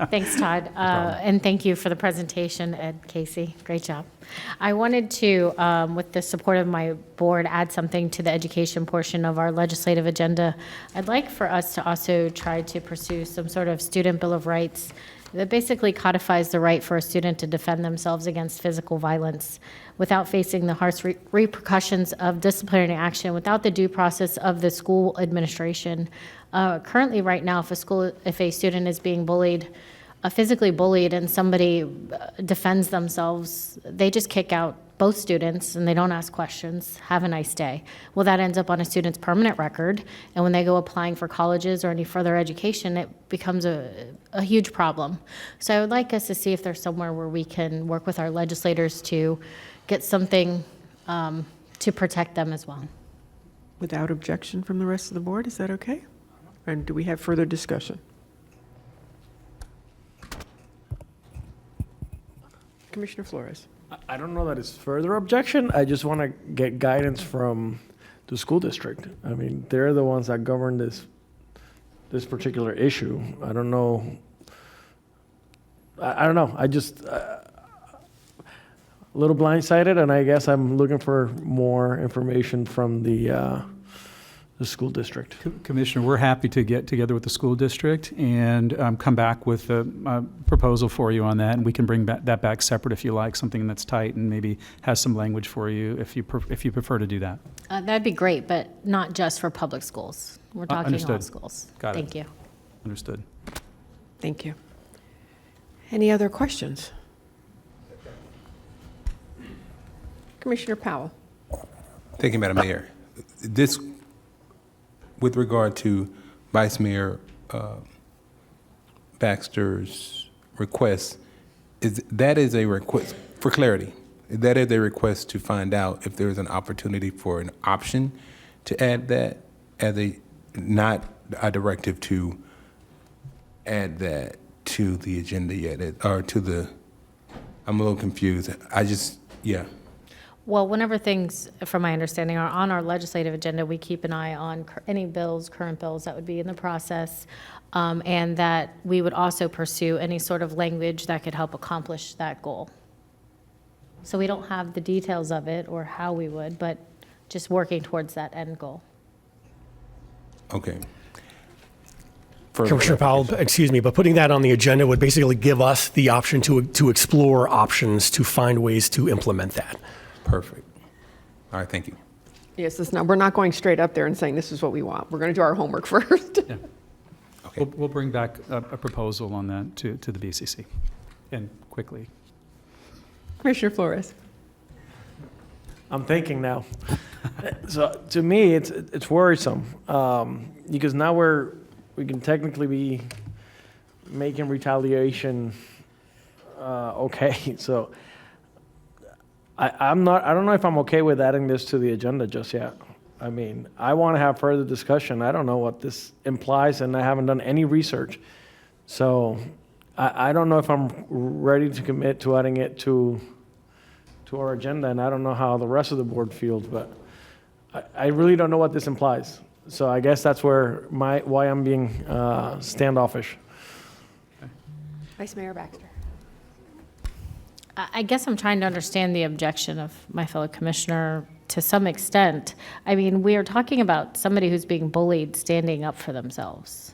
Thanks, Todd. And thank you for the presentation, Ed Casey. Great job. I wanted to, with the support of my board, add something to the education portion of our legislative agenda. I'd like for us to also try to pursue some sort of student bill of rights that basically codifies the right for a student to defend themselves against physical violence without facing the harsh repercussions of disciplinary action, without the due process of the school administration. Currently, right now, if a student is being bullied, physically bullied, and somebody defends themselves, they just kick out both students and they don't ask questions. Have a nice day. Well, that ends up on a student's permanent record, and when they go applying for colleges or any further education, it becomes a huge problem. So I would like us to see if there's somewhere where we can work with our legislators to get something to protect them as well.
Without objection from the rest of the board, is that okay? And do we have further discussion? Commissioner Flores.
I don't know that it's further objection. I just want to get guidance from the school district. I mean, they're the ones that govern this particular issue. I don't know. I don't know. I just a little blindsided, and I guess I'm looking for more information from the school district.
Commissioner, we're happy to get together with the school district and come back with a proposal for you on that, and we can bring that back separate if you like, something that's tight and maybe has some language for you if you prefer to do that.
That'd be great, but not just for public schools. We're talking all
Understood.
schools.
Got it.
Thank you.
Understood.
Thank you. Any other questions? Commissioner Powell.
Thank you, Madam Mayor. This, with regard to Vice Mayor Baxter's request, that is a request for clarity. That is a request to find out if there is an opportunity for an option to add that as not a directive to add that to the agenda yet, I'm a little confused. Yeah.
Well, whenever things, from my understanding, are on our legislative agenda, we keep an eye on any bills, current bills that would be in the process, and that we would also pursue any sort of language that could help accomplish that goal. So we don't have the details of it or how we would, but just working towards that end goal.
Okay.
Commissioner Powell, excuse me, but putting that on the agenda would basically give us the option to explore options to find ways to implement that.
Perfect. All right, thank you.
Yes, we're not going straight up there and saying this is what we want. We're going to do our homework first.
Yeah. Okay. We'll bring back a proposal on that to the BCC, and quickly.
Commissioner Flores.
I'm thinking now. So to me, it's worrisome because now we can technically be making retaliation okay. So I don't know if I'm okay with adding this to the agenda just yet. I mean, I want to have further discussion. I don't know what this implies, and I haven't done any research. So I don't know if I'm ready to commit to adding it to our agenda, and I don't know how the rest of the board feels, but I really don't know what this implies. So I guess that's why I'm being standoffish.
Vice Mayor Baxter.
I guess I'm trying to understand the objection of my fellow commissioner to some extent. I mean, we are talking about somebody who's being bullied standing up for themselves.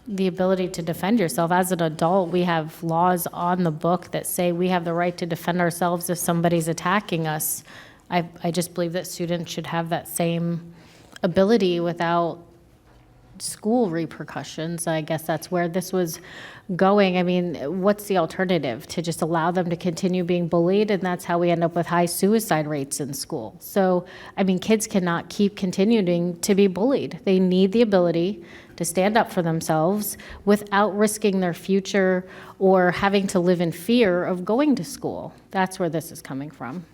The ability to defend yourself. As an adult, we have laws on the book that say we have the right to defend ourselves if somebody's attacking us. I just believe that students should have that same ability without school repercussions. I guess that's where this was going. I mean, what's the alternative? To just allow them to continue being bullied, and that's how we end up with high suicide rates in school. So, I mean, kids cannot keep continuing to be bullied. They need the ability to stand up for themselves without risking their future or having to live in fear of going to school. That's where this is coming from.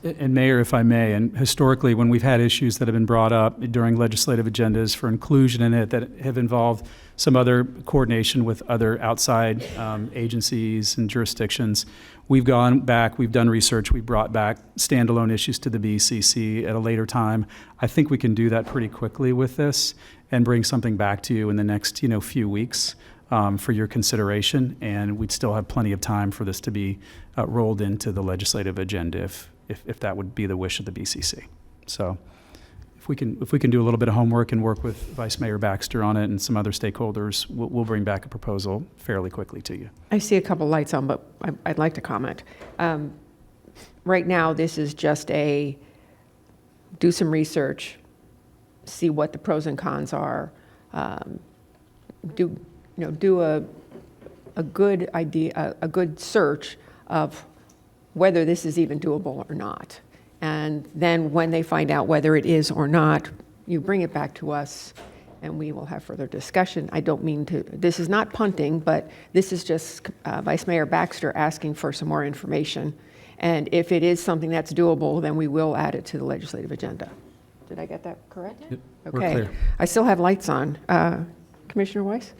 And Mayor, if I may, and historically, when we've had issues that have been brought up during legislative agendas for inclusion in it that have involved some other coordination with other outside agencies and jurisdictions, we've gone back, we've done research, we brought back standalone issues to the BCC at a later time. I think we can do that pretty quickly with this and bring something back to you in the next, few weeks for your consideration, and we'd still have plenty of time for this to be rolled into the legislative agenda if that would be the wish of the BCC. So if we can do a little bit of homework and work with Vice Mayor Baxter on it and some other stakeholders, we'll bring back a proposal fairly quickly to you.
I see a couple lights on, but I'd like to comment. Right now, this is just do some research, see what the pros and cons are, do a good idea, a good search of whether this is even doable or not. And then when they find out whether it is or not, you bring it back to us and we will have further discussion. I don't mean to, this is not punting, but this is just Vice Mayor Baxter asking for some more information. And if it is something that's doable, then we will add it to the legislative agenda. Did I get that correct?
Yep,
okay.
we're clear.
I still have lights on. Commissioner Weiss?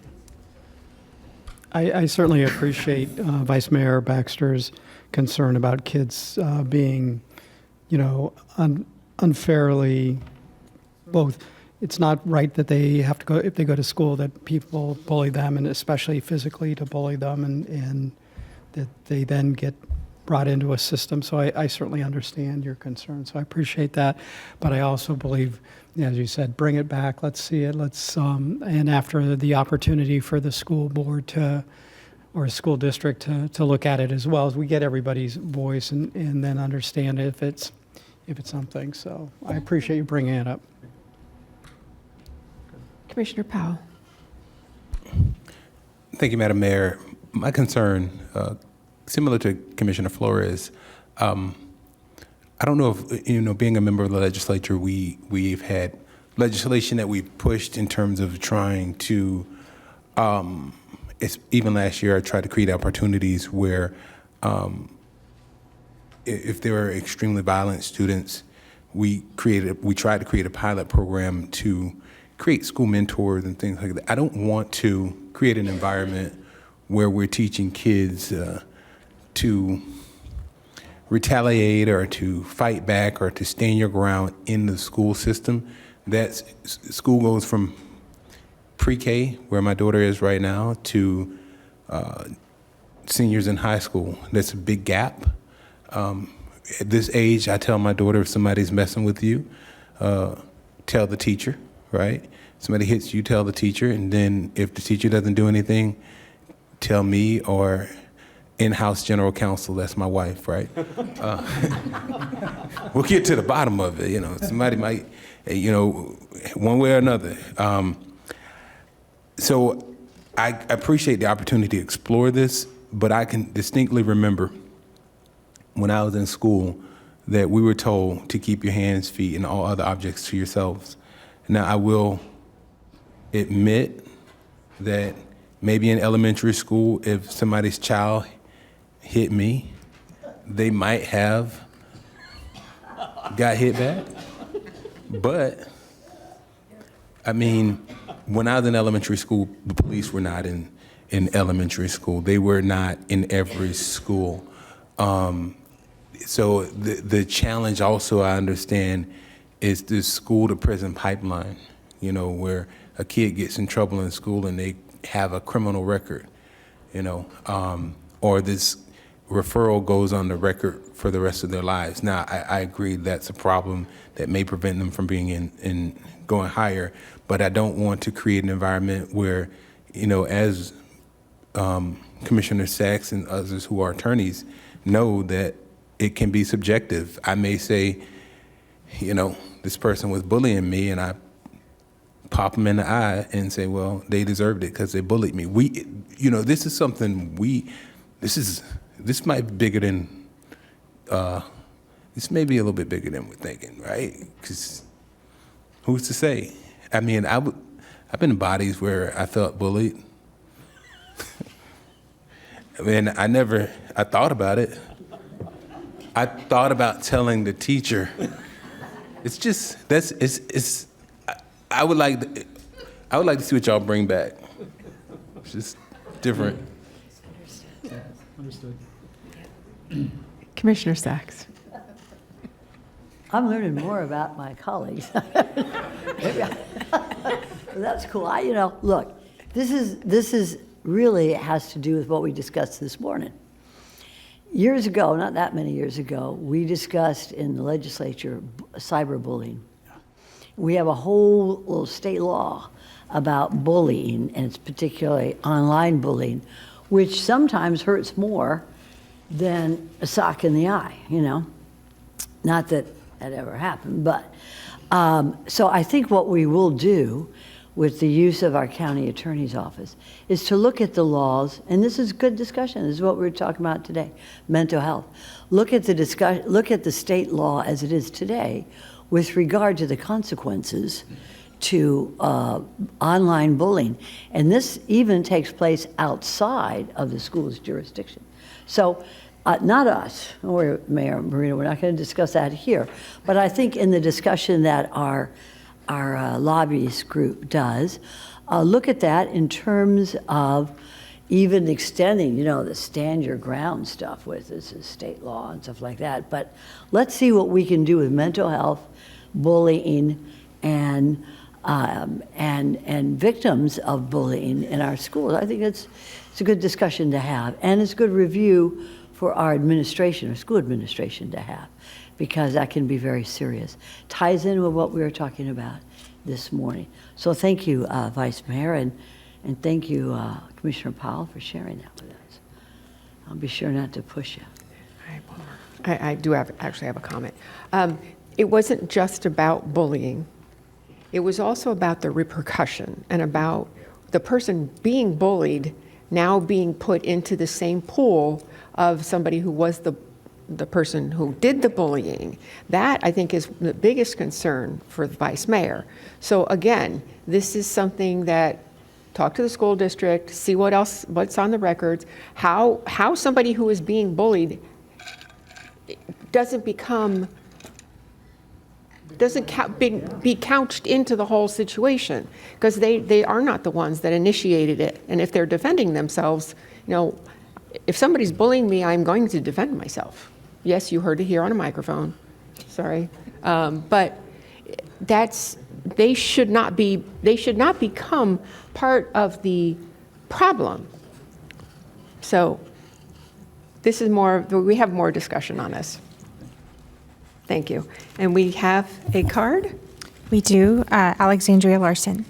I certainly appreciate Vice Mayor Baxter's concern about kids being, unfairly, both. It's not right that they have to go, if they go to school, that people bully them, and especially physically to bully them, and that they then get brought into a system. So I certainly understand your concern. So I appreciate that. But I also believe, as you said, bring it back. Let's see it. And after the opportunity for the school board or school district to look at it as well, as we get everybody's voice and then understand if it's something. So I appreciate you bringing it up.
Commissioner Powell.
Thank you, Madam Mayor. My concern, similar to Commissioner Flores, I don't know if, being a member of the legislature, we've had legislation that we've pushed in terms of trying to, even last year, I tried to create opportunities where if there are extremely violent students, we tried to create a pilot program to create school mentors and things like that. I don't want to create an environment where we're teaching kids to retaliate or to fight back or to stand your ground in the school system. That school goes from pre-K, where my daughter is right now, to seniors in high school. That's a big gap. At this age, I tell my daughter, if somebody's messing with you, tell the teacher, right? Somebody hits you, tell the teacher, and then if the teacher doesn't do anything, tell me or in-house general counsel, that's my wife, right? We'll get to the bottom of it, somebody might, one way or another. So I appreciate the opportunity to explore this, but I can distinctly remember when I was in school that we were told to keep your hands, feet, and all other objects to yourselves. Now, I will admit that maybe in elementary school, if somebody's child hit me, they might have got hit back. But, when I was in elementary school, the police were not in elementary school. They were not in every school. So the challenge also, I understand, is the school to prison pipeline, where a kid gets in trouble in school and they have a criminal record, or this referral goes on the record for the rest of their lives. Now, I agree that's a problem that may prevent them from being in going higher, but I don't want to create an environment where, as Commissioner Sachs and others who are attorneys know, that it can be subjective. I may say, this person was bullying me, and I pop them in the eye and say, well, they deserved it because they bullied me. This is something this might be bigger than, this may be a little bit bigger than we're thinking, right? Because who's to say? I've been in bodies where I felt bullied. I thought about it. I thought about telling the teacher. It's just, it's, I would like to see what y'all bring back. It's just different.
Understood.
Commissioner Sachs.
I'm learning more about my colleagues. That's cool. Look, this is really has to do with what we discussed this morning. Years ago, not that many years ago, we discussed in the legislature cyberbullying. We have a whole little state law about bullying, and it's particularly online bullying, which sometimes hurts more than a sock in the eye, Not that that ever happened, but so I think what we will do with the use of our county attorney's office is to look at the laws, and this is good discussion. This is what we were talking about today, mental health. Look at the state law as it is today with regard to the consequences to online bullying. And this even takes place outside of the school's jurisdiction. So not us, or Mayor Marino, we're not going to discuss that here, but I think in the discussion that our lobbyist group does, look at that in terms of even extending, the stand your ground stuff with this is state law and stuff like that. But let's see what we can do with mental health, bullying, and victims of bullying in our schools. I think it's a good discussion to have, and it's a good review for our administration, or school administration to have, because that can be very serious. Ties in with what we were talking about this morning. So thank you, Vice Mayor, and thank you, Commissioner Powell, for sharing that with us. I'll be sure not to push you.
I do actually have a comment. It wasn't just about bullying. It was also about the repercussion and about the person being bullied now being put into the same pool of somebody who was the person who did the bullying. That, I think, is the biggest concern for the Vice Mayor. So again, this is something that, talk to the school district, see what's on the records, how somebody who is being bullied doesn't be couched into the whole situation, because they are not the ones that initiated it. And if they're defending themselves, if somebody's bullying me, I'm going to defend myself. Yes, you heard it here on a microphone. Sorry, but they should not become part of the problem. So this is we have more discussion on this. Thank you. And we have a card?
We do. Alexandria Larson.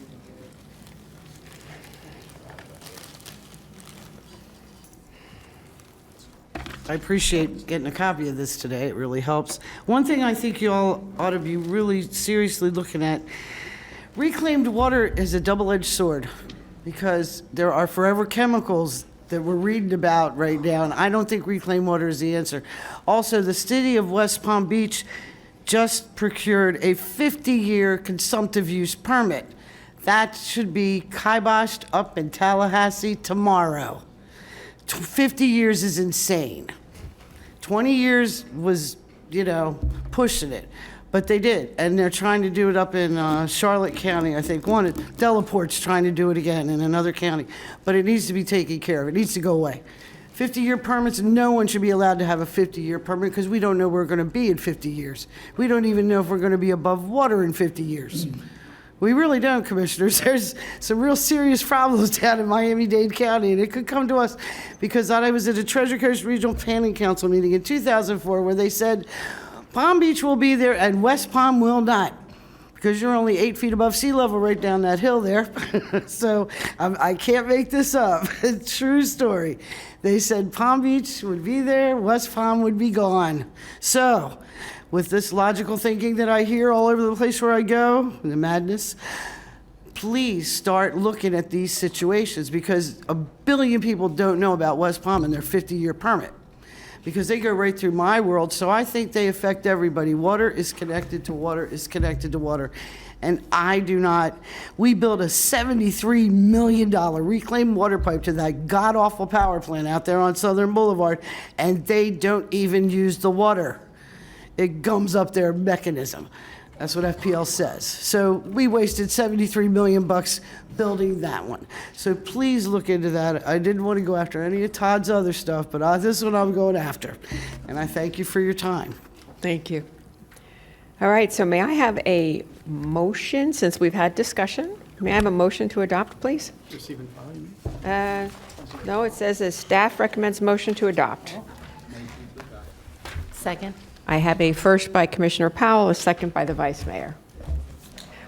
I appreciate getting a copy of this today. It really helps. One thing I think you all ought to be really seriously looking at, reclaimed water is a double-edged sword, because there are forever chemicals that we're reading about right now, and I don't think reclaimed water is the answer. Also, the city of West Palm Beach just procured a 50-year consumptive use permit. That should be kiboshed up in Tallahassee tomorrow. 50 years is insane. 20 years was, pushing it. But they did, and they're trying to do it up in Charlotte County, I think. Delaporte's trying to do it again in another county. But it needs to be taken care of. It needs to go away. 50-year permits, no one should be allowed to have a 50-year permit, because we don't know where we're going to be in 50 years. We don't even know if we're going to be above water in 50 years. We really don't, Commissioners. There's some real serious problems down in Miami-Dade County, and it could come to us, because I was at a Treasure Coast Regional Planning Council meeting in 2004 where they said, Palm Beach will be there and West Palm will not, because you're only 8 feet above sea level right down that hill there. So I can't make this up. True story. They said Palm Beach would be there, West Palm would be gone. So with this logical thinking that I hear all over the place where I go, the madness, please start looking at these situations, because a billion people don't know about West Palm and their 50-year permit, because they go right through my world. So I think they affect everybody. Water is connected to water is connected to water. And I do not, we built a $73 million reclaimed water pipe to that god-awful power plant out there on Southern Boulevard, and they don't even use the water. It gums up their mechanism. That's what FPL says. So we wasted $73 million building that one. So please look into that. I didn't want to go after any of Todd's other stuff, but this one I'm going after. And I thank you for your time.
Thank you. All right, so may I have a motion, since we've had discussion? May I have a motion to adopt, please? No, it says as staff recommends motion to adopt.
Second.
I have a first by Commissioner Powell, a second by the Vice Mayor.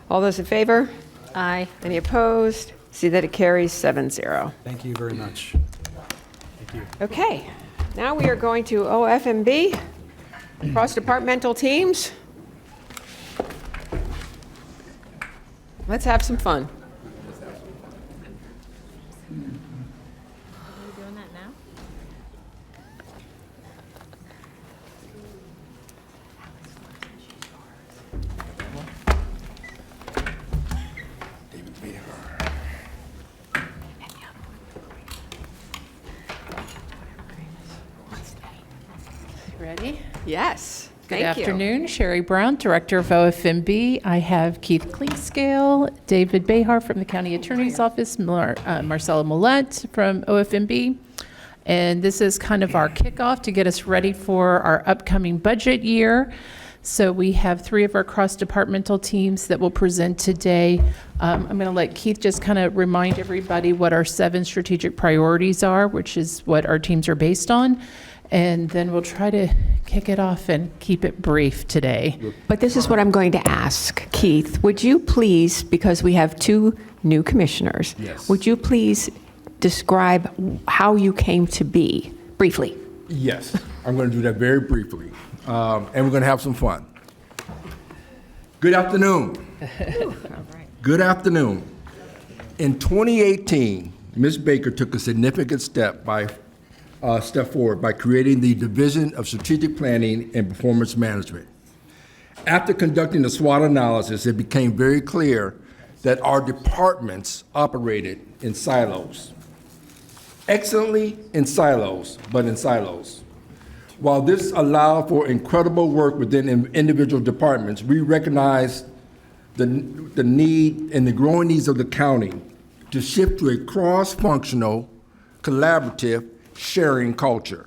All those in favor?
Aye.
Any opposed? See that it carries 7-0.
Thank you very much. Thank you.
Okay, now we are going to OFMB, cross-departmental teams. Let's have some fun.
Are we doing that now?
Ready? Yes.
Good
Thank you.
afternoon. Sherry Brown, Director of OFMB. I have Keith Cleescale, David Behar from the County Attorney's Office, Marcella Millette from OFMB. And this is kind of our kickoff to get us ready for our upcoming budget year. So we have 3 of our cross-departmental teams that will present today. I'm going to let Keith just kind of remind everybody what our 7 strategic priorities are, which is what our teams are based on. And then we'll try to kick it off and keep it brief today.
But this is what I'm going to ask. Keith, would you please, because we have 2 new commissioners,
Yes.
would you please describe how you came to be, briefly?
Yes, I'm going to do that very briefly, and we're going to have some fun. Good afternoon. Good afternoon. In 2018, Ms. Baker took a significant step forward by creating the Division of Strategic Planning and Performance Management. After conducting a SWOT analysis, it became very clear that our departments operated in silos. Excellently in silos, but in silos. While this allowed for incredible work within individual departments, we recognized the need and the growing needs of the county to shift to a cross-functional, collaborative, sharing culture.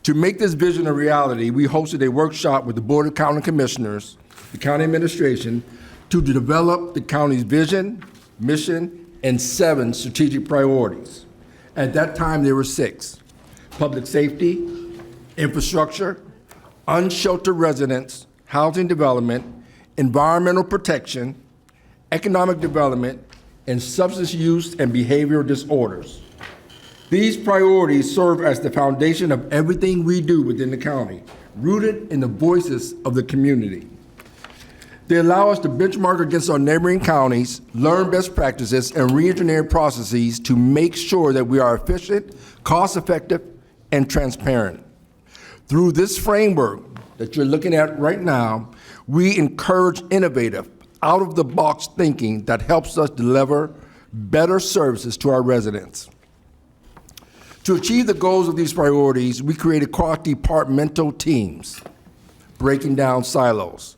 To make this vision a reality, we hosted a workshop with the Board of County Commissioners, the county administration, to develop the county's vision, mission, and 7 strategic priorities. At that time, there were 6: public safety, infrastructure, unsheltered residents, housing development, environmental protection, economic development, and substance use and behavioral disorders. These priorities serve as the foundation of everything we do within the county, rooted in the voices of the community. They allow us to benchmark against our neighboring counties, learn best practices, and re-engineer processes to make sure that we are efficient, cost-effective, and transparent. Through this framework that you're looking at right now, we encourage innovative, out-of-the-box thinking that helps us deliver better services to our residents. To achieve the goals of these priorities, we created cross-departmental teams, breaking down silos.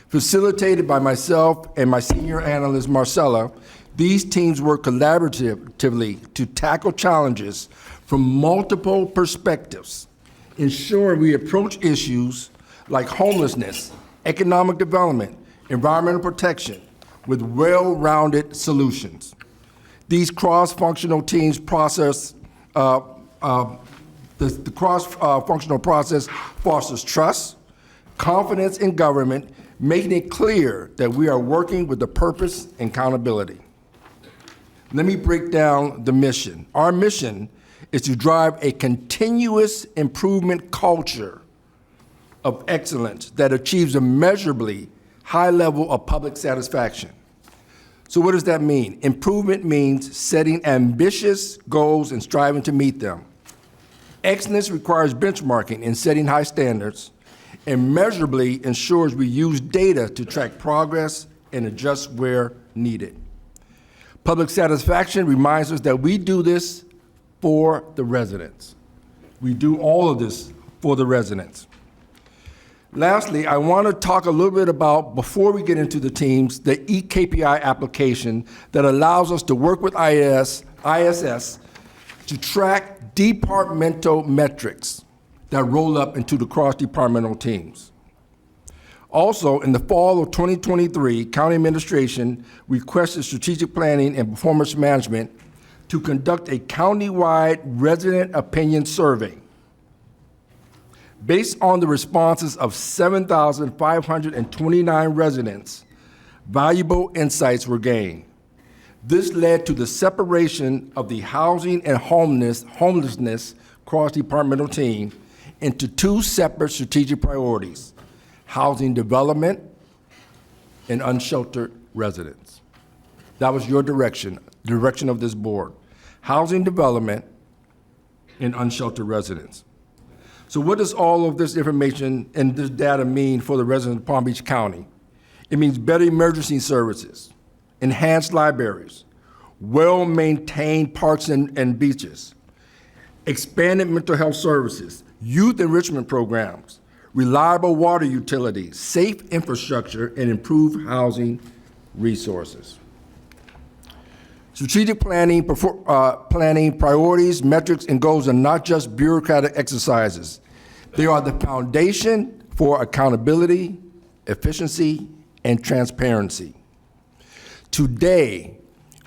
Facilitated by myself and my senior analyst, Marcella, these teams work collaboratively to tackle challenges from multiple perspectives, ensuring we approach issues like homelessness, economic development, environmental protection with well-rounded solutions. These cross-functional teams process the cross-functional process fosters trust, confidence in government, making it clear that we are working with the purpose and accountability. Let me break down the mission. Our mission is to drive a continuous improvement culture of excellence that achieves a measurably high level of public satisfaction. So what does that mean? Improvement means setting ambitious goals and striving to meet them. Excellence requires benchmarking and setting high standards, and measurably ensures we use data to track progress and adjust where needed. Public satisfaction reminds us that we do this for the residents. We do all of this for the residents. Lastly, I want to talk a little bit about, before we get into the teams, the eKPI application that allows us to work with ISS to track departmental metrics that roll up into the cross-departmental teams. Also, in the fall of 2023, County Administration requested Strategic Planning and Performance Management to conduct a county-wide resident opinion survey. Based on the responses of 7,529 residents, valuable insights were gained. This led to the separation of the housing and homelessness cross-departmental team into two separate strategic priorities: housing development and unsheltered residents. That was your direction, the direction of this board. Housing development and unsheltered residents. So what does all of this information and this data mean for the residents of Palm Beach County? It means better emergency services, enhanced libraries, well-maintained parks and beaches, expanded mental health services, youth enrichment programs, reliable water utilities, safe infrastructure, and improved housing resources. Strategic planning priorities, metrics, and goals are not just bureaucratic exercises. They are the foundation for accountability, efficiency, and transparency. Today,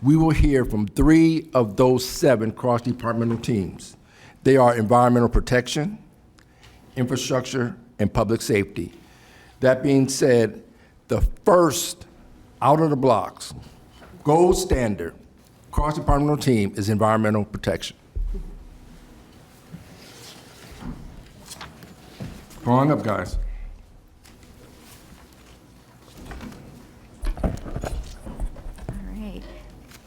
we will hear from 3 of those 7 cross-departmental teams. They are environmental protection, infrastructure, and public safety. That being said, the first out of the blocks, gold standard, cross-departmental team is environmental protection. Come on up, guys.
All right.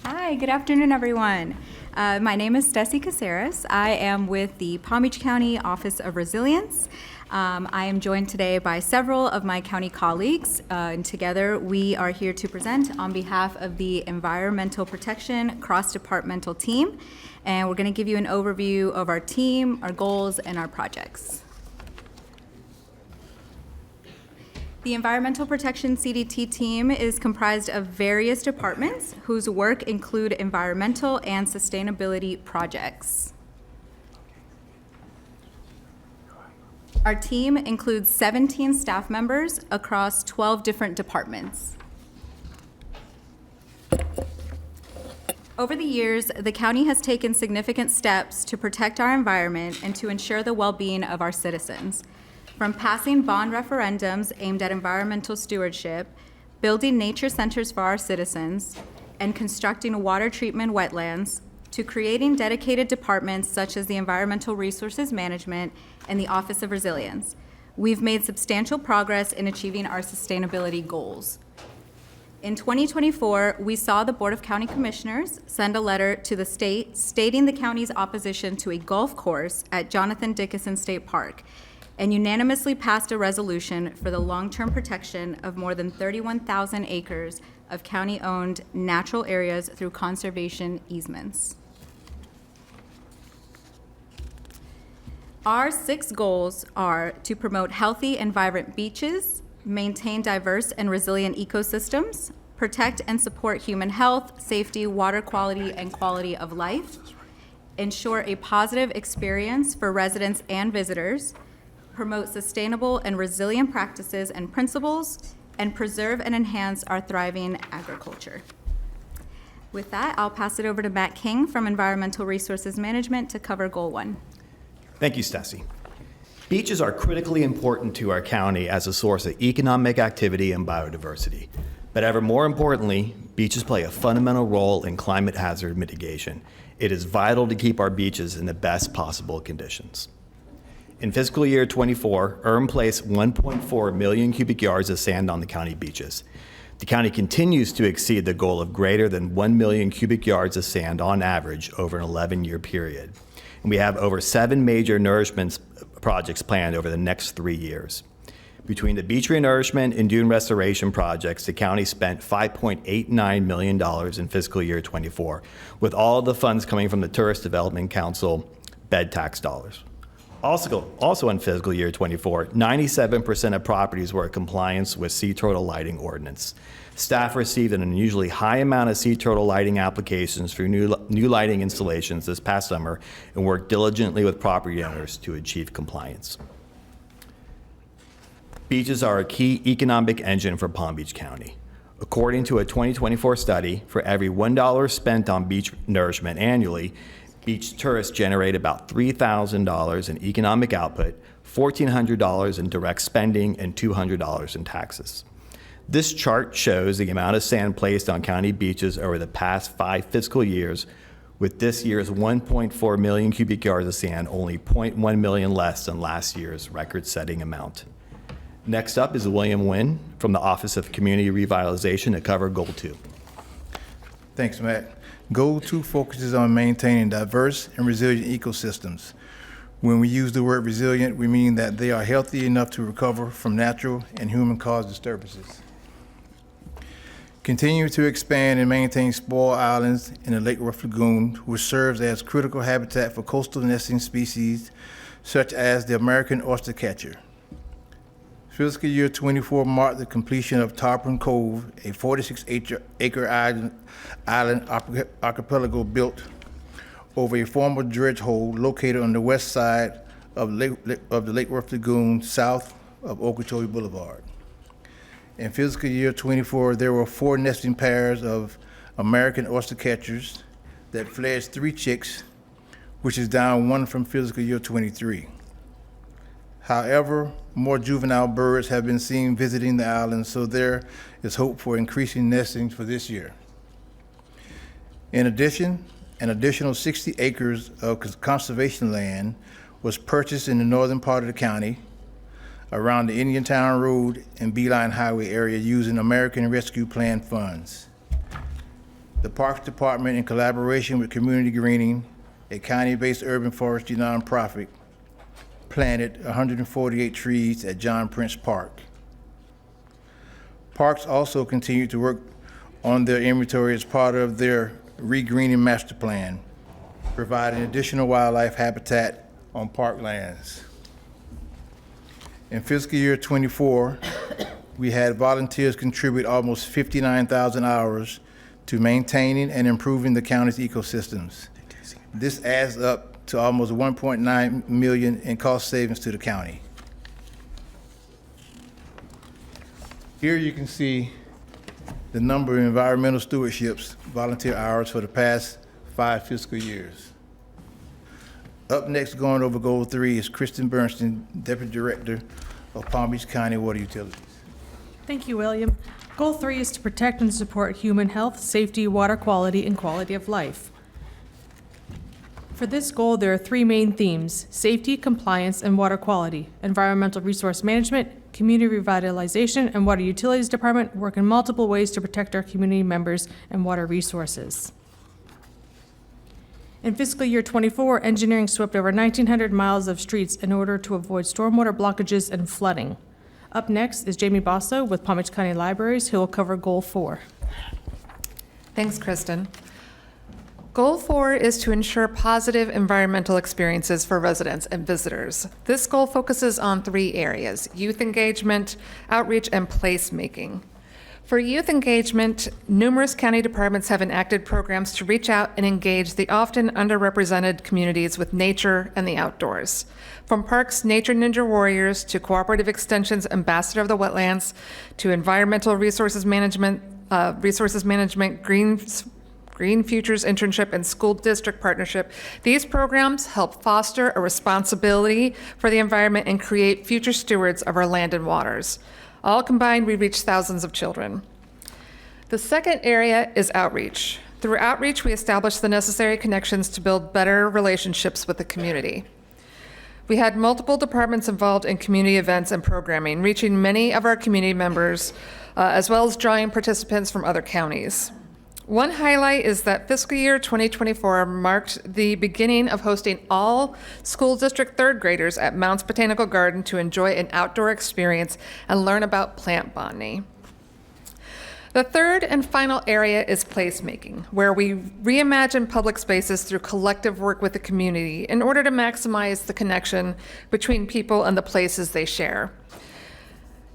Hi, good afternoon, everyone. My name is Stessie Caceres. I am with the Palm Beach County Office of Resilience. I am joined today by several of my county colleagues, and together we are here to present on behalf of the Environmental Protection Cross-Departmental Team, and we're going to give you an overview of our team, our goals, and our projects. The Environmental Protection CDT team is comprised of various departments whose work include environmental and sustainability projects. Our team includes 17 staff members across 12 different departments. Over the years, the county has taken significant steps to protect our environment and to ensure the well-being of our citizens. From passing bond referendums aimed at environmental stewardship, building nature centers for our citizens, and constructing water treatment wetlands, to creating dedicated departments such as the Environmental Resources Management and the Office of Resilience, we've made substantial progress in achieving our sustainability goals. In 2024, we saw the Board of County Commissioners send a letter to the state stating the county's opposition to a golf course at Jonathan Dickinson State Park, and unanimously passed a resolution for the long-term protection of more than 31,000 acres of county-owned natural areas through conservation easements. Our 6 goals are to promote healthy and vibrant beaches, maintain diverse and resilient ecosystems, protect and support human health, safety, water quality, and quality of life, ensure a positive experience for residents and visitors, promote sustainable and resilient practices and principles, and preserve and enhance our thriving agriculture. With that, I'll pass it over to Matt King from Environmental Resources Management to cover Goal 1.
Thank you, Stessie. Beaches are critically important to our county as a source of economic activity and biodiversity. But ever more importantly, beaches play a fundamental role in climate hazard mitigation. It is vital to keep our beaches in the best possible conditions. In fiscal year 24, placed 1.4 million cubic yards of sand on the county beaches. The county continues to exceed the goal of greater than 1 million cubic yards of sand on average over an 11-year period. And we have over 7 major nourishment projects planned over the next 3 years. Between the beach renourishment and dune restoration projects, the county spent $5.89 million in fiscal year '24, with all of the funds coming from the Tourist Development Council bed tax dollars. Also in fiscal year '24, 97% of properties were in compliance with sea turtle lighting ordinance. Staff received an unusually high amount of sea turtle lighting applications for new lighting installations this past summer and worked diligently with property owners to achieve compliance. Beaches are a key economic engine for Palm Beach County. According to a 2024 study, for every $1 spent on beach nourishment annually, beach tourists generate about $3,000 in economic output, $1,400 in direct spending, and $200 in taxes. This chart shows the amount of sand placed on county beaches over the past 5 fiscal years, with this year's 1.4 million cubic yards of sand only 0.1 million less than last year's record-setting amount. Next up is William Nguyen from the Office of Community Revitalization to cover Goal 2.
Thanks, Matt. Goal 2 focuses on maintaining diverse and resilient ecosystems. When we use the word resilient, we mean that they are healthy enough to recover from natural and human-caused disturbances. Continue to expand and maintain spoil islands in the Lake Worth Lagoon, which serves as critical habitat for coastal nesting species such as the American oystercatcher. Fiscal year '24 marked the completion of Tarpon Cove, a 46-acre island archipelago built over a former dredge hole located on the west side of the Lake Worth Lagoon, south of Okeechobee Boulevard. In fiscal year '24, there were 4 nesting pairs of American oystercatchers that fledged 3 chicks, which is down 1 from fiscal year '23. However, more juvenile birds have been seen visiting the island, so there is hope for increasing nesting for this year. In addition, an additional 60 acres of conservation land was purchased in the northern part of the county around the Indiantown Road and Beeline Highway area using American Rescue Plan funds. The Parks Department, in collaboration with Community Greening, a county-based urban forestry nonprofit, planted 148 trees at John Prince Park. Parks also continue to work on their inventory as part of their re-greening master plan, providing additional wildlife habitat on park lands. In fiscal year '24, we had volunteers contribute almost 59,000 hours to maintaining and improving the county's ecosystems. This adds up to almost $1.9 million in cost savings to the county. Here you can see the number of environmental stewardships volunteer hours for the past 5 fiscal years. Up next, going over Goal 3, is Kristen Bernstein, Deputy Director of Palm Beach County Water Utilities.
Thank you, William. Goal 3 is to protect and support human health, safety, water quality, and quality of life. For this goal, there are 3 main themes: safety, compliance, and water quality. Environmental resource management, community revitalization, and water utilities department work in multiple ways to protect our community members and water resources. In fiscal year '24, engineering swept over 1,900 miles of streets in order to avoid stormwater blockages and flooding. Up next is Jamie Basso with Palm Beach County Libraries, who will cover Goal 4.
Thanks, Kristen. Goal 4 is to ensure positive environmental experiences for residents and visitors. This goal focuses on 3 areas: youth engagement, outreach, and placemaking. For youth engagement, numerous county departments have enacted programs to reach out and engage the often underrepresented communities with nature and the outdoors. From Parks Nature Ninja Warriors to Cooperative Extension's Ambassador of the Wetlands to Environmental Resources Management, Green Futures Internship, and School District Partnership, these programs help foster a responsibility for the environment and create future stewards of our land and waters. All combined, we reach thousands of children. The second area is outreach. Through outreach, we establish the necessary connections to build better relationships with the community. We had multiple departments involved in community events and programming, reaching many of our community members, as well as drawing participants from other counties. One highlight is that fiscal year 2024 marked the beginning of hosting all school district third graders at Mounts Botanical Garden to enjoy an outdoor experience and learn about plant botany. The third and final area is placemaking, where we reimagine public spaces through collective work with the community in order to maximize the connection between people and the places they share.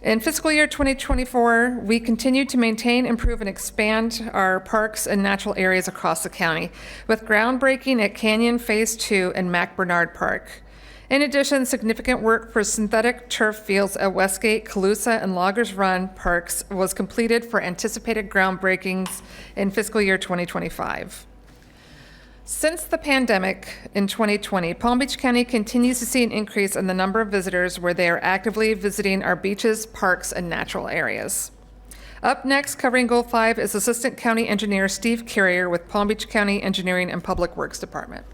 In fiscal year 2024, we continue to maintain, improve, and expand our parks and natural areas across the county, with groundbreaking at Canyon Phase 2 and Mac Bernard Park. In addition, significant work for synthetic turf fields at Westgate, Calusa, and Loggers Run parks was completed for anticipated groundbreakings in fiscal year 2025. Since the pandemic in 2020, Palm Beach County continues to see an increase in the number of visitors where they are actively visiting our beaches, parks, and natural areas. Up next, covering Goal 5, is Assistant County Engineer Steve Carrier with Palm Beach County Engineering and Public Works Department.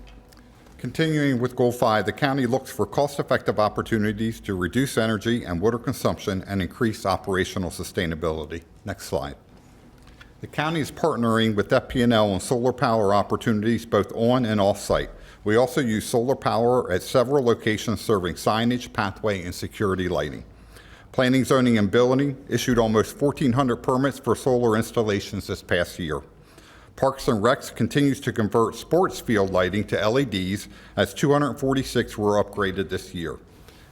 Continuing with Goal 5, the county looks for cost-effective opportunities to reduce energy and water consumption and increase operational sustainability. Next slide. The county is partnering with FP&L on solar power opportunities both on and off-site. We also use solar power at several locations serving signage, pathway, and security lighting. Planning, zoning, and building issued almost 1,400 permits for solar installations this past year. Parks and Recs continues to convert sports field lighting to LEDs, as 246 were upgraded this year.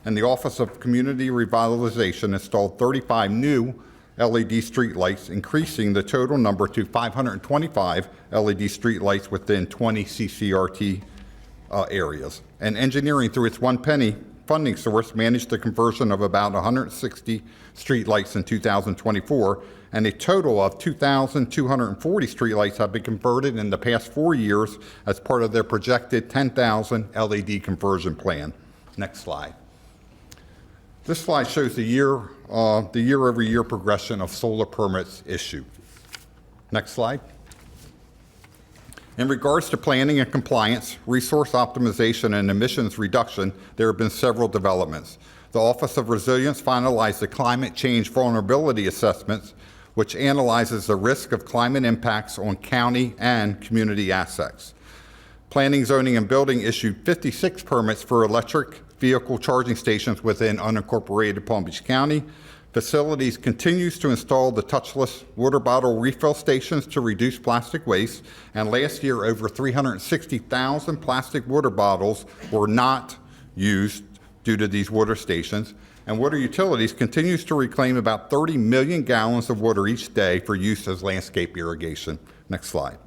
And the Office of Community Revitalization installed 35 new LED street lights, increasing the total number to 525 LED street lights within 20 CCRT areas. And engineering, through its one penny funding source, managed the conversion of about 160 street lights in 2024, and a total of 2,240 streetlights have been converted in the past 4 years as part of their projected 10,000 LED conversion plan. Next slide. This slide shows the year-over-year progression of solar permits issued. Next slide. In regards to planning and compliance, resource optimization, and emissions reduction, there have been several developments. The Office of Resilience finalized the climate change vulnerability assessments, which analyzes the risk of climate impacts on county and community assets. Planning, zoning, and building issued 56 permits for electric vehicle charging stations within unincorporated Palm Beach County. Facilities continues to install the touchless water bottle refill stations to reduce plastic waste, and last year over 360,000 plastic water bottles were not used due to these water stations. And Water Utilities continues to reclaim about 30 million gallons of water each day for use as landscape irrigation. Next slide.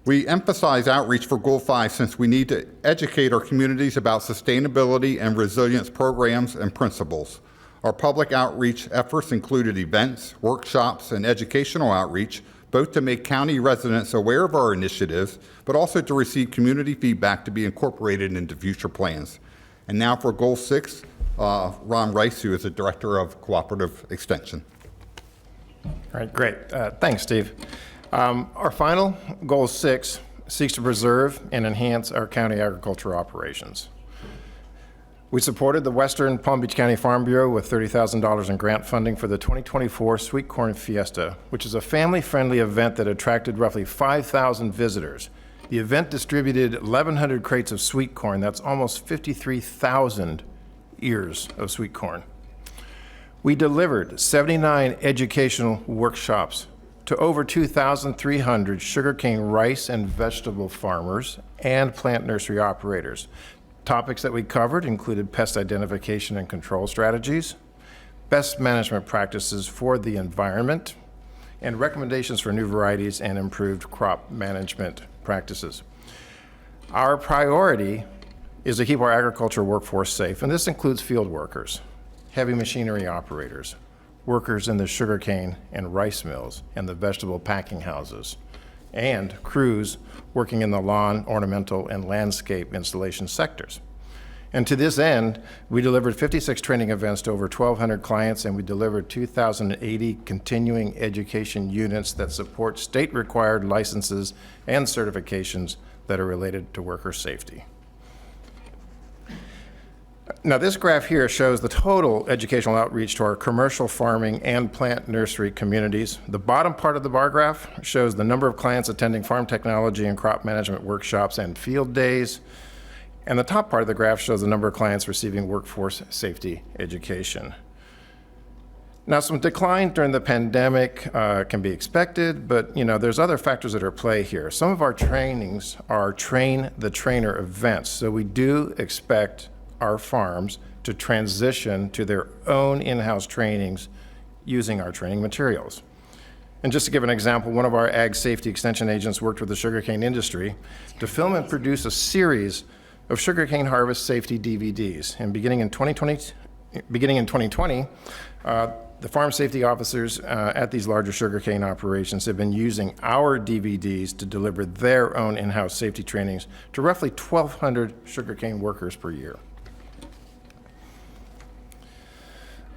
We emphasize outreach for Goal 5 since we need to educate our communities about sustainability and resilience programs and principles. Our public outreach efforts included events, workshops, and educational outreach, both to make county residents aware of our initiatives, but also to receive community feedback to be incorporated into future plans. And now for Goal 6, Ron Rice, who is the Director of Cooperative Extension.
All right, great. Thanks, Steve. Our final, Goal 6, seeks to preserve and enhance our county agriculture operations. We supported the Western Palm Beach County Farm Bureau with $30,000 in grant funding for the 2024 Sweet Corn Fiesta, which is a family-friendly event that attracted roughly 5,000 visitors. The event distributed 1,100 crates of sweet corn. That's almost 53,000 ears of sweet corn. We delivered 79 educational workshops to over 2,300 sugarcane, rice, and vegetable farmers and plant nursery operators. Topics that we covered included pest identification and control strategies, best management practices for the environment, and recommendations for new varieties and improved crop management practices. Our priority is to keep our agriculture workforce safe, and this includes field workers, heavy machinery operators, workers in the sugarcane and rice mills and the vegetable packing houses, and crews working in the lawn, ornamental, and landscape installation sectors. And to this end, we delivered 56 training events to over 1,200 clients, and we delivered 2,080 continuing education units that support state-required licenses and certifications that are related to worker safety. Now, this graph here shows the total educational outreach to our commercial farming and plant nursery communities. The bottom part of the bar graph shows the number of clients attending farm technology and crop management workshops and field days. And the top part of the graph shows the number of clients receiving workforce safety education. Now, some decline during the pandemic can be expected, but there's other factors that are at play here. Some of our trainings are train the trainer events, so we do expect our farms to transition to their own in-house trainings using our training materials. And just to give an example, one of our ag safety extension agents worked with the sugarcane industry to film and produce a series of sugarcane harvest safety DVDs. And beginning in 2020, the farm safety officers at these larger sugarcane operations have been using our DVDs to deliver their own in-house safety trainings to roughly 1,200 sugarcane workers per year.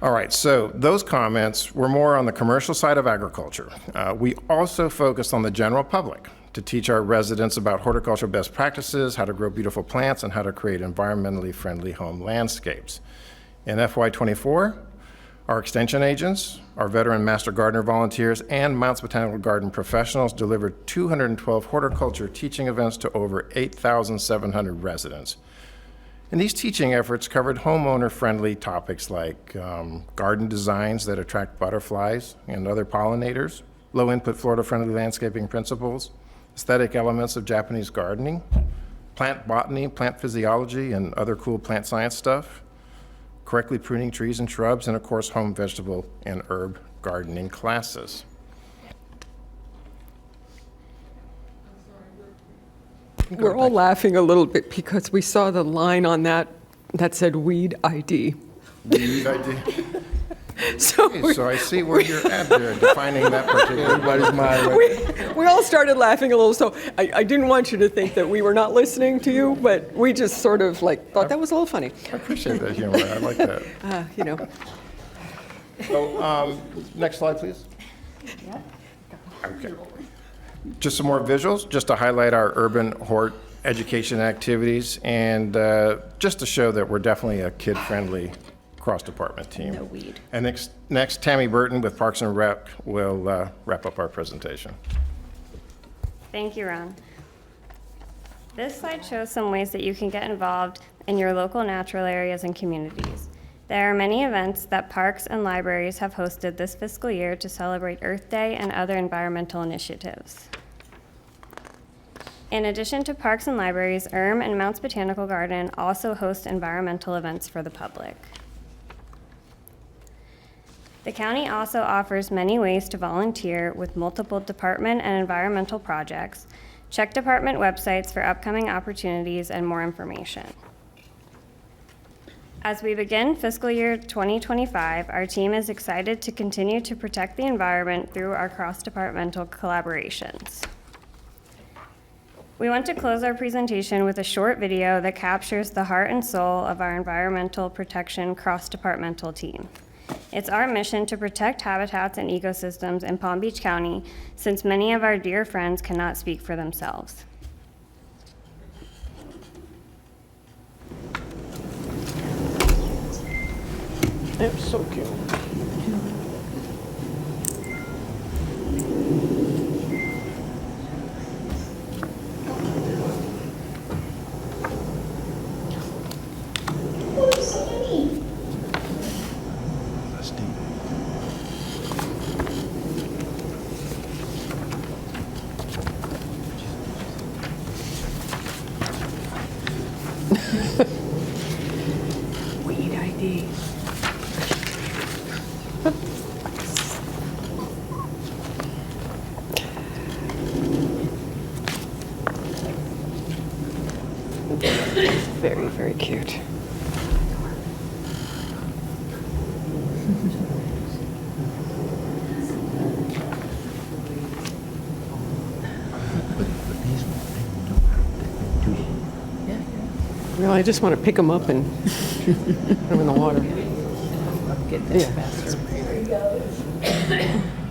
All right, so those comments were more on the commercial side of agriculture. We also focused on the general public to teach our residents about horticultural best practices, how to grow beautiful plants, and how to create environmentally friendly home landscapes. In FY24, our extension agents, our veteran master gardener volunteers, and Mounts Botanical Garden professionals delivered 212 horticulture teaching events to over 8,700 residents. And these teaching efforts covered homeowner-friendly topics like garden designs that attract butterflies and other pollinators, low-input Florida-friendly landscaping principles, aesthetic elements of Japanese gardening, plant botany, plant physiology, and other cool plant science stuff, correctly pruning trees and shrubs, and of course, home vegetable and herb gardening classes.
We're all laughing a little bit because we saw the line on that said weed ID.
Weed ID.
So,
Okay, so I see where you're at there, defining that particular.
Everybody's mind right.
we all started laughing a little, so I didn't want you to think that we were not listening to you, but we just sort of thought that was a little funny.
I appreciate that humor. I like that. So, next slide, please. Okay. Just some more visuals, just to highlight our urban hort education activities, and just to show that we're definitely a kid-friendly cross-department team.
No weed.
And next, Tammy Burton with Parks and Rec will wrap up our presentation.
Thank you, Ron. This slide shows some ways that you can get involved in your local natural areas and communities. There are many events that parks and libraries have hosted this fiscal year to celebrate Earth Day and other environmental initiatives. In addition to parks and libraries, and Mounts Botanical Garden also host environmental events for the public. The county also offers many ways to volunteer with multiple department and environmental projects. Check department websites for upcoming opportunities and more information. As we begin fiscal year 2025, our team is excited to continue to protect the environment through our cross-departmental collaborations. We want to close our presentation with a short video that captures the heart and soul of our environmental protection cross-departmental team. It's our mission to protect habitats and ecosystems in Palm Beach County, since many of our dear friends cannot speak for themselves.
It's so cute.
Weed ID. Very, very cute. Well, I just want to pick them up and put them in the water.
Get this
Yeah.
faster.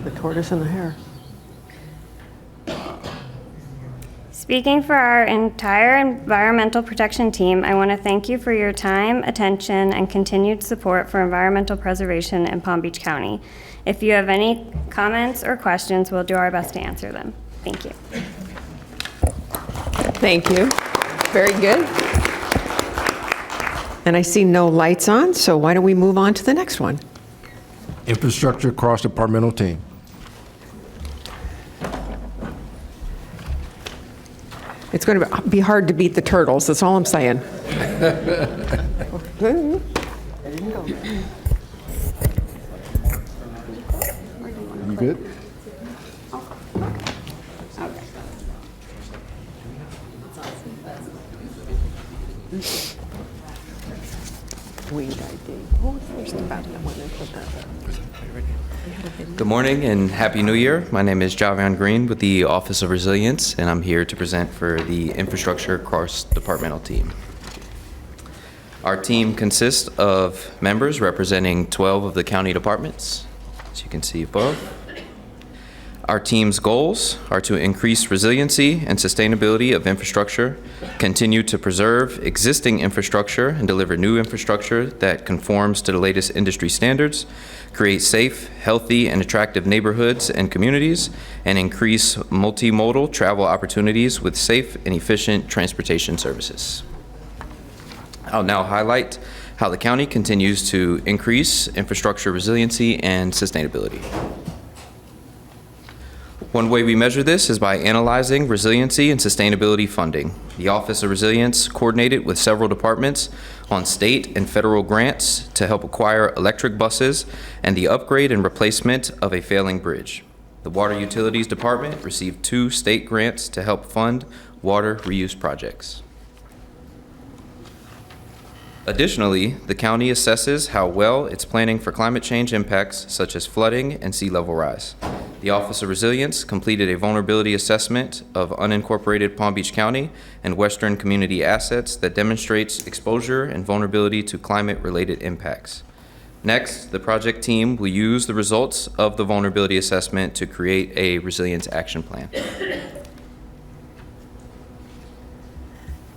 The tortoise and the hare.
Speaking for our entire environmental protection team, I want to thank you for your time, attention, and continued support for environmental preservation in Palm Beach County. If you have any comments or questions, we'll do our best to answer them. Thank you.
Thank you. Very good. And I see no lights on, so why don't we move on to the next one?
Infrastructure cross-departmental team.
It's going to be hard to beat the turtles, that's all I'm saying.
You good?
Good morning and Happy New Year. My name is Javion Green with the Office of Resilience, and I'm here to present for the Infrastructure Cross-Departmental Team. Our team consists of members representing 12 of the county departments, as you can see above. Our team's goals are to increase resiliency and sustainability of infrastructure, continue to preserve existing infrastructure and deliver new infrastructure that conforms to the latest industry standards, create safe, healthy, and attractive neighborhoods and communities, and increase multimodal travel opportunities with safe and efficient transportation services. I'll now highlight how the county continues to increase infrastructure resiliency and sustainability. One way we measure this is by analyzing resiliency and sustainability funding. The Office of Resilience coordinated with several departments on state and federal grants to help acquire electric buses and the upgrade and replacement of a failing bridge. The Water Utilities Department received 2 state grants to help fund water reuse projects. Additionally, the county assesses how well it's planning for climate change impacts such as flooding and sea level rise. The Office of Resilience completed a vulnerability assessment of unincorporated Palm Beach County and Western community assets that demonstrates exposure and vulnerability to climate-related impacts. Next, the project team will use the results of the vulnerability assessment to create a resilience action plan.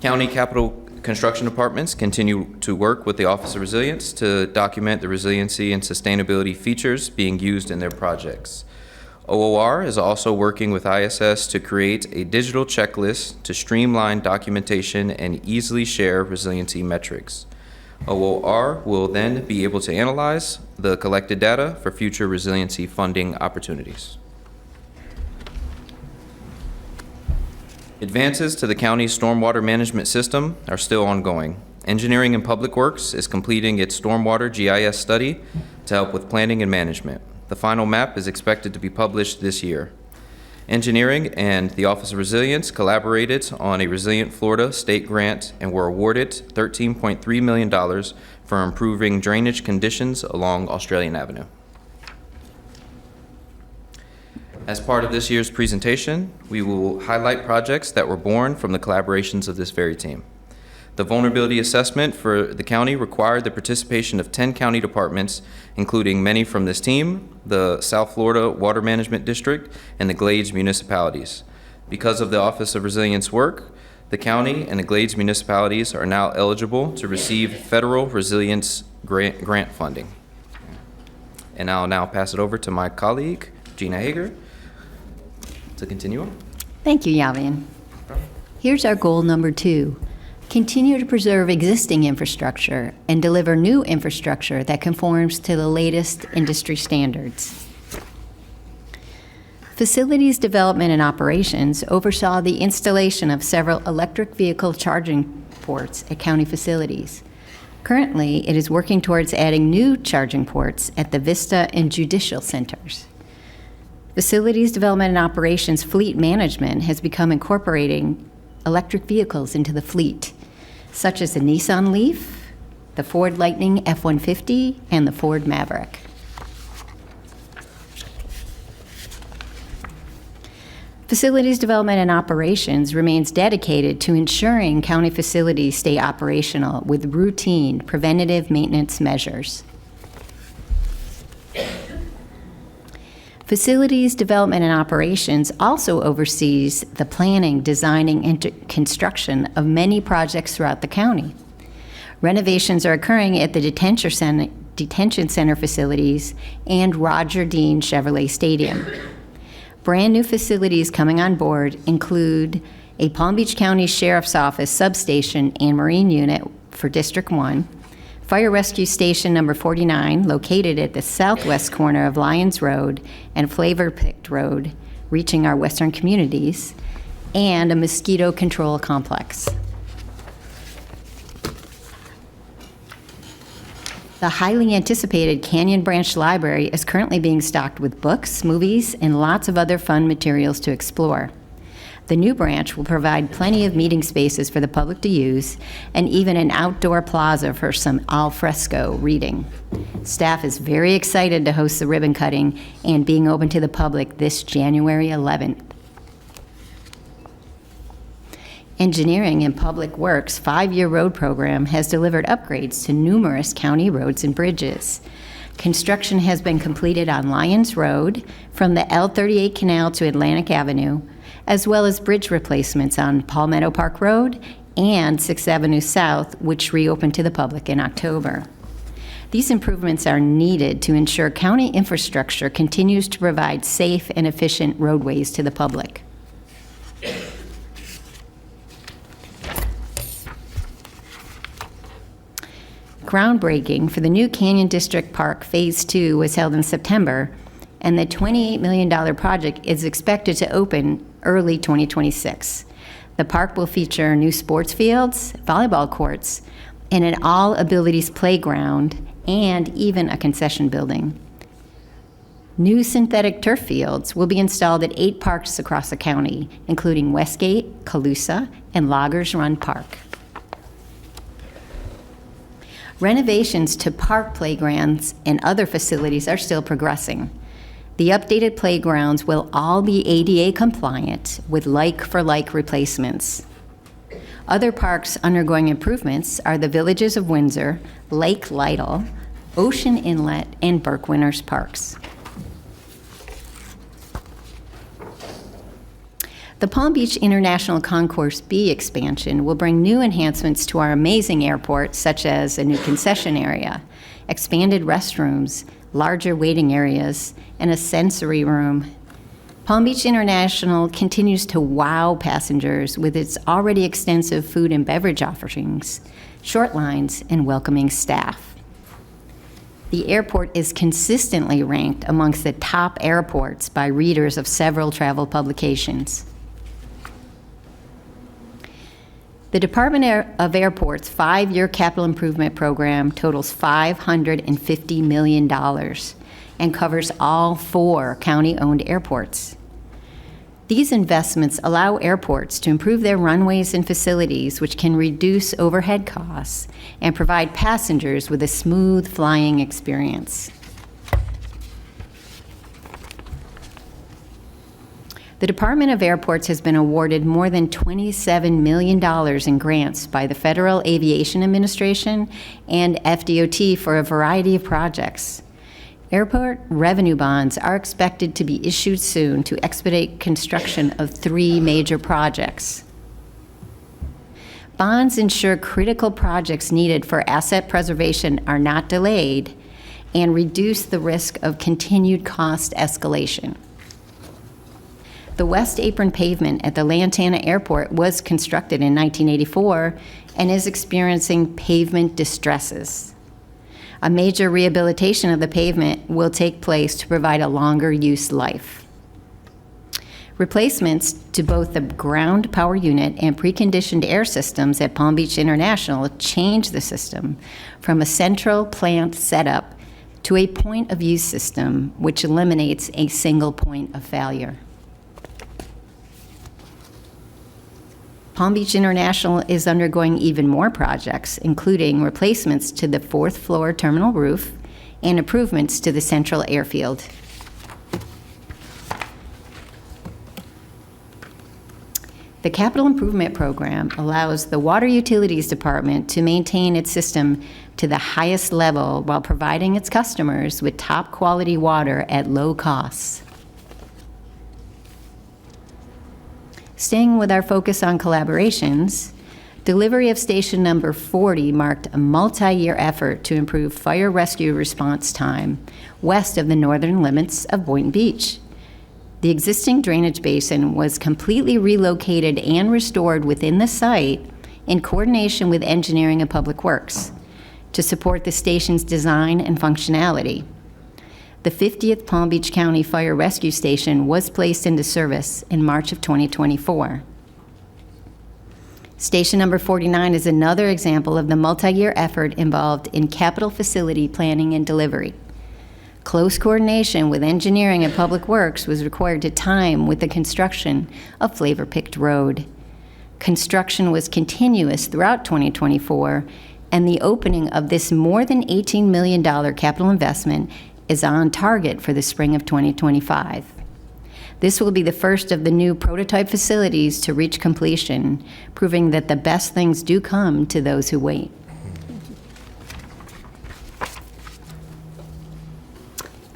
County capital construction departments continue to work with the Office of Resilience to document the resiliency and sustainability features being used in their projects. OOR is also working with ISS to create a digital checklist to streamline documentation and easily share resiliency metrics. OOR will then be able to analyze the collected data for future resiliency funding opportunities. Advances to the county's stormwater management system are still ongoing. Engineering and Public Works is completing its stormwater GIS study to help with planning and management. The final map is expected to be published this year. Engineering and the Office of Resilience collaborated on a Resilient Florida state grant and were awarded $13.3 million for improving drainage conditions along Australian Avenue. As part of this year's presentation, we will highlight projects that were born from the collaborations of this very team. The vulnerability assessment for the county required the participation of 10 county departments, including many from this team, the South Florida Water Management District, and the Glades municipalities. Because of the Office of Resilience work, the county and the Glades municipalities are now eligible to receive federal resilience grant funding. And I'll now pass it over to my colleague, Gina Hager, to continue on.
Thank you, Yavian. Here's our goal number 2. Continue to preserve existing infrastructure and deliver new infrastructure that conforms to the latest industry standards. Facilities Development and Operations oversaw the installation of several electric vehicle charging ports at county facilities. Currently, it is working towards adding new charging ports at the Vista and Judicial Centers. Facilities Development and Operations Fleet Management has become incorporating electric vehicles into the fleet, such as the Nissan Leaf, the Ford Lightning F-150, and the Ford Maverick. Facilities Development and Operations remains dedicated to ensuring county facilities stay operational with routine preventative maintenance measures. Facilities Development and Operations also oversees the planning, designing, and construction of many projects throughout the county. Renovations are occurring at the detention center facilities and Roger Dean Chevrolet Stadium. Brand new facilities coming on board include a Palm Beach County Sheriff's Office substation and marine unit for District 1, Fire Rescue Station number 49, located at the southwest corner of Lyons Road and Flavor Pit Road, reaching our western communities, and a mosquito control complex. The highly anticipated Canyon Branch Library is currently being stocked with books, movies, and lots of other fun materials to explore. The new branch will provide plenty of meeting spaces for the public to use, and even an outdoor plaza for some al fresco reading. Staff is very excited to host the ribbon cutting and being open to the public this January 11th. Engineering and Public Works 5-year road program has delivered upgrades to numerous county roads and bridges. Construction has been completed on Lyons Road from the L38 Canal to Atlantic Avenue, as well as bridge replacements on Palmetto Park Road and 6th Avenue South, which reopened to the public in October. These improvements are needed to ensure county infrastructure continues to provide safe and efficient roadways to the public. Groundbreaking for the new Canyon District Park Phase 2 was held in September, and the $28 million project is expected to open early 2026. The park will feature new sports fields, volleyball courts, and an all-abilities playground, and even a concession building. New synthetic turf fields will be installed at 8 parks across the county, including Westgate, Calusa, and Loggers Run Park. Renovations to park playgrounds and other facilities are still progressing. The updated playgrounds will all be ADA compliant with like-for-like replacements. Other parks undergoing improvements are the Villages of Windsor, Lake Lytle, Ocean Inlet, and Burke Winters Parks. The Palm Beach International Concourse B expansion will bring new enhancements to our amazing airport, such as a new concession area, expanded restrooms, larger waiting areas, and a sensory room. Palm Beach International continues to wow passengers with its already extensive food and beverage offerings, short lines, and welcoming staff. The airport is consistently ranked amongst the top airports by readers of several travel publications. The Department of Airports' 5-year capital improvement program totals $550 million and covers all 4 county-owned airports. These investments allow airports to improve their runways and facilities, which can reduce overhead costs and provide passengers with a smooth flying experience. The Department of Airports has been awarded more than $27 million in grants by the Federal Aviation Administration and FDOT for a variety of projects. Airport revenue bonds are expected to be issued soon to expedite construction of 3 major projects. Bonds ensure critical projects needed for asset preservation are not delayed and reduce the risk of continued cost escalation. The West Apron pavement at the Lantana Airport was constructed in 1984 and is experiencing pavement distresses. A major rehabilitation of the pavement will take place to provide a longer use life. Replacements to both the ground power unit and preconditioned air systems at Palm Beach International change the system from a central plant setup to a point of use system, which eliminates a single point of failure. Palm Beach International is undergoing even more projects, including replacements to the 4th floor terminal roof and improvements to the central airfield. The Capital Improvement Program allows the Water Utilities Department to maintain its system to the highest level while providing its customers with top quality water at low costs. Staying with our focus on collaborations, delivery of station number 40 marked a multi-year effort to improve fire rescue response time west of the northern limits of Boynton Beach. The existing drainage basin was completely relocated and restored within the site in coordination with engineering and public works to support the station's design and functionality. The 50th Palm Beach County Fire Rescue Station was placed into service in March of 2024. Station number 49 is another example of the multi-year effort involved in capital facility planning and delivery. Close coordination with engineering and public works was required to time with the construction of Flavor Picked Road. Construction was continuous throughout 2024, and the opening of this more than $18 million capital investment is on target for the spring of 2025. This will be the first of the new prototype facilities to reach completion, proving that the best things do come to those who wait.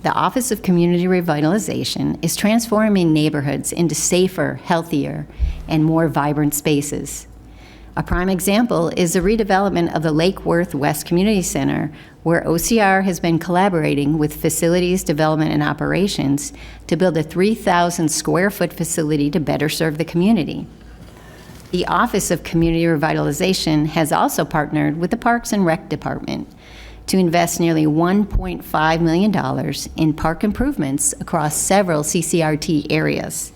The Office of Community Revitalization is transforming neighborhoods into safer, healthier, and more vibrant spaces. A prime example is the redevelopment of the Lake Worth West Community Center, where OCR has been collaborating with Facilities Development and Operations to build a 3,000 square foot facility to better serve the community. The Office of Community Revitalization has also partnered with the Parks and Rec Department to invest nearly $1.5 million in park improvements across several CCRT areas.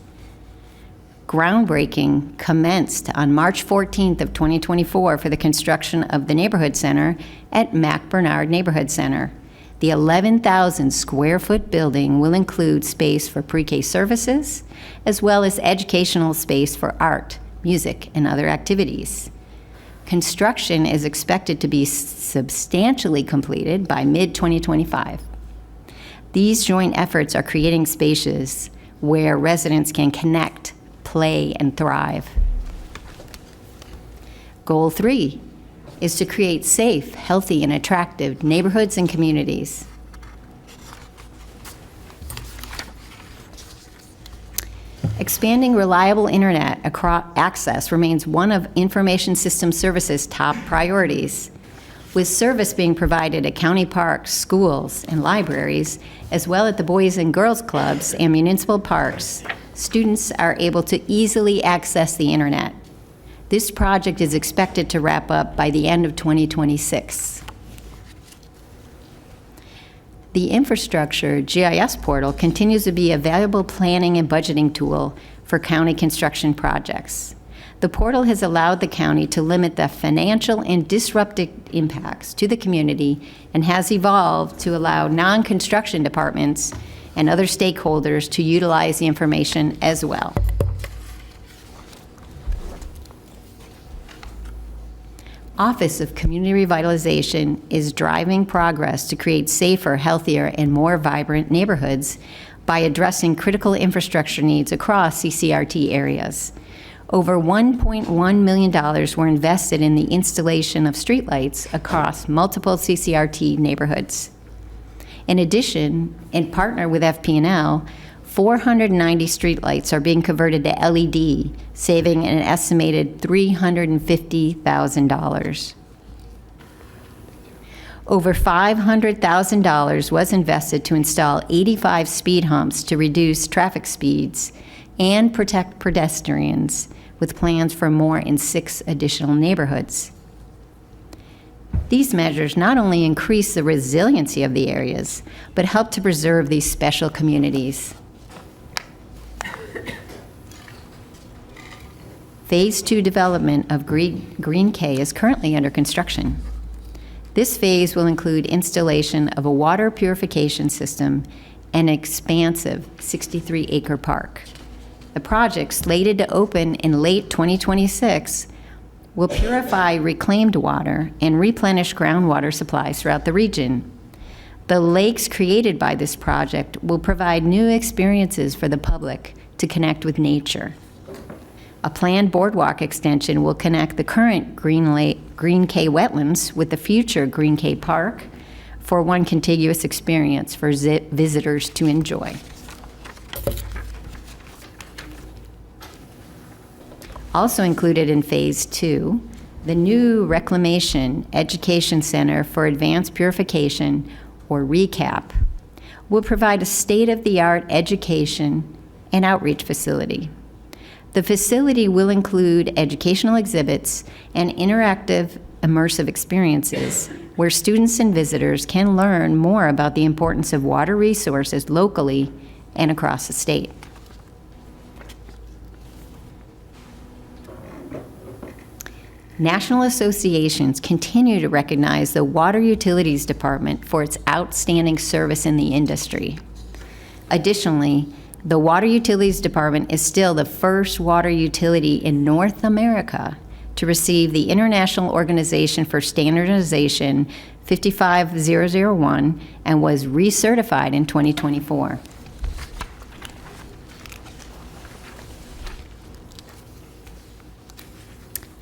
Groundbreaking commenced on March 14th of 2024 for the construction of the Neighborhood Center at Mac Bernard Neighborhood Center. The 11,000 square foot building will include space for pre-K services, as well as educational space for art, music, and other activities. Construction is expected to be substantially completed by mid-2025. These joint efforts are creating spaces where residents can connect, play, and thrive. Goal 3 is to create safe, healthy, and attractive neighborhoods and communities. Expanding reliable internet access remains one of Information System Services' top priorities. With service being provided at county parks, schools, and libraries, as well as the Boys and Girls Clubs and municipal parks, students are able to easily access the internet. This project is expected to wrap up by the end of 2026. The infrastructure GIS portal continues to be a valuable planning and budgeting tool for county construction projects. The portal has allowed the county to limit the financial and disruptive impacts to the community and has evolved to allow non-construction departments and other stakeholders to utilize the information as well. Office of Community Revitalization is driving progress to create safer, healthier, and more vibrant neighborhoods by addressing critical infrastructure needs across CCRT areas. Over $1.1 million were invested in the installation of streetlights across multiple CCRT neighborhoods. In addition, in partner with FP&L, 490 streetlights are being converted to LED, saving an estimated $350,000. Over $500,000 was invested to install 85 speed humps to reduce traffic speeds and protect pedestrians, with plans for more in 6 additional neighborhoods. These measures not only increase the resiliency of the areas, but help to preserve these special communities. Phase 2 development of Green K is currently under construction. This phase will include installation of a water purification system and an expansive 63-acre park. The project, slated to open in late 2026, will purify reclaimed water and replenish groundwater supplies throughout the region. The lakes created by this project will provide new experiences for the public to connect with nature. A planned boardwalk extension will connect the current Green K wetlands with the future Green K Park for one contiguous experience for visitors to enjoy. Also included in Phase 2, the new Reclamation Education Center for Advanced Purification, or RECAP, will provide a state-of-the-art education and outreach facility. The facility will include educational exhibits and interactive immersive experiences where students and visitors can learn more about the importance of water resources locally and across the state. National associations continue to recognize the Water Utilities Department for its outstanding service in the industry. Additionally, the Water Utilities Department is still the first water utility in North America to receive the International Organization for Standardization 55001 and was recertified in 2024.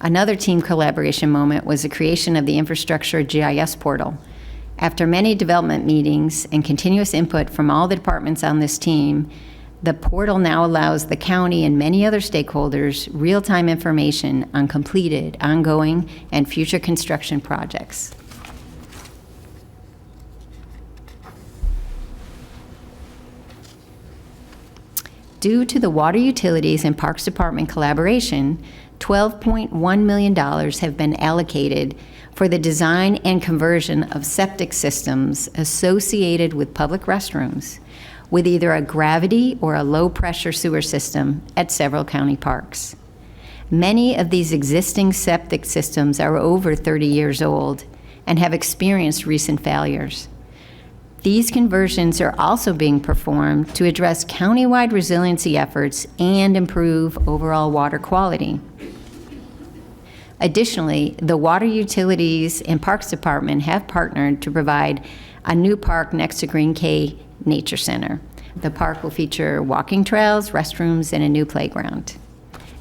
Another team collaboration moment was the creation of the Infrastructure GIS portal. After many development meetings and continuous input from all the departments on this team, the portal now allows the county and many other stakeholders real-time information on completed, ongoing, and future construction projects. Due to the Water Utilities and Parks Department collaboration, $12.1 million have been allocated for the design and conversion of septic systems associated with public restrooms with either a gravity or a low-pressure sewer system at several county parks. Many of these existing septic systems are over 30 years old and have experienced recent failures. These conversions are also being performed to address countywide resiliency efforts and improve overall water quality. Additionally, the Water Utilities and Parks Department have partnered to provide a new park next to Green Cay Nature Center. The park will feature walking trails, restrooms, and a new playground.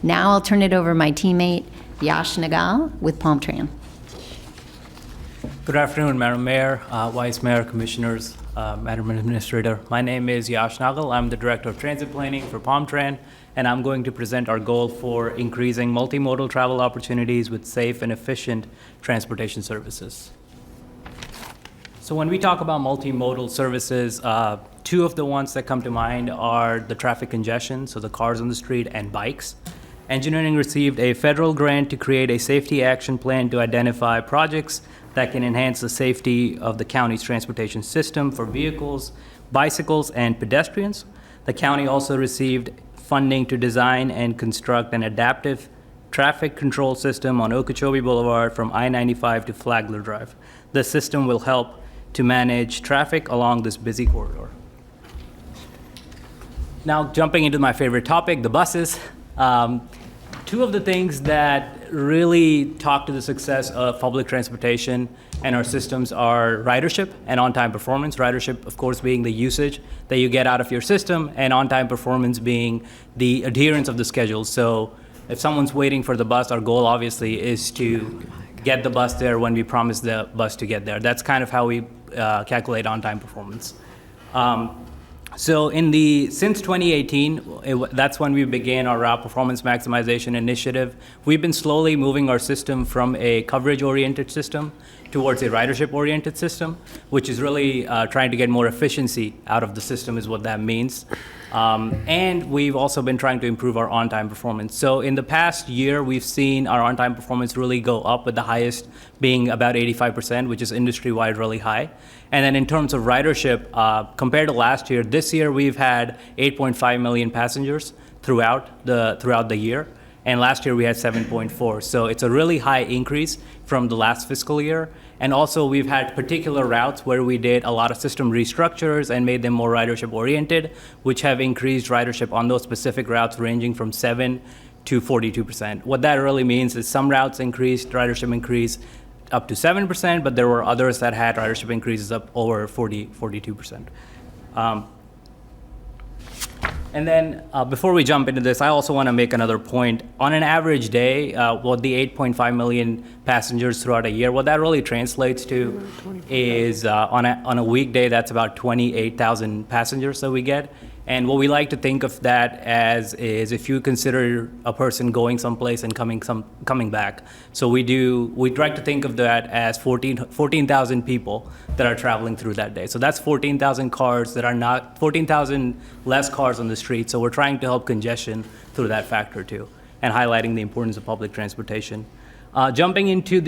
Now I'll turn it over to my teammate, Yash Nagal with Palm Tran.
Good afternoon, Madam Mayor, Vice Mayor, Commissioners, Madam Administrator. My name is Yash Nagal. I'm the Director of Transit Planning for Palm Tran, and I'm going to present our goal for increasing multimodal travel opportunities with safe and efficient transportation services. So when we talk about multimodal services, two of the ones that come to mind are the traffic congestion, so the cars on the street, and bikes. Engineering received a federal grant to create a safety action plan to identify projects that can enhance the safety of the county's transportation system for vehicles, bicycles, and pedestrians. The county also received funding to design and construct an adaptive traffic control system on Okeechobee Boulevard from I-95 to Flagler Drive. The system will help to manage traffic along this busy corridor. Now, jumping into my favorite topic, the buses. Two of the things that really talk to the success of public transportation and our systems are ridership and on-time performance. Ridership, of course, being the usage that you get out of your system, and on-time performance being the adherence of the schedule. So if someone's waiting for the bus, our goal obviously is to get the bus there when we promise the bus to get there. That's kind of how we calculate on-time performance. So since 2018, that's when we began our route performance maximization initiative. We've been slowly moving our system from a coverage-oriented system towards a ridership-oriented system, which is really trying to get more efficiency out of the system is what that means. And we've also been trying to improve our on-time performance. So in the past year, we've seen our on-time performance really go up, with the highest being about 85%, which is industry-wide really high. And then in terms of ridership, compared to last year, this year we've had 8.5 million passengers throughout the year. And last year we had 7.4. So it's a really high increase from the last fiscal year. And also we've had particular routes where we did a lot of system restructures and made them more ridership oriented, which have increased ridership on those specific routes ranging from 7 to 42%. What that really means is some routes ridership increase up to 7%, but there were others that had ridership increases up over 42%. And then before we jump into this, I also want to make another point. On an average day, what the 8.5 million passengers throughout a year, what that really translates to is on a weekday, that's about 28,000 passengers that we get. And what we like to think of that as is if you consider a person going someplace and coming back. So we try to think of that as 14,000 people that are traveling through that day. So that's 14,000 cars that are not, 14,000 less cars on the street. So we're trying to help congestion through that factor too, and highlighting the importance of public transportation. Jumping into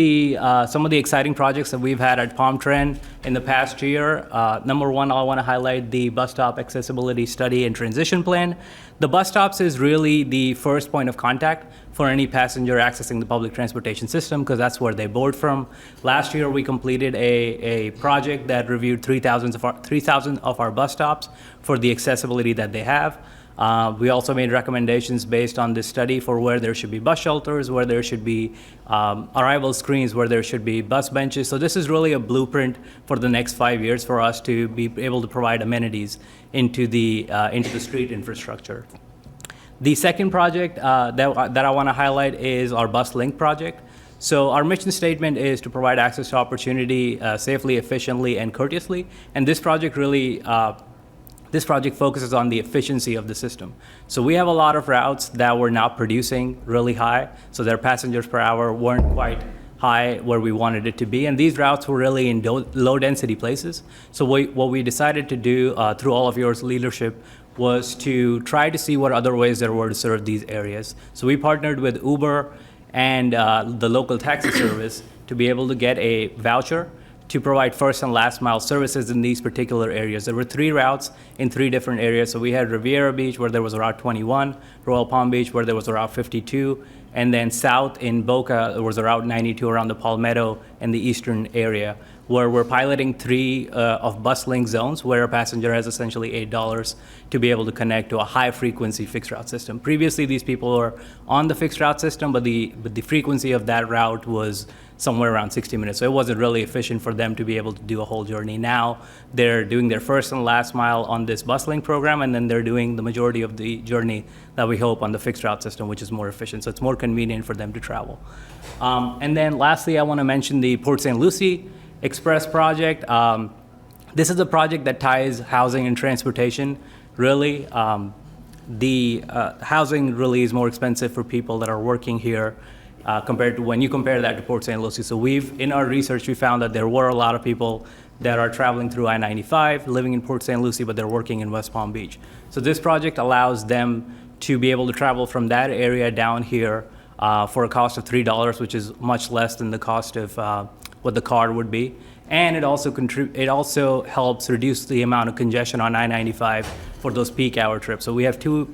some of the exciting projects that we've had at Palm Trend in the past year, number one, I want to highlight the bus stop accessibility study and transition plan. The bus stops is really the first point of contact for any passenger accessing the public transportation system, because that's where they board from. Last year, we completed a project that reviewed 3,000 of our bus stops for the accessibility that they have. We also made recommendations based on this study for where there should be bus shelters, where there should be arrival screens, where there should be bus benches. So this is really a blueprint for the next 5 years for us to be able to provide amenities into the street infrastructure. The second project that I want to highlight is our Bus Link project. So our mission statement is to provide access to opportunity safely, efficiently, and courteously. And this project really focuses on the efficiency of the system. So we have a lot of routes that were not producing really high, so their passengers per hour weren't quite high where we wanted it to be, and these routes were really in low-density places. So what we decided to do through all of your leadership was to try to see what other ways there were to serve these areas. So we partnered with Uber and the local taxi service to be able to get a voucher to provide first and last mile services in these particular areas. There were 3 routes in 3 different areas. So we had Riviera Beach, where there was Route 21, Royal Palm Beach, where there was Route 52, and then south in Boca, there was Route 92 around the Palmetto and the eastern area, where we're piloting 3 of bus link zones, where a passenger has essentially $8 to be able to connect to a high frequency fixed route system. Previously, these people were on the fixed route system, but the frequency of that route was somewhere around 60 minutes. So it wasn't really efficient for them to be able to do a whole journey. Now they're doing their first and last mile on this bus link program, and then they're doing the majority of the journey that we hope on the fixed route system, which is more efficient. So it's more convenient for them to travel. And then lastly, I want to mention the Port St. Lucie Express project. This is a project that ties housing and transportation. Really, the housing really is more expensive for people that are working here compared to when you compare that to Port St. Lucie. So in our research, we found that there were a lot of people that are traveling through I-95, living in Port St. Lucie, but they're working in West Palm Beach. So this project allows them to be able to travel from that area down here for a cost of $3, which is much less than the cost of what the car would be. And it also helps reduce the amount of congestion on I-95 for those peak hour trips. So we have two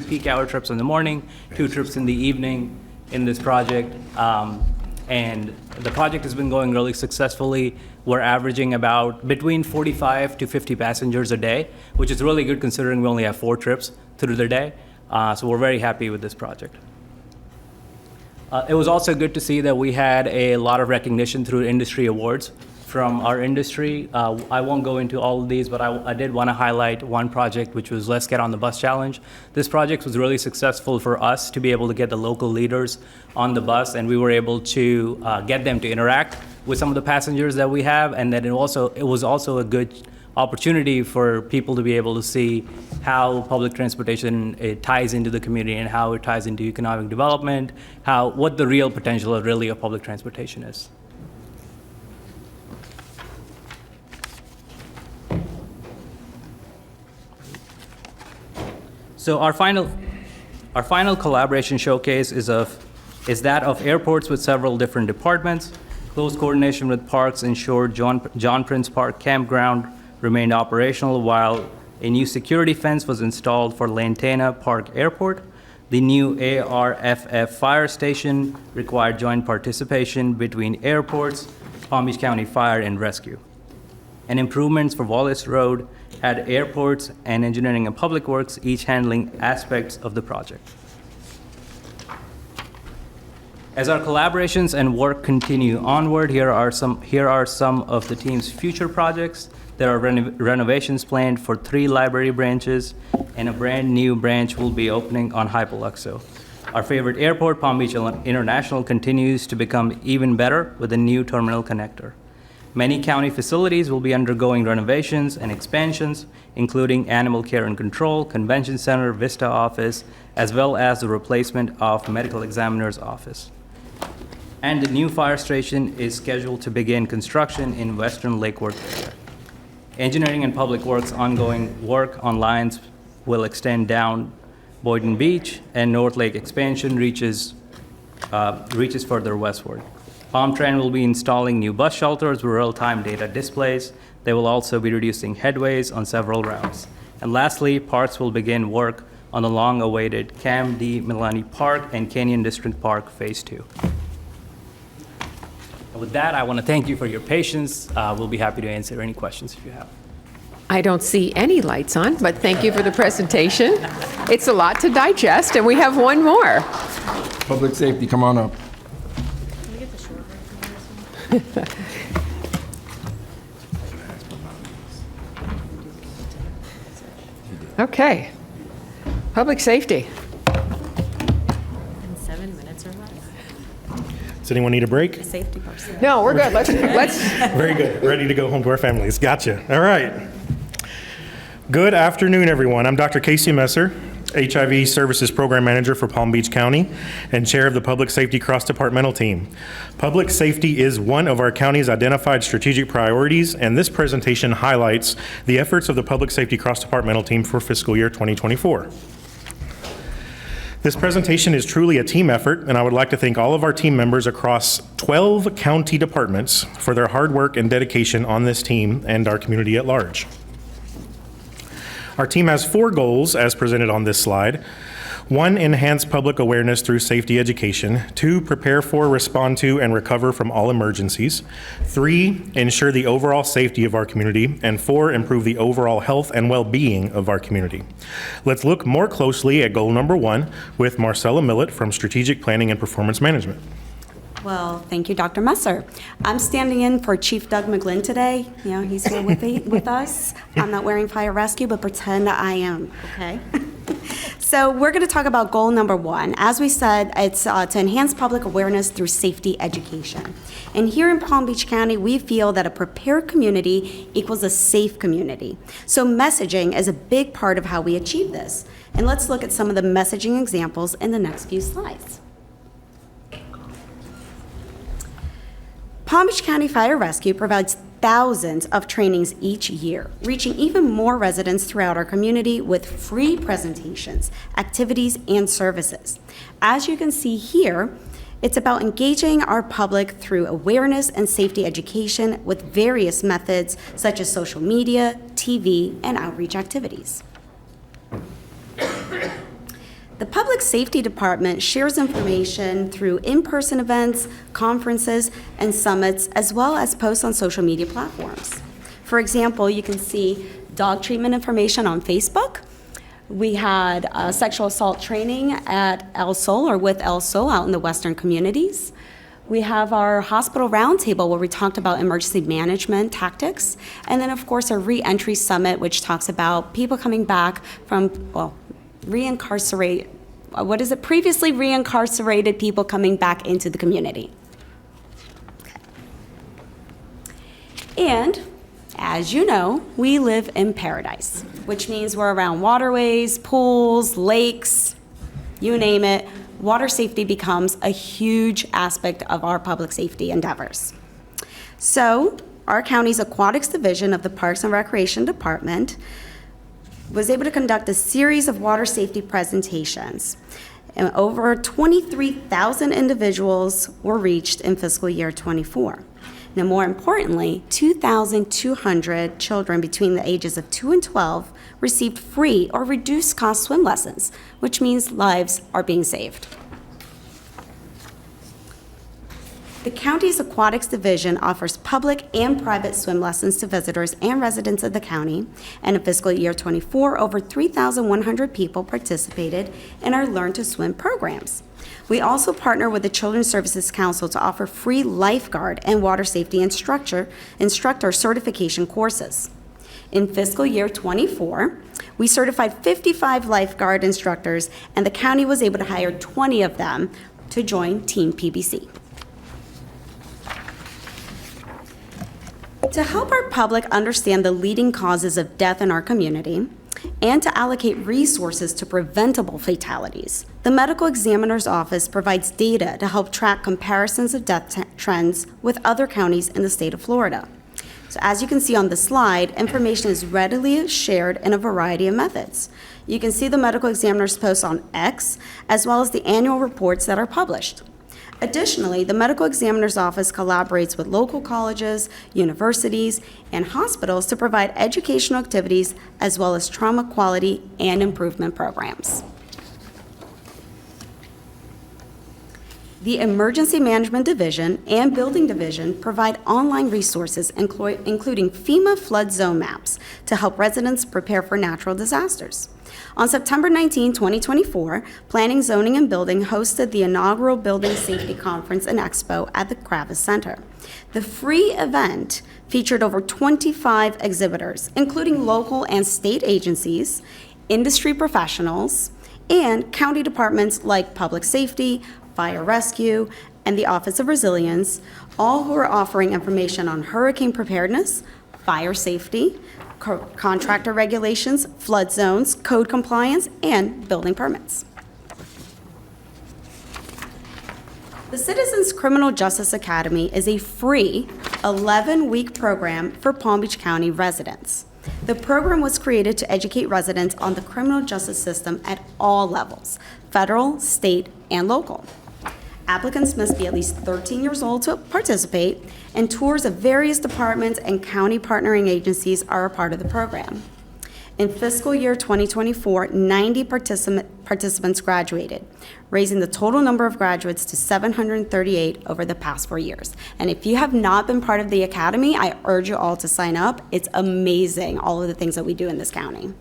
peak hour trips in the morning, 2 trips in the evening in this project. And the project has been going really successfully. We're averaging about between 45 to 50 passengers a day, which is really good considering we only have 4 trips through the day. So we're very happy with this project. It was also good to see that we had a lot of recognition through industry awards from our industry. I won't go into all of these, but I did want to highlight one project, which was Let's Get on the Bus Challenge. This project was really successful for us to be able to get the local leaders on the bus, and we were able to get them to interact with some of the passengers that we have, and then it was also a good opportunity for people to be able to see how public transportation ties into the community and how it ties into economic development, what the real potential of public transportation is. So our final collaboration showcase is that of airports with several different departments. Close coordination with parks ensured John Prince Park Campground remained operational while a new security fence was installed for Lantana Park Airport. The new ARFF fire station required joint participation between airports, Palm Beach County Fire and Rescue. And improvements for Wallace Road had airports and engineering and public works each handling aspects of the project. As our collaborations and work continue onward, here are some of the team's future projects. There are renovations planned for 3 library branches, and a brand new branch will be opening on Hypoluxo. Our favorite airport, Palm Beach International, continues to become even better with a new terminal connector. Many county facilities will be undergoing renovations and expansions, including Animal Care and Control, Convention Center, Vista Office, as well as the replacement of Medical Examiner's Office. And the new fire station is scheduled to begin construction in Western Lake Worth area. Engineering and Public Works ongoing work on lines will extend down Boynton Beach, and North Lake expansion reaches further westward. Palm Trend will be installing new bus shelters with real-time data displays. They will also be reducing headways on several routes. And lastly, Parks will begin work on the long-awaited Cam D. Milani Park and Canyon District Park Phase 2. And with that, I want to thank you for your patience. We'll be happy to answer any questions if you have.
I don't see any lights on, but thank you for the presentation. It's a lot to digest, and we have one more.
Public safety, come on up.
Okay. Public safety.
In 7 minutes or less.
Does anyone need a break?
A safety person.
No, we're good. Let's.
Very good. Ready to go home to our families. Gotcha. All right. Good afternoon, everyone. I'm Dr. Casey Messer, HIV Services Program Manager for Palm Beach County and Chair of the Public Safety Cross-Departmental Team. Public safety is one of our county's identified strategic priorities, and this presentation highlights the efforts of the Public Safety Cross-Departmental Team for fiscal year 2024. This presentation is truly a team effort, and I would like to thank all of our team members across 12 county departments for their hard work and dedication on this team and our community at large. Our team has 4 goals as presented on this slide. 1, enhance public awareness through safety education. 2, prepare for, respond to, and recover from all emergencies. 3, ensure the overall safety of our community. And 4, improve the overall health and well-being of our community. Let's look more closely at goal number 1 with Marcella Millett from Strategic Planning and Performance Management.
Well, thank you, Dr. Messer. I'm standing in for Chief Doug McGlynn today. You know, he's here with us. I'm not wearing fire rescue, but pretend that I am, okay? So we're going to talk about goal number 1. As we said, it's to enhance public awareness through safety education. And here in Palm Beach County, we feel that a prepared community equals a safe community. So messaging is a big part of how we achieve this. And let's look at some of the messaging examples in the next few slides. Palm Beach County Fire Rescue provides thousands of trainings each year, reaching even more residents throughout our community with free presentations, activities, and services. As you can see here, it's about engaging our public through awareness and safety education with various methods such as social media, TV, and outreach activities. The Public Safety Department shares information through in-person events, conferences, and summits, as well as posts on social media platforms. For example, you can see dog treatment information on Facebook. We had sexual assault training at El Sol or with El Sol out in the Western communities. We have our hospital roundtable where we talked about emergency management tactics. And then, of course, our re-entry summit, which talks about people coming back from, previously reincarcerated people coming back into the community. Okay. And as you know, we live in paradise, which means we're around waterways, pools, lakes, you name it. Water safety becomes a huge aspect of our public safety endeavors. So our county's Aquatics Division of the Parks and Recreation Department was able to conduct a series of water safety presentations. And over 23,000 individuals were reached in fiscal year 24. Now, more importantly, 2,200 children between the ages of 2 and 12 received free or reduced cost swim lessons, which means lives are being saved. The county's Aquatics Division offers public and private swim lessons to visitors and residents of the county. And in fiscal year 24, over 3,100 people participated in our Learn to Swim programs. We also partner with the Children's Services Council to offer free lifeguard and water safety instructor certification courses. In fiscal year 24, we certified 55 lifeguard instructors, and the county was able to hire 20 of them to join Team PBC. To help our public understand the leading causes of death in our community and to allocate resources to preventable fatalities, the Medical Examiner's Office provides data to help track comparisons of death trends with other counties in the state of Florida. So as you can see on the slide, information is readily shared in a variety of methods. You can see the medical examiner's posts on X, as well as the annual reports that are published. Additionally, the Medical Examiner's Office collaborates with local colleges, universities, and hospitals to provide educational activities as well as trauma quality and improvement programs. The Emergency Management Division and Building Division provide online resources, including FEMA flood zone maps, to help residents prepare for natural disasters. On September 19, 2024, Planning, Zoning, and Building hosted the inaugural Building Safety Conference and Expo at the Kravis Center. The free event featured over 25 exhibitors, including local and state agencies, industry professionals, and county departments like Public Safety, Fire Rescue, and the Office of Resilience, all who are offering information on hurricane preparedness, fire safety, contractor regulations, flood zones, code compliance, and building permits. The Citizens Criminal Justice Academy is a free 11-week program for Palm Beach County residents. The program was created to educate residents on the criminal justice system at all levels, federal, state, and local. Applicants must be at least 13 years old to participate, and tours of various departments and county partnering agencies are a part of the program. In fiscal year 2024, 90 participants graduated, raising the total number of graduates to 738 over the past 4 years. And if you have not been part of the academy, I urge you all to sign up. It's amazing, all of the things that we do in this county.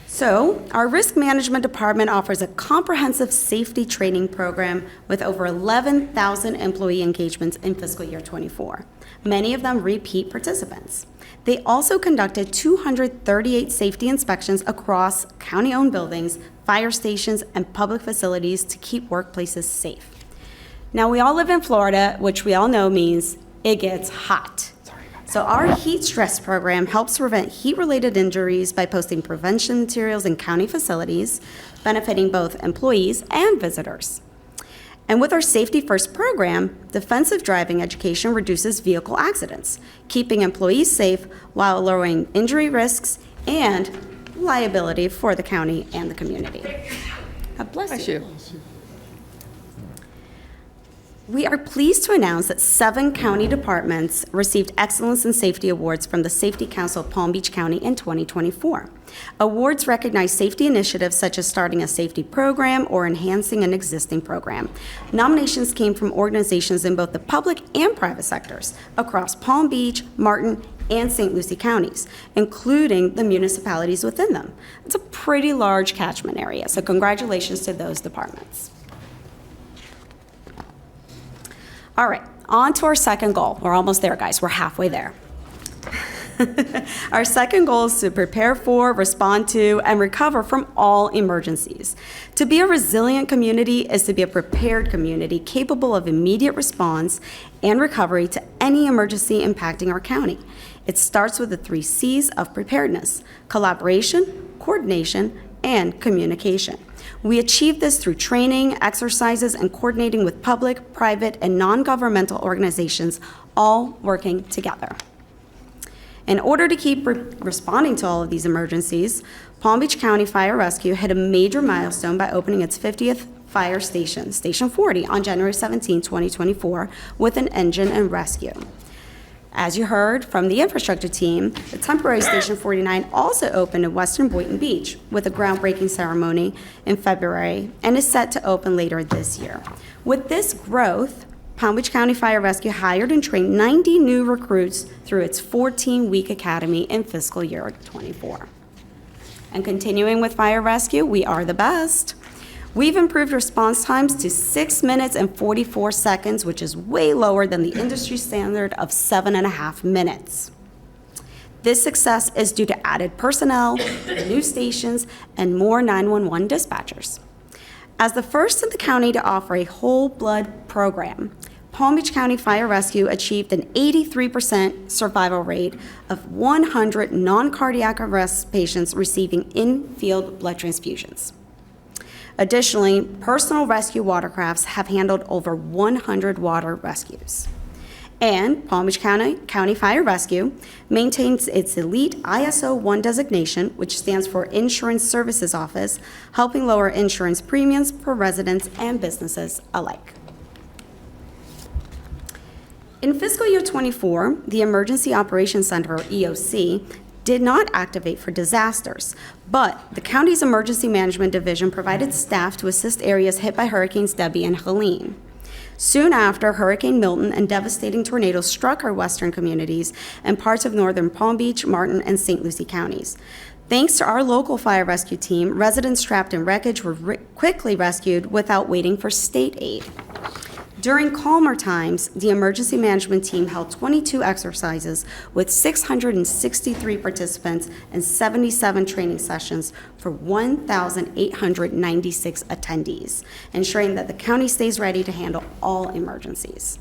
So, our risk management department offers a comprehensive safety training program with over 11,000 employee engagements in fiscal year 24, many of them repeat participants. They also conducted 238 safety inspections across county-owned buildings, fire stations, and public facilities to keep workplaces safe. Now, we all live in Florida, which we all know means it gets hot. So our heat stress program helps prevent heat-related injuries by posting prevention materials in county facilities, benefiting both employees and visitors. And with our Safety First program, defensive driving education reduces vehicle accidents, keeping employees safe while lowering injury risks and liability for the county and the community. God bless you. We are pleased to announce that 7 county departments received Excellence in Safety Awards from the Safety Council of Palm Beach County in 2024. Awards recognize safety initiatives such as starting a safety program or enhancing an existing program. Nominations came from organizations in both the public and private sectors across Palm Beach, Martin, and St. Lucie counties, including the municipalities within them. It's a pretty large catchment area, so congratulations to those departments. All right, on to our second goal. We're almost there, guys. We're halfway there. Our second goal is to prepare for, respond to, and recover from all emergencies. To be a resilient community is to be a prepared community capable of immediate response and recovery to any emergency impacting our county. It starts with the 3 C's of preparedness: collaboration, coordination, and communication. We achieve this through training, exercises, and coordinating with public, private, and non-governmental organizations, all working together. In order to keep responding to all of these emergencies, Palm Beach County Fire Rescue hit a major milestone by opening its 50th fire station, Station 40, on January 17, 2024, with an engine and rescue. As you heard from the infrastructure team, the temporary Station 49 also opened in Western Boynton Beach with a groundbreaking ceremony in February and is set to open later this year. With this growth, Palm Beach County Fire Rescue hired and trained 90 new recruits through its 14-week academy in fiscal year 24. And continuing with fire rescue, we are the best. We've improved response times to 6 minutes and 44 seconds, which is way lower than the industry standard of 7.5 minutes. This success is due to added personnel, new stations, and more 911 dispatchers. As the first in the county to offer a whole blood program, Palm Beach County Fire Rescue achieved an 83% survival rate of 100 non-cardiac arrest patients receiving in-field blood transfusions. Additionally, personal rescue watercrafts have handled over 100 water rescues. And Palm Beach County Fire Rescue maintains its elite ISO 1 designation, which stands for Insurance Services Office, helping lower insurance premiums for residents and businesses alike. In fiscal year 24, the Emergency Operations Center, or EOC, did not activate for disasters, but the county's Emergency Management Division provided staff to assist areas hit by Hurricanes Debbie and Helene. Soon after, Hurricane Milton and devastating tornadoes struck our western communities and parts of northern Palm Beach, Martin, and St. Lucie counties. Thanks to our local fire rescue team, residents trapped in wreckage were quickly rescued without waiting for state aid. During calmer times, the emergency management team held 22 exercises with 663 participants and 77 training sessions for 1,896 attendees, ensuring that the county stays ready to handle all emergencies.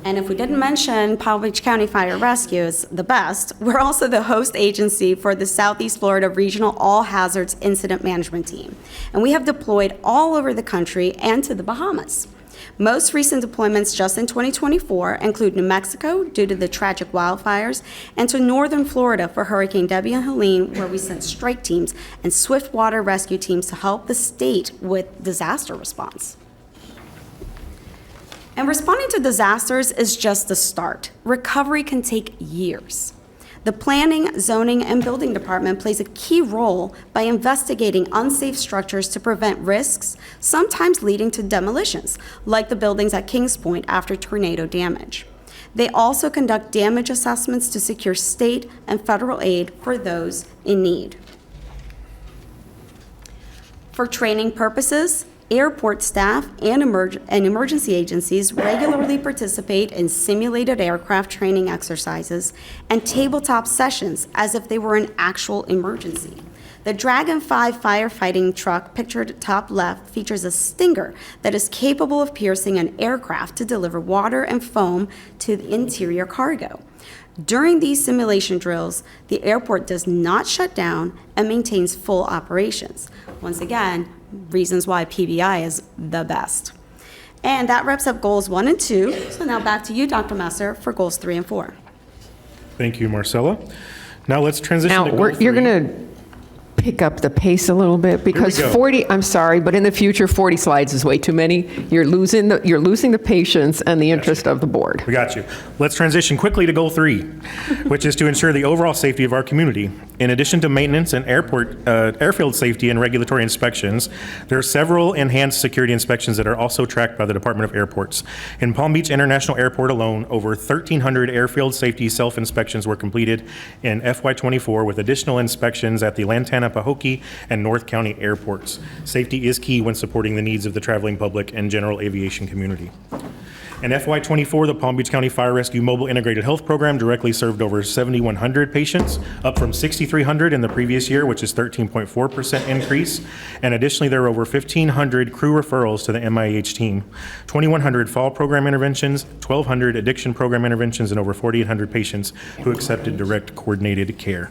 And if we didn't mention Palm Beach County Fire Rescue is the best, we're also the host agency for the Southeast Florida Regional All Hazards Incident Management Team. And we have deployed all over the country and to the Bahamas. Most recent deployments just in 2024 include New Mexico due to the tragic wildfires, and to northern Florida for Hurricane Debbie and Helene, where we sent strike teams and swift water rescue teams to help the state with disaster response. And responding to disasters is just the start. Recovery can take years. The Planning, Zoning, and Building Department plays a key role by investigating unsafe structures to prevent risks, sometimes leading to demolitions, like the buildings at Kings Point after tornado damage. They also conduct damage assessments to secure state and federal aid for those in need. For training purposes, airport staff and emergency agencies regularly participate in simulated aircraft training exercises and tabletop sessions as if they were an actual emergency. The Dragon 5 firefighting truck, pictured top left, features a stinger that is capable of piercing an aircraft to deliver water and foam to the interior cargo. During these simulation drills, the airport does not shut down and maintains full operations. Once again, reasons why PBI is the best. And that wraps up goals 1 and 2. So now back to you, Dr. Messer, for goals 3 and 4.
Thank you, Marcella. Now let's transition to goal 3.
You're going to pick up the pace a little bit because
go.
40, I'm sorry, but in the future, 40 slides is way too many. You're losing the patience and the interest of the board.
We got you. Let's transition quickly to goal 3, which is to ensure the overall safety of our community. In addition to maintenance and airfield safety and regulatory inspections, there are several enhanced security inspections that are also tracked by the Department of Airports. In Palm Beach International Airport alone, over 1,300 airfield safety self-inspections were completed in FY24, with additional inspections at the Lantana, Pahokee, and North County airports. Safety is key when supporting the needs of the traveling public and general aviation community. In FY24, the Palm Beach County Fire Rescue Mobile Integrated Health Program directly served over 7,100 patients, up from 6,300 in the previous year, which is 13.4% increase. And additionally, there were over 1,500 crew referrals to the MIH team, 2,100 fall program interventions, 1,200 addiction program interventions, and over 4,800 patients who accepted direct coordinated care.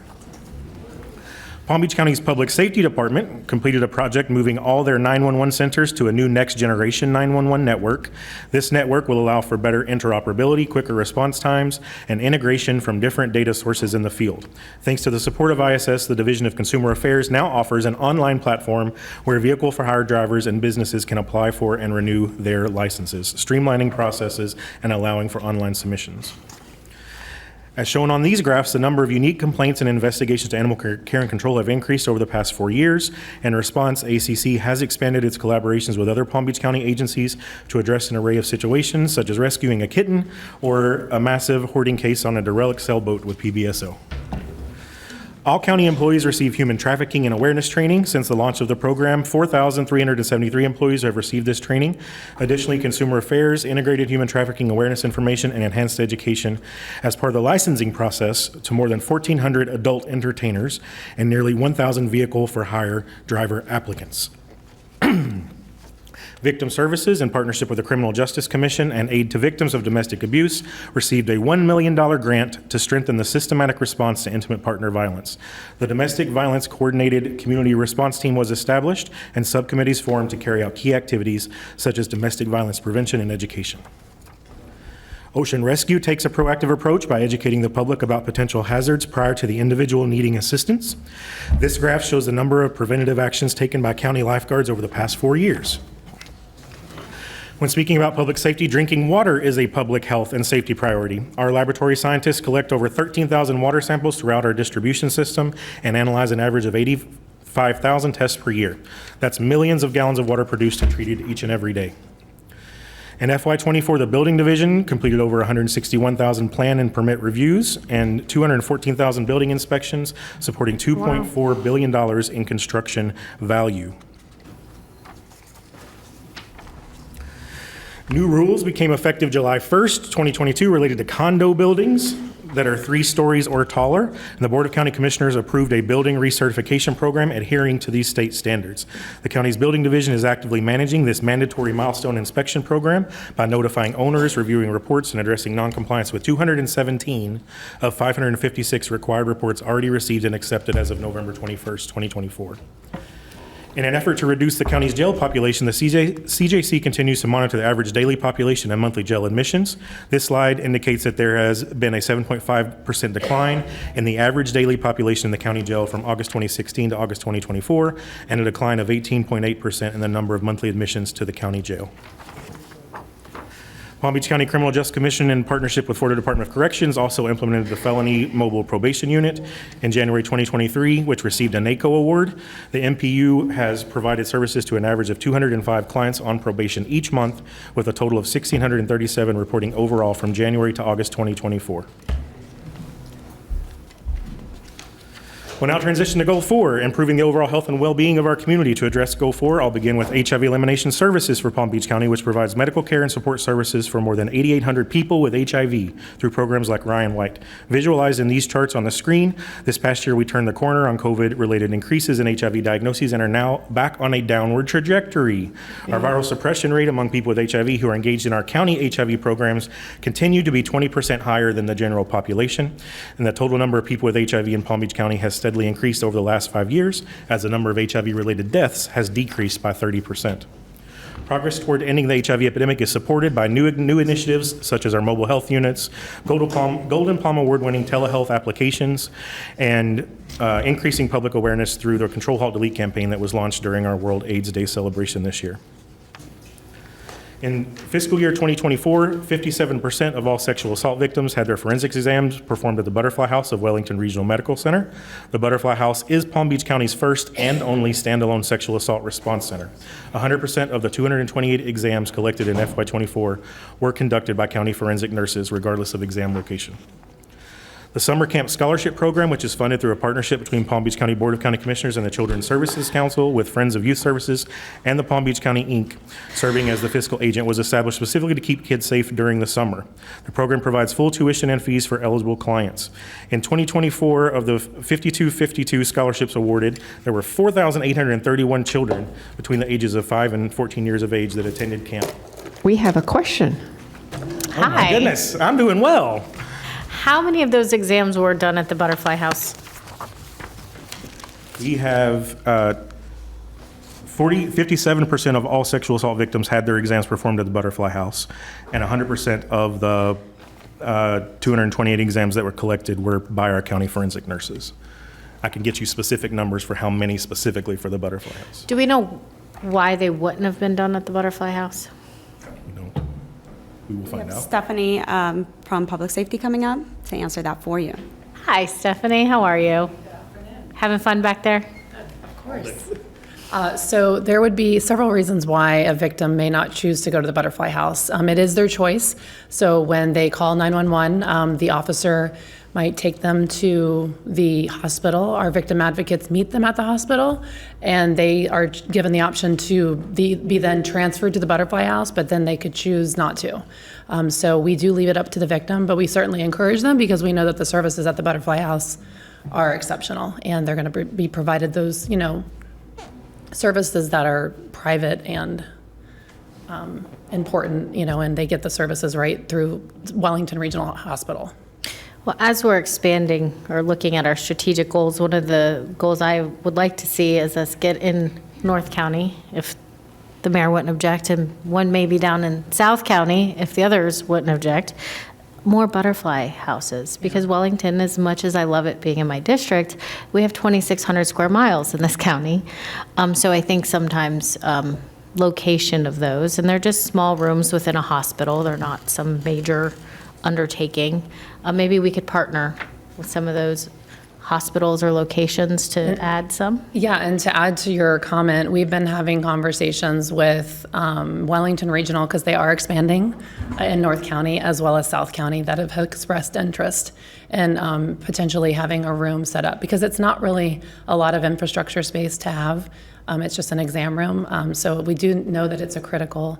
Palm Beach County's Public Safety Department completed a project moving all their 911 centers to a new next generation 911 network. This network will allow for better interoperability, quicker response times, and integration from different data sources in the field. Thanks to the support of ISS, the Division of Consumer Affairs now offers an online platform where vehicle for hire drivers and businesses can apply for and renew their licenses, streamlining processes and allowing for online submissions. As shown on these graphs, the number of unique complaints and investigations to animal care and control have increased over the past 4 years. In response, ACC has expanded its collaborations with other Palm Beach County agencies to address an array of situations, such as rescuing a kitten or a massive hoarding case on a derelict sailboat with PBSO. All county employees receive human trafficking and awareness training. Since the launch of the program, 4,373 employees have received this training. Additionally, Consumer Affairs integrated human trafficking awareness information and enhanced education as part of the licensing process to more than 1,400 adult entertainers and nearly 1,000 vehicle for hire driver applicants. Victim Services, in partnership with the Criminal Justice Commission and Aid to Victims of Domestic Abuse, received a $1 million grant to strengthen the systematic response to intimate partner violence. The Domestic Violence Coordinated Community Response Team was established and subcommittees formed to carry out key activities such as domestic violence prevention and education. Ocean Rescue takes a proactive approach by educating the public about potential hazards prior to the individual needing assistance. This graph shows the number of preventative actions taken by county lifeguards over the past 4 years. When speaking about public safety, drinking water is a public health and safety priority. Our laboratory scientists collect over 13,000 water samples throughout our distribution system and analyze an average of 85,000 tests per year. That's millions of gallons of water produced and treated each and every day. In FY24, the Building Division completed over 161,000 plan and permit reviews and 214,000 building inspections, supporting $2.4 billion in construction value. New rules became effective July 1st, 2022, related to condo buildings that are 3 stories or taller. And the Board of County Commissioners approved a building recertification program adhering to these state standards. The county's building division is actively managing this mandatory milestone inspection program by notifying owners, reviewing reports, and addressing noncompliance with 217 of 556 required reports already received and accepted as of November 21st, 2024. In an effort to reduce the county's jail population, the CJC continues to monitor the average daily population and monthly jail admissions. This slide indicates that there has been a 7.5% decline in the average daily population in the county jail from August 2016 to August 2024, and a decline of 18.8% in the number of monthly admissions to the county jail. Palm Beach County Criminal Justice Commission, in partnership with Florida Department of Corrections, also implemented the Felony Mobile Probation Unit in January 2023, which received a NACO award. The MPU has provided services to an average of 205 clients on probation each month, with a total of 1,637 reporting overall from January to August 2024. We'll now transition to Goal 4, improving the overall health and well-being of our community. To address Goal 4, I'll begin with HIV elimination services for Palm Beach County, which provides medical care and support services for more than 8,800 people with HIV through programs like Ryan White. Visualized in these charts on the screen, this past year we turned the corner on COVID-related increases in HIV diagnoses and are now back on a downward trajectory. Our viral suppression rate among people with HIV who are engaged in our county HIV programs continue to be 20% higher than the general population, and the total number of people with HIV in Palm Beach County has steadily increased over the last 5 years, as the number of HIV-related deaths has decreased by 30%. Progress toward ending the HIV epidemic is supported by new initiatives such as our mobile health units, Golden Palm Award-winning telehealth applications, and increasing public awareness through the Control Halt Delete campaign that was launched during our World AIDS Day celebration this year. In fiscal year 2024, 57% of all sexual assault victims had their forensics exams performed at the Butterfly House of Wellington Regional Medical Center. The Butterfly House is Palm Beach County's first and only standalone sexual assault response center. 100% of the 228 exams collected in FY24 were conducted by county forensic nurses, regardless of exam location. The Summer Camp Scholarship Program, which is funded through a partnership between Palm Beach County Board of County Commissioners and the Children's Services Council with Friends of Youth Services and the Palm Beach County Inc., serving as the fiscal agent, was established specifically to keep kids safe during the summer. The program provides full tuition and fees for eligible clients. In 2024, of the 5252 scholarships awarded, there were 4,831 children between the ages of 5 and 14 years of age that attended camp.
We have a question.
Oh my goodness, I'm doing well.
How many of those exams were done at the Butterfly House?
We have 57% of all sexual assault victims had their exams performed at the Butterfly House, and 100% of the 228 exams that were collected were by our county forensic nurses. I can get you specific numbers for how many specifically for the Butterfly House.
Do we know why they wouldn't have been done at the Butterfly House?
We will find out.
Stephanie from Public Safety coming up to answer that for you.
Hi, Stephanie. How are you? Having fun back there?
Of course. So there would be several reasons why a victim may not choose to go to the Butterfly House. It is their choice. So when they call 911, the officer might take them to the hospital. Our victim advocates meet them at the hospital, and they are given the option to be then transferred to the Butterfly House, but then they could choose not to. So we do leave it up to the victim, but we certainly encourage them because we know that the services at the Butterfly House are exceptional, and they're going to be provided those, services that are private and important, and they get the services right through Wellington Regional Hospital.
Well, as we're expanding or looking at our strategic goals, one of the goals I would like to see is us get in North County, if the mayor wouldn't object, and one maybe down in South County, if the others wouldn't object, more butterfly houses. Because Wellington, as much as I love it being in my district, we have 2,600 square miles in this county. So I think sometimes location of those, and they're just small rooms within a hospital, they're not some major undertaking. Maybe we could partner with some of those hospitals or locations to add some?
Yeah, and to add to your comment, we've been having conversations with Wellington Regional, because they are expanding in North County as well as South County, that have expressed interest in potentially having a room set up, because it's not really a lot of infrastructure space to have. It's just an exam room. So we do know that it's a critical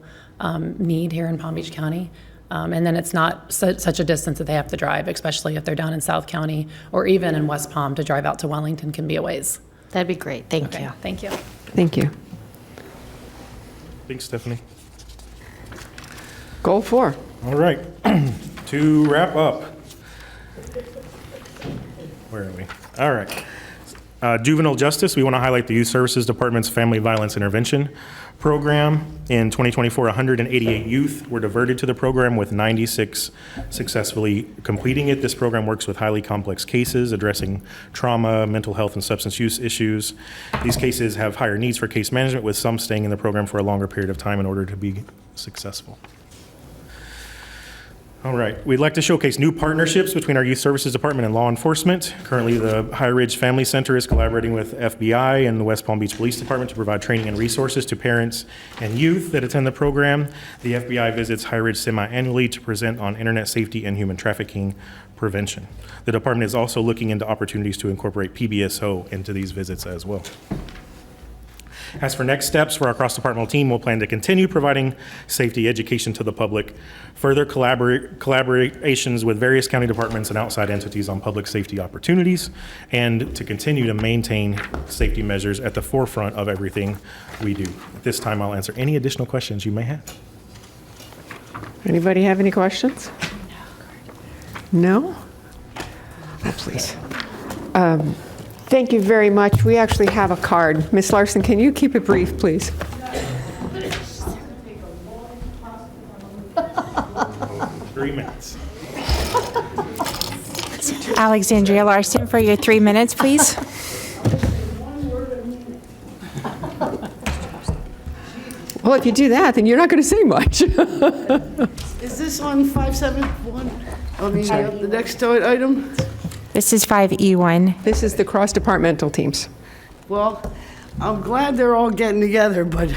need here in Palm Beach County. And then it's not such a distance that they have to drive, especially if they're down in South County or even in West Palm. To drive out to Wellington can be a ways.
That'd be great. Thank you.
Thank you.
Thank you.
Thanks, Stephanie.
Goal 4.
All right, to wrap up. Where are we? All right. Juvenile justice, we want to highlight the Youth Services Department's Family Violence Intervention Program. In 2024, 188 youth were diverted to the program, with 96 successfully completing it. This program works with highly complex cases addressing trauma, mental health, and substance use issues. These cases have higher needs for case management, with some staying in the program for a longer period of time in order to be successful. All right, we'd like to showcase new partnerships between our Youth Services Department and law enforcement. Currently, the High Ridge Family Center is collaborating with FBI and the West Palm Beach Police Department to provide training and resources to parents and youth that attend the program. The FBI visits High Ridge semi-annually to present on internet safety and human trafficking prevention. The department is also looking into opportunities to incorporate PBSO into these visits as well. As for next steps for our cross-departmental team, we'll plan to continue providing safety education to the public, further collaborations with various county departments and outside entities on public safety opportunities, and to continue to maintain safety measures at the forefront of everything we do. At this time, I'll answer any additional questions you may have.
Anybody have any questions? No? Oh, please. Thank you very much. We actually have a card. Ms. Larson, can you keep it brief, please?
3 minutes.
Alexandria Larson for your 3 minutes, please.
Well, if you do that, then you're not going to say much.
Is this on 571? I mean, the next item?
This is 5E1.
This is the cross-departmental teams.
Well, I'm glad they're all getting together, but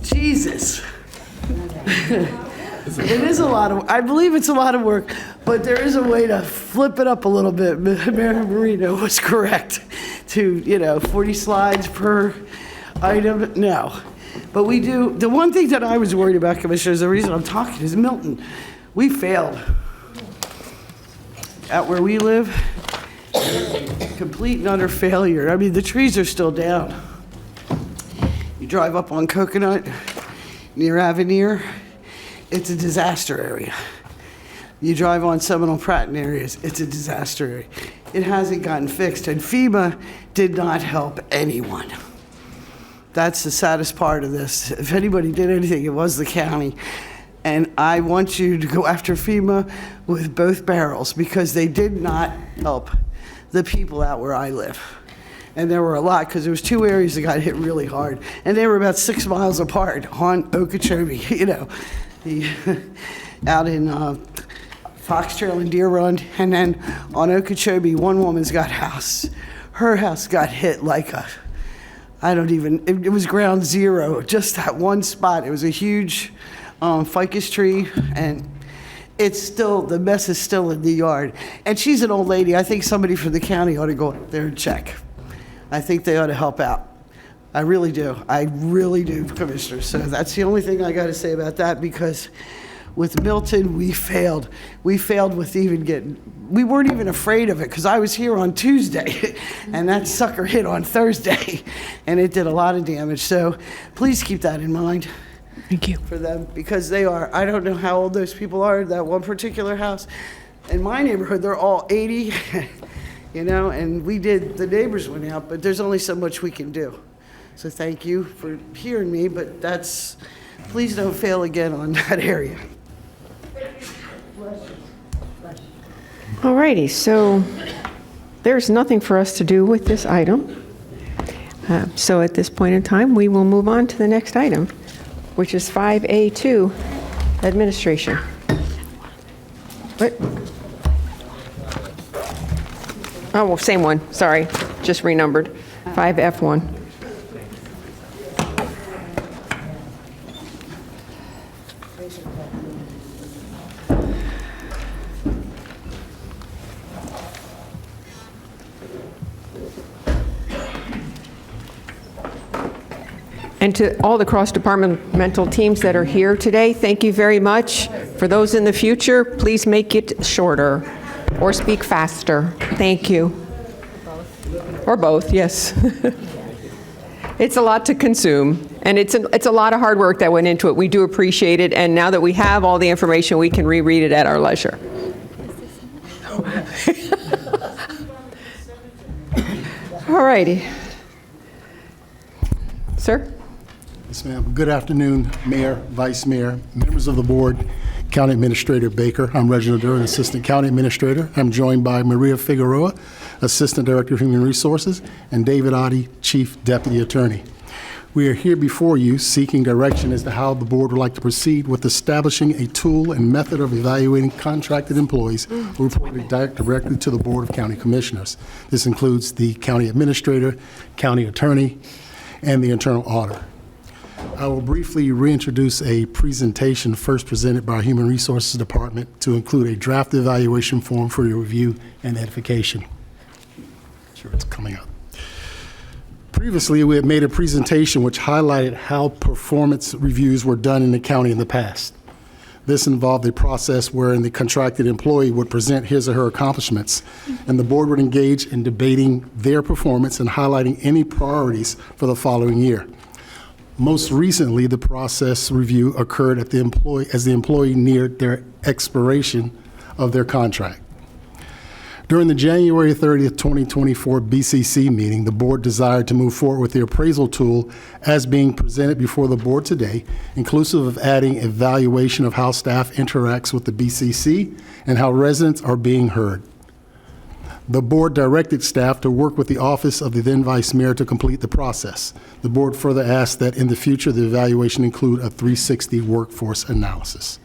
Jesus. It is a lot of, I believe it's a lot of work, but there is a way to flip it up a little bit. Mayor Marino was correct to, 40 slides per item. No. But we do, the one thing that I was worried about, Commissioners, the reason I'm talking is Milton. We failed. Out where we live, complete and utter failure. I mean, the trees are still down. You drive up on Coconut, near Avenir, it's a disaster area. You drive on Seminole Pratton areas, it's a disaster area. It hasn't gotten fixed, and FEMA did not help anyone. That's the saddest part of this. If anybody did anything, it was the county. And I want you to go after FEMA with both barrels, because they did not help the people out where I live. And there were a lot, because there was 2 areas that got hit really hard. And they were about 6 miles apart on Okeechobee, out in Fox Trail and Deer Run. And then on Okeechobee, one woman's got house. Her house got hit like it was ground zero, just that one spot. It was a huge ficus tree, and the mess is still in the yard. And she's an old lady. I think somebody from the county ought to go up there and check. I think they ought to help out. I really do. I really do, Commissioner. So that's the only thing I got to say about that, because with Milton, we failed. We failed with we weren't even afraid of it, because I was here on Tuesday, and that sucker hit on Thursday, and it did a lot of damage. So please keep that in mind.
Thank you.
For them, because they are, I don't know how old those people are, that one particular house. In my neighborhood, they're all 80, and the neighbors went out, but there's only so much we can do. So thank you for hearing me, but please don't fail again on that area.
All righty, so there's nothing for us to do with this item. So at this point in time, we will move on to the next item, which is 5A2, Administration. What? Oh, well, same one, sorry, just renumbered. 5F1. And to all the cross-departmental teams that are here today, thank you very much. For those in the future, please make it shorter or speak faster. Thank you. Or both, yes. It's a lot to consume, and it's a lot of hard work that went into it. We do appreciate it, and now that we have all the information, we can reread it at our leisure. All righty. Sir?
Yes, ma'am. Good afternoon, Mayor, Vice Mayor, members of the board, County Administrator Baker. I'm Reginald Duran, Assistant County Administrator. I'm joined by Maria Figueroa, Assistant Director of Human Resources, and David Oddie, Chief Deputy Attorney. We are here before you seeking direction as to how the board would like to proceed with establishing a tool and method of evaluating contracted employees who report directly to the Board of County Commissioners. This includes the County Administrator, County Attorney, and the Internal Auditor. I will briefly reintroduce a presentation first presented by our Human Resources Department to include a draft evaluation form for your review and edification. Sure, it's coming up. Previously, we had made a presentation which highlighted how performance reviews were done in the county in the past. This involved a process wherein the contracted employee would present his or her accomplishments, and the board would engage in debating their performance and highlighting any priorities for the following year. Most recently, the process review occurred as the employee neared their expiration of their contract. During the January 30th, 2024 BCC meeting, the board desired to move forward with the appraisal tool as being presented before the board today, inclusive of adding evaluation of how staff interacts with the BCC and how residents are being heard. The board directed staff to work with the office of the then Vice Mayor to complete the process. The board further asked that in the future, the evaluation include a 360 workforce analysis.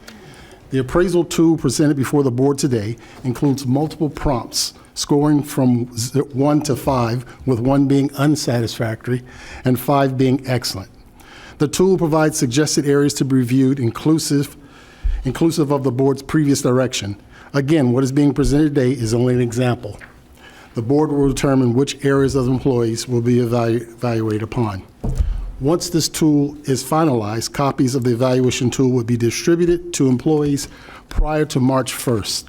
The appraisal tool presented before the board today includes multiple prompts, scoring from 1 to 5, with 1 being unsatisfactory and 5 being excellent. The tool provides suggested areas to be reviewed, inclusive of the board's previous direction. Again, what is being presented today is only an example. The board will determine which areas of employees will be evaluated upon. Once this tool is finalized, copies of the evaluation tool will be distributed to employees prior to March 1st.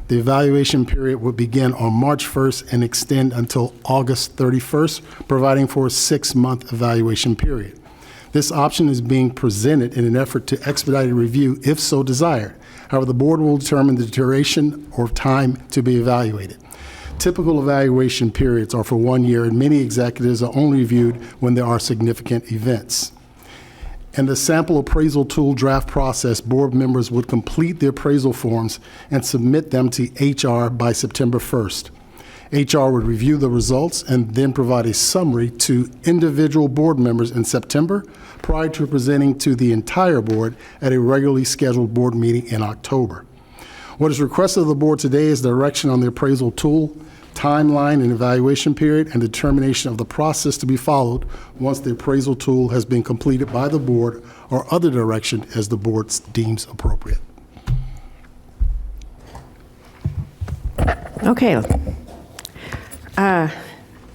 The evaluation period will begin on March 1st and extend until August 31st, providing for a 6-month evaluation period. This option is being presented in an effort to expedite a review if so desired. However, the board will determine the duration or time to be evaluated. Typical evaluation periods are for 1 year, and many executives are only reviewed when there are significant events. In the sample appraisal tool draft process, board members would complete the appraisal forms and submit them to HR by September 1st. HR would review the results and then provide a summary to individual board members in September prior to presenting to the entire board at a regularly scheduled board meeting in October. What is requested of the board today is direction on the appraisal tool, timeline and evaluation period, and determination of the process to be followed once the appraisal tool has been completed by the board, or other direction as the board deems appropriate.
Okay.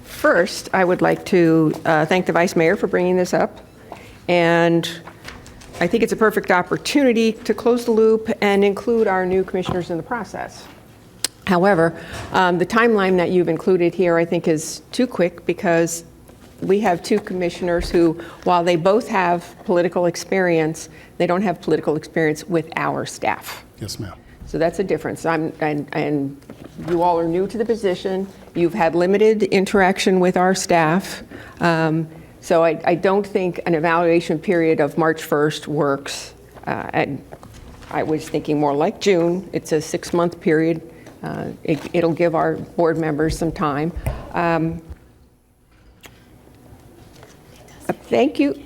First, I would like to thank the Vice Mayor for bringing this up. And I think it's a perfect opportunity to close the loop and include our new commissioners in the process. However, the timeline that you've included here, I think, is too quick because we have two commissioners who, while they both have political experience, they don't have political experience with our staff.
Yes, ma'am.
So that's a difference. And you all are new to the position. You've had limited interaction with our staff. So I don't think an evaluation period of March 1st works. And I was thinking more like June. It's a 6-month period. It'll give our board members some time. Thank you.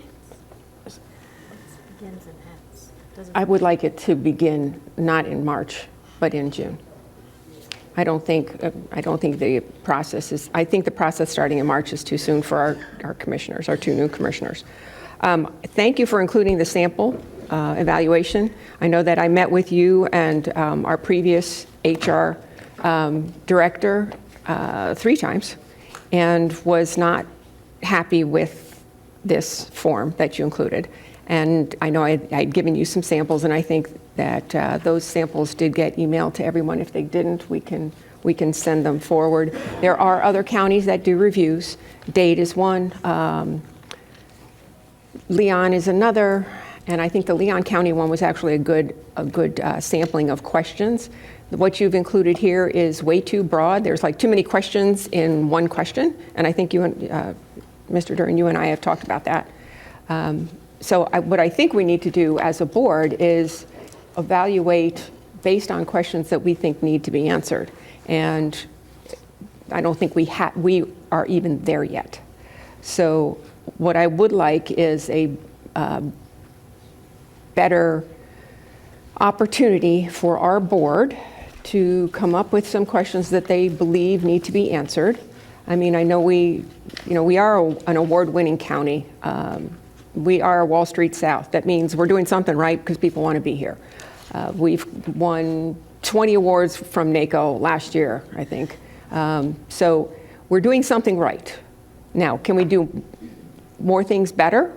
I would like it to begin not in March, but in June. I don't think the process is, I think the process starting in March is too soon for our commissioners, our two new commissioners. Thank you for including the sample evaluation. I know that I met with you and our previous HR director 3 times and was not happy with this form that you included. And I know I'd given you some samples, and I think that those samples did get emailed to everyone. If they didn't, we can send them forward. There are other counties that do reviews. Dade is one. Leon is another. And I think the Leon County one was actually a good sampling of questions. What you've included here is way too broad. There's like too many questions in one question. And I think you and Mr. Duran, you and I have talked about that. So what I think we need to do as a board is evaluate based on questions that we think need to be answered. And I don't think we are even there yet. So what I would like is a better opportunity for our board to come up with some questions that they believe need to be answered. I mean, I know we are an award-winning county. We are Wall Street South. That means we're doing something right because people want to be here. We've won 20 awards from NACO last year, I think. So we're doing something right. Now, can we do more things better?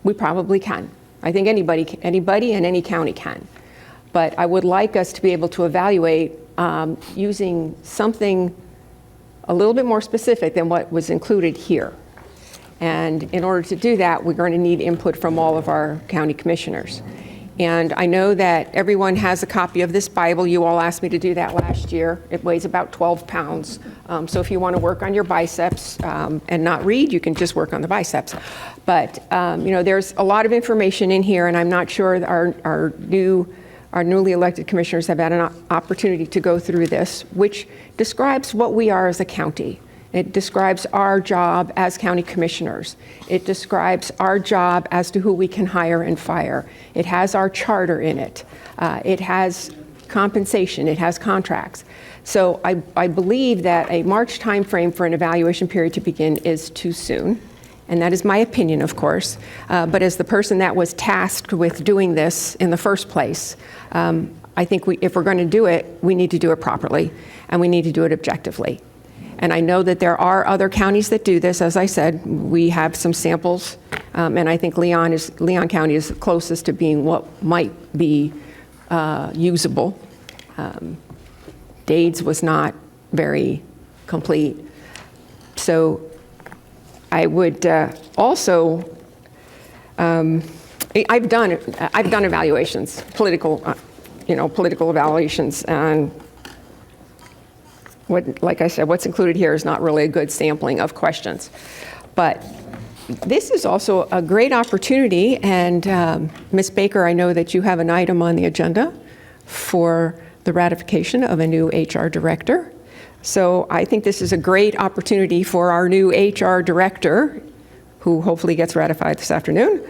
We probably can. I think anybody in any county can. But I would like us to be able to evaluate using something a little bit more specific than what was included here. And in order to do that, we're going to need input from all of our county commissioners. And I know that everyone has a copy of this Bible. You all asked me to do that last year. It weighs about 12 pounds. So if you want to work on your biceps and not read, you can just work on the biceps. But there's a lot of information in here, and I'm not sure our newly elected commissioners have had an opportunity to go through this, which describes what we are as a county. It describes our job as county commissioners. It describes our job as to who we can hire and fire. It has our charter in it. It has compensation. It has contracts. So I believe that a March timeframe for an evaluation period to begin is too soon. And that is my opinion, of course. But as the person that was tasked with doing this in the first place, I think if we're going to do it, we need to do it properly, and we need to do it objectively. And I know that there are other counties that do this. As I said, we have some samples, and I think Leon County is closest to being what might be usable. Dade's was not very complete. So I would also, I've done evaluations, political evaluations, and like I said, what's included here is not really a good sampling of questions. But this is also a great opportunity, and Ms. Baker, I know that you have an item on the agenda for the ratification of a new HR director. So I think this is a great opportunity for our new HR director, who hopefully gets ratified this afternoon,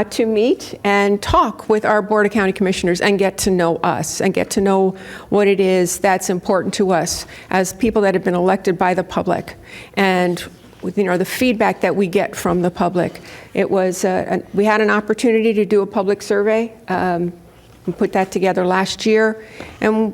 to meet and talk with our Board of County Commissioners and get to know us and get to know what it is that's important to us as people that have been elected by the public. And the feedback that we get from the public. It was, we had an opportunity to do a public survey. We put that together last year, and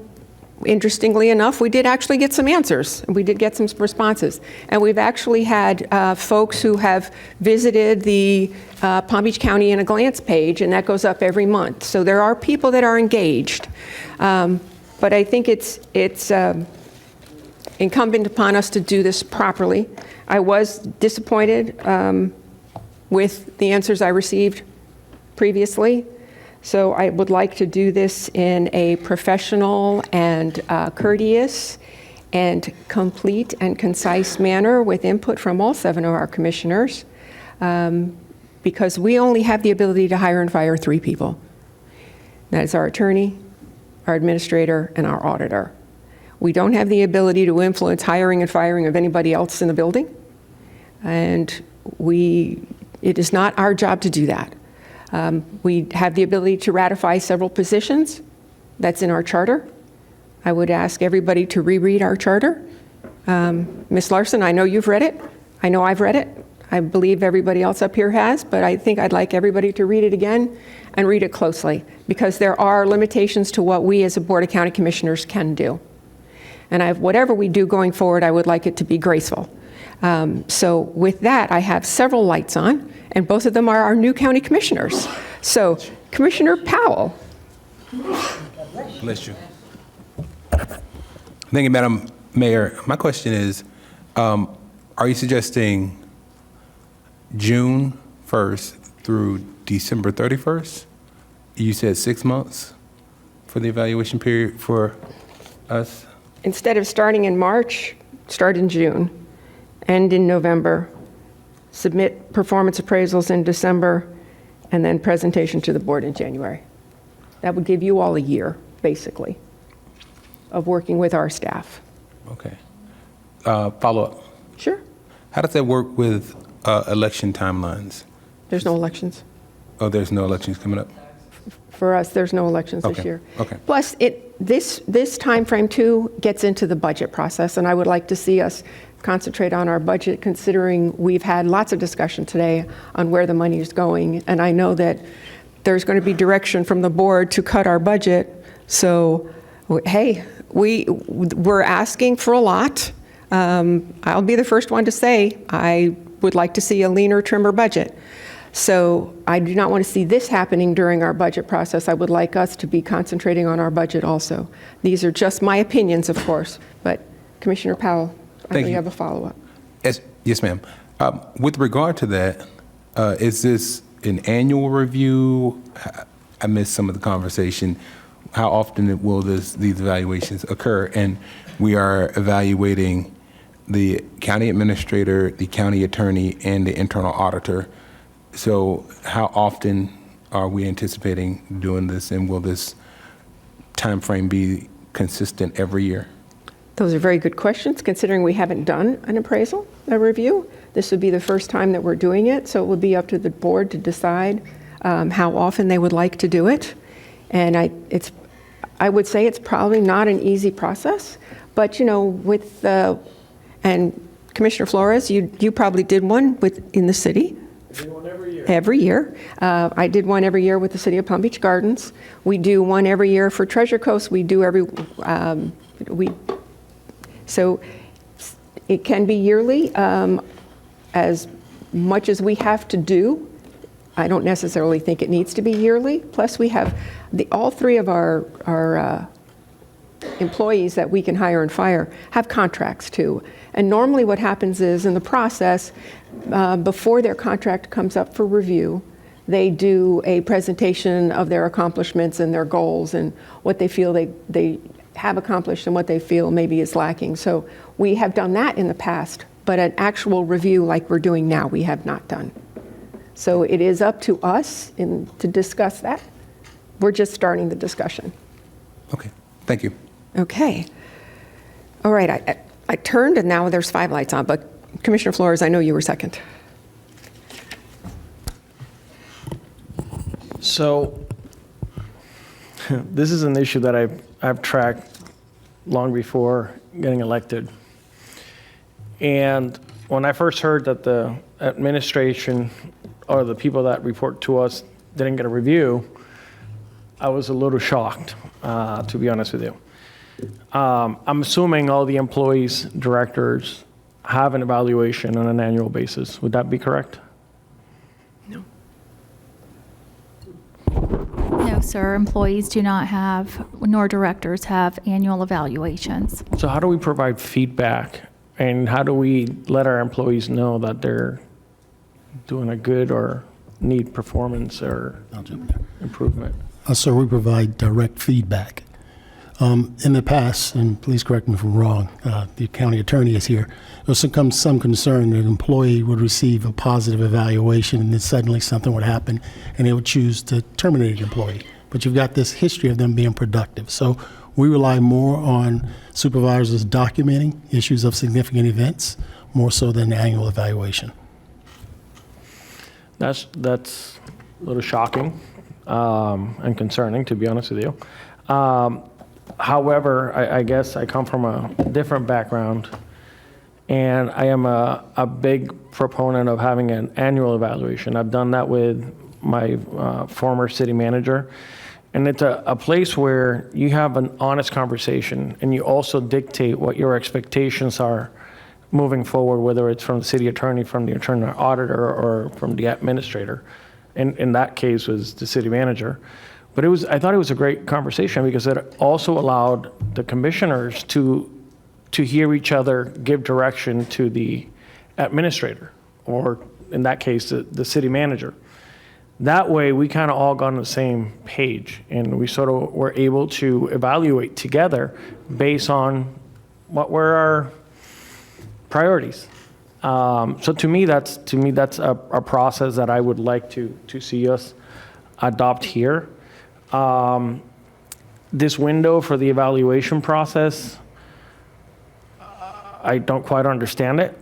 interestingly enough, we did actually get some answers. We did get some responses. And we've actually had folks who have visited the Palm Beach County in a Glance page, and that goes up every month. So there are people that are engaged. But I think it's incumbent upon us to do this properly. I was disappointed with the answers I received previously, so I would like to do this in a professional and courteous and complete and concise manner with input from all 7 of our commissioners, because we only have the ability to hire and fire 3 people. That is our attorney, our administrator, and our auditor. We don't have the ability to influence hiring and firing of anybody else in the building, and it is not our job to do that. We have the ability to ratify several positions. That's in our charter. I would ask everybody to reread our charter. Ms. Larson, I know you've read it. I know I've read it. I believe everybody else up here has, but I think I'd like everybody to read it again and read it closely, because there are limitations to what we as a Board of County Commissioners can do. And whatever we do going forward, I would like it to be graceful. So with that, I have several lights on, and both of them are our new county commissioners. So Commissioner Powell.
Bless you. Thank you, Madam Mayor. My question is, are you suggesting June 1st through December 31st? You said 6 months for the evaluation period for us?
Instead of starting in March, start in June, end in November, submit performance appraisals in December, and then presentation to the board in January. That would give you all a year, basically, of working with our staff.
Okay. Follow-up.
Sure.
How does that work with election timelines?
There's no elections.
Oh, there's no elections coming up?
For us, there's no elections this
Okay.
year.
Okay.
Plus, this time frame too gets into the budget process, and I would like to see us concentrate on our budget, considering we've had lots of discussion today on where the money is going, and I know that there's going to be direction from the board to cut our budget. So, hey, we're asking for a lot. I'll be the first one to say I would like to see a leaner, trimmer budget. So I do not want to see this happening during our budget process. I would like us to be concentrating on our budget also. These are just my opinions, of course, but Commissioner Powell, I know you have a follow-up.
Yes, ma'am. With regard to that, is this an annual review? I missed some of the conversation. How often will these evaluations occur? And we are evaluating the county administrator, the county attorney, and the internal auditor. So how often are we anticipating doing this, and will this time frame be consistent every year?
Those are very good questions, considering we haven't done an appraisal, a review. This would be the first time that we're doing it, so it would be up to the board to decide how often they would like to do it. And I would say it's probably not an easy process, but and Commissioner Flores, you probably did one in the city.
I do one every year.
Every year. I did one every year with the City of Palm Beach Gardens. We do one every year for Treasure Coast. We do so it can be yearly, as much as we have to do. I don't necessarily think it needs to be yearly. Plus, we have all 3 of our employees that we can hire and fire have contracts too. And normally what happens is, in the process, before their contract comes up for review, they do a presentation of their accomplishments and their goals and what they feel they have accomplished and what they feel maybe is lacking. So we have done that in the past, but an actual review like we're doing now, we have not done. So it is up to us to discuss that. We're just starting the discussion.
Okay, thank you.
Okay. All right, I turned and now there's 5 lights on, but Commissioner Flores, I know you were second.
So this is an issue that I've tracked long before getting elected. And when I first heard that the administration or the people that report to us didn't get a review, I was a little shocked, to be honest with you. I'm assuming all the employees, directors, have an evaluation on an annual basis. Would that be correct?
No,
sir. Employees do not have, nor directors have annual evaluations.
So how do we provide feedback, and how do we let our employees know that they're doing a good or need performance or improvement?
So we provide direct feedback. In the past, and please correct me if I'm wrong, the county attorney is here, there was some concern that an employee would receive a positive evaluation and then suddenly something would happen and they would choose to terminate the employee. But you've got this history of them being productive. So we rely more on supervisors documenting issues of significant events, more so than the annual evaluation.
That's a little shocking and concerning, to be honest with you. However, I guess I come from a different background, and I am a big proponent of having an annual evaluation. I've done that with my former city manager, and it's a place where you have an honest conversation, and you also dictate what your expectations are moving forward, whether it's from the city attorney, from the attorney auditor, or from the administrator. In that case was the city manager. But I thought it was a great conversation because it also allowed the commissioners to hear each other give direction to the administrator, or in that case, the city manager. That way, we kind of all got on the same page, and we sort of were able to evaluate together based on what were our priorities. So to me, that's a process that I would like to see us adopt here. This window for the evaluation process, I don't quite understand it,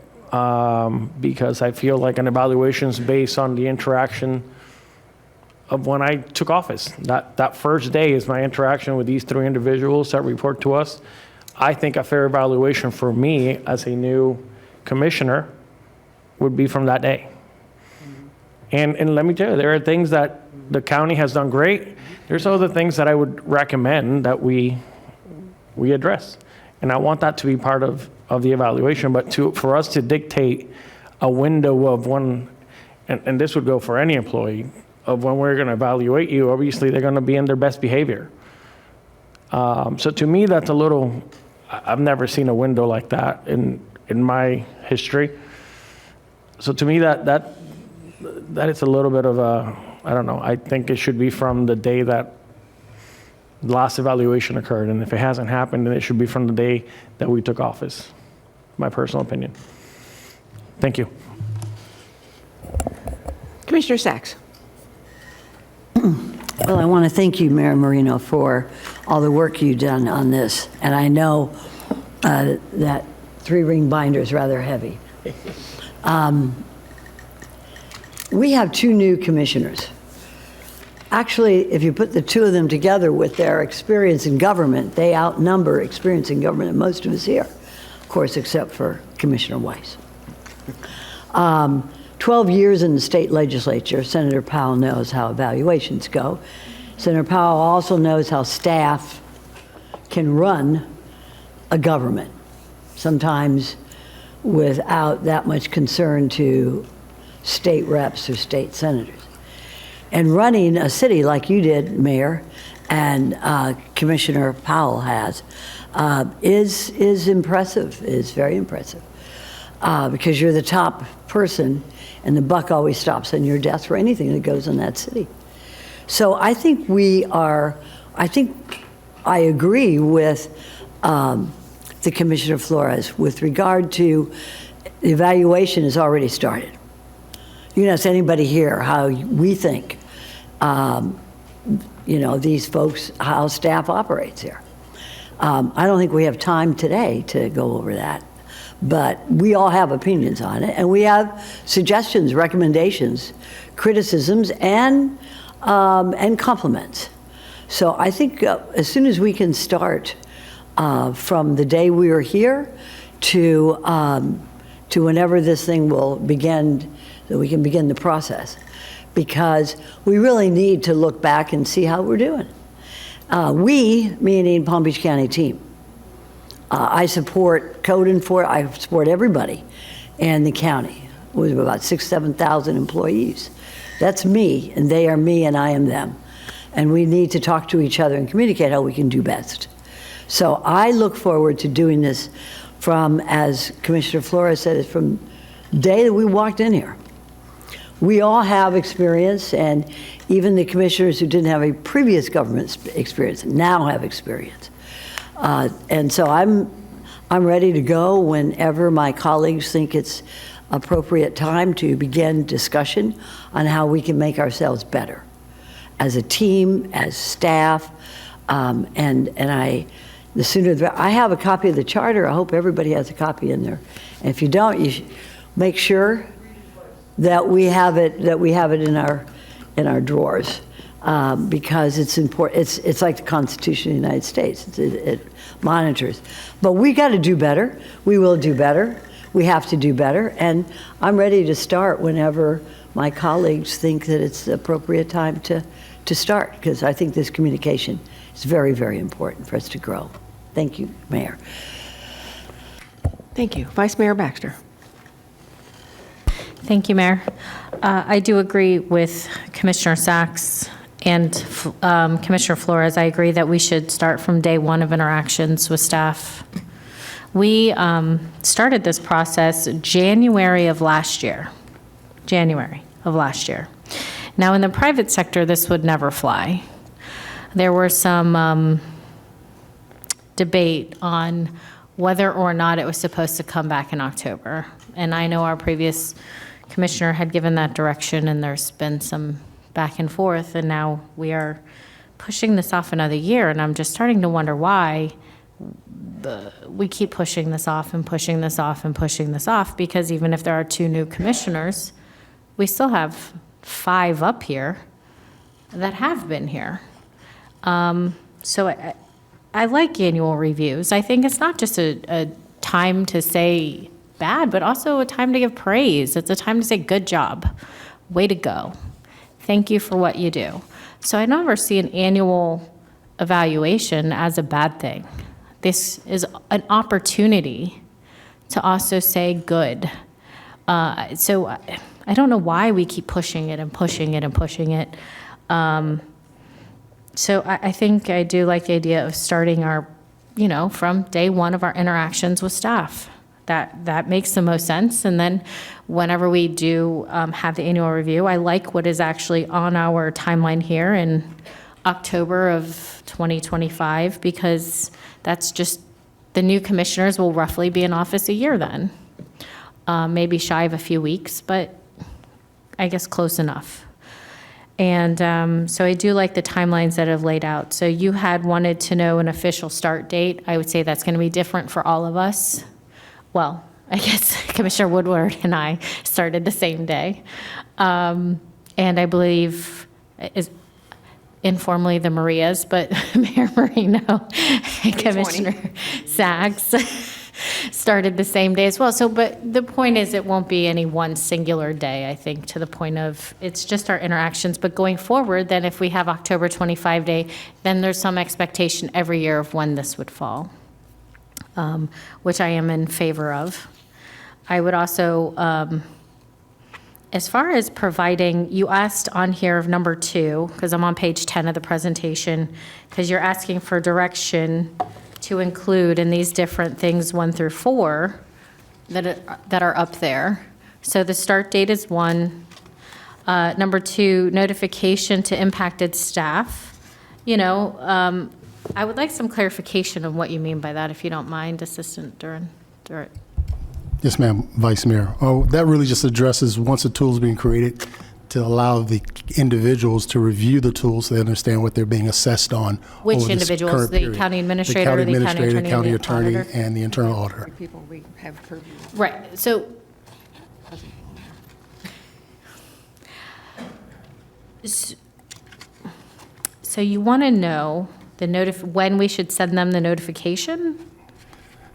because I feel like an evaluation is based on the interaction of when I took office. That first day is my interaction with these three individuals that report to us. I think a fair evaluation for me as a new commissioner would be from that day. And let me tell you, there are things that the county has done great. There's other things that I would recommend that we address. And I want that to be part of the evaluation, but for us to dictate a window of when, and this would go for any employee, of when we're going to evaluate you, obviously they're going to be in their best behavior. So to me, that's a little, I've never seen a window like that in my history. So to me, that is a little bit of a, I don't know, I think it should be from the day that the last evaluation occurred. And if it hasn't happened, then it should be from the day that we took office. My personal opinion. Thank you.
Commissioner Sachs.
Well, I want to thank you, Mayor Marino, for all the work you've done on this. And I know that 3-ring binder is rather heavy. We have 2 new commissioners. Actually, if you put the 2 of them together with their experience in government, they outnumber experience in government than most of us here, of course, except for Commissioner Weiss. 12 years in the state legislature, Senator Powell knows how evaluations go. Senator Powell also knows how staff can run a government, sometimes without that much concern to state reps or state senators. And running a city like you did, Mayor, and Commissioner Powell has, is impressive, is very impressive, because you're the top person and the buck always stops on your desk for anything that goes in that city. So I think I agree with the Commissioner Flores with regard to the evaluation has already started. You can ask anybody here how we think, these folks, how staff operates here. I don't think we have time today to go over that, but we all have opinions on it, and we have suggestions, recommendations, criticisms, and compliments. So I think as soon as we can start from the day we are here to whenever this thing will begin, that we can begin the process, because we really need to look back and see how we're doing. We, meaning Palm Beach County team, I support code enforcement, I support everybody in the county. We have about 6,000 to 7,000 employees. That's me, and they are me, and I am them. and we need to talk to each other and communicate how we can do best. So I look forward to doing this from, as Commissioner Flores said, from the day that we walked in here. We all have experience, and even the commissioners who didn't have a previous government experience now have experience. And so I'm ready to go whenever my colleagues think it's appropriate time to begin discussion on how we can make ourselves better as a team, as staff, the sooner the better. I have a copy of the charter. I hope everybody has a copy in there. And if you don't, you should make sure that we have it in our drawers, because it's important. It's like the Constitution of the United States. It monitors. But we got to do better. We will do better. We have to do better. And I'm ready to start whenever my colleagues think that it's the appropriate time to start, because I think this communication is very, very important for us to grow. Thank you, Mayor.
Thank you. Vice Mayor Baxter.
Thank you, Mayor. I do agree with Commissioner Sachs and Commissioner Flores. I agree that we should start from day one of interactions with staff. We started this process January of last year. Now, in the private sector, this would never fly. There were some debate on whether or not it was supposed to come back in October. And I know our previous commissioner had given that direction, and there's been some back and forth, and now we are pushing this off another year, and I'm just starting to wonder why we keep pushing this off and pushing this off and pushing this off, because even if there are 2 new commissioners, we still have 5 up here that have been here. So I like annual reviews. I think it's not just a time to say bad, but also a time to give praise. It's a time to say, good job, way to go. Thank you for what you do. So I never see an annual evaluation as a bad thing. This is an opportunity to also say good. So I don't know why we keep pushing it and pushing it and pushing it. So I think I do like the idea of starting our, from day one of our interactions with staff. That makes the most sense. And then whenever we do have the annual review, I like what is actually on our timeline here in October of 2025, because that's just, the new commissioners will roughly be in office a year then. Maybe shy of a few weeks, but I guess close enough. And so I do like the timelines that have laid out. So you had wanted to know an official start date. I would say that's going to be different for all of us. Well, I guess Commissioner Woodward and I started the same day. And I believe is informally the Marias, but Mayor Marino and Commissioner Sachs started the same day as well. So, but the point is, it won't be any one singular day, I think, to the point of it's just our interactions. But going forward, then if we have October 25 day, then there's some expectation every year of when this would fall, which I am in favor of. I would also, as far as providing, you asked on here of number 2, because I'm on page 10 of the presentation, because you're asking for direction to include in these different things 1 through 4 that are up there. So the start date is 1. Number 2, notification to impacted staff. I would like some clarification of what you mean by that, if you don't mind, Assistant Duran.
Yes, ma'am, Vice Mayor. Oh, that really just addresses once a tool is being created to allow the individuals to review the tools so they understand what they're being assessed on.
Which
over this
individuals?
current
The
period.
county administrator,
the county
the county
administrator,
attorney,
county
the
attorney,
auditor?
and the internal auditor.
People we have purview.
Right. So you want to know when we should send them the notification?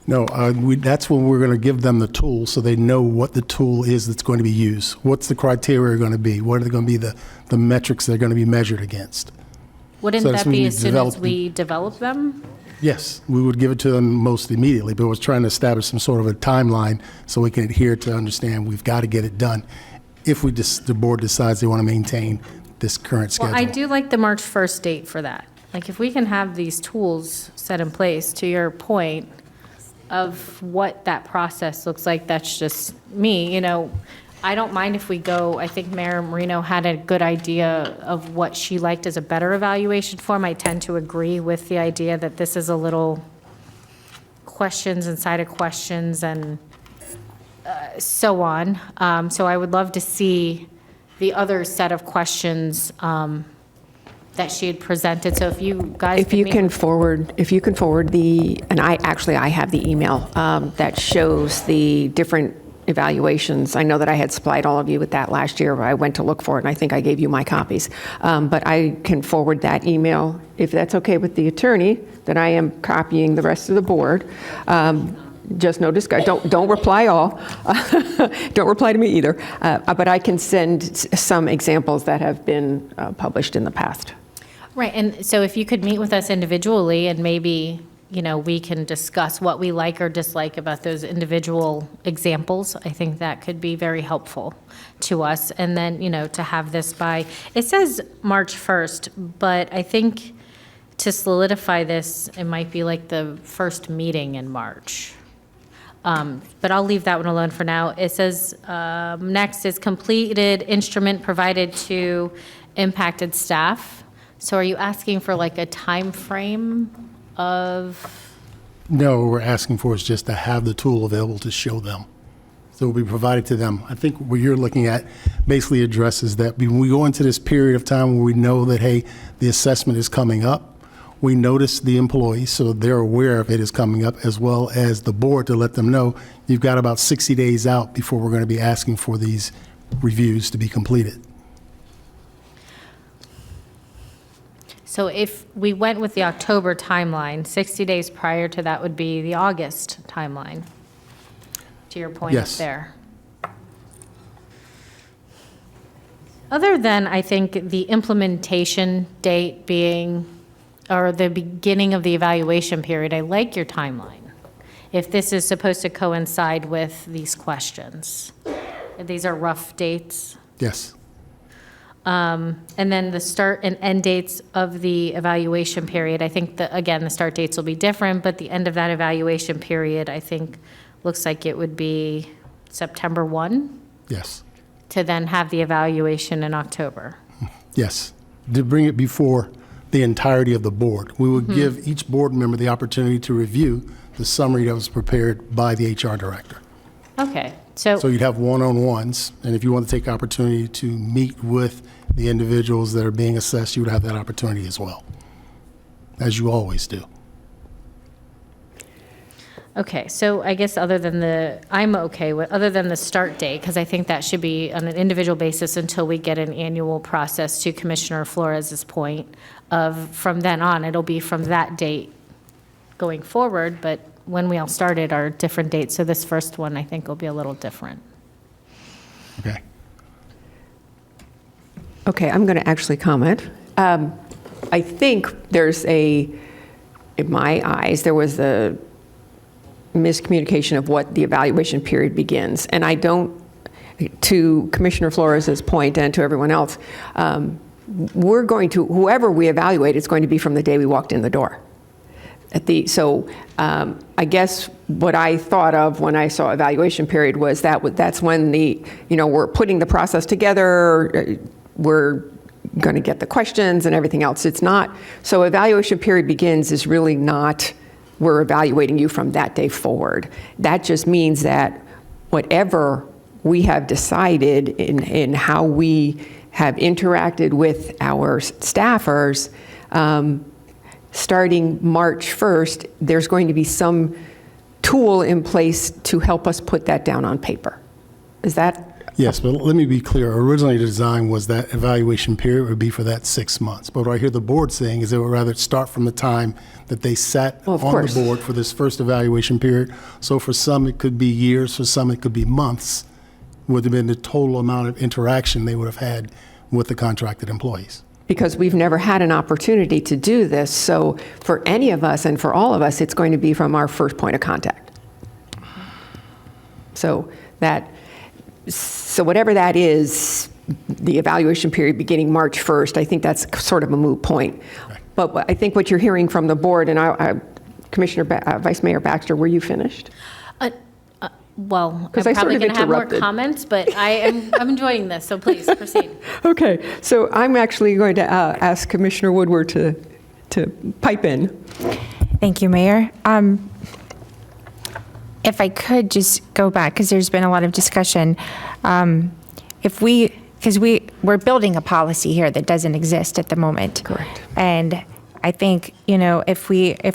No, that's when we're going to give them the tool so they know what the tool is that's going to be used. What's the criteria going to be? What are going to be the metrics they're going to be measured against?
Wouldn't
So that's
that
when
be
you
as soon
develop
as we develop them?
Yes, we would give it to them most immediately, but we're trying to establish some sort of a timeline so we can adhere to understand we've got to get it done if the board decides they want to maintain this current schedule.
Well, I do like the March 1st date for that. Like, if we can have these tools set in place, to your point, of what that process looks like, that's just me, I don't mind if we go, I think Mayor Marino had a good idea of what she liked as a better evaluation form. I tend to agree with the idea that this is a little questions inside of questions and so on. So I would love to see the other set of questions that she had presented. So if you guys.
If you can forward and I have the email that shows the different evaluations. I know that I had supplied all of you with that last year. I went to look for it, and I think I gave you my copies. But I can forward that email, if that's okay with the attorney, that I am copying the rest of the board. Just no discussion. Don't reply all. Don't reply to me either. But I can send some examples that have been published in the past.
Right, and so if you could meet with us individually and maybe, we can discuss what we like or dislike about those individual examples, I think that could be very helpful to us. And then, to have this by, it says March 1st, but I think to solidify this, it might be like the first meeting in March. But I'll leave that one alone for now. It says, next is completed instrument provided to impacted staff. So are you asking for like a time frame of?
No, what we're asking for is just to have the tool available to show them. So it will be provided to them. I think what you're looking at basically addresses that when we go into this period of time where we know that, hey, the assessment is coming up, we notice the employees so they're aware of it is coming up, as well as the board to let them know you've got about 60 days out before we're going to be asking for these reviews to be completed.
So if we went with the October timeline, 60 days prior to that would be the August timeline, to your point up
Yes.
there. Other than, I think, the implementation date being, or the beginning of the evaluation period, I like your timeline. If this is supposed to coincide with these questions. These are rough dates.
Yes.
And then the start and end dates of the evaluation period, I think that, again, the start dates will be different, but the end of that evaluation period, I think, looks like it would be September 1,
Yes.
to then have the evaluation in October.
Yes. To bring it before the entirety of the board. We would give each board member the opportunity to review the summary that was prepared by the HR director.
Okay,
So you'd have one-on-ones, and if you want to take opportunity to meet with the individuals that are being assessed, you would have that opportunity as well, as you always do.
Okay, so I guess other than other than the start date, because I think that should be on an individual basis until we get an annual process, to Commissioner Flores's point of, from then on, it'll be from that date going forward, but when we all started are different dates, so this first one, I think, will be a little different.
Okay.
Okay, I'm going to actually comment. I think in my eyes, there was a miscommunication of what the evaluation period begins. And I don't, to Commissioner Flores's point and to everyone else, whoever we evaluate, it's going to be from the day we walked in the door. I guess what I thought of when I saw evaluation period was that's when we're putting the process together, we're going to get the questions and everything else. It's not, so evaluation period begins is really not, we're evaluating you from that day forward. That just means that whatever we have decided in how we have interacted with our staffers, starting March 1st, there's going to be some tool in place to help us put that down on paper. Is that?
Yes, but let me be clear. Originally, the design was that evaluation period would be for that 6 months. But what I hear the board saying is they would rather start from the time that they sat on the board for this first evaluation period. So for some, it could be years. For some, it could be months. Would have been the total amount of interaction they would have had with the contracted employees.
Because we've never had an opportunity to do this. So for any of us and for all of us, it's going to be from our first point of contact. So whatever that is, the evaluation period beginning March 1st, I think that's sort of a moot point. But I think what you're hearing from the board, and Vice Mayor Baxter, were you finished?
Well, I'm
'Cause I sort
probably
of
going to have more
interrupted.
comments, but I'm enjoying this, so please proceed.
Okay, so I'm actually going to ask Commissioner Woodward to pipe in.
Thank you, Mayor. If I could just go back, because there's been a lot of discussion, because we're building a policy here that doesn't exist at the moment.
Correct.
And I think, if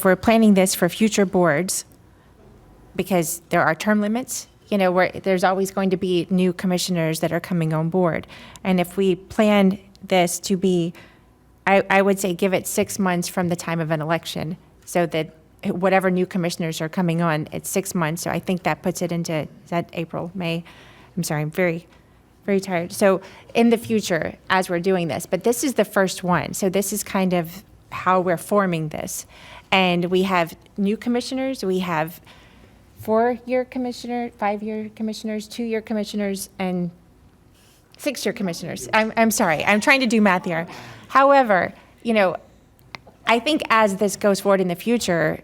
we're planning this for future boards, because there are term limits, where there's always going to be new commissioners that are coming on board. And if we plan this to be, I would say give it 6 months from the time of an election, so that whatever new commissioners are coming on, it's 6 months. So I think that puts it into, is that April, May? I'm sorry, I'm very, very tired. So in the future, as we're doing this, but this is the first one. So this is kind of how we're forming this. And we have new commissioners, we have 4-year commissioner, 5-year commissioners, 2-year commissioners, and 6-year commissioners. I'm sorry, I'm trying to do math here. However, I think as this goes forward in the future,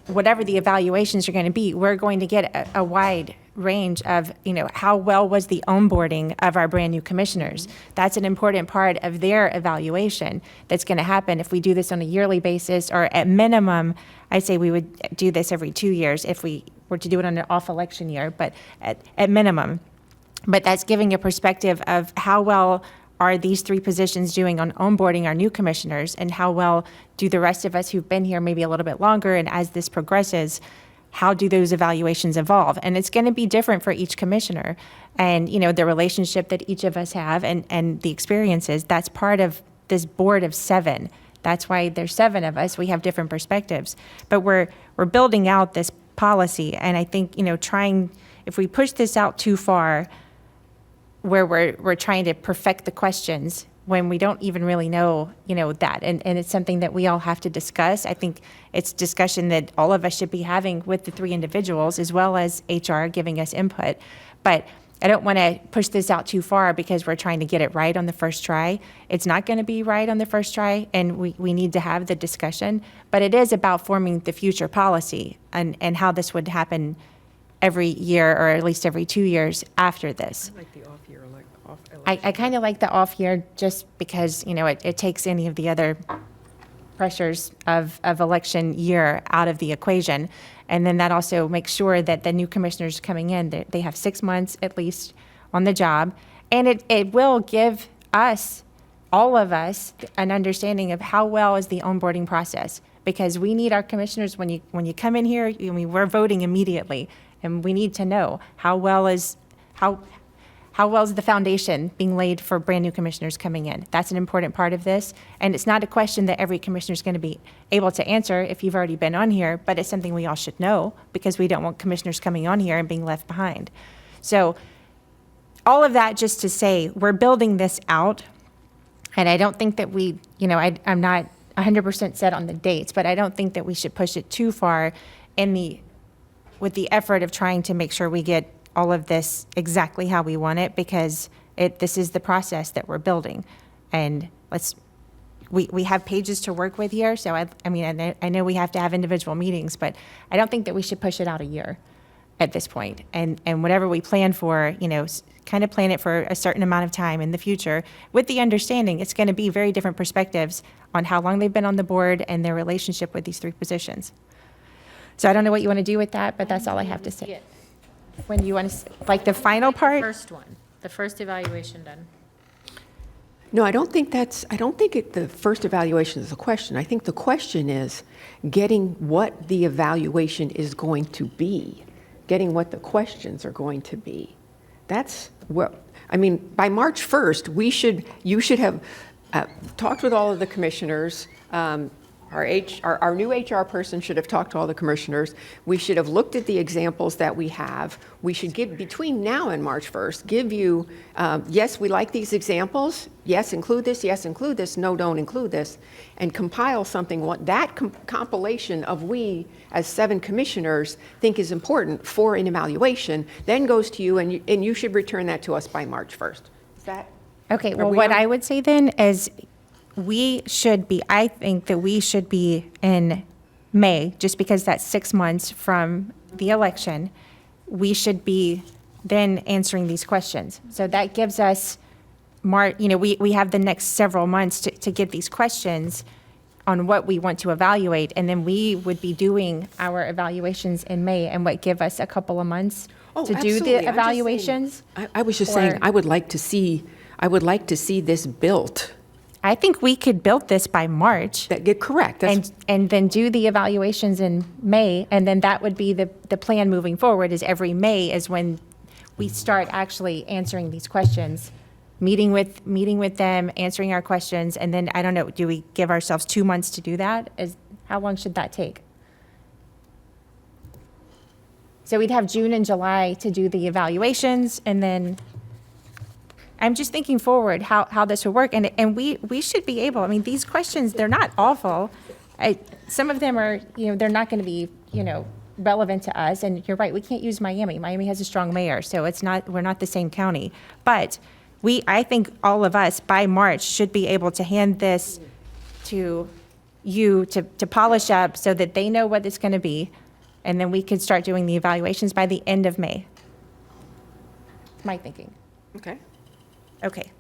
whatever the evaluations are going to be, we're going to get a wide range of, how well was the onboarding of our brand new commissioners. That's an important part of their evaluation that's going to happen if we do this on a yearly basis, or at minimum, I say we would do this every 2 years if we were to do it on an off election year, but at minimum. But that's giving a perspective of how well are these 3 positions doing on onboarding our new commissioners, and how well do the rest of us who've been here maybe a little bit longer, and as this progresses, how do those evaluations evolve? And it's going to be different for each commissioner, and the relationship that each of us have, and the experiences. That's part of this board of 7. That's why there's 7 of us. We have different perspectives, but we're building out this policy. And I think if we push this out too far, where we're trying to perfect the questions when we don't even really know, that. And it's something that we all have to discuss. I think it's discussion that all of us should be having with the 3 individuals, as well as HR giving us input. But I don't want to push this out too far because we're trying to get it right on the first try. It's not going to be right on the first try, and we need to have the discussion. But it is about forming the future policy and how this would happen every year, or at least every 2 years after this.
I like the off year,
I kind of like the off year just because, it takes any of the other pressures of election year out of the equation. And then that also makes sure that the new commissioners coming in, they have 6 months at least on the job. And it will give us, all of us, an understanding of how well is the onboarding process. Because we need our commissioners, when you come in here, we're voting immediately. And we need to know how well is the foundation being laid for brand new commissioners coming in. That's an important part of this. And it's not a question that every commissioner is going to be able to answer if you've already been on here, but it's something we all should know, because we don't want commissioners coming on here and being left behind. So all of that just to say, we're building this out. And I don't think that I'm not 100% set on the dates, but I don't think that we should push it too far with the effort of trying to make sure we get all of this exactly how we want it, because this is the process that we're building. And we have pages to work with here, so I know we have to have individual meetings, but I don't think that we should push it out a year at this point. And whatever we plan for, kind of plan it for a certain amount of time in the future, with the understanding it's going to be very different perspectives on how long they've been on the board and their relationship with these 3 positions. So I don't know what you want to do with that, but that's all I have to say. When you want to, like the final part?
The first one, the first evaluation done.
No, I don't think the first evaluation is the question. I think the question is getting what the evaluation is going to be, getting what the questions are going to be. That's what, by March 1st, you should have talked with all of the commissioners. Our new HR person should have talked to all the commissioners. We should have looked at the examples that we have. We should give, between now and March 1st, give you, yes, we like these examples. Yes, include this. No, don't include this. And compile something, what that compilation of we, as 7 commissioners, think is important for an evaluation, then goes to you, and you should return that to us by March 1st. that?
Okay,
Are
well,
we
what
on?
I would say then is I think that we should be in May, just because that's 6 months from the election. We should be then answering these questions. So that gives us we have the next several months to get these questions on what we want to evaluate, and then we would be doing our evaluations in May, and what give us a couple of months to do
absolutely.
the
I'm just saying-
evaluations.
I was just saying,
Or-
I would like to see this built.
I think we could build this by March.
Correct.
And then do the evaluations in May, and then that would be the plan moving forward, is every May is when we start actually answering these questions, meeting with them, answering our questions, and then, I don't know, do we give ourselves 2 months to do that? How long should that take? So we'd have June and July to do the evaluations, and then, I'm just thinking forward how this would work, and we should be able, I mean, these questions, they're not awful. Some of them are, they're not going to be, relevant to us, and you're right, we can't use Miami. Miami has a strong mayor, so we're not the same county. But I think all of us, by March, should be able to hand this to you to polish up so that they know what it's going to be, and then we could start doing the evaluations by the end of May. My thinking.
Okay.
Okay.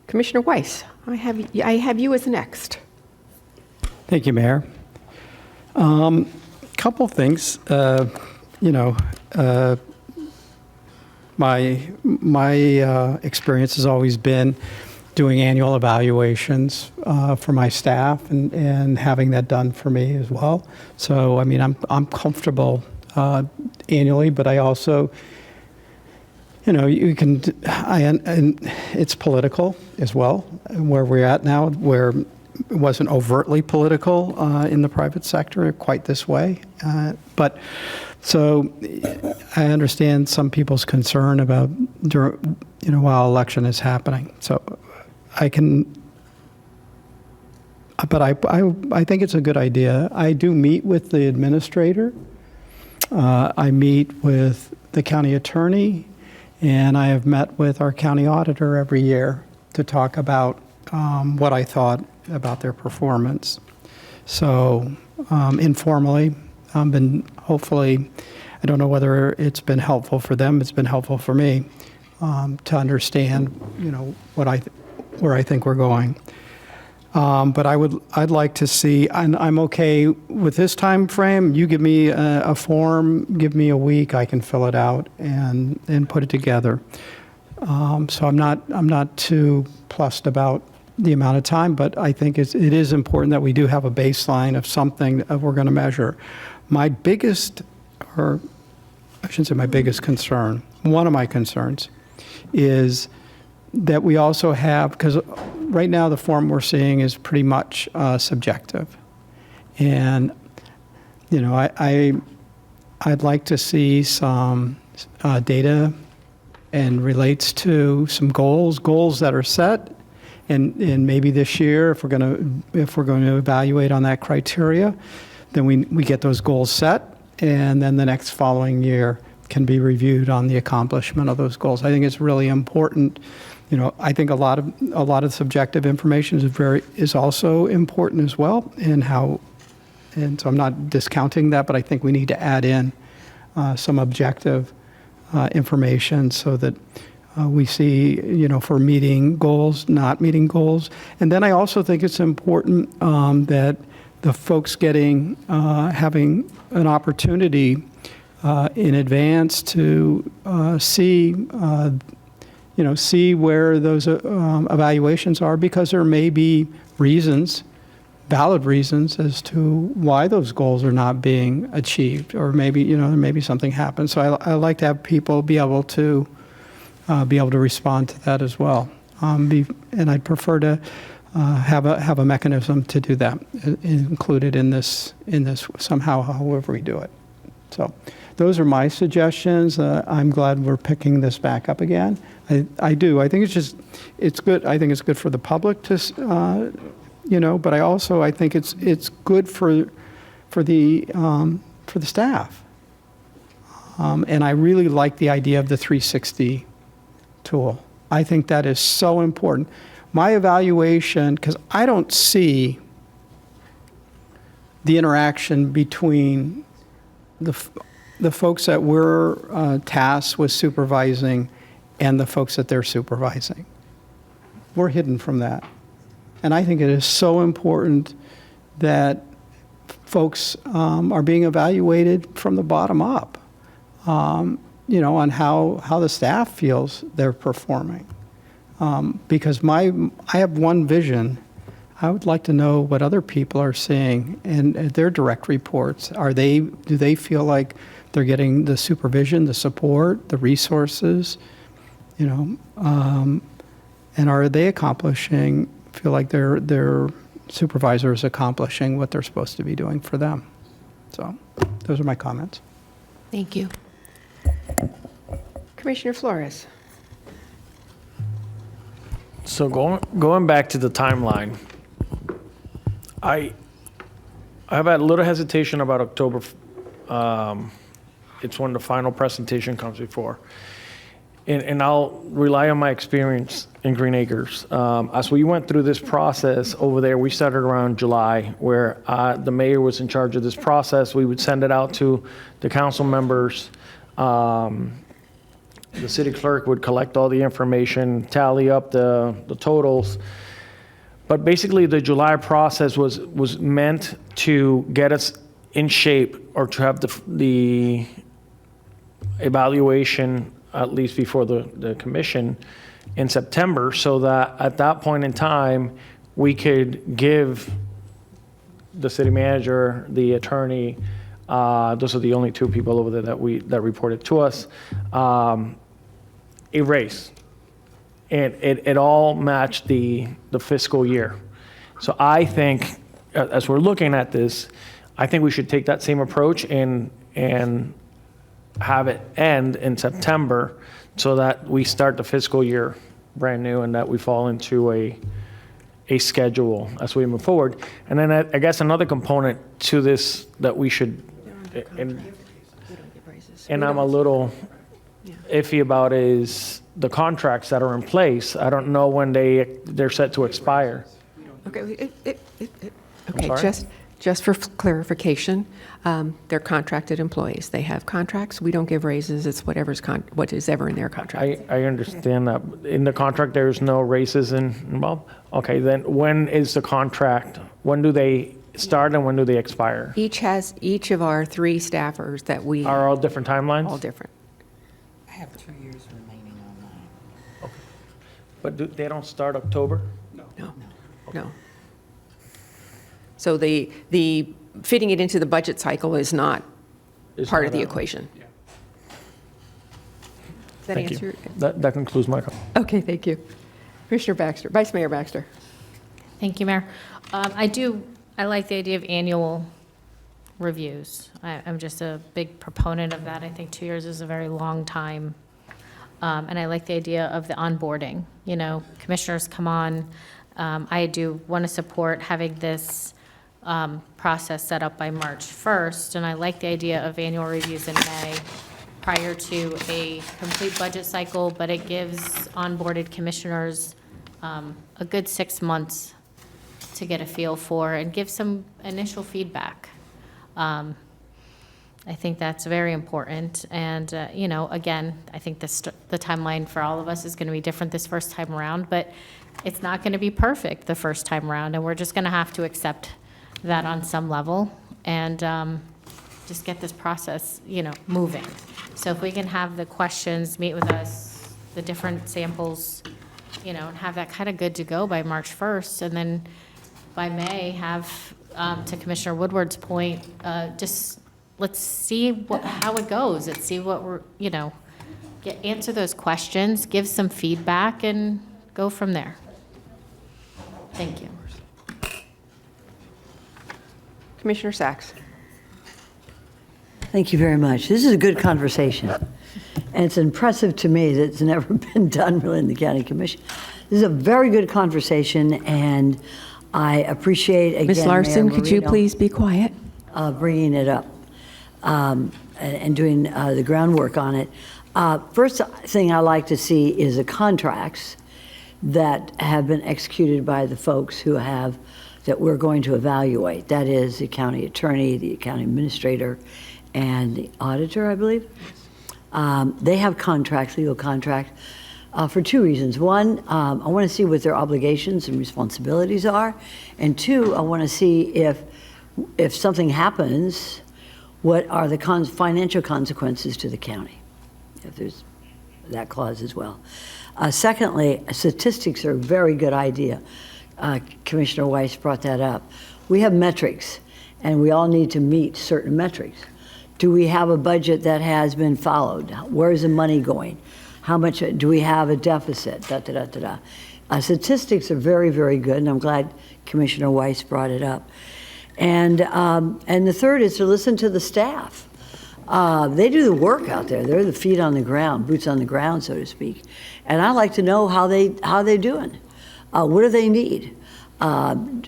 Commissioner Weiss, I have you as next.
Thank you, Mayor. Couple things. My experience has always been doing annual evaluations for my staff and having that done for me as well. So, I mean, I'm comfortable annually, but I also, and it's political as well, where we're at now, where it wasn't overtly political in the private sector quite this way. But so I understand some people's concern about, while election is happening. So I think it's a good idea. I do meet with the administrator. I meet with the county attorney, and I have met with our county auditor every year to talk about what I thought about their performance. So informally, hopefully, I don't know whether it's been helpful for them, it's been helpful for me to understand, where I think we're going. But I'd like to see, and I'm okay with this time frame. You give me a form, give me a week, I can fill it out and put it together. So I'm not too plussed about the amount of time, but I think it is important that we do have a baseline of something that we're going to measure. My biggest, or I shouldn't say my biggest concern, one of my concerns is that we also have, because right now the form we're seeing is pretty much subjective. And, I'd like to see some data and relates to some goals that are set. And maybe this year, if we're going to evaluate on that criteria, then we get those goals set, and then the next following year can be reviewed on the accomplishment of those goals. I think it's really important. I think a lot of subjective information is also important as well, and so I'm not discounting that, but I think we need to add in some objective information so that we see, for meeting goals, not meeting goals. And then I also think it's important that the folks having an opportunity in advance to see where those evaluations are, because there may be valid reasons as to why those goals are not being achieved, or maybe, there may be something happens. So I like to have people be able to respond to that as well. And I'd prefer to have a mechanism to do that included in this somehow, however we do it. So those are my suggestions. I'm glad we're picking this back up again. I do. I think it's good. I think it's good for the public to, but I think it's good for the staff. And I really like the idea of the 360 tool. I think that is so important. My evaluation, because I don't see the interaction between the folks that we're tasked with supervising and the folks that they're supervising. We're hidden from that. And I think it is so important that folks are being evaluated from the bottom up, you know, on how the staff feels they're performing. Because I have one vision. I would like to know what other people are seeing and their direct reports. Do they feel like they're getting the supervision, the support, the resources, you know, and are they feel like their supervisor is accomplishing what they're supposed to be doing for them? So those are my comments.
Thank you. Commissioner Flores.
So going back to the timeline, I have had a little hesitation about October. It's when the final presentation comes before. And I'll rely on my experience in Green Acres. As we went through this process over there, we started around July, where the mayor was in charge of this process. We would send it out to the council members. The city clerk would collect all the information, tally up the totals. But basically, the July process was meant to get us in shape, or to have the evaluation at least before the commission in September, so that at that point in time, we could give the city manager, the attorney, those are the only two people over there that reported to us, a raise. And it all matched the fiscal year. So I think, as we're looking at this, I think we should take that same approach and have it end in September, so that we start the fiscal year brand new and that we fall into a schedule as we move forward. And then I guess another component to this that we should, and I'm a little iffy about, is the contracts that are in place. I don't know when they're set to expire.
Okay,
sorry?
just for clarification, they're contracted employees. They have contracts. We don't give raises. It's what is ever in their contract.
I understand that. In the contract, there's no raises involved? Okay, then when is the contract? When do they start and when do they expire?
Each of our 3 staffers that we...
Are all different timelines?
All different.
I have 2 years remaining on mine.
Okay. But they don't start October?
No. So the fitting it into the budget cycle is not part of the equation.
Yeah.
Does that
Thank
answer?
you. That concludes my comment.
Okay, thank you. Commissioner Baxter, Vice Mayor Baxter.
Thank you, Mayor. I like the idea of annual reviews. I'm just a big proponent of that. I think 2 years is a very long time. And I like the idea of the onboarding. You know, commissioners come on. I do want to support having this process set up by March 1st, and I like the idea of annual reviews in May prior to a complete budget cycle, but it gives onboarded commissioners a good 6 months to get a feel for and give some initial feedback. I think that's very important, and you know, again, I think the timeline for all of us is going to be different this first time around, but it's not going to be perfect the first time around, and we're just going to have to accept that on some level and just get this process, you know, moving. So if we can have the questions, meet with us, the different samples, you know, and have that kind of good to go by March 1st, and then by May have, to Commissioner Woodward's point, just let's see how it goes. Let's see what we're, you know, answer those questions, give some feedback, and go from there. Thank you.
Commissioner Sachs.
Thank you very much. This is a good conversation. And it's impressive to me that it's never been done really in the County Commission. This is a very good conversation, and I appreciate, again,
Ms. Larson,
Mayor
could you
Marino,
please be quiet?
bringing it up. and doing the groundwork on it. First thing I like to see is the contracts that have been executed by the folks that we're going to evaluate. That is the county attorney, the county administrator, and the auditor, I believe. They have contracts, legal contracts, for two reasons. One, I want to see what their obligations and responsibilities are. And two, I want to see if something happens, what are the financial consequences to the county, if there's that clause as well. Secondly, statistics are a very good idea. Commissioner Weiss brought that up. We have metrics, and we all need to meet certain metrics. Do we have a budget that has been followed? Where is the money going? How much do we have a deficit? Statistics are very, very good, and I'm glad Commissioner Weiss brought it up. And the third is to listen to the staff. They do the work out there. They're the feet on the ground, boots on the ground, so to speak. And I like to know how they're doing. What do they need? All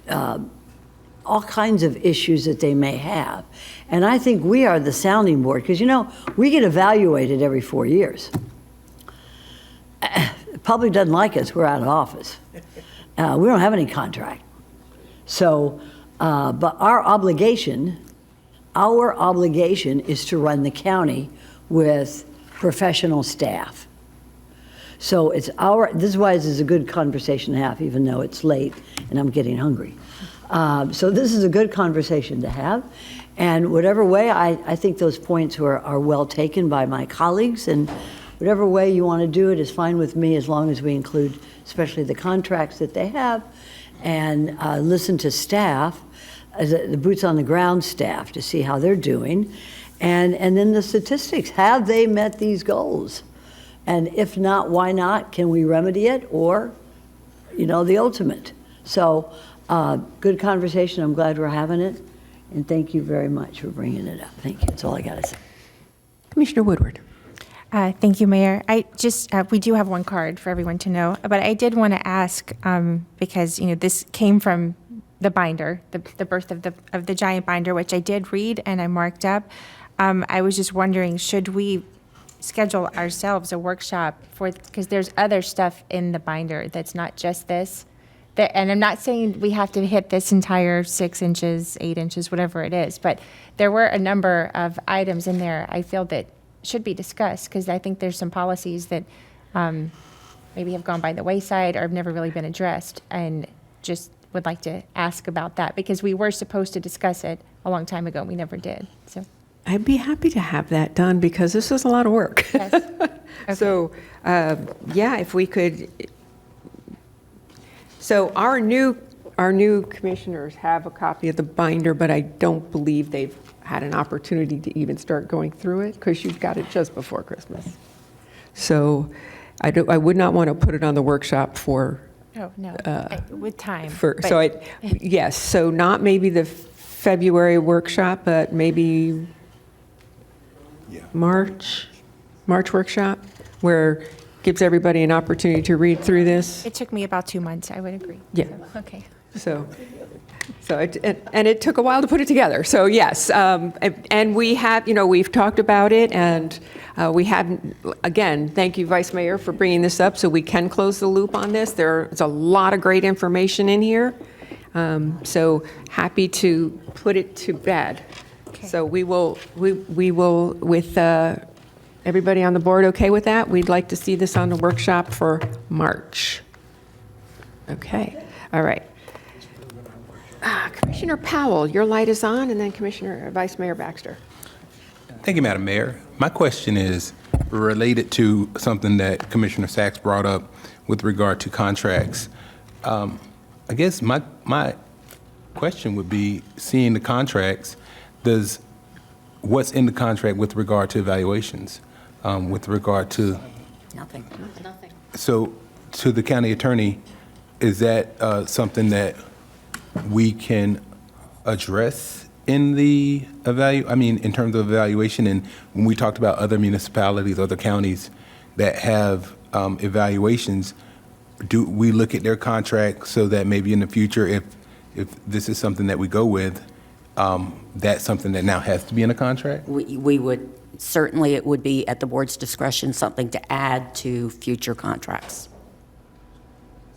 kinds of issues that they may have. And I think we are the sounding board, because, we get evaluated every 4 years. The public doesn't like us, we're out of office. We don't have any contract. So, but our obligation is to run the county with professional staff. So this is why this is a good conversation to have, even though it's late and I'm getting hungry. So this is a good conversation to have. And whatever way, I think those points are well taken by my colleagues, and whatever way you want to do it is fine with me, as long as we include especially the contracts that they have, and listen to staff, the boots on the ground staff, to see how they're doing. And then the statistics, have they met these goals? And if not, why not? Can we remedy it? Or, the ultimate. So, good conversation. I'm glad we're having it. And thank you very much for bringing it up. Thank you. That's all I got to say.
Commissioner Woodward.
Thank you, Mayor. We do have one card for everyone to know, but I did want to ask, because, this came from the binder, the birth of the giant binder, which I did read and I marked up. I was just wondering, should we schedule ourselves a workshop because there's other stuff in the binder that's not just this. And I'm not saying we have to hit this entire 6 inches, 8 inches, whatever it is, but there were a number of items in there I feel that should be discussed, because I think there's some policies that maybe have gone by the wayside or have never really been addressed, and just would like to ask about that, because we were supposed to discuss it a long time ago and we never did. So
I'd be happy to have that done, because this is a lot of work.
Yes. Okay.
So, if we could. So our new commissioners have a copy of the binder, but I don't believe they've had an opportunity to even start going through it, because you've got it just before Christmas. So I would not want to put it on the workshop for.
Oh, no, with time.
Yes, so not maybe the February workshop, but maybe March workshop, where gives everybody an opportunity to read through this.
It took me about 2 months, I would agree.
Yeah.
So, okay.
It took a while to put it together. So yes, and we have, we've talked about it, and we have, again, thank you, Vice Mayor, for bringing this up so we can close the loop on this. There's a lot of great information in here. So happy to put it to bed. Okay. So we will, with everybody on the board okay with that? We'd like to see this on the workshop for March. Okay, all right. Commissioner Powell, your light is on, and then Vice Mayor Baxter.
Thank you, Madam Mayor. My question is related to something that Commissioner Sachs brought up with regard to contracts. I guess my question would be, seeing the contracts, what's in the contract with regard to evaluations? With regard to?
Nothing.
So to the county attorney, is that something that we can address in the in terms of evaluation? And when we talked about other municipalities, other counties that have evaluations, do we look at their contract so that maybe in the future, if this is something that we go with, that's something that now has to be in a contract?
We would, certainly it would be at the board's discretion, something to add to future contracts.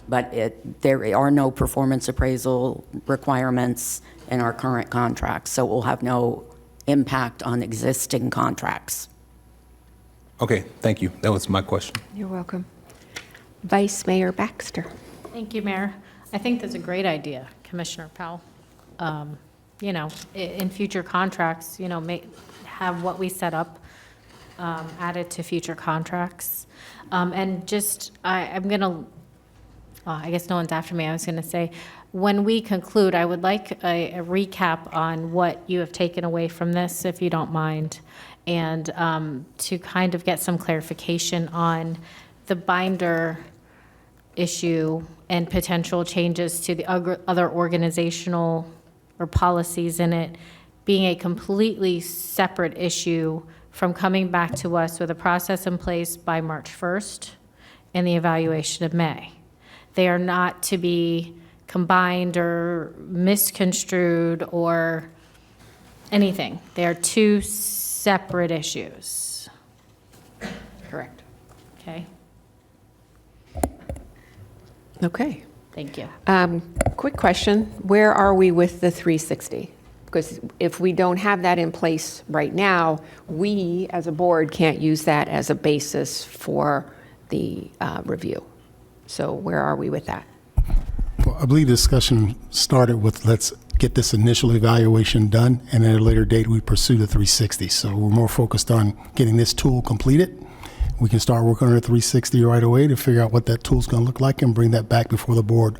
But there are no performance appraisal requirements in our current contracts, so it will have no impact on existing contracts.
Okay, thank you. That was my question.
You're welcome. Vice Mayor Baxter.
Thank you, Mayor. I think that's a great idea, Commissioner Powell. You know, in future contracts, you know, have what we set up added to future contracts. And just, I'm going to, I guess no one's after me. I was going to say, when we conclude, I would like a recap on what you have taken away from this, if you don't mind, and to kind of get some clarification on the binder issue and potential changes to the other organizational or policies in it being a completely separate issue from coming back to us with a process in place by March 1st and the evaluation of May. They are not to be combined or misconstrued or anything. They are two separate issues.
Correct.
Okay,
Okay.
thank you.
Quick question, where are we with the 360? Because if we don't have that in place right now, we, as a board, can't use that as a basis for the review. So where are we with that?
Well, I believe the discussion started with let's get this initial evaluation done, and at a later date we pursue the 360. So we're more focused on getting this tool completed. We can start working on the 360 right away to figure out what that tool's going to look like and bring that back before the board,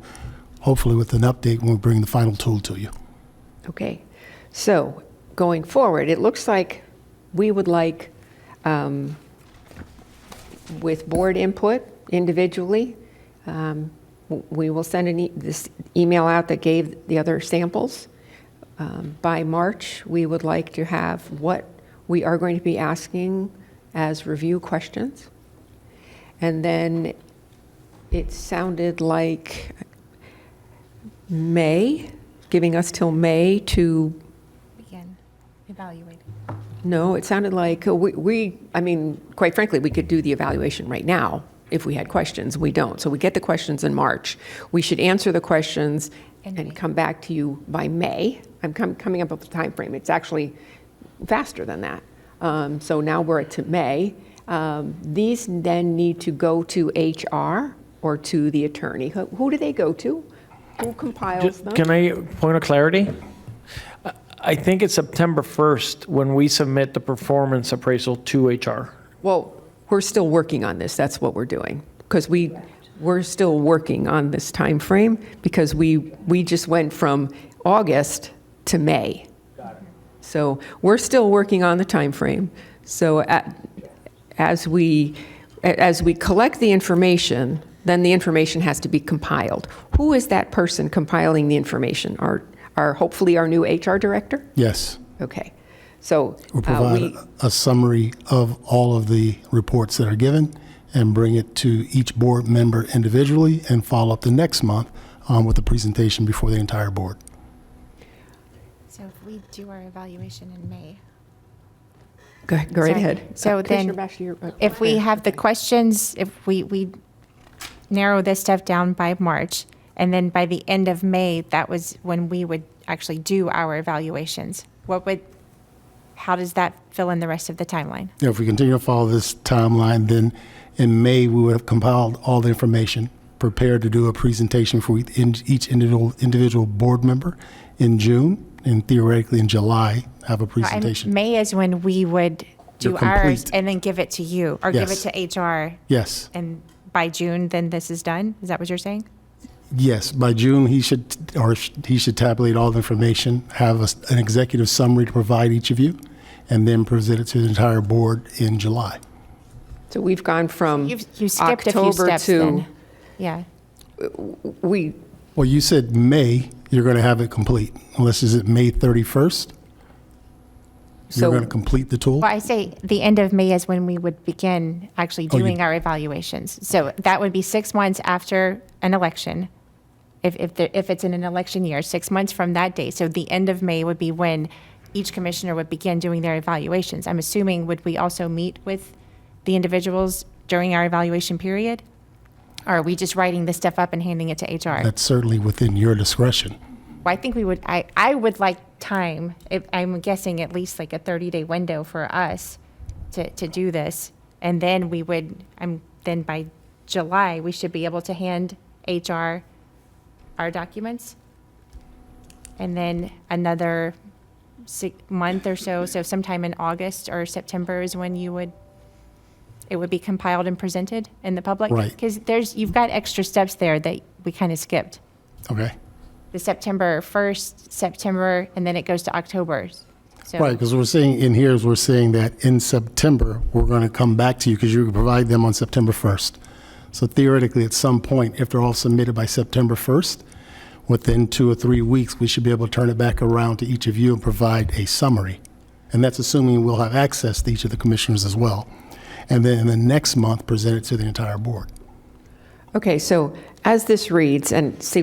hopefully with an update when we bring the final tool to you.
Okay, so going forward, it looks like we would like, with board input individually, we will send this email out that gave the other samples. By March, we would like to have what we are going to be asking as review questions. And then it sounded like May, giving us till May to
Begin evaluating.
No, it sounded like I mean, quite frankly, we could do the evaluation right now if we had questions. We don't. So we get the questions in March. We should answer the questions and come back to you by May. I'm coming up with a time frame. It's actually faster than that. So now we're at May. These then need to go to HR or to the attorney. Who do they go to? Who compiles them?
Can I point of clarity? I think it's September 1st when we submit the performance appraisal to HR.
Well, we're still working on this. That's what we're doing. Because we're still working on this time frame because we just went from August to May. Got it. So we're still working on the time frame. So as we collect the information, then the information has to be compiled. Who is that person compiling the information? Hopefully our new HR director?
Yes.
Okay. So
We'll provide a summary of all of the reports that are given and bring it to each board member individually and follow up the next month with a presentation before the entire board.
So if we do our evaluation in May.
Go right ahead.
So then, if we have the questions, if we narrow this stuff down by March, and then by the end of May, that was when we would actually do our evaluations. How does that fill in the rest of the timeline?
Yeah, if we continue to follow this timeline, then in May we would have compiled all the information, prepared to do a presentation for each individual board member in June, and theoretically in July have a presentation.
May is when we would do ours and then give it to you, or give it to HR.
Yes.
And by June, then this is done? Is that what you're saying?
Yes, by June he should tabulate all the information, have an executive summary to provide each of you, and then present it to the entire board in July.
So we've gone from
You skipped a few
October
steps
to
then. Yeah.
Well, you said May, you're going to have it complete, unless is it May 31st? You're going to complete the tool?
Well, I say the end of May is when we would begin actually doing our evaluations. So that would be 6 months after an election. if it's in an election year, 6 months from that day. So the end of May would be when each commissioner would begin doing their evaluations. I'm assuming, would we also meet with the individuals during our evaluation period? Or are we just writing this stuff up and handing it to HR?
That's certainly within your discretion.
Well, I think we would, I would like time, I'm guessing at least like a 30-day window for us to do this. And then we would, then by July, we should be able to hand HR our documents. And then another month or so sometime in August or September is when it would be compiled and presented in the public?
Right.
Because you've got extra steps there that we kind of skipped.
Okay.
The September 1st, September, and then it goes to October. So,
Right, because we're saying in here is we're saying that in September, we're going to come back to you because you can provide them on September 1st. So theoretically, at some point, if they're all submitted by September 1st, within 2 or 3 weeks, we should be able to turn it back around to each of you and provide a summary. And that's assuming we'll have access to each of the commissioners as well. And then in the next month, present it to the entire board.
Okay, so as this reads, and see,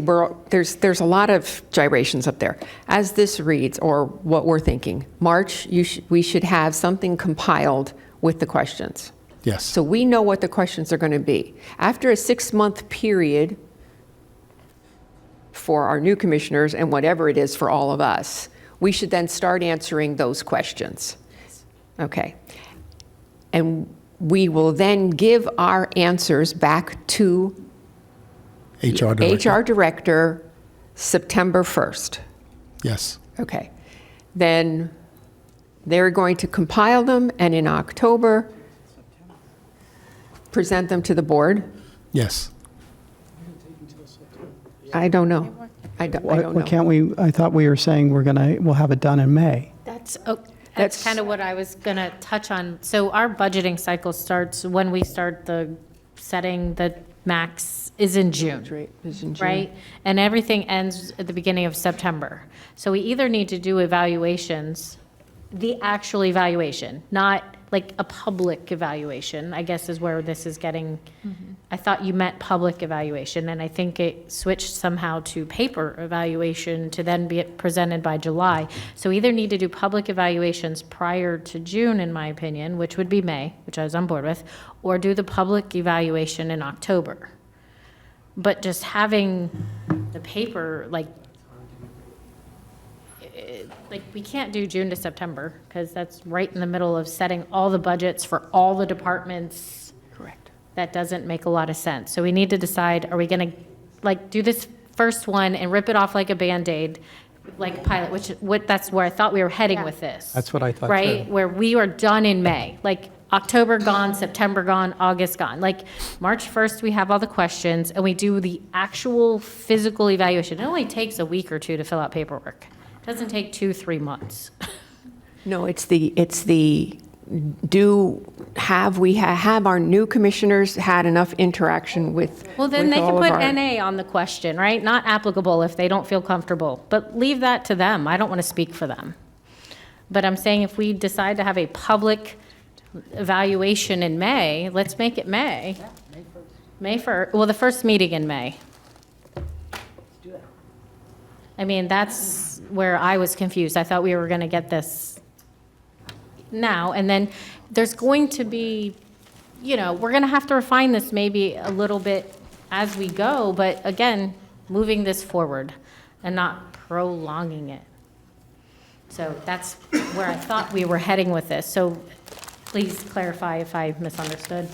there's a lot of gyrations up there. As this reads, or what we're thinking, March, we should have something compiled with the questions.
Yes.
So we know what the questions are going to be. After a 6-month period for our new commissioners and whatever it is for all of us, we should then start answering those questions. Okay. And we will then give our answers back to HR Director September 1st.
Yes.
Okay. Then they're going to compile them and in October present them to the board?
Yes.
I don't know. I don't know.
Why can't we, I thought we were saying we'll have it done in May.
That's kind of what I was going to touch on. So our budgeting cycle starts when we start setting the max is in June. Right? And everything ends at the beginning of September. So we either need to do evaluations, the actual evaluation, not like a public evaluation, I guess is where this is getting, I thought you meant public evaluation, and I think it switched somehow to paper evaluation to then be presented by July. So either need to do public evaluations prior to June, in my opinion, which would be May, which I was on board with, or do the public evaluation in October. But just having the paper, like we can't do June to September because that's right in the middle of setting all the budgets for all the departments.
Correct.
That doesn't make a lot of sense. So we need to decide, are we going to do this first one and rip it off like a Band-Aid, like a pilot, that's where I thought we were heading with this.
That's what I thought
right?
too.
Where we are done in May, like October gone, September gone, August gone. Like March 1st, we have all the questions and we do the actual physical evaluation. It only takes a week or two to fill out paperwork. Doesn't take 2-3 months.
No, have our new commissioners had enough interaction with
Well, then
with
they can
all of
put
our-
NA on the question, right? Not applicable if they don't feel comfortable, but leave that to them. I don't want to speak for them. But I'm saying if we decide to have a public evaluation in May, let's make it May. May 1st, well, the first meeting in May. I mean, that's where I was confused. I thought we were going to get this now, and then there's going to be, we're going to have to refine this maybe a little bit as we go, but again, moving this forward and not prolonging it. So that's where I thought we were heading with this. So please clarify if I misunderstood.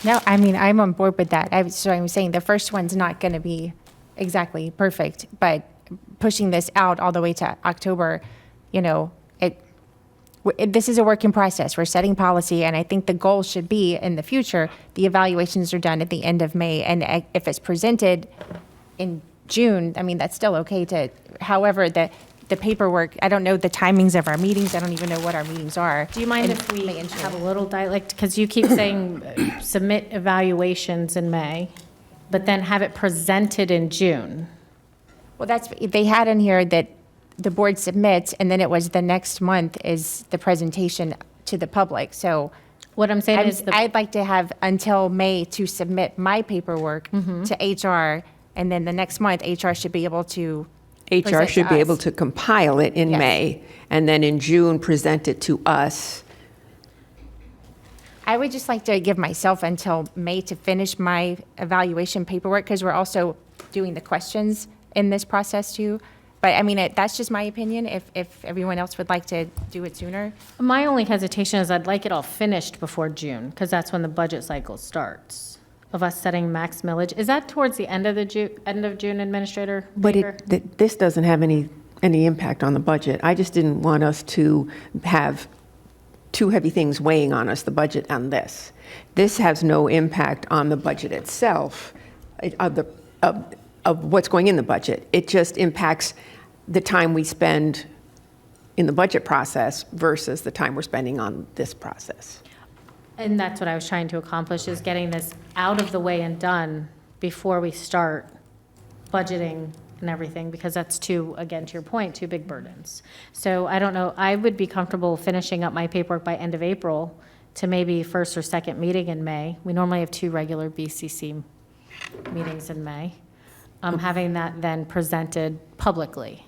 No, I mean, I'm on board with that. So I'm saying the first one's not going to be exactly perfect, but pushing this out all the way to October, this is a working process. We're setting policy, and I think the goal should be in the future, the evaluations are done at the end of May, and if it's presented in June, I mean, that's still okay however, the paperwork, I don't know the timings of our meetings. I don't even know what our meetings are.
Do you mind if we have a little dialect? Because you keep saying submit evaluations in May, but then have it presented in June.
Well, they had in here that the board submits, and then it was the next month is the presentation to the public. So
what I'm saying is
I'd like to have until May to submit my paperwork to HR and then the next month, HR should be able to
HR
present
should
to
be
us.
able to compile it in
Yes.
May, and then in June, present it to us.
I would just like to give myself until May to finish my evaluation paperwork, because we're also doing the questions in this process too. But I mean, that's just my opinion, if everyone else would like to do it sooner.
My only hesitation is I'd like it all finished before June, because that's when the budget cycle starts, of us setting max millage. Is that towards the end of June, Administrator
But
Baker?
this doesn't have any impact on the budget. I just didn't want us to have two heavy things weighing on us, the budget and this. This has no impact on the budget itself, of what's going in the budget. It just impacts the time we spend in the budget process versus the time we're spending on this process.
And that's what I was trying to accomplish, is getting this out of the way and done before we start budgeting and everything, because that's again, to your point, two big burdens. So I don't know, I would be comfortable finishing up my paperwork by end of April to maybe first or second meeting in May. We normally have 2 regular BCC meetings in May. Having that then presented publicly.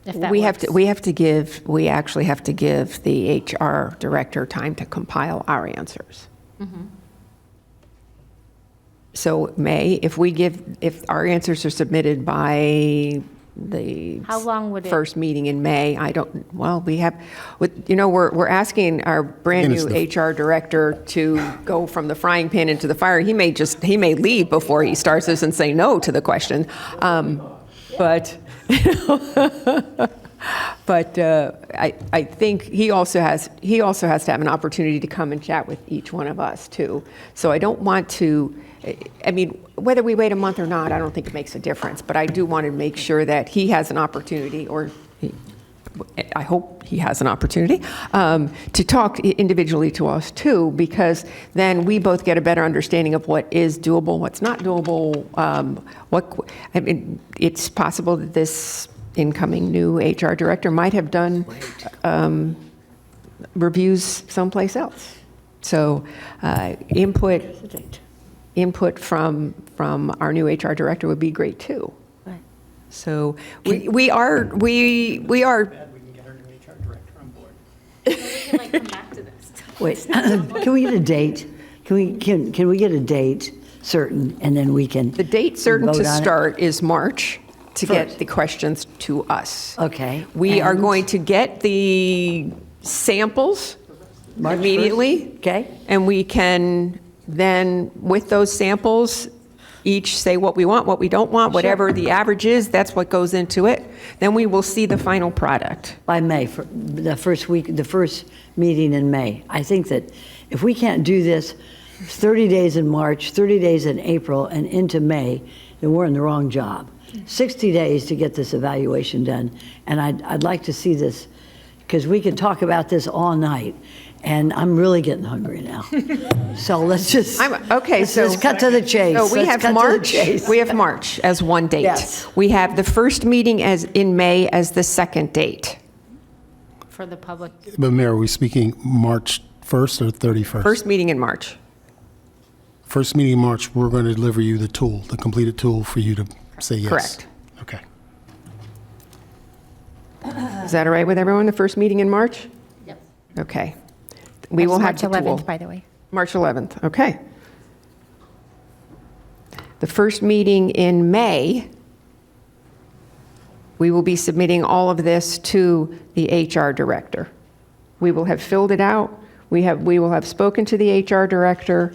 If that
We
works.
we actually have to give the HR director time to compile our answers. So May, if our answers are submitted by the
How long would it-
first meeting in May, we're asking our brand new HR director to go from the frying pan into the fire. He may leave before he starts this and say no to the question. But I think he also has to have an opportunity to come and chat with each one of us too. So I don't want to, whether we wait a month or not, I don't think it makes a difference. But I do want to make sure that he has an opportunity, I hope he has an opportunity, to talk individually to us too, because then we both get a better understanding of what is doable, what's not doable. It's possible that this incoming new HR director might have done reviews someplace else. So input from our new HR director would be great too.
Right.
So we are.
We can get our new HR director on board.
Wait, can we get a date? Can we get a date certain, and then we can
The date certain to
vote on it?
start is March to get
First.
the questions to us.
Okay.
We are
and
going to get the samples
March
immediately.
1st? Okay.
And we can then, with those samples, each say what we want, what we don't want, whatever the average is, that's what goes into it. Then we will see the final product.
By May, for the first meeting in May. I think that if we can't do this 30 days in March, 30 days in April, and into May, then we're in the wrong job. 60 days to get this evaluation done. And I'd like to see this, because we can talk about this all night, and I'm really getting hungry now. So let's just, let's cut to the chase.
So we
Let's
have
cut to the
March,
chase.
we have March as one date.
Yes.
We have the first meeting as in May as the second date.
For the public.
But Mayor, are we speaking March 1st or 31st?
First meeting in March.
First meeting in March, we're going to deliver you the tool, the completed tool for you to say yes.
Correct.
Okay.
Is that all right with everyone, the first meeting in March?
Yep.
Okay. We will have
March
the tool.
11th, by the way.
March 11th, okay. The first meeting in May, we will be submitting all of this to the HR director. We will have filled it out, we will have spoken to the HR director,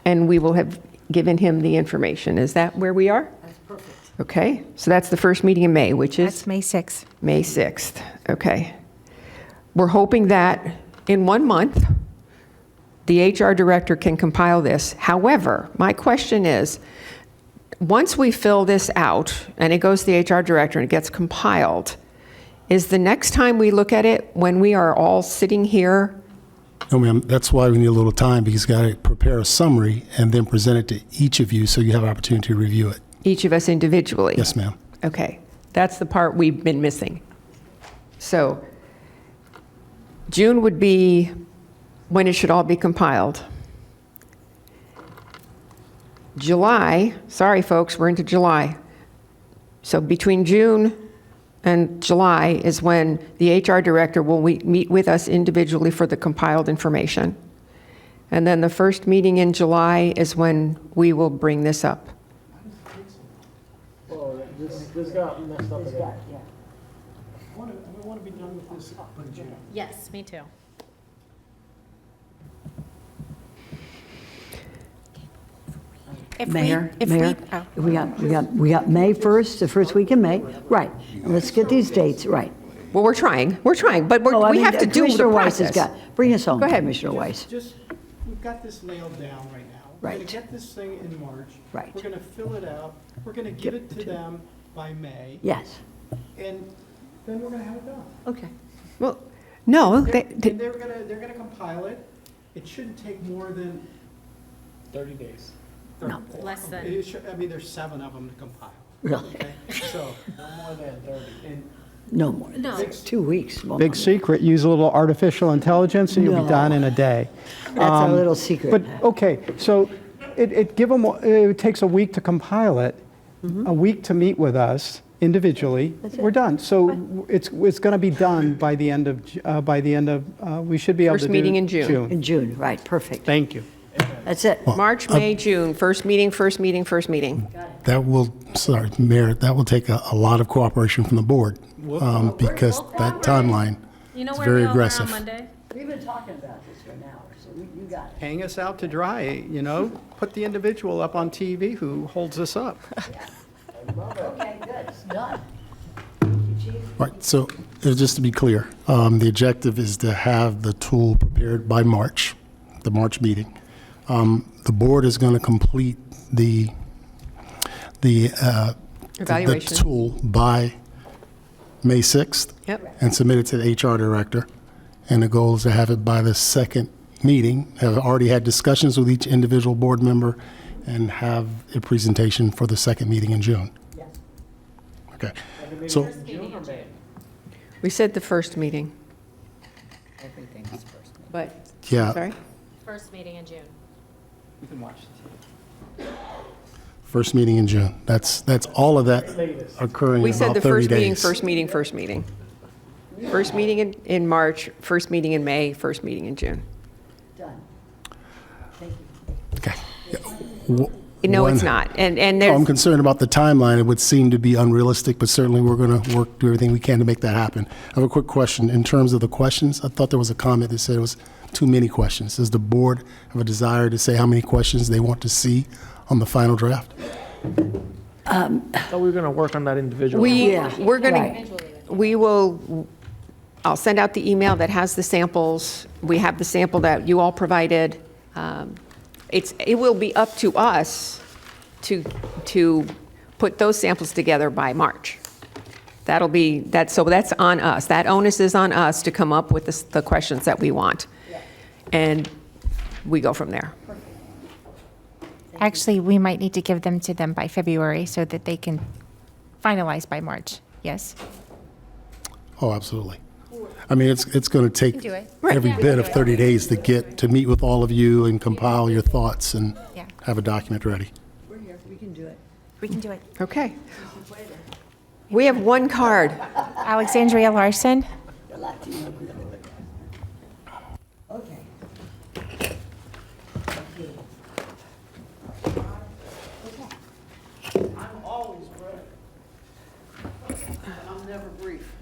and we will have given him the information. Is that where we are?
That's perfect.
Okay, so that's the first meeting in May, which is?
That's May 6th.
May 6th, okay. We're hoping that in 1 month, the HR director can compile this. However, my question is, once we fill this out and it goes to the HR director and it gets compiled, is the next time we look at it when we are all sitting here?
No, ma'am, that's why we need a little time, because you got to prepare a summary and then present it to each of you so you have an opportunity to review it.
Each of us individually?
Yes, ma'am.
Okay, that's the part we've been missing. So June would be when it should all be compiled. July, sorry, folks, we're into July. So between June and July is when the HR director will meet with us individually for the compiled information. And then the first meeting in July is when we will bring this up.
Oh, this got messed up again.
We want to be done with this by June.
Yes, me too.
Mayor, we got May 1st, the first week in May, right. And let's get these dates right.
Well, we're trying, but we have to do the
Commissioner Weiss has
process.
bring us home,
Go ahead.
Commissioner Weiss.
We've got this nailed down right now. We're
Right.
going to get this thing in March.
Right.
We're going to fill it out. We're going to give it to them by May.
Yes.
And then we're going to have it done.
Okay.
Well, no,
And they're going to compile it. It shouldn't take more than
30 days.
No.
Less than.
I mean, there's 7 of them to compile.
Really?
Okay? So,
No more than 30.
and
No more.
No.
2 weeks. Well,
big secret, use a little artificial intelligence and you'll be
No.
done in a day.
That's a little secret.
But, okay, so it takes a week to compile it, a week to meet with us individually. We're done. So it's going to be done by the end of, we should be able to
First
do.
meeting in June.
In June, right, perfect.
Thank you.
That's it.
March, May, June, first meeting.
That will, sorry, Mayor, that will take a lot of cooperation from the board because that timeline
You know
is
where
very
we all were
aggressive.
on Monday?
We've been talking about this for an hour, so you got it.
Hang us out to dry, put the individual up on TV who holds us up.
Okay, good, it's done.
Right, so just to be clear, the objective is to have the tool prepared by March, the March meeting. The board is going to complete the
Evaluation.
tool by May 6th.
Yep.
And submit it to the HR director. And the goal is to have it by the second meeting, have already had discussions with each individual board member, and have a presentation for the second meeting in June.
Yes.
Okay, so,
June or May?
We said the first meeting,
Everything is first.
but,
yeah,
sorry?
First meeting in June.
You can watch it.
first meeting in June. That's all of that occurring
We
in
said
about
the
30
first meeting,
days.
first meeting. First meeting in March, first meeting in May, first meeting in June.
Done. Thank you.
Okay. Yeah, w-
No, it's
one-
not. And
Oh, I'm
there's,
concerned about the timeline. It would seem to be unrealistic, but certainly we're going to do everything we can to make that happen. I have a quick question. In terms of the questions, I thought there was a comment that said it was too many questions. Does the board have a desire to say how many questions they want to see on the final draft?
So we're going to work on that individually.
I'll send out the email that has the samples. We have the sample that you all provided. It will be up to us to put those samples together by March. So that's on us. That onus is on us to come up with the questions that we want. And we go from there.
Actually, we might need to give them to them by February so that they can finalize by March. Yes?
Oh, absolutely. I mean, it's going to take
do it.
every bit of 30 days to meet with all of you and compile your thoughts and
Yeah.
have a document ready.
We're here, we can do it.
We can do it.
Okay. We have one card.
Alexandria Larson.
Okay.
I'm always ready. I'm never brief.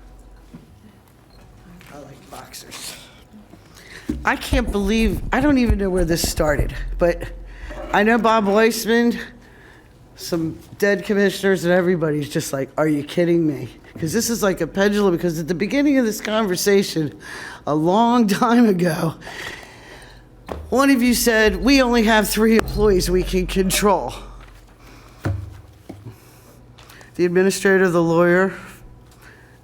I like boxers. I can't believe, I don't even know where this started, but I know Bob Weissman, some dead commissioners, and everybody's just like, are you kidding me? Because this is like a pendulum, because at the beginning of this conversation, a long time ago, one of you said, we only have 3 employees we can control. The administrator, the lawyer,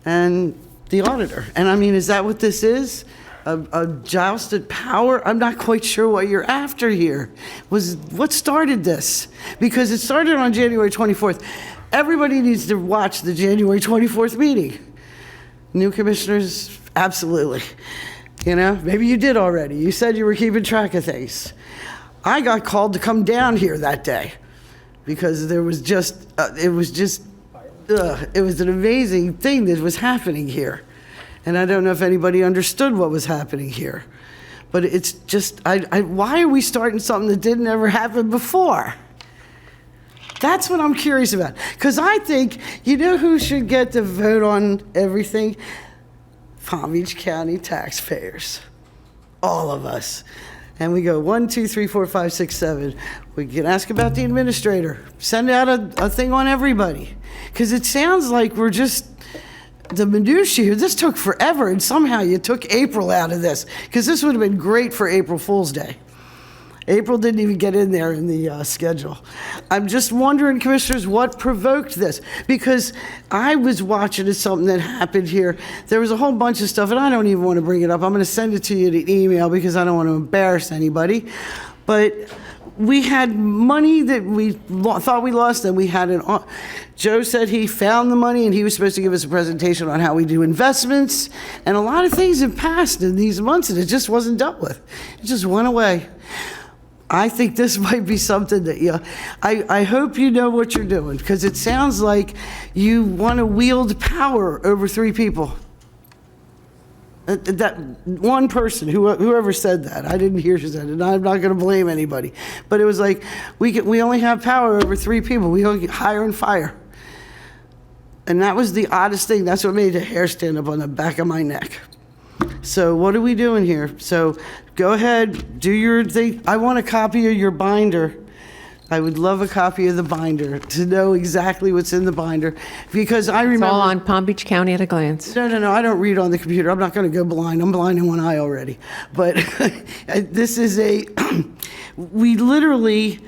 and the auditor. And I mean, is that what this is? A jousted power? I'm not quite sure what you're after here. What started this? Because it started on January 24th. Everybody needs to watch the January 24th meeting. New commissioners, absolutely. You know, maybe you did already. You said you were keeping track of things. I got called to come down here that day. because there was just, it was an amazing thing that was happening here. And I don't know if anybody understood what was happening here. But it's just, why are we starting something that didn't ever happen before? That's what I'm curious about. Because I think, you know who should get to vote on everything? Palm Beach County taxpayers. All of us. And we go 1, 2, 3, 4, 5, 6, 7. We can ask about the administrator. Send out a thing on everybody. Because it sounds like we're just, the minutiae, this took forever, and somehow you took April out of this. Because this would have been great for April Fool's Day. April didn't even get in there in the schedule. I'm just wondering, commissioners, what provoked this? Because I was watching something that happened here. There was a whole bunch of stuff, and I don't even want to bring it up. I'm going to send it to you in email because I don't want to embarrass anybody. But we had money that we thought we lost, and we had it on. Joe said he found the money, and he was supposed to give us a presentation on how we do investments. And a lot of things have passed in these months, and it just wasn't dealt with. It just went away. I think this might be something that, I hope you know what you're doing, because it sounds like you want to wield power over 3 people. That one person, whoever said that, I didn't hear who said it, and I'm not going to blame anybody. But it was like, we only have power over 3 people. We only hire and fire. And that was the oddest thing. That's what made the hair stand up on the back of my neck. So what are we doing here? So go ahead, do your thing. I want a copy of your binder. I would love a copy of the binder to know exactly what's in the binder, because I remember.
It's all on Palm Beach County at a glance.
No, I don't read on the computer. I'm not going to go blind. I'm blind in one eye already. But this is we literally,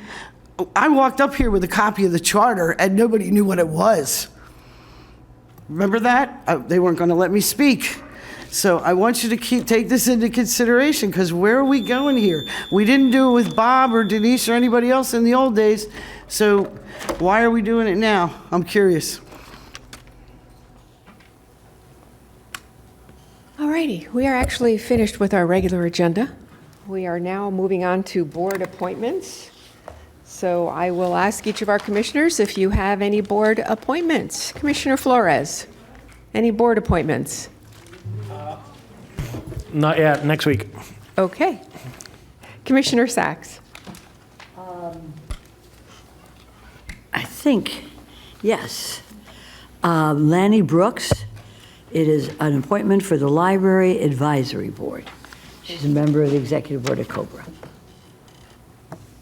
I walked up here with a copy of the charter and nobody knew what it was. Remember that? They weren't going to let me speak. So I want you to take this into consideration, because where are we going here? We didn't do it with Bob or Denise or anybody else in the old days. So why are we doing it now? I'm curious.
All righty, we are actually finished with our regular agenda. We are now moving on to board appointments. So I will ask each of our commissioners if you have any board appointments. Commissioner Flores, any board appointments?
Not yet, next week.
Okay. Commissioner Sachs.
I think, yes. Lanny Brooks, it is an appointment for the Library Advisory Board. She's a member of the Executive Board of Cobra.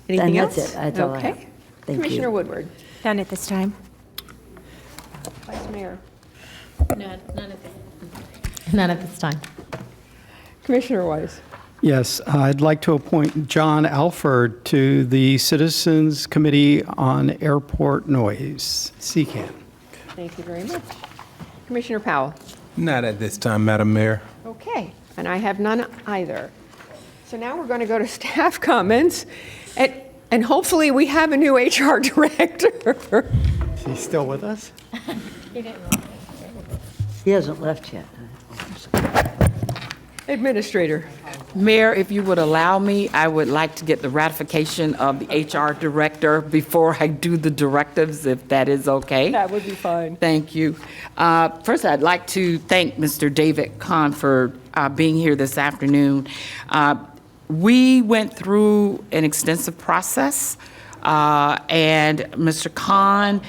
Anything else?
That's it. That's all I have.
Okay.
Thank
Commissioner
you.
Woodward.
None at this time.
Vice Mayor.
None at this time.
Commissioner Weiss.
Yes, I'd like to appoint John Alford to the Citizens Committee on Airport Noise, CCAN.
Thank you very much. Commissioner Powell.
Not at this time, Madam Mayor.
Okay, and I have none either. So now we're going to go to staff comments, and hopefully we have a new HR director.
Is he still with us?
He hasn't left yet.
Administrator.
Mayor, if you would allow me, I would like to get the ratification of the HR director before I do the directives, if that is okay.
That would be fine.
Thank you. First, I'd like to thank Mr. David Kahn for being here this afternoon. We went through an extensive process, and Mr. Kahn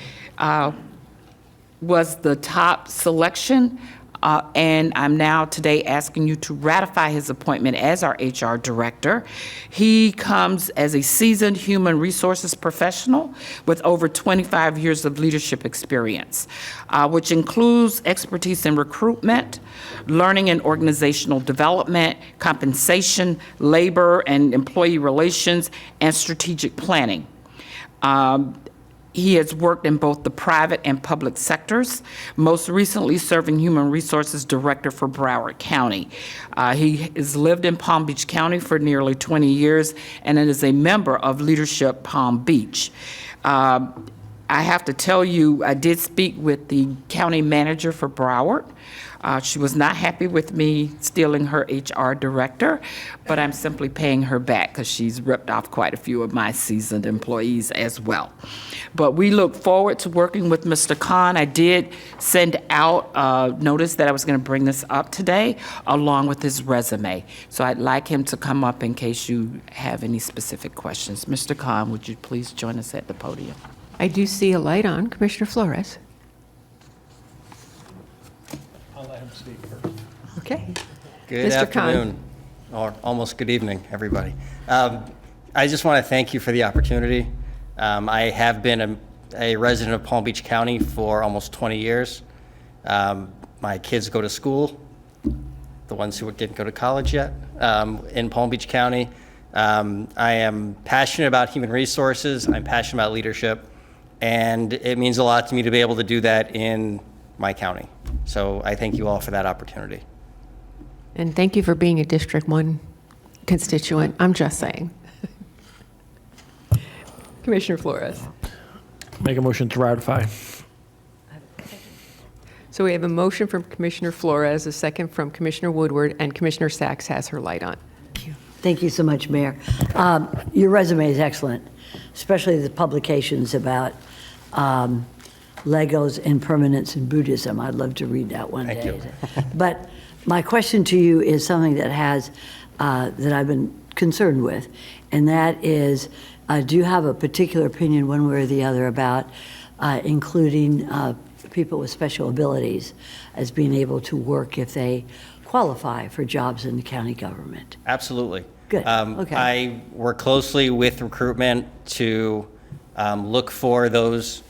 was the top selection. And I'm now today asking you to ratify his appointment as our HR director. He comes as a seasoned human resources professional with over 25 years of leadership experience, which includes expertise in recruitment, learning and organizational development, compensation, labor and employee relations, and strategic planning. He has worked in both the private and public sectors, most recently serving Human Resources Director for Broward County. He has lived in Palm Beach County for nearly 20 years and is a member of Leadership Palm Beach. I have to tell you, I did speak with the county manager for Broward. She was not happy with me stealing her HR director, but I'm simply paying her back because she's ripped off quite a few of my seasoned employees as well. But we look forward to working with Mr. Khan. I did send out a notice that I was going to bring this up today along with his resume. So I'd like him to come up in case you have any specific questions. Mr. Khan, would you please join us at the podium?
I do see a light on. Commissioner Flores.
I'll let him speak first.
Okay.
Good
Mr. Khan.
afternoon, or almost good evening, everybody. I just want to thank you for the opportunity. I have been a resident of Palm Beach County for almost 20 years. My kids go to school, the ones who didn't go to college yet, in Palm Beach County. I am passionate about human resources. I'm passionate about leadership. And it means a lot to me to be able to do that in my county. So I thank you all for that opportunity.
And thank you for being a District 1 constituent. I'm just saying. Commissioner Flores.
Make a motion to ratify.
So we have a motion from Commissioner Flores, a second from Commissioner Woodward, and Commissioner Sachs has her light on.
Thank you so much, Mayor. Your resume is excellent, especially the publications about Legos and permanence in Buddhism. I'd love to read that one day.
Thank you.
But my question to you is something that that I've been concerned with, and that is, do you have a particular opinion one way or the other about including people with special abilities as being able to work if they qualify for jobs in the county government?
Absolutely.
Good. Okay.
I work closely with recruitment to look for those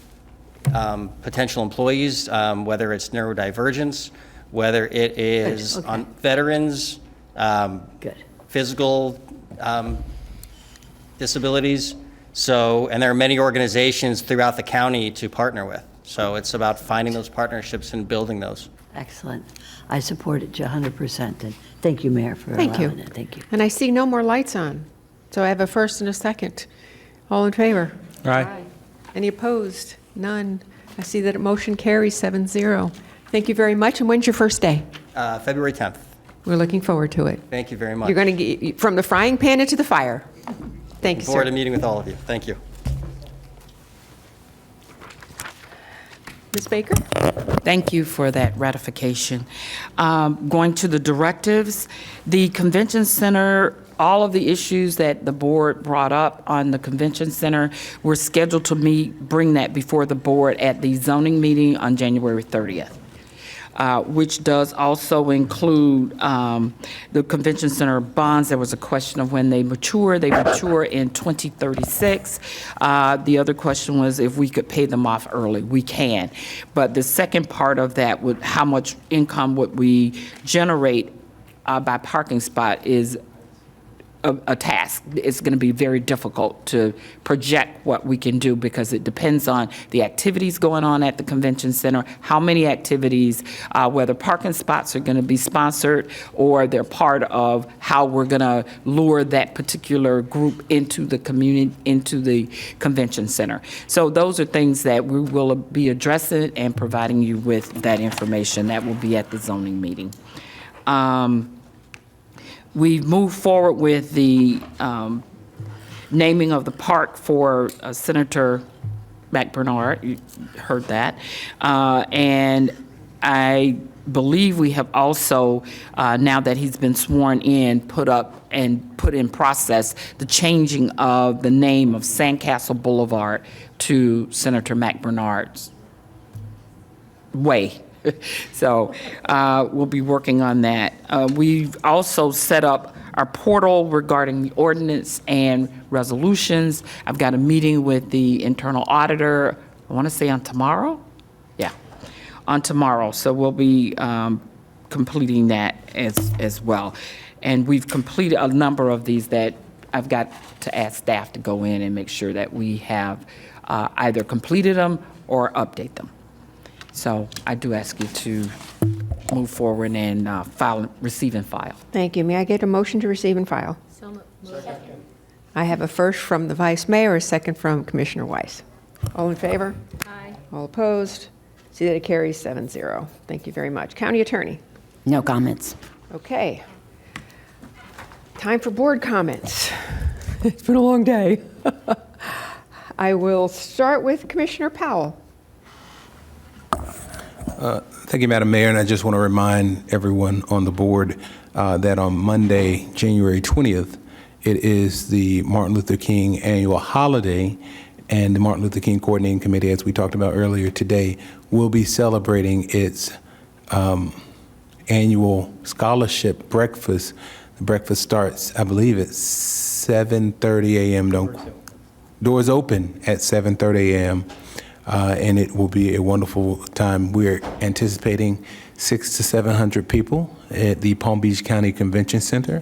potential employees, whether it's neurodivergence, whether it is
Okay.
on veterans,
Good.
physical disabilities. So, and there are many organizations throughout the county to partner with. So it's about finding those partnerships and building those.
Excellent. I support it 100%. And thank you, Mayor, for
Thank you.
allowing it. Thank you.
And I see no more lights on. So I have a first and a second. All in favor?
Aye.
Any opposed? None. I see that motion carries 7-0. Thank you very much. And when's your first day?
February 10th.
We're looking forward to it.
Thank you very much.
You're going to get from the frying pan into the fire. Thank you,
Looking forward
sir.
to meeting with all of you. Thank you.
Ms. Baker?
Thank you for that ratification. Going to the directives, the convention center, all of the issues that the board brought up on the convention center, we're scheduled to bring that before the board at the zoning meeting on January 30th. Which does also include the convention center bonds. There was a question of when they mature. They mature in 2036. The other question was if we could pay them off early. We can. But the second part of that, would how much income would we generate by parking spot, is a task. It's going to be very difficult to project what we can do because it depends on the activities going on at the convention center, how many activities, whether parking spots are going to be sponsored or they're part of how we're going to lure that particular group into the community, into the convention center. So those are things that we will be addressing and providing you with that information. That will be at the zoning meeting. We've moved forward with the naming of the park for Senator McBernard. You heard that. And I believe we have also, now that he's been sworn in, put in process the changing of the name of Sandcastle Boulevard to Senator McBernard's Way. So we'll be working on that. We've also set up our portal regarding the ordinance and resolutions. I've got a meeting with the internal auditor, I want to say on tomorrow? Yeah, on tomorrow. So we'll be completing that as well. And we've completed a number of these that I've got to ask staff to go in and make sure that we have either completed them or update them. So I do ask you to move forward and receive and file.
Thank you. May I get a motion to receive and file?
So moved.
I have a first from the Vice Mayor, a second from Commissioner Weiss. All in favor?
Aye.
All opposed? See that it carries 7-0. Thank you very much. County Attorney.
No comments.
Okay. Time for board comments. It's been a long day. I will start with Commissioner Powell.
Thank you, Madam Mayor, and I just want to remind everyone on the board that on Monday, January 20th, it is the Martin Luther King annual holiday, and the Martin Luther King Coordinating Committee, as we talked about earlier today, will be celebrating its annual scholarship breakfast. The breakfast starts, I believe, at 7:30 a.m. Doors open at 7:30 a.m., and it will be a wonderful time. We're anticipating 600 to 700 people at the Palm Beach County Convention Center,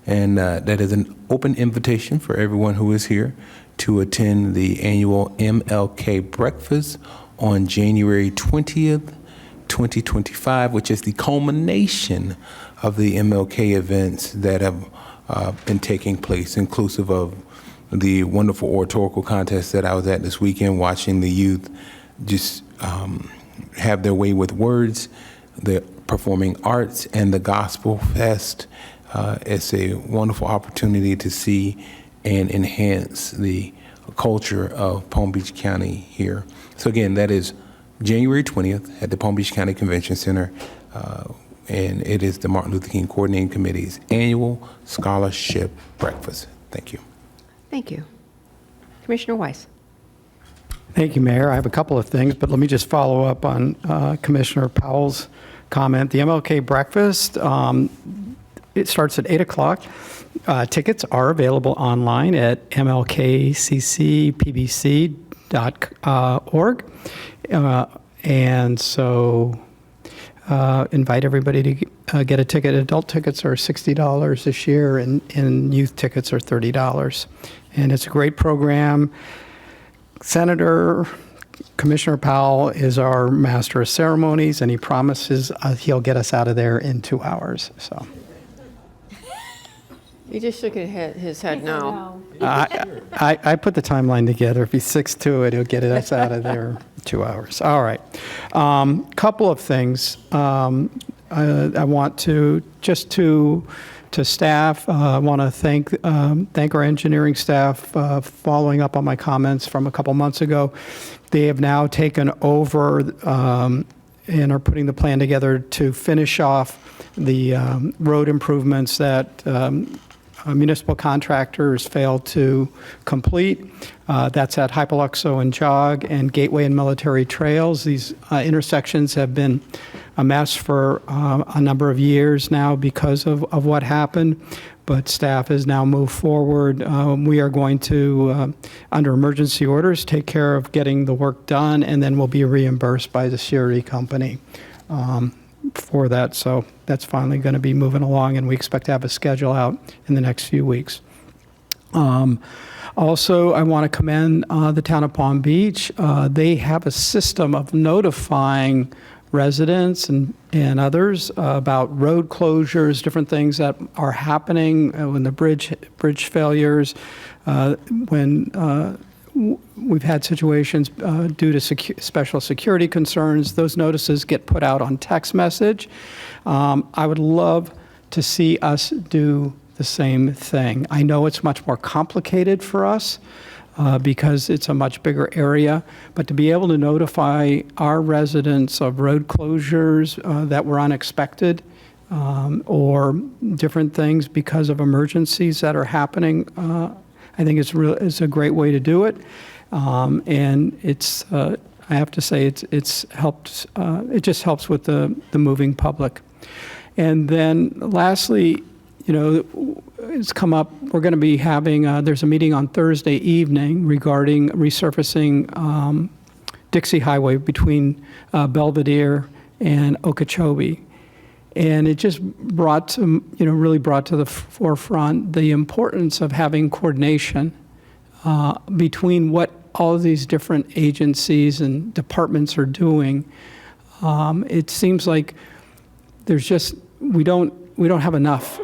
and that is an open invitation for everyone who is here to attend the annual MLK breakfast on January 20th, 2025, which is the culmination of the MLK events that have been taking place, inclusive of the wonderful oratorical contest that I was at this weekend, watching the youth just have their way with words, the performing arts, and the Gospel Fest. It's a wonderful opportunity to see and enhance the culture of Palm Beach County here. So again, that is January 20th at the Palm Beach County Convention Center, and it is the Martin Luther King Coordinating Committee's annual scholarship breakfast. Thank you.
Thank you. Commissioner Weiss.
Thank you, Mayor. I have a couple of things, but let me just follow up on Commissioner Powell's comment. The MLK breakfast, it starts at 8 o'clock. Tickets are available online at mlkccpbc.org. And so invite everybody to get a ticket. Adult tickets are $60 this year, and youth tickets are $30. And it's a great program. Commissioner Powell is our master of ceremonies, and he promises he'll get us out of there in 2 hours. So.
He just shook his head no.
I put the timeline together. If he sticks to it, he'll get us out of there in 2 hours. All right. Couple of things. I want to staff. I want to thank our engineering staff following up on my comments from a couple months ago. They have now taken over and are putting the plan together to finish off the road improvements that municipal contractors failed to complete. That's at Hypoluxo and Jog and Gateway and Military Trails. These intersections have been a mess for a number of years now because of what happened, but staff has now moved forward. We are going to, under emergency orders, take care of getting the work done, and then we'll be reimbursed by the surety company for that. So that's finally going to be moving along, and we expect to have a schedule out in the next few weeks. Also, I want to commend the town of Palm Beach. They have a system of notifying residents and others about road closures, different things that are happening when the bridge failures, when we've had situations due to special security concerns. Those notices get put out on text message. I would love to see us do the same thing. I know it's much more complicated for us because it's a much bigger area, but to be able to notify our residents of road closures that were unexpected or different things because of emergencies that are happening, I think it's a great way to do it, and it's. I have to say it's helped. It just helps with the moving public, and then lastly, it's come up. We're going to be having. There's a meeting on Thursday evening regarding resurfacing Dixie Highway between Belvedere and Okeechobee. And it just really brought to the forefront the importance of having coordination between what all of these different agencies and departments are doing. It seems like we don't have enough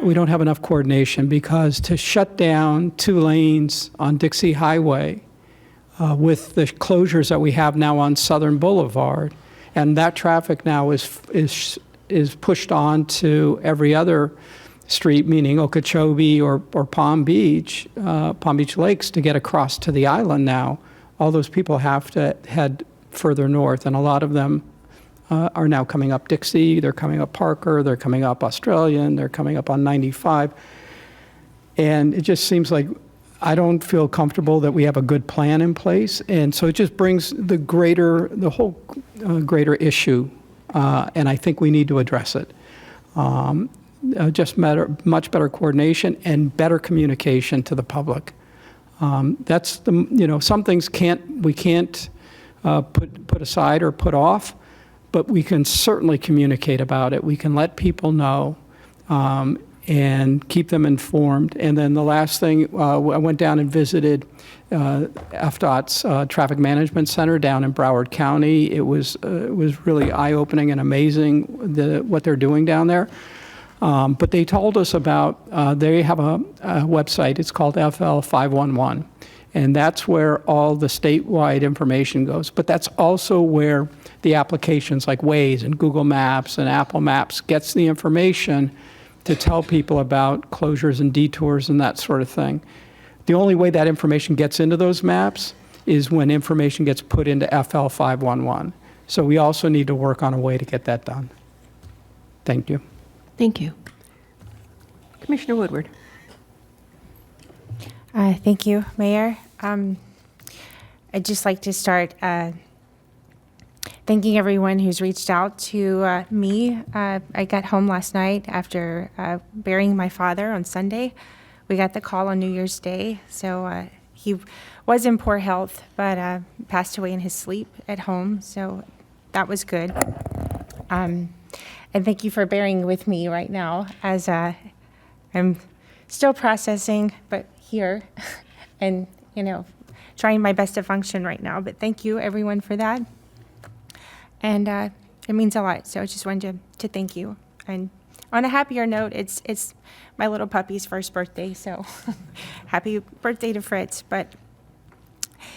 coordination, because to shut down 2 lanes on Dixie Highway with the closures that we have now on Southern Boulevard, and that traffic now is pushed on to every other street, meaning Okeechobee or Palm Beach Lakes, to get across to the island now. All those people have to head further north, and a lot of them are now coming up Dixie, they're coming up Parker, they're coming up Australian, they're coming up on 95. And it just seems like I don't feel comfortable that we have a good plan in place. And so it just brings the whole greater issue, and I think we need to address it. Just much better coordination and better communication to the public. That's some things we can't put aside or put off, but we can certainly communicate about it. We can let people know and keep them informed. And then the last thing, I went down and visited FDOT's Traffic Management Center down in Broward County. It was really eye-opening and amazing what they're doing down there. But they told us about, they have a website, it's called FL 511, and that's where all the statewide information goes. But that's also where the applications like Waze and Google Maps and Apple Maps gets the information to tell people about closures and detours and that sort of thing. The only way that information gets into those maps is when information gets put into FL 511. So we also need to work on a way to get that done. Thank you.
Thank you. Commissioner Woodward.
Thank you, Mayor. I'd just like to start thanking everyone who's reached out to me. I got home last night after burying my father on Sunday. We got the call on New Year's Day, so he was in poor health, but passed away in his sleep at home, so that was good. And thank you for bearing with me right now as I'm still processing, but here, and trying my best to function right now. But thank you, everyone, for that. And it means a lot. So I just wanted to thank you. And on a happier note, it's my little puppy's first birthday. So happy birthday to Fritz. But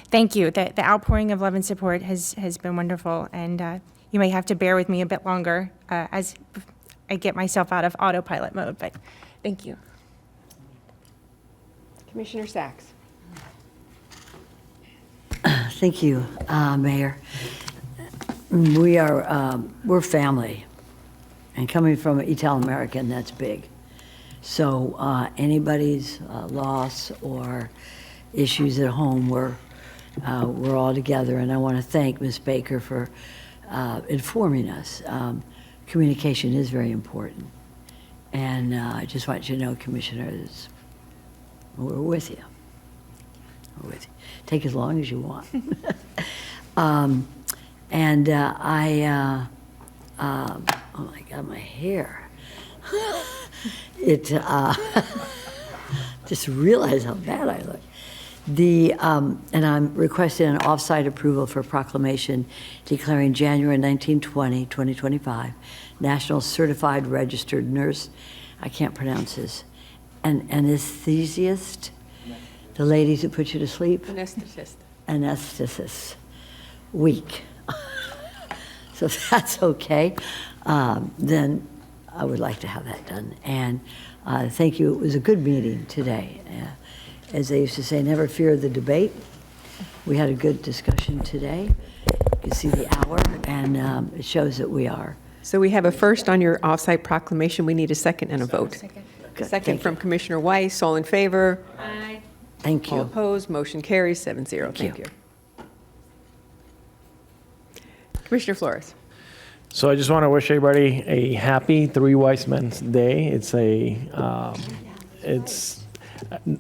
thank you. The outpouring of love and support has been wonderful. And you may have to bear with me a bit longer as I get myself out of autopilot mode. But thank you.
Commissioner Sachs.
Thank you, Mayor. We're family, and coming from Italo-American, that's big. So anybody's loss or issues at home, we're all together, and I want to thank Ms. Baker for informing us. Communication is very important, and I just want you to know, Commissioners, we're with you. We're with you. Take as long as you want. And oh my God, my hair. Just realize how bad I look. And I'm requesting an off-site approval for proclamation declaring January 1920, 2025, National Certified Registered Nurse, I can't pronounce this, an anesthesiast, the ladies who put you to sleep?
Anesthetist.
Anesthetist week. So if that's okay, then I would like to have that done. And thank you. It was a good meeting today. As they used to say, never fear the debate. We had a good discussion today. You can see the hour, and it shows that we are.
So we have a first on your off-site proclamation. We need a second and a vote.
Good.
Second from Commissioner Weiss. All in favor?
Aye.
Thank you.
All opposed? Motion carries 7-0. Thank you. Commissioner Flores.
So I just want to wish everybody a happy Three Wise Men's Day. It's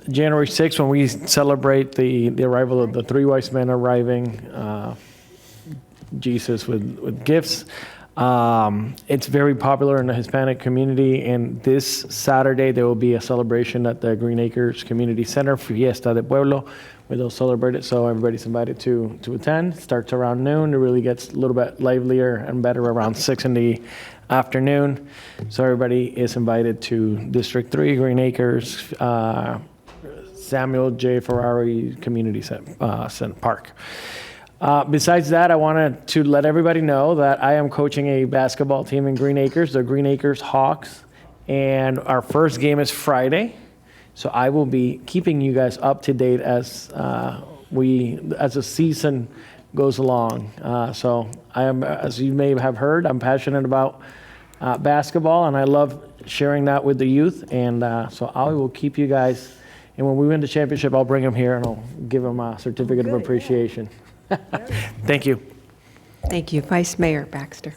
January 6th when we celebrate the arrival of the three wise men arriving, Jesus with gifts. It's very popular in the Hispanic community, and this Saturday there will be a celebration at the Green Acres Community Center, Fiesta de Pueblo, where they'll celebrate it. So everybody's invited to attend. Starts around noon. It really gets a little bit livelier and better around 6 in the afternoon. So everybody is invited to District 3, Green Acres, Samuel J. Ferrari Community Center Park. Besides that, I wanted to let everybody know that I am coaching a basketball team in Green Acres, the Green Acres Hawks, and our first game is Friday. So I will be keeping you guys up to date as the season goes along. So I am, as you may have heard, I'm passionate about basketball, and I love sharing that with the youth. And so I will keep you guys. And when we win the championship, I'll bring them here and I'll give them a certificate of appreciation. Thank you.
Thank you. Vice Mayor Baxter.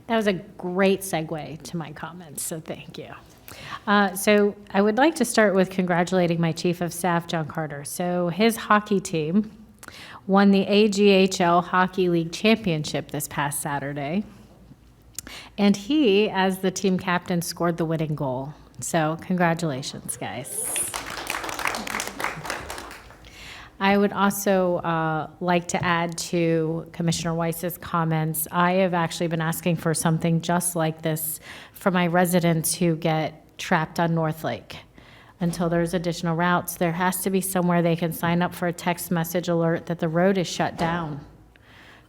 That was a great segue to my comments, so thank you. So I would like to start with congratulating my Chief of Staff, John Carter. So his hockey team won the AGHL Hockey League Championship this past Saturday. And he, as the team captain, scored the winning goal. So congratulations, guys. I would also like to add to Commissioner Weiss's comments. I have actually been asking for something just like this for my residents who get trapped on North Lake. Until there's additional routes, there has to be somewhere they can sign up for a text message alert that the road is shut down.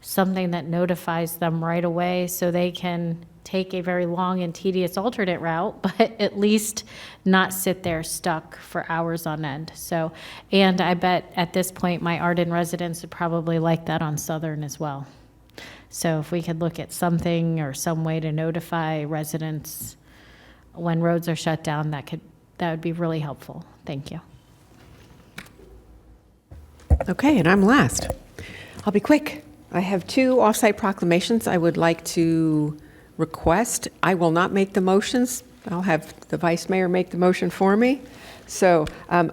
Something that notifies them right away so they can take a very long and tedious alternate route, but at least not sit there stuck for hours on end. So, and I bet at this point my Arden residents would probably like that on Southern as well. So if we could look at something or some way to notify residents when roads are shut down, that would be really helpful. Thank you.
Okay, and I'm last. I'll be quick. I have 2 off-site proclamations I would like to request. I will not make the motions. I'll have the Vice Mayor make the motion for me. So an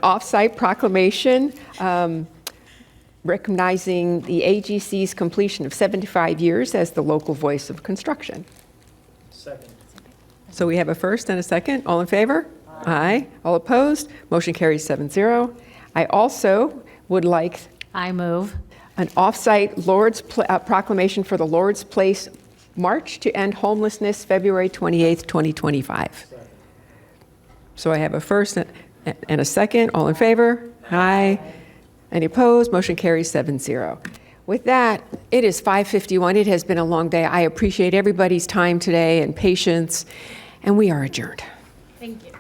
off-site proclamation recognizing the AGC's completion of 75 years as the local voice of construction.
Second.
So we have a first and a second. All in favor? Aye. All opposed? Motion carries 7-0. I also would like an off-site proclamation for the Lord's Place March to End Homelessness, February 28th, 2025. So I have a first and a second. All in favor? Aye. Any opposed? Motion carries 7-0. With that, it is 5:51. It has been a long day. I appreciate everybody's time today and patience, and we are adjourned.
Thank you.